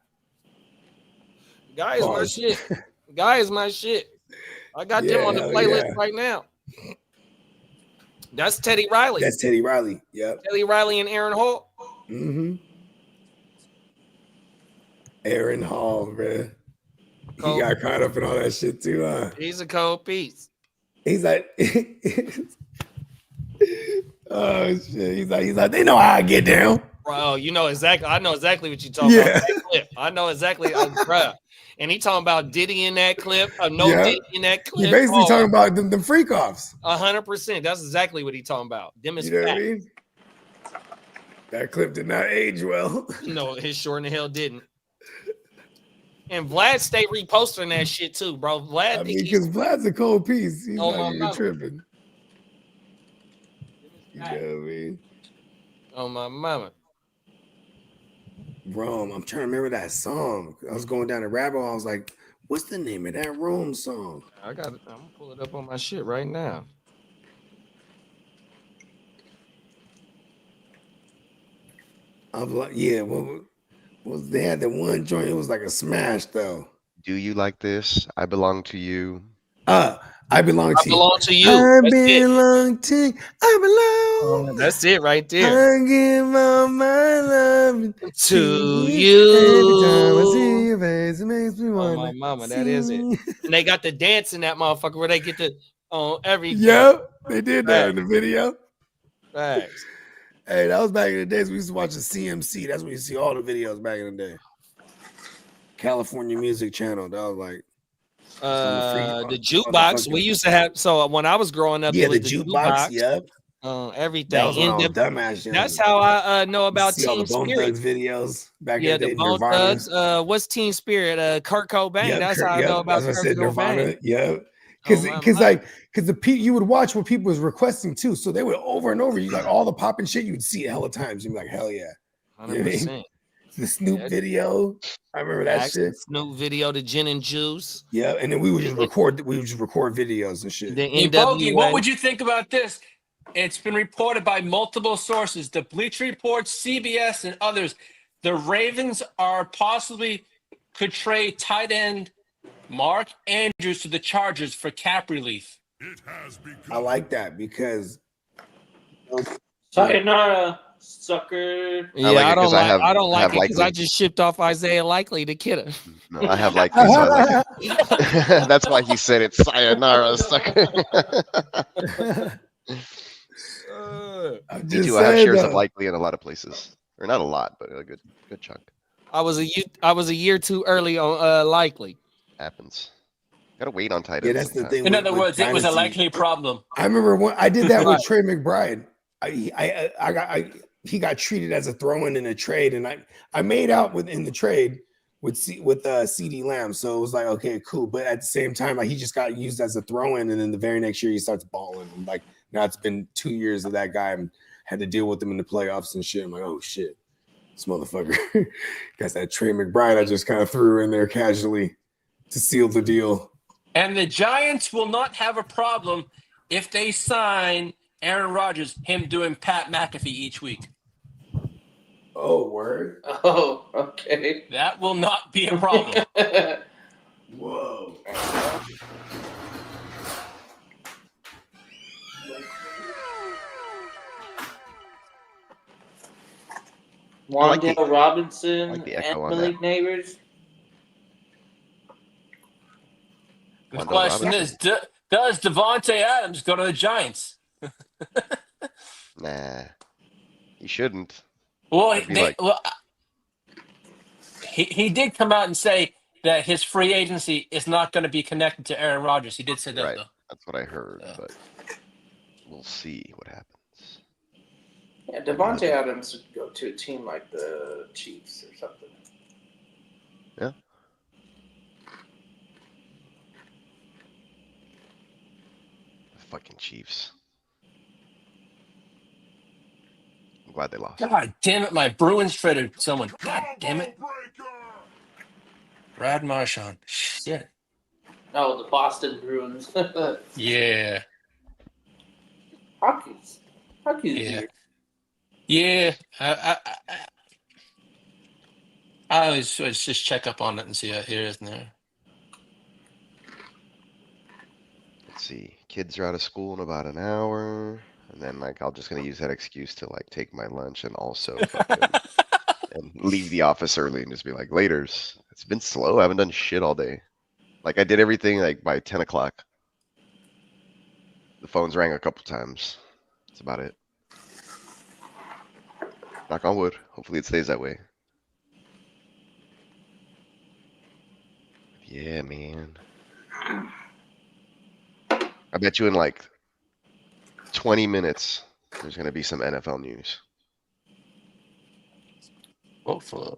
Guy is my shit. Guy is my shit. I got them on the playlist right now. That's Teddy Riley. That's Teddy Riley. Yep. Teddy Riley and Aaron Hall. Mm-hmm. Aaron Hall, man. He got caught up in all that shit too, huh? He's a cold piece. He's like, oh shit. He's like, they know how I get down. Bro, you know exactly. I know exactly what you're talking about. That clip. I know exactly. Bro. And he talking about Diddy in that clip. Diddy in that clip. He basically talking about them freak offs. 100%. That's exactly what he talking about. Them is you know what I mean? That clip did not age well. No, his sure in the hell didn't. And Vlad stayed reposting that shit too, bro. Vlad, because Vlad's a cold piece. He's not even tripping. You know what I mean? Oh my mama. Rome. I'm trying to remember that song. I was going down the rabbit hole. I was like, what's the name of that Rome song? I'm gonna pull it up on my shit right now. I'm like, yeah, they had the one joint, it was like a smash though. Do you like this? I belong to you. I belong to you. I belong to you. I belong to you. I belong. That's it right there. I give all my love to you. Every time I see your face, it makes me want. Oh my mama, that is it. And they got the dance in that motherfucker where they get the everything. Yep, they did that in the video. Thanks. Hey, that was back in the days. We used to watch the CMC. That's where you see all the videos back in the day. California Music Channel. That was like the jukebox. We used to have. So when I was growing up, yeah, the jukebox. Yep. Everything. That's how I know about Team Bone Spirit Thugs videos back in the day. The Bone Thugs. What's Team Spirit? Kurt Cobain. Yep, that's how I know about Kurt Cobain. Yeah. Because the you would watch what people was requesting too, so they would over and over. You like all the popping shit, you would see it hella times. You'd be like, hell yeah, 100%. You know what I mean? The Snoop video, I remember that shit. Snoop video, the Gin and Juice. Yeah, and then we would just record. We would just record videos and shit. Hey, Bogey, what would you think about this? It's been reported by multiple sources, the Bleacher Report, CBS, and others. The Ravens could trade tight end Mark Andrews to the Chargers for cap relief. I like that because sayonara, sucker. Yeah, I don't like it because I just shipped off Isaiah Likely to Kidder. No, I have Likely, so I like it. That's why he said it. Sayonara, sucker. Me too. I have shares of Likely in a lot of places, or not a lot, but a good chunk. I was a year too early on Likely. Happens. Gotta wait on tight ends. Yeah, that's the thing. In other words, it was a likely problem. I remember when I did that with Trey McBride. He got treated as a throw-in a trade, and I made out in the trade with CD Lamb. So it was like, okay, cool. But at the same time, like he just got used as a throw-in, and then the very next year he starts balling. And like now it's been 2 years of that guy and had to deal with him in the playoffs and shit. I'm like, oh shit, this motherfucker. Guess that Trey McBride I just kind of threw in there casually to seal the deal. And the Giants will not have a problem if they sign Aaron Rodgers, him doing Pat McAfee each week. Oh, word. Oh, okay. That will not be a problem. Whoa. Wandale Robinson like the and echo on Malik Neighbors. The question is, does Devontae Adams go to the Giants? Nah, he shouldn't. Well, That'd be he did come out and say that his free agency is not going to be connected to Aaron Rodgers. He did say that, right. though. That's what I heard, but we'll see what happens. Yeah, Devontae Adams would go to a team like the Chiefs or something. Yeah. The fucking Chiefs. I'm glad they lost. God damn it, my Bruins traded someone. God damn it. Brad Marchand. Shit. Oh, the Boston Bruins. Yeah. Hockey's Yeah. weird. Yeah. I always just check up on it and see how here is and there. Let's see. Kids are out of school in about an hour. And then I'm just gonna use that excuse to take my lunch and also and leave the office early and just be like, laters. It's been slow. I haven't done shit all day. I did everything by 10 o'clock. The phones rang a couple times. That's about it. Knock on wood. Hopefully it stays that way. Yeah, man. I bet you in 20 minutes, there's going to be some NFL news. Hopefully.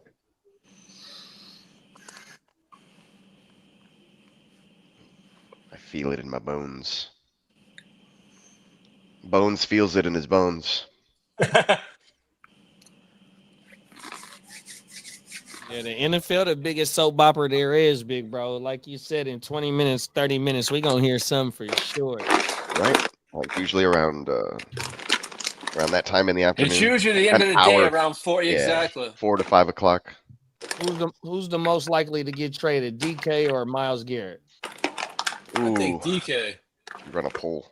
I feel it in my bones. Bones feels it in his bones. Yeah, the NFL, the biggest soap opera there is, big bro. Like you said, in 20 minutes, 30 minutes, we're going to hear something for sure. Right? Usually around that time in the afternoon. It's usually the end of the day around 4, exactly. 4 to 5 o'clock. Who's the most likely to get traded, DK or Myles Garrett? I think DK. You run a poll.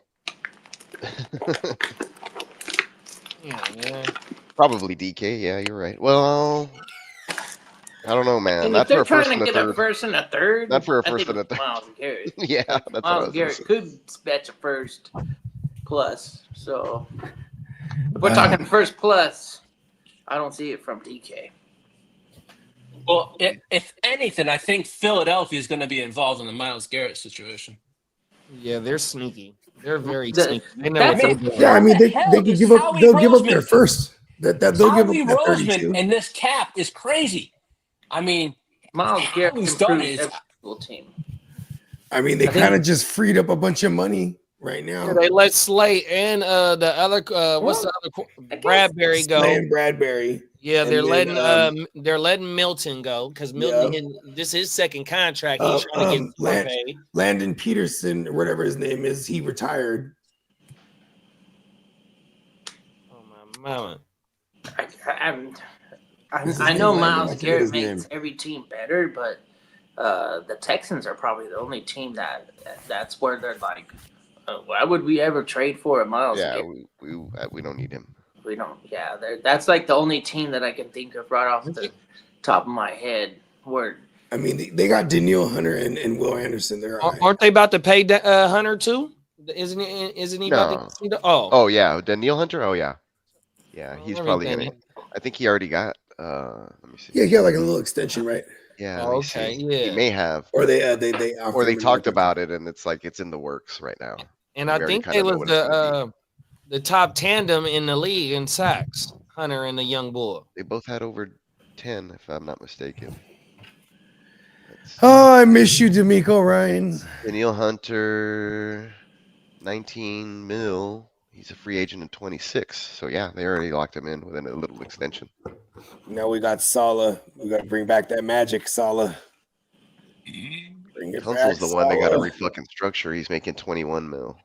Yeah. Probably DK. Yeah, you're right. Well, I don't know, man. And Not if they're for a first trying and to a get third. a first and a third, Not for a first and a third. Myles Garrett. Yeah, that's what I Myles was Garrett saying. could fetch a first plus. So if we're talking first plus, I don't see it from DK. Well, if anything, I think Philadelphia is going to be involved in the Myles Garrett situation. Yeah, they're sneaky. They're very sneaky. They know That what they're means- doing. Yeah, I mean they hell can is give up. Howie They'll give up their Roseman? first. They'll give up Howie that Roseman 32. and this cap is crazy. I mean, Myles Garrett Howie's done improves is every single team. I mean, they kind of just freed up a bunch of money right now. Yeah, they let Slate and the other what's the other Bradbury go. Slay and Bradbury. Yeah, And they're then, they're letting Milton go because Milton this is his second contract. He's trying to get more paid. Landon Peterson, or whatever his name is, he retired. Oh my mama! I know Myles Garrett makes every team better, but the Texans are probably the only team that's where they're like, why would we ever trade for a Myles Yeah, Garrett? we don't need him. We don't. Yeah, that's like the only team that I can think of right off the top of my head. Where I mean, they got Danielle Hunter and Will Anderson. They're all right. Aren't they about to pay Hunter too? Isn't he about to see the Oh yeah, Danielle Hunter. Oh yeah, he's I probably mean, gonna. I think he already got. Let me see. Yeah, he got like a little extension, right? Yeah. Oh, okay. Yeah. He may have. Or they talked about it, and it's it's in the works right now. And I think they was the top tandem in the league in sacks, Hunter and the young bull. They both had over 10, if I'm not mistaken. Oh, I miss you, D'Amico Ryan. Danielle Hunter, 19 mil. He's a free agent in 26. So yeah, they already locked him in within a little extension. Now we got Sala. We got to bring back that magic, Sala. Bring it Tunsil's back, the one they got to Saleh. refucking structure. He's making 21 mil.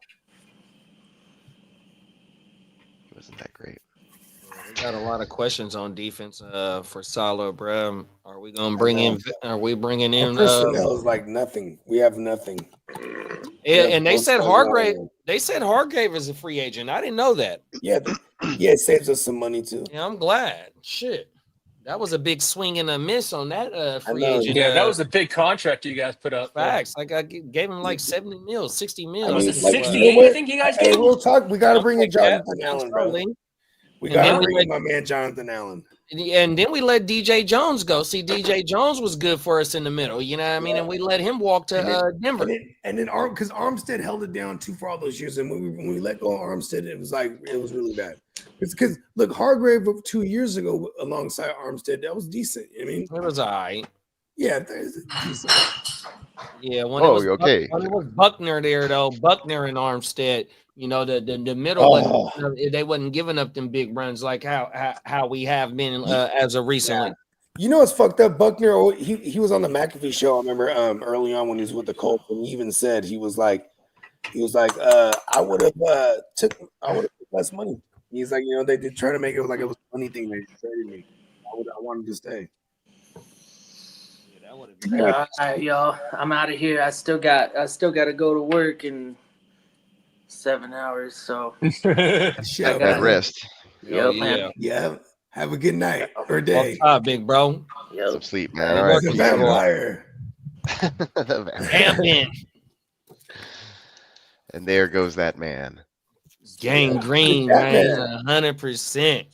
wasn't that great. We got a lot of questions on defense for Salah, bro. Are we gonna bring in? Are we bringing in? Personnel is like nothing. We have nothing. And they said Hargrave. They said Hargrave is a free agent. I didn't know that. Yeah, it saves us some money too. Yeah, I'm glad. Shit, that was a big swing and a miss on that free agent. Yeah, that was a big contract you guys put up. Facts. Like I gave him like 70 mil, 60 mil. Was it 68? I think you guys gave him. We'll talk. We got to bring in Jonathan Allen, bro. We got to bring in my man Jonathan Allen. And then we let DJ Jones go. See, DJ Jones was good for us in the middle. You know what I mean? And we let him walk to Denver. And then because Armstead held it down too for all those years. And when we let go of Armstead, it was really bad. It's because look, Hargrave 2 years ago alongside Armstead, that was decent. I mean, it was all right. Yeah, decent. Yeah, when it was Buckner there though, Buckner and Armstead. You know, the middle, they wasn't giving up them big runs like how we have been as of recently. Yeah. You know what's fucked up? Buckner, he was on the McAfee show. I remember early on when he was with the Colts, and he even said he was like, I would have took less money. He's like, you know, they did try to make it like it was a money thing. They traded me. I wanted to stay. All right, y'all. I'm out of here. I still got to go to work in 7 hours. So That rest. Yeah. Have a good night or day. Big bro. Some sleep, man. All right. He's a vampire. And there goes that man. Gangrene, man. 100%.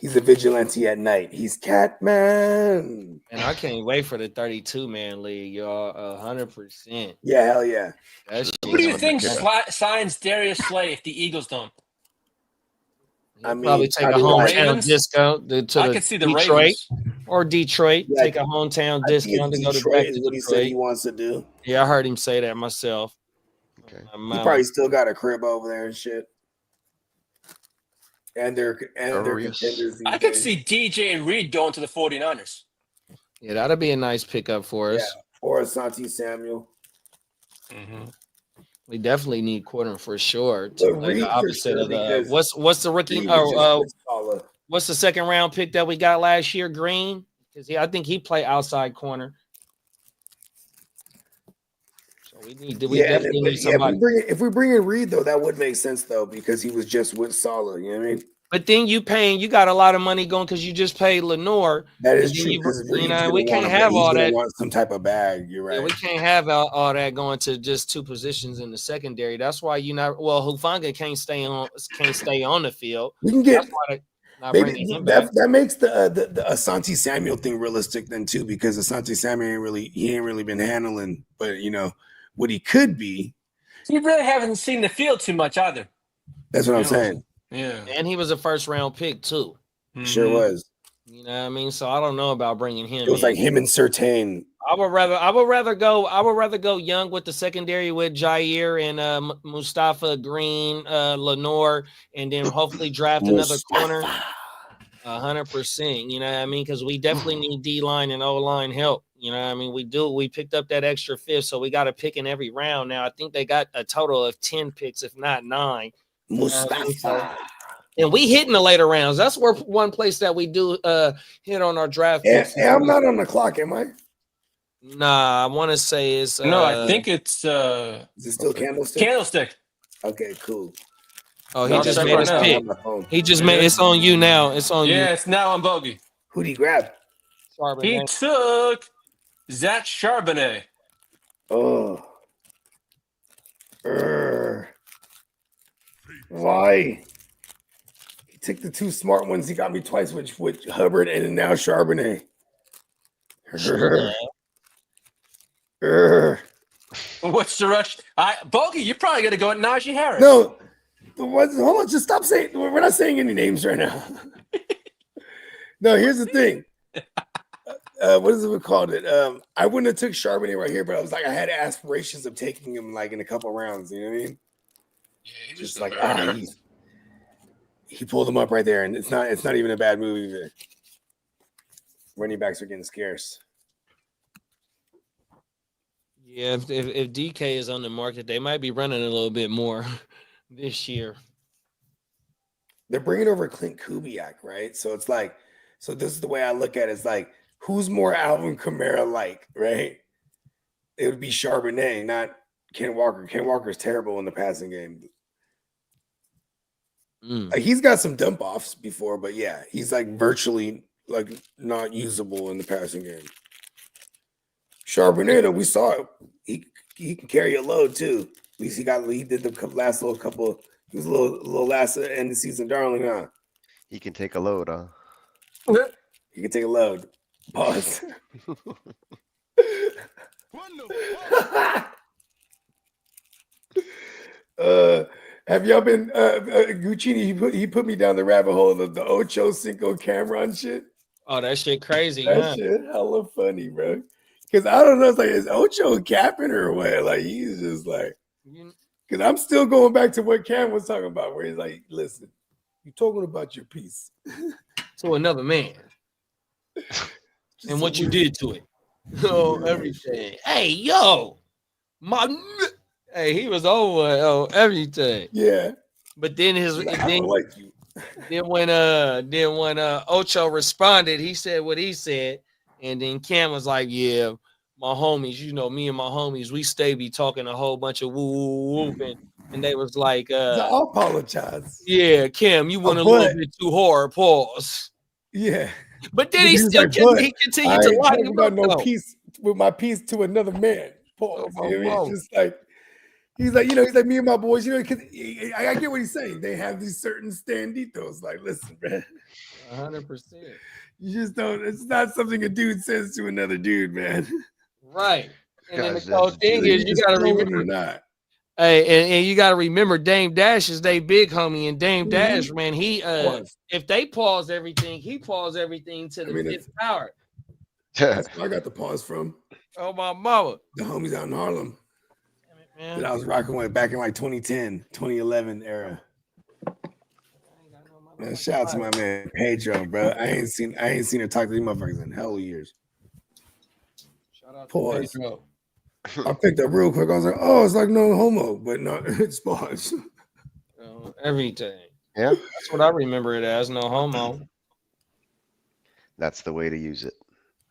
He's a vigilante at night. He's Catman. And I can't wait for the 32-man league, y'all. 100%. Yeah, hell yeah. Who do you think signs Darius Slay if the Eagles don't? I mean, probably take a hometown discount to I could see the Detroit Ravens. or Detroit. Yeah, take a hometown discount to go to back to what he said he wants to do. Yeah, I heard him say that myself. Okay. He probably still got a crib over there and shit. And they're contenders. I could see DJ and Reed going to the 49ers. Yeah, that'd be a nice pickup for us. Yeah. Or Asante Samuel. Mm-hmm. We definitely need Quarter for sure. To like the opposite of the what's the rookie? What's the second round pick that we got last year? Green, because I think he played outside corner. So we definitely need somebody. If we bring in Reed though, that would make sense though because he was just with Salah. You know what I mean? But then you got a lot of money going because you just paid Lenore. That is true. You know, we can't have all that. Want some type of bag. You're right. Yeah, we can't have all that going to just two positions in the secondary. That's why Hufanga can't stay on the field. We can get that makes the Asante Samuel thing realistic then too because Asante Samuel ain't really been handling, but you know what he could be. You really haven't seen the field too much either. That's what I'm saying. Yeah, and he was a first round pick too. Sure was. You know what I mean? So I don't know about bringing him. It was like him and Surtain. I would rather go young with the secondary with Jair and Mustafa Green, Lenore, and then hopefully draft another corner. 100%. You know what I mean? Because we definitely need D line and O line help. You know what I mean? We do. We picked up that extra fifth, so we got to pick in every round. Now I think they got a total of 10 picks, if not 9. Mustafa. And we hit in the later rounds. That's where one place that we do hit on our draft. Yeah, I'm not on the clock, am I? Nah, I want to say it's no, I think it's is it still Candlestick? Candlestick. Okay, cool. Oh, he just made his pick. He just made it's on you now. It's on you. Yeah, it's now on Bogey. Who'd he grab? Charbonnet. He took Zach Charbonnet. Oh. Why? He took the two smart ones. He got me twice with Hubbard and now Charbonnet. What's the rush? Bogey, you're probably going to go at Najee Harris. No. Hold on. Just stop saying. We're not saying any names right now. No, here's the thing. What is it called? I wouldn't have took Charbonnet right here, but I was like, I had aspirations of taking him like in a couple rounds. You know what I mean? Yeah, just like he pulled him up right there, and it's not even a bad move either. Running backs are getting scarce. Yeah, if DK is on the market, they might be running a little bit more this year. they're bringing over Clint Kubiak, right? So it's like, so this is the way I look at it. It's like, who's more Alvin Kamara like, right? It would be Charbonnet, not Ken Walker. Ken Walker's terrible in the passing game. Like, he's got some dump offs before, but yeah, he's like virtually like not usable in the passing game. Charbonnet, though, we saw it. He can carry a load too. At least he did the last little couple. He was a little last end of season darling, huh? He can take a load, huh? He can take a load. Pause. Have y'all been Guccini? He put me down the rabbit hole of the Ocho Cinco Cameron shit. Oh, that shit crazy. That shit hella funny, bro. Because I don't know, it's like, is Ocho capping or what? Like, he's just like, because I'm still going back to what Cam was talking about, where he's like, listen, you're talking about your piece to another man and what you did to it. Oh, everything. Hey, yo, hey, he was over everything. Yeah. But then I don't like you. Then when Ocho responded, he said what he said, and then Cam was like, "Yeah, my homies, you know, me and my homies, we be talking a whole bunch of woo, and they was like, I apologize. Yeah, Cam, you went a little bit too hard. Pause. Yeah, but then he still he continued to lie about no peace with my piece to another man. Pause. You know what I mean? It's just like. He's like, he's like me and my boys, because I get what he's saying. They have these certain standitos. Like, listen, man. 100%. You just don't, it's not something a dude says to another dude, man. Right. And then the whole thing is you gotta remember not. Hey, and you gotta remember Dame Dash is they big homie, and Dame Dash, man, he if they pause everything, he paused everything to the fifth power. That's where I got the pause from. Oh my mama. The homies out in Harlem. That I was rocking with back in like 2010, 2011 era. Man, shout out to my man Pedro, bro. I ain't seen her talk to these motherfuckers in hell of years. Shout out pause. to Pedro. I picked up real quick. I was like, oh, it's like no homo, but not it's pause. Everything. Yeah. That's what I remember it as, no homo. That's the way to use it.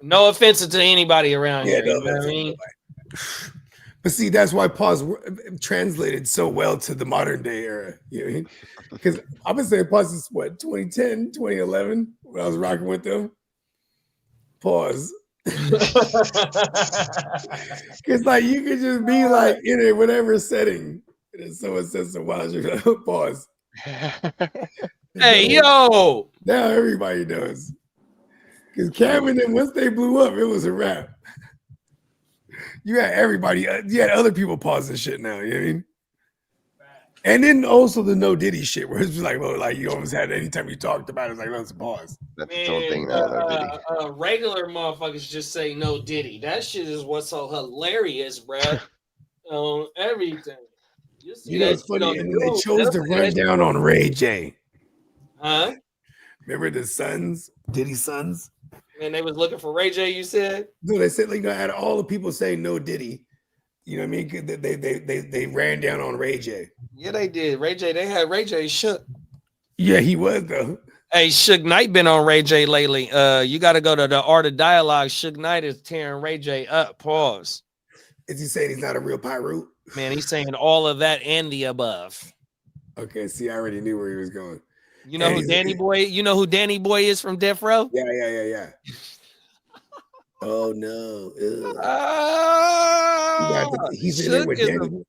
No offense to anybody around here. No, you know what I mean? But see, that's why pause translated so well to the modern day era. You know what I mean? Because I've been saying pause is what, 2010, 2011, when I was rocking with them. Pause. Because like you could just be like in a whatever setting. And someone says some wild shit. Pause. Hey, yo. Now everybody knows. Because Cameron, then once they blew up, it was a wrap. You had everybody, you had other people pause this shit now, you know what I mean? And then also the no Diddy shit, where it's just like, well, like you almost had anytime you talked about it, it's like, let's pause. That's its own thing now, no Diddy. Regular motherfuckers just say no Diddy. That shit is what's so hilarious, bruh. On everything. You know, it's funny, and they chose to run down on Ray J. Huh? Remember the sons, Diddy's sons? And they was looking for Ray J, you said? No, they said, like, out of all the people saying no Diddy, you know what I mean? They ran down on Ray J. Yeah, they did. Ray J, they had Ray J shook. Yeah, he was, though. Hey, Suge Knight been on Ray J lately. You got to go to the Art of Dialogue. Suge Knight is tearing Ray J up. Pause. Is he saying he's not a real pirate? Man, he's saying all of that and the above. Okay, see, I already knew where he was going. You know who Danny Boy? You know who Danny Boy is from Death Row? Yeah. Oh no! He's in there with Danny.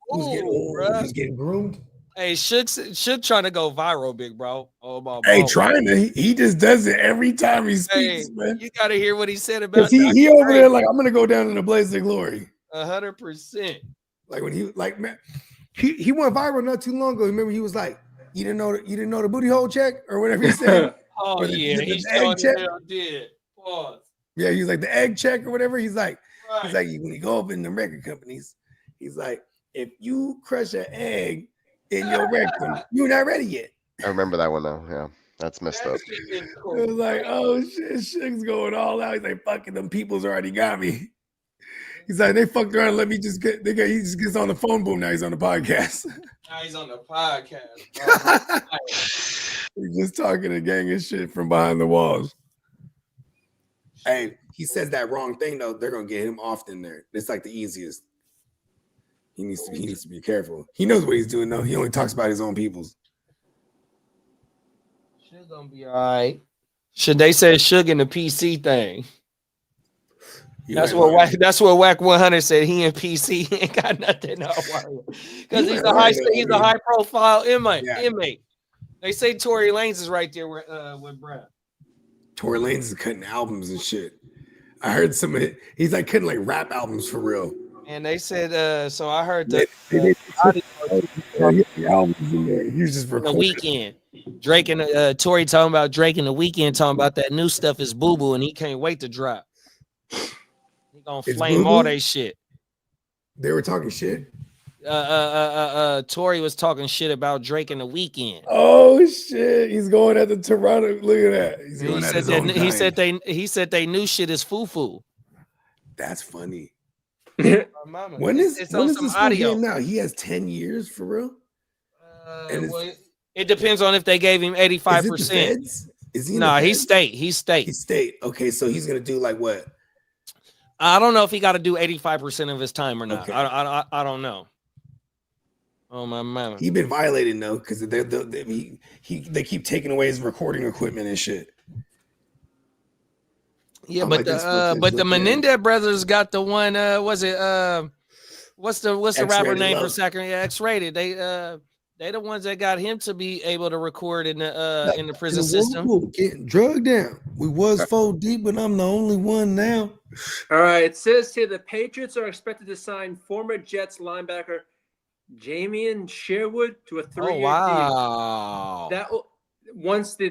He's getting groomed. Hey, Shook trying to go viral, big bro. Oh my! Hey, trying to. He just does it every time he speaks, man. You got to hear what he said about. He over there like, I'm gonna go down in a blaze of glory. 100%. Like when he man, he went viral not too long ago. Remember, he was like, you didn't know the booty hole check or whatever he said. Oh yeah, the egg check. Did. Pause. Yeah, he was like the egg check or whatever. He's like when you go up in the record companies, he's like, if you crush an egg in your rectum, you're not ready yet. I remember that one though. Yeah, that's messed up. It was like, oh shit, Suge's going all out. He's like, fucking them people's already got me. He's like, they fucked around and let me just get. He just gets on the phone. Boom! Now he's on the podcast. Now he's on the podcast. He's just talking a gang of shit from behind the walls. Hey, he says that wrong thing though. They're gonna get him off in there. It's like the easiest. He needs to be careful. He knows what he's doing though. He only talks about his own people's. Shit gonna be all right. Should they say Suge in the PC thing? That's what Whack 100 said. He and PC ain't got nothing to worry because he's a high profile inmate. They say Tory Lanez is right there with Brad. Tory Lanez is cutting albums and shit. I heard he's like cutting like rap albums for real. And they said so. I heard the albums in there. He was just recording the weekend. Drake and Tory talking about Drake in the weekend talking about that new stuff is boo boo and he can't wait to drop. He gonna flame all they shit. They were talking shit. Tory was talking shit about Drake in the weekend. Oh shit! He's going at the Toronto. Look at that. He said they new shit is foo foo. That's funny. Mama, when is this audio now? He has 10 years for real. It depends on if they gave him 85%. Is he? Nah, he's state. He's state. Okay, so he's gonna do like what? I don't know if he got to do 85% of his time or not. Okay. I don't know. Oh my mama. He been violating though because they keep taking away his recording equipment and shit. Yeah, but the Menendez brothers got the one. Was it what's the X-rated rapper name love. for Sacred? Yeah, X-rated. They the ones that got him to be able to record in the prison system. Getting drugged down. We was 4 deep, but I'm the only one now. All right. It says here the Patriots are expected to sign former Jets linebacker Jamian Sherwood to a 3-year deal. Wow. That once the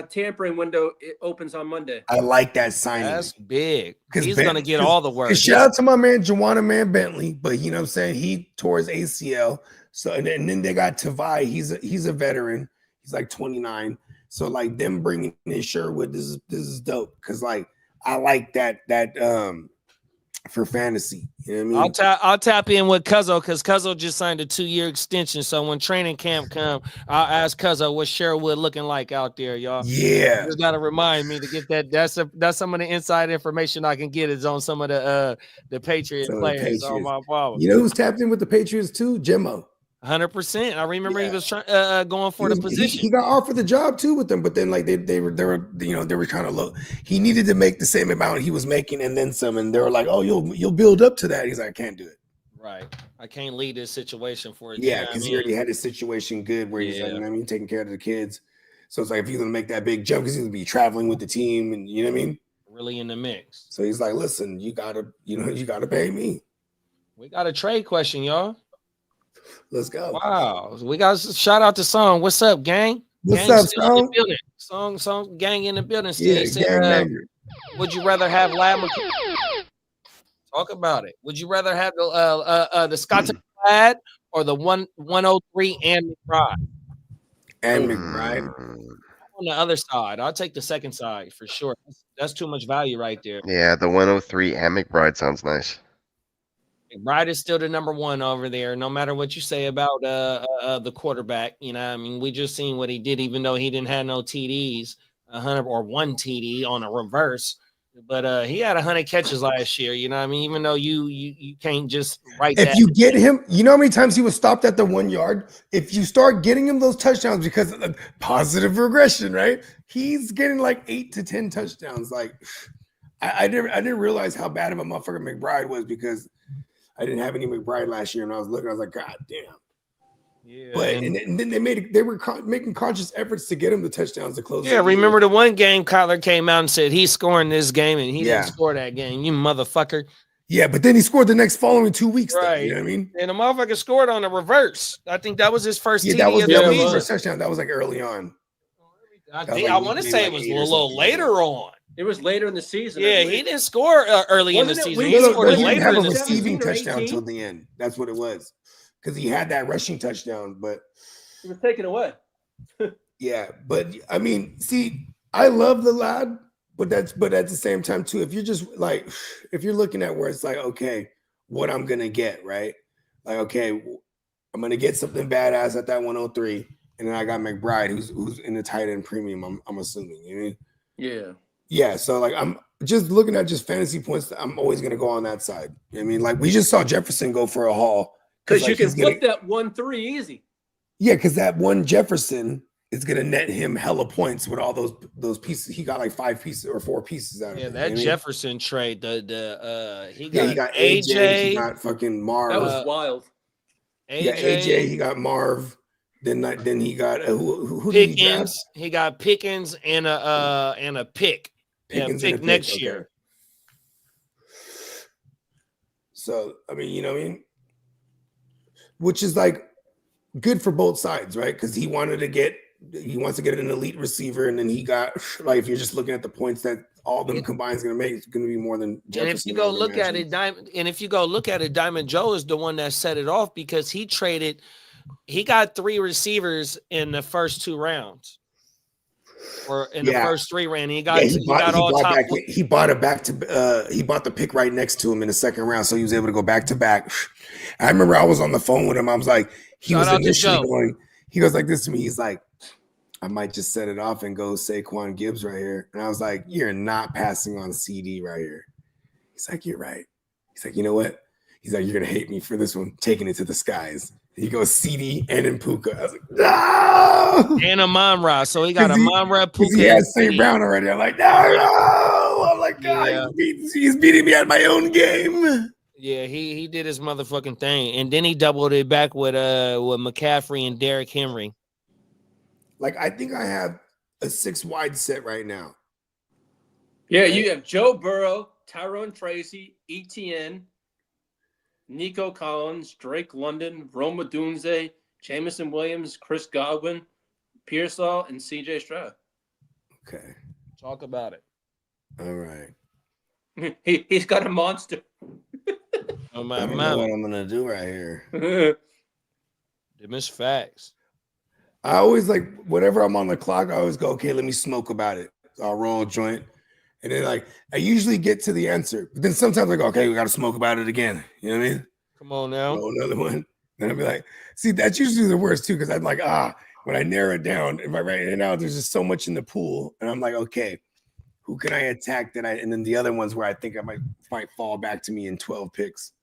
tampering window opens on Monday. I like that signing. That's big. He's going to get all the work. Shout out to my man, Juwanna Man Bentley. But you know what I'm saying? He tore his ACL. So and then they got Tavai. He's a veteran. He's like 29. So like them bringing in Sherwood, this is dope. Cause like I like that for fantasy. You know what I mean? I'll tap in with Cuzzo because Cuzzo just signed a 2-year extension. So when training camp come, I'll ask Cuzzo what Sherwood looking like out there, y'all. Yeah, you just gotta remind me to get that. That's some of the inside information I can get is on some of the Patriot players. Oh my power. You know who's tapped in with the Patriots too? Jimmo. 100%. I remember he was going for the position. He got offered the job too with them, but then like they were kind of low. He needed to make the same amount he was making and then some, and they were like, "Oh, you'll build up to that." He's like, "I can't do it." Right. I can't lead this situation for it. Yeah, because he already had his situation good where he's like, you know what I mean, taking care of the kids. So it's like if he's gonna make that big jump, because he's gonna be traveling with the team, and you know what I mean, really in the mix. So he's like, "Listen, you gotta pay me." We got a trade question, y'all. Let's go. Wow. We got shout out to Song. What's up, gang? What's gang up, Song? Song gang in the building. Still. Yeah, said, would you rather have Lad Talk about it. Would you rather have the Scott Lad or the 103 and McBride? And McBride. On the other side. I'll take the second side for sure. That's too much value right there. Yeah, the 103 and McBride sounds nice. McBride is still the number one over there, no matter what you say about the quarterback. You know, I mean, we just seen what he did, even though he didn't have no TDs, 100 or one TD on a reverse. But he had 100 catches last year. You know, what I mean, even though you can't just write that. If you get him, you know how many times he was stopped at the 1 yard. If you start getting him those touchdowns because of the positive regression, right? He's getting like 8 to 10 touchdowns. Like I didn't realize how bad of a motherfucker McBride was because I didn't have any McBride last year, and I was looking. I was like, God damn. Yeah. But and then they were making conscious efforts to get him the touchdowns to close. Yeah, remember the one game Kyler came out and said he's scoring this game, and he didn't score that game. You motherfucker. Yeah, but then he scored the next following 2 weeks. Right. Though, you know what I mean? And the motherfucker scored on a reverse. I think that was his first. Yeah, TD that was his first touchdown. That was like early on. I want to say it was a little later on. It was later in the season. Yeah, he didn't score early in the season. He scored he later didn't have a in the receiving season. touchdown until the end. That's what it was. Because he had that rushing touchdown, but it was taken away. Yeah, but I mean, see, I love the lad, but at the same time too, if you're just like, if you're looking at where it's like, okay, what I'm gonna get, right? Like, okay, I'm gonna get something badass at that 103. and then I got McBride, who's in the tight end premium. I'm assuming. You know what I mean? Yeah. Yeah. So like I'm just looking at just fantasy points. I'm always gonna go on that side. You know what I mean, like we just saw Jefferson go for a haul Because like, you can flip that 1-3 easy. Yeah, because that one Jefferson is gonna net him hella points with all those pieces. He got like 5 pieces or 4 pieces out of it. Yeah, that Jefferson trade. He he got AJ, he got fucking Marv. That was wild. He got AJ, he got Marv. Then he got who Pickens. Did he draft? He got Pickens and a pick. Pickens pick next year. Okay. So I mean, you know what I mean? Which is like good for both sides, right? Because he wants to get an elite receiver, and then he got like if you're just looking at the points that all them combined is going to make, it's going to be more than Jefferson. And if you go look at it, Diamond Joe is the one that set it off because he got 3 receivers in the first 2 rounds. Or in the first 3 rounds, he bought the pick right next to him in the second round, so he was able to go back to back. I remember I was on the phone with him. I was like, he was initially going. He goes like this to me. He's like, I might just set it off and go Saquon Gibbs right here. And I was like, you're not passing on CD right here. He's like, you're right. He's like, you know what? He's like, you're gonna hate me for this one, taking it to the skies. He goes CD and Puka. I was like, no! And Amon-Ra. So he got Amon-Ra, Puka. He has St. Brown already. I'm like, no. I'm like, God, he's beating me at my own game. Yeah, he did his motherfucking thing. And then he doubled it back with McCaffrey and Derrick Henry. Like, I think I have a 6 wide set right now. Yeah, you have Joe Burrow, Tyrone Tracy, ETN, Nico Collins, Drake London, Roma Dunze, Jameson Williams, Chris Godwin, Pearsall, and CJ Stroud. Okay. Talk about it. All right. He's got a monster. Oh, I don't know what I'm going to do right here. They miss facts. I always like, whenever I'm on the clock, I always go, okay, let me smoke about it. So I'll roll a joint. And then, like, I usually get to the answer. But then sometimes I go, okay, we got to smoke about it again. You know what I mean? Come on now. Roll another one. Then I'll be like, see, that's usually the worst, too, because I'm like, when I narrow it down, if I write it out, there's just so much in the pool. And I'm like, okay, who can I attack that and then the other ones where I think I might fall back to me in 12 picks.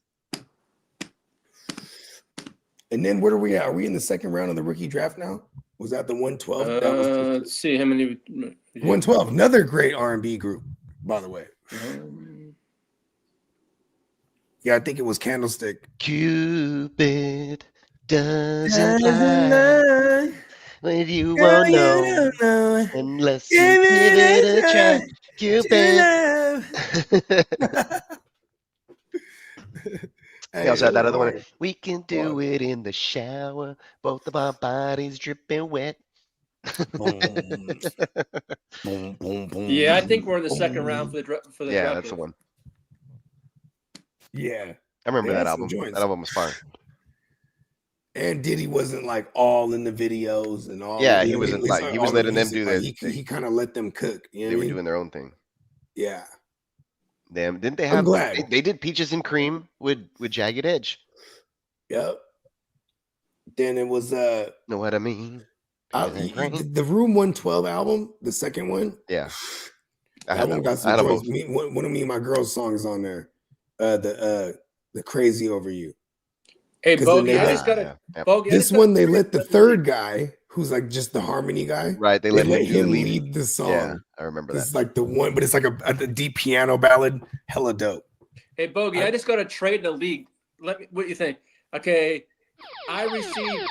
And then where are we at? Are we in the second round of the rookie draft now? Was that the 112? Let's see how many. 112, another great R&B group, by the way. Yeah, I think it was Candlestick. Cupid doesn't lie when you won't know unless you give it a try. Cupid. He also had that other one. We can do it in the shower. Both of our bodies dripping wet. Boom, boom, boom, boom. Yeah, I think we're in the second round for the draft. Yeah, that's the one. Yeah, I remember that album. That album was fine. And Diddy wasn't like all in the videos and all. Yeah, he wasn't like he was letting them do their. He kind of let them cook. You know they were doing their own thing. Yeah. Damn, didn't they have? They did Peaches and Cream with Jagged Edge. Yep. Then it was know what I mean. The Room 112 album, the second one. Yeah. That one got some joints. One of me and my girl's songs on there. The Crazy Over You. Hey, Bogey, I just got a Bogey. This one they let the third guy, who's like just the harmony guy, right? They let him lead the song. Yeah, I remember that. It's like the one, but it's like a deep piano ballad, hella dope. Hey, Bogey, I just got a trade in the league. Let me. What you think? Okay, I received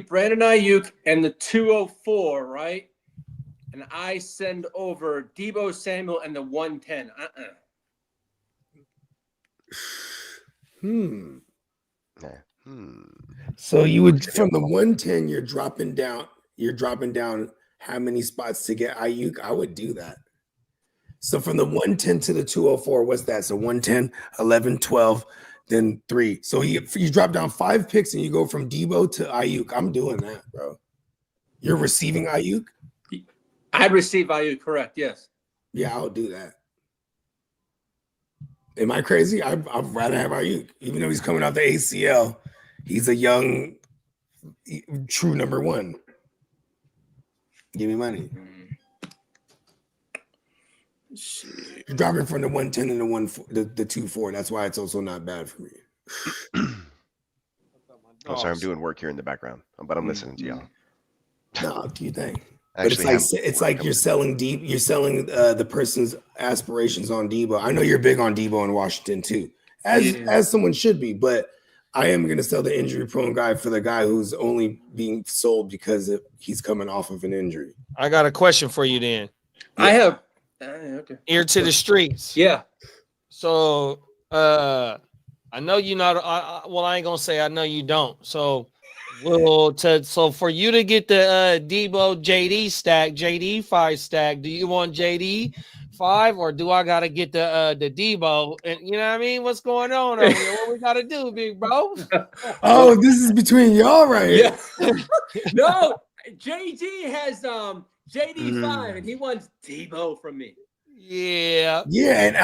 Brandon Ayuk and the 204, right? And I send over Deebo Samuel and the 110. So you would from the 110, you're dropping down. You're dropping down how many spots to get Ayuk? I would do that. So from the 110 to the 204, what's that? So 110, 11, 12, then 3. So you drop down 5 picks and you go from Deebo to Ayuk. I'm doing that, bro. You're receiving Ayuk? I'd receive Ayuk, correct? Yes. Yeah, I'll do that. Am I crazy? I'd rather have Ayuk, even though he's coming out the ACL. He's a young true number one. Give me money. You're dropping from the 110 and the 2.4. That's why it's also not bad for me. Oh, sorry, I'm doing work here in the background, but I'm listening to y'all. No, do you think? But it's like you're selling deep. You're selling the person's aspirations on Debo. I know you're big on Debo in Washington too, as someone should be. But I am going to sell the injury-prone guy for the guy who's only being sold because he's coming off of an injury. I got a question for you then. Yeah. I have okay. Ear to the streets. Yeah. So I know you not. Well, I ain't gonna say I know you don't. So, so for you to get the Debo JD stack, JD 5 stack, do you want JD 5 or do I gotta get the Debo? And you know what I mean? What's going on over here? What we gotta do, big bro? Oh, this is between y'all, right? Yeah. No, JD has JD 5 and he wants Debo from me. Yeah. Yeah, and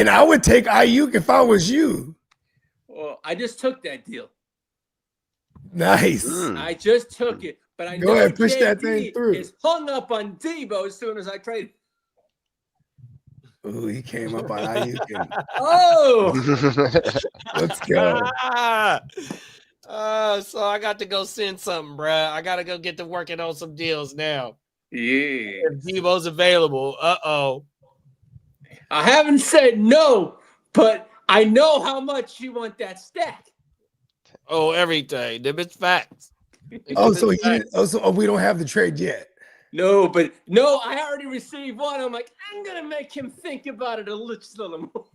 I would take Ayuk if I was you. Well, I just took that deal. Nice. I just took it, but I go ahead, push that thing through. Is hung up on Debo as soon as I traded. Oh, he came up on Ayuk. Oh, let's go. So I got to go send something, bruh. I got to go get to working on some deals now. Yeah. If Debo's available. Uh-oh. I haven't said no, but I know how much you want that stack. Oh, everything. Them it's facts. So we don't have the trade yet. No, but no, I already received one. I'm like, I'm gonna make him think about it a little more.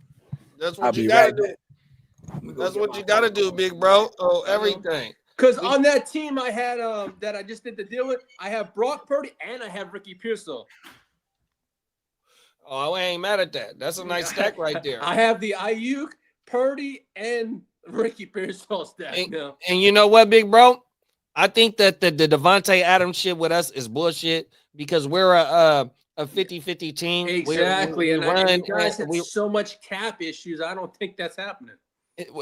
That's what you gotta do. That's what you gotta do, big bro. Oh, everything. Because on that team I had that I just did the deal with, I have Brock Purdy and I have Ricky Pearsall. Oh, I ain't mad at that. That's a nice stack right there. I have the Ayuk, Purdy, and Ricky Pearsall stack. And you know what, big bro? I think that the Devontae Adams shit with us is bullshit because we're a 50-50 team. Exactly. You guys had so much cap issues. I don't think that's happening.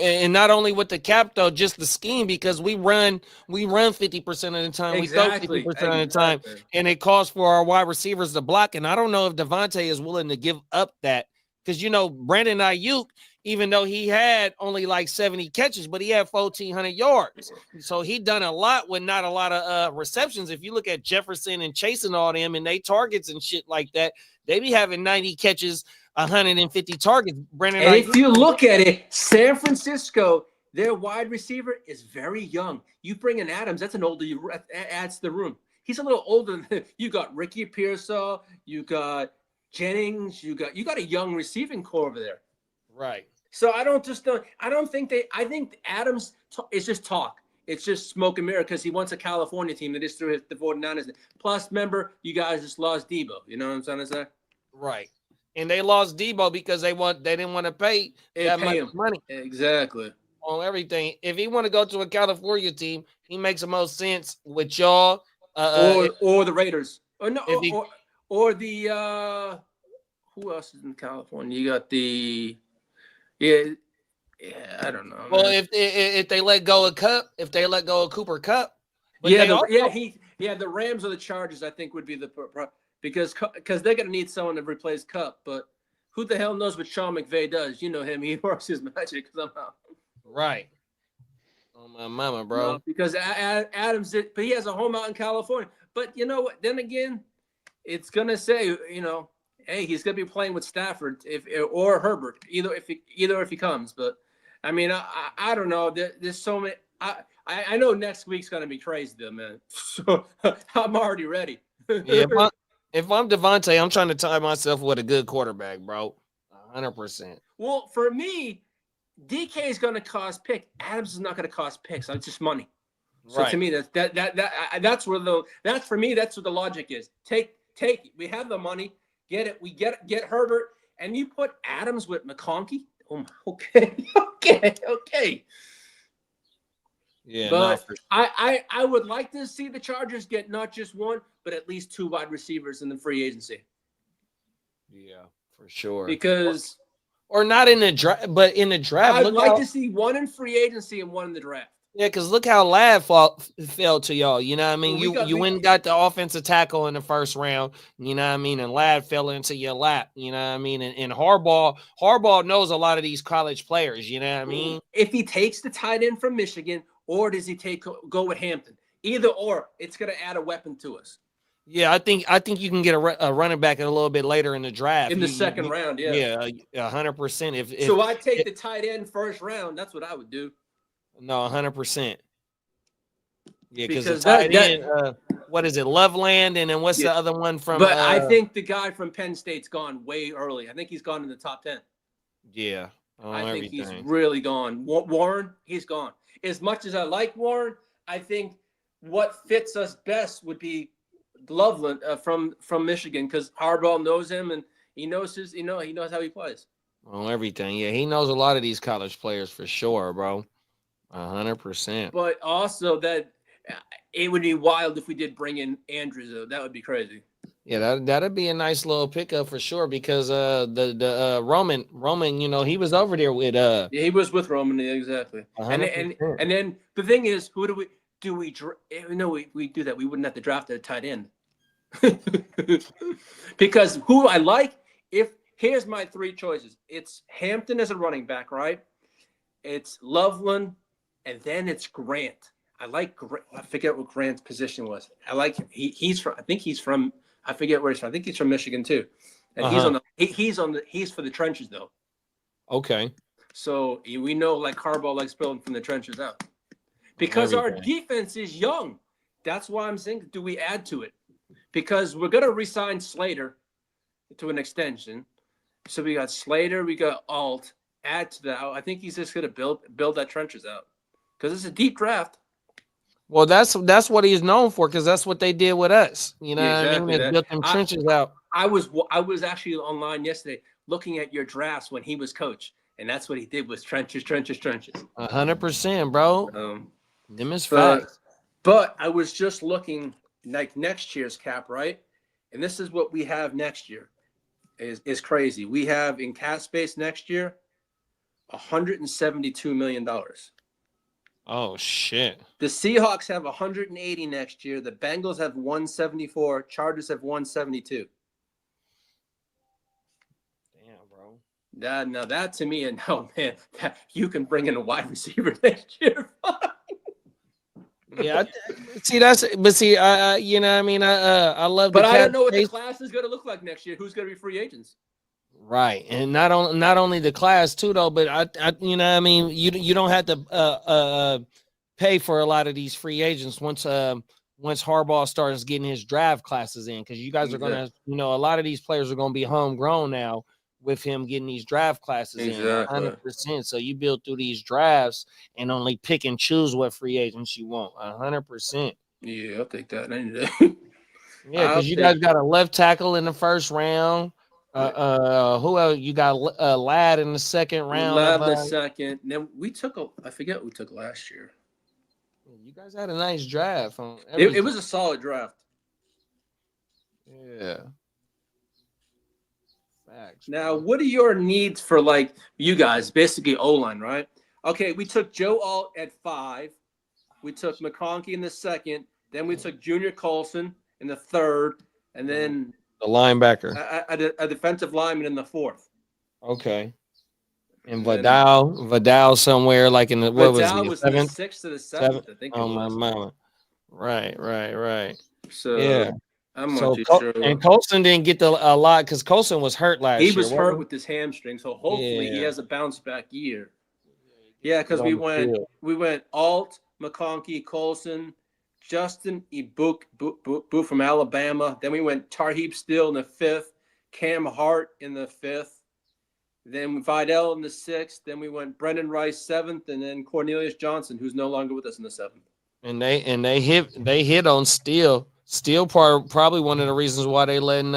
And not only with the cap though, just the scheme because we run 50% of the time, exactly. We throw 50% of the time, and it calls for our wide receivers to block. And I don't know if Devontae is willing to give up that because Brandon Ayuk, even though he had only like 70 catches, but he had 1,400 yards, so he done a lot with not a lot of receptions. If you look at Jefferson and chasing all them and they targets and shit like that, they be having 90 catches. 150 targets. Brandon, and if you look at it, San Francisco, their wide receiver is very young. You bring in Adams, that's an older. You adds to the room. He's a little older than you got Ricky Pearsall, you got Jennings, you got a young receiving core over there. Right. So I think Adams is just talk. It's just smoke and mirror because he wants a California team that just threw the 49ers. Plus, remember, you guys just lost Debo. You know what I'm trying to say? Right. And they lost Debo because they didn't want to pay that much money. Exactly. On everything. If he want to go to a California team, he makes the most sense with y'all. Or the Raiders. Or no, or the who else is in California? You got the I don't know. Well, if they let go of Kupp, if they let go of Cooper Kupp, the Rams or the Chargers, I think would be the because they're gonna need someone to replace Kupp, but who the hell knows what Sean McVay does? You know him; he works his magic somehow. Right. Oh my mama, bro. No, because Adams did, but he has a home out in California. But you know what? Then again, it's gonna say, hey, he's gonna be playing with Stafford or Herbert, either if he comes. But I mean, I don't know. There's so many. I know next week's gonna be crazy, though, man. So I'm already ready. Yeah. If I'm Devontae, I'm trying to tie myself with a good quarterback, bro. 100%. Well, for me, DK is going to cost pick. Adams is not going to cost picks. It's just money. So to me, that's where the logic is. Take it. We have the money. Get it. We get Herbert, and you put Adams with McConkey. Oh, okay. Yeah, but I would like to see the Chargers get not just one, but at least two wide receivers in the free agency. Yeah, for sure. Or not in the draft, but in the draft. I'd like to see one in free agency and one in the draft. Yeah, because look how fell to y'all. You know what I mean? You went and got the offensive tackle in the first round. You know what I mean? And Ladd fell into your lap. You know what I mean? And Harbaugh knows a lot of these college players. You know what I mean? If he takes the tight end from Michigan, or does he go with Hampton? Either or, it's going to add a weapon to us. Yeah, I think you can get a running back a little bit later in the draft. In the second round, yeah. Yeah, 100%. So I take the tight end first round. That's what I would do. No, 100%. Yeah, because the tight end, what is it, Loveland, and then what's the other one from? But I think the guy from Penn State's gone way early. I think he's gone in the top 10. Yeah, I think he's really gone. Warren, he's gone. As much as I like Warren, I think what fits us best would be Loveland from Michigan, because Harbaugh knows him and he knows he knows how he plays. On everything, yeah, he knows a lot of these college players for sure, bro. 100%. But also that it would be wild if we did bring in Andrews, though. That would be crazy. Yeah, that'd be a nice little pickup for sure, because the Roman, you know, he was over there with yeah, he was with Roman, yeah, exactly. 100%. And then the thing is, who do we do that? We wouldn't have to draft a tight end. Because who I like, here's my three choices. It's Hampton as a running back, right? It's Loveland, and then it's Grant. I like I forget what Grant's position was. I like he's from I forget where he's from. I think he's from Michigan too. And he's for the trenches though. Okay. So we know like Harbaugh likes building from the trenches out. Because our defense is young. That's why I'm saying, do we add to it? Because we're going to re-sign Slater to an extension. So we got Slater, we got Alt. Add to that. I think he's just going to build that trenches out. Because it's a deep draft. Well, that's what he's known for, because that's what they did with us. You know what I mean? They built them trenches out. I was actually online yesterday looking at your drafts when he was coach. And that's what he did, was trenches. 100%, bro. Them is facts. But I was just looking like next year's cap, right? And this is what we have next year is crazy. We have in cap space next year $172 million. Oh shit. The Seahawks have 180 next year. The Bengals have 174. Chargers have 172. That to me, and no man, you can bring in a wide receiver next year. Yeah, you know what I mean, I love. But I don't know what the class is going to look like next year. Who's going to be free agents? Right, and not only the class too, though, but I you know what I mean, you don't have to pay for a lot of these free agents once Harbaugh starts getting his draft classes in, because you guys are gonna, you know, a lot of these players are gonna be homegrown now with him getting these draft classes in 100%. So you build through these drafts and only pick and choose what free agents you want. 100%. Yeah, I'll take that any day. Yeah, because you guys got a left tackle in the first round. Who else? You got Ladd in the second round. Ladd in the second. Then we took I forget what we took last year. You guys had a nice draft. It was a solid draft. Yeah. Facts, now, what are your needs for, like, you guys? Basically O-line, right? Okay, we took Joe Alt at 5. We took McConkey in the second. Then we took Junior Colson in the third. And then the linebacker. A defensive lineman in the fourth. Okay. And Vidal somewhere like in the the sixth to the seventh, I think. Oh my mama. Right. So yeah. I'm not too sure. And Colson didn't get a lot because Colson was hurt last year. He was hurt with his hamstring, so hopefully he has a bounce back year. Yeah, because we went Alt, McConkey, Colson, Justin Ibuku from Alabama. Then we went Tarheeb Still in the 5th, Cam Hart in the 5th. Then Vidal in the 6th. Then we went Brendan Rice 7th, and then Cornelius Johnson, who's no longer with us, in the 7th. And they hit on Steele. Steele probably one of the reasons why they letting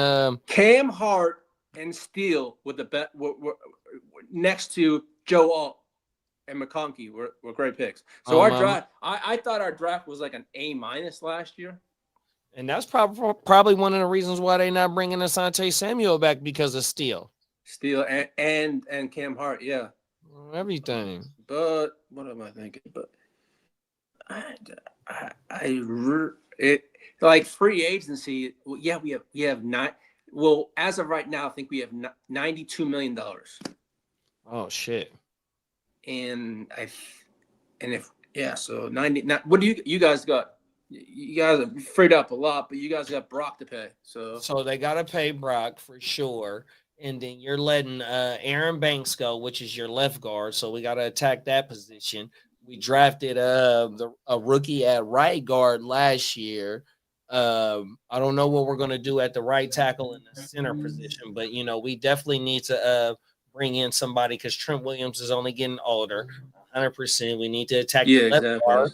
Cam Hart and Steele with the bet were next to Joe Alt and McConkey were great picks. So our draft, I thought our draft was like an A- last year. And that's probably one of the reasons why they not bringing Asante Samuel back, because of Steele. Steele and Cam Hart, yeah. Everything. But what am I thinking? But Like free agency. Yeah, we have not. Well, as of right now, I think we have $92 million. Oh shit. And so 90. What do you guys got? You guys are freed up a lot, but you guys got Brock to pay. So they gotta pay Brock for sure. And then you're letting Aaron Banks go, which is your left guard. So we gotta attack that position. We drafted a rookie at right guard last year. I don't know what we're gonna do at the right tackle in the center position, but we definitely need to bring in somebody because Trent Williams is only getting older. 100%. We need to attack the left guard.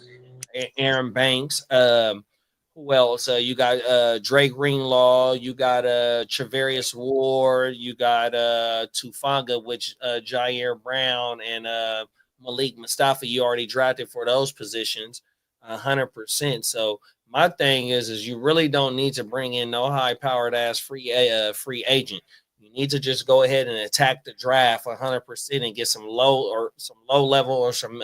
Aaron Banks. Who else? You got Dre Greenlaw. You got Travarius Ward. You got Tufanga, which Jair Brown and Malik Mustafa. You already drafted for those positions, 100%. So my thing is you really don't need to bring in no high-powered ass free agent. You need to just go ahead and attack the draft 100% and get some low level or some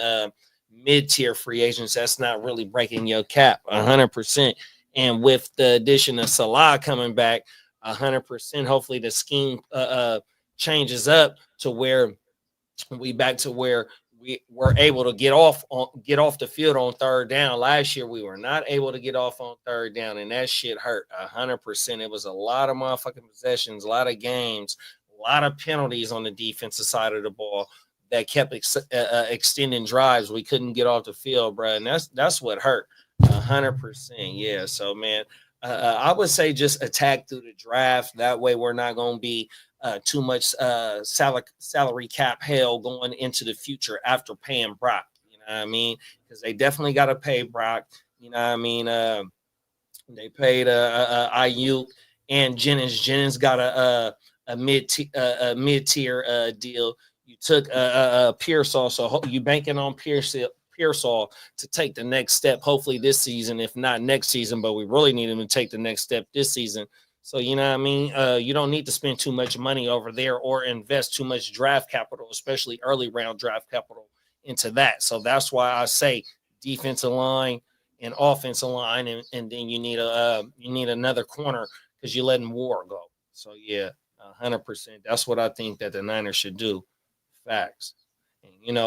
mid-tier free agents that's not really breaking your cap 100%. And with the addition of Salah coming back 100%, hopefully the scheme changes up to where we back to where we were able to get off the field on third down. Last year we were not able to get off on third down, and that shit hurt 100%. It was a lot of motherfucking possessions, a lot of games, a lot of penalties on the defensive side of the ball that kept extending drives. We couldn't get off the field, bro, and that's what hurt 100%. Yeah, so man, I would say just attack through the draft. That way, we're not going to be too much salary cap hell going into the future after paying Brock. You know what I mean? Because they definitely got to pay Brock. You know what I mean? They paid Ayuk and Jennings. Jennings got a mid-tier deal. You took Pearsall, so you banking on Pearsall to take the next step, hopefully this season, if not next season, but we really need him to take the next step this season. So, you know what I mean? You don't need to spend too much money over there or invest too much draft capital, especially early round draft capital into that. So that's why I say defensive line and offensive line, and then you need another corner because you're letting Ward go. So, yeah, 100%. That's what I think that the Niners should do. Facts. And,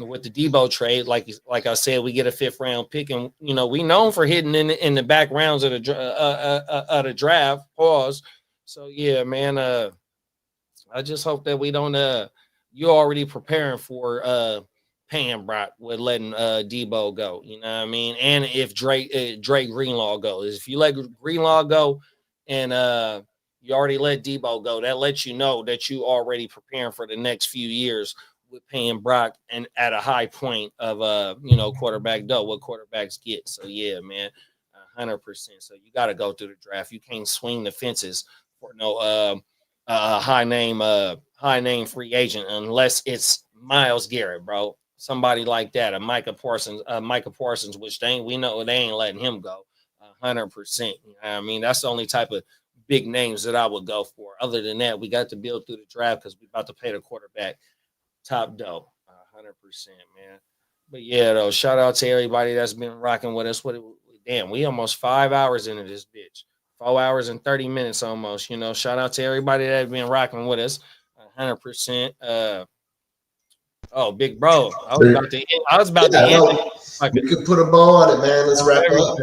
with the Debo trade, like I said, we get a 5th round pick, and we known for hitting in the back rounds of the draft. Pause. So yeah, man. I just hope that we don't. You're already preparing for paying Brock with letting Debo go. You know what I mean? And if Drake Greenlaw goes, if you let Greenlaw go, and you already let Debo go, that lets you know that you already preparing for the next few years with paying Brock and at a high point of quarterback dough, what quarterbacks get. So yeah, man, 100%. So you got to go through the draft. You can't swing the fences for no high name free agent unless it's Myles Garrett, bro. Somebody like that, a Micah Parsons, which we know they ain't letting him go 100%. You know what I mean? That's the only type of big names that I would go for. Other than that, we got to build through the draft because we're about to pay the quarterback top dough, 100%, man. But yeah, though, shout out to everybody that's been rocking with us. Damn, we almost 5 hours into this bitch, 4 hours and 30 minutes almost. Shout out to everybody that's been rocking with us, 100%. Oh, big bro, I was about to end. We could put a bow on it, man. Let's wrap up.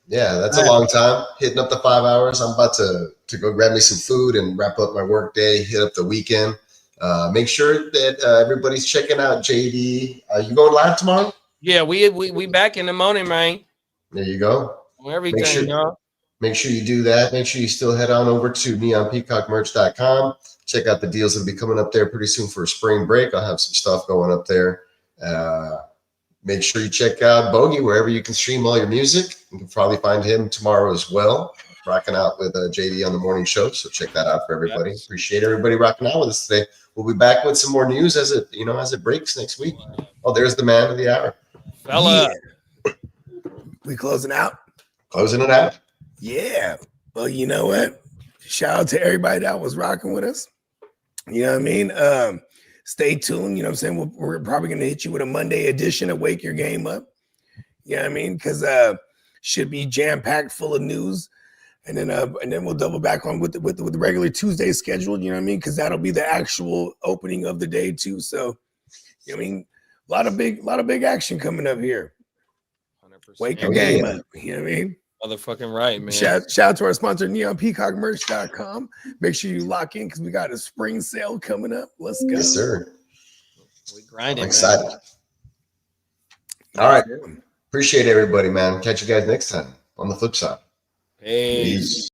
Yeah, that's a long time. Hitting up the 5 hours. I'm about to go grab me some food and wrap up my work day, hit up the weekend. Make sure that everybody's checking out JD. You going live tomorrow? Yeah, we back in the morning, man. There you go. Everything, y'all. Make sure you do that. Make sure you still head on over to neonpeacockmerch.com. Check out the deals that'll be coming up there pretty soon for spring break. I'll have some stuff going up there. Make sure you check out Bogey wherever you can stream all your music. You can probably find him tomorrow as well, rocking out with JD on the morning show. So check that out for everybody. Yes. Appreciate everybody rocking out with us today. We'll be back with some more news as it breaks next week. Oh, there's the man of the hour. Fella. Yeah. We closing out? Closing it out. Yeah. Well, you know what? Shout out to everybody that was rocking with us. You know what I mean? Stay tuned. You know what I'm saying? We're probably going to hit you with a Monday edition of Wake Your Game Up. You know what I mean? Because should be jam packed full of news, and then we'll double back on with the regular Tuesday schedule. You know what I mean? Because that'll be the actual opening of the day too. So, you know what I mean, a lot of big action coming up here. 100%. Wake your game up. You know what I mean? Motherfucking right, man. Shout out to our sponsor, neonpeacockmerch.com. Make sure you lock in because we got a spring sale coming up. Let's go. Yes, sir. We grinding. I'm excited. All right. Appreciate everybody, man. Catch you guys next time on the flip side. Peace.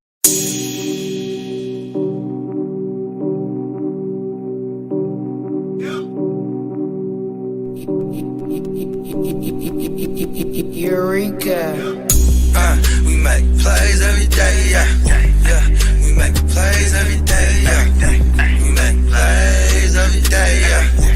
Eureka. We make plays every day, yeah. We make plays every day, yeah. We make plays every day, yeah.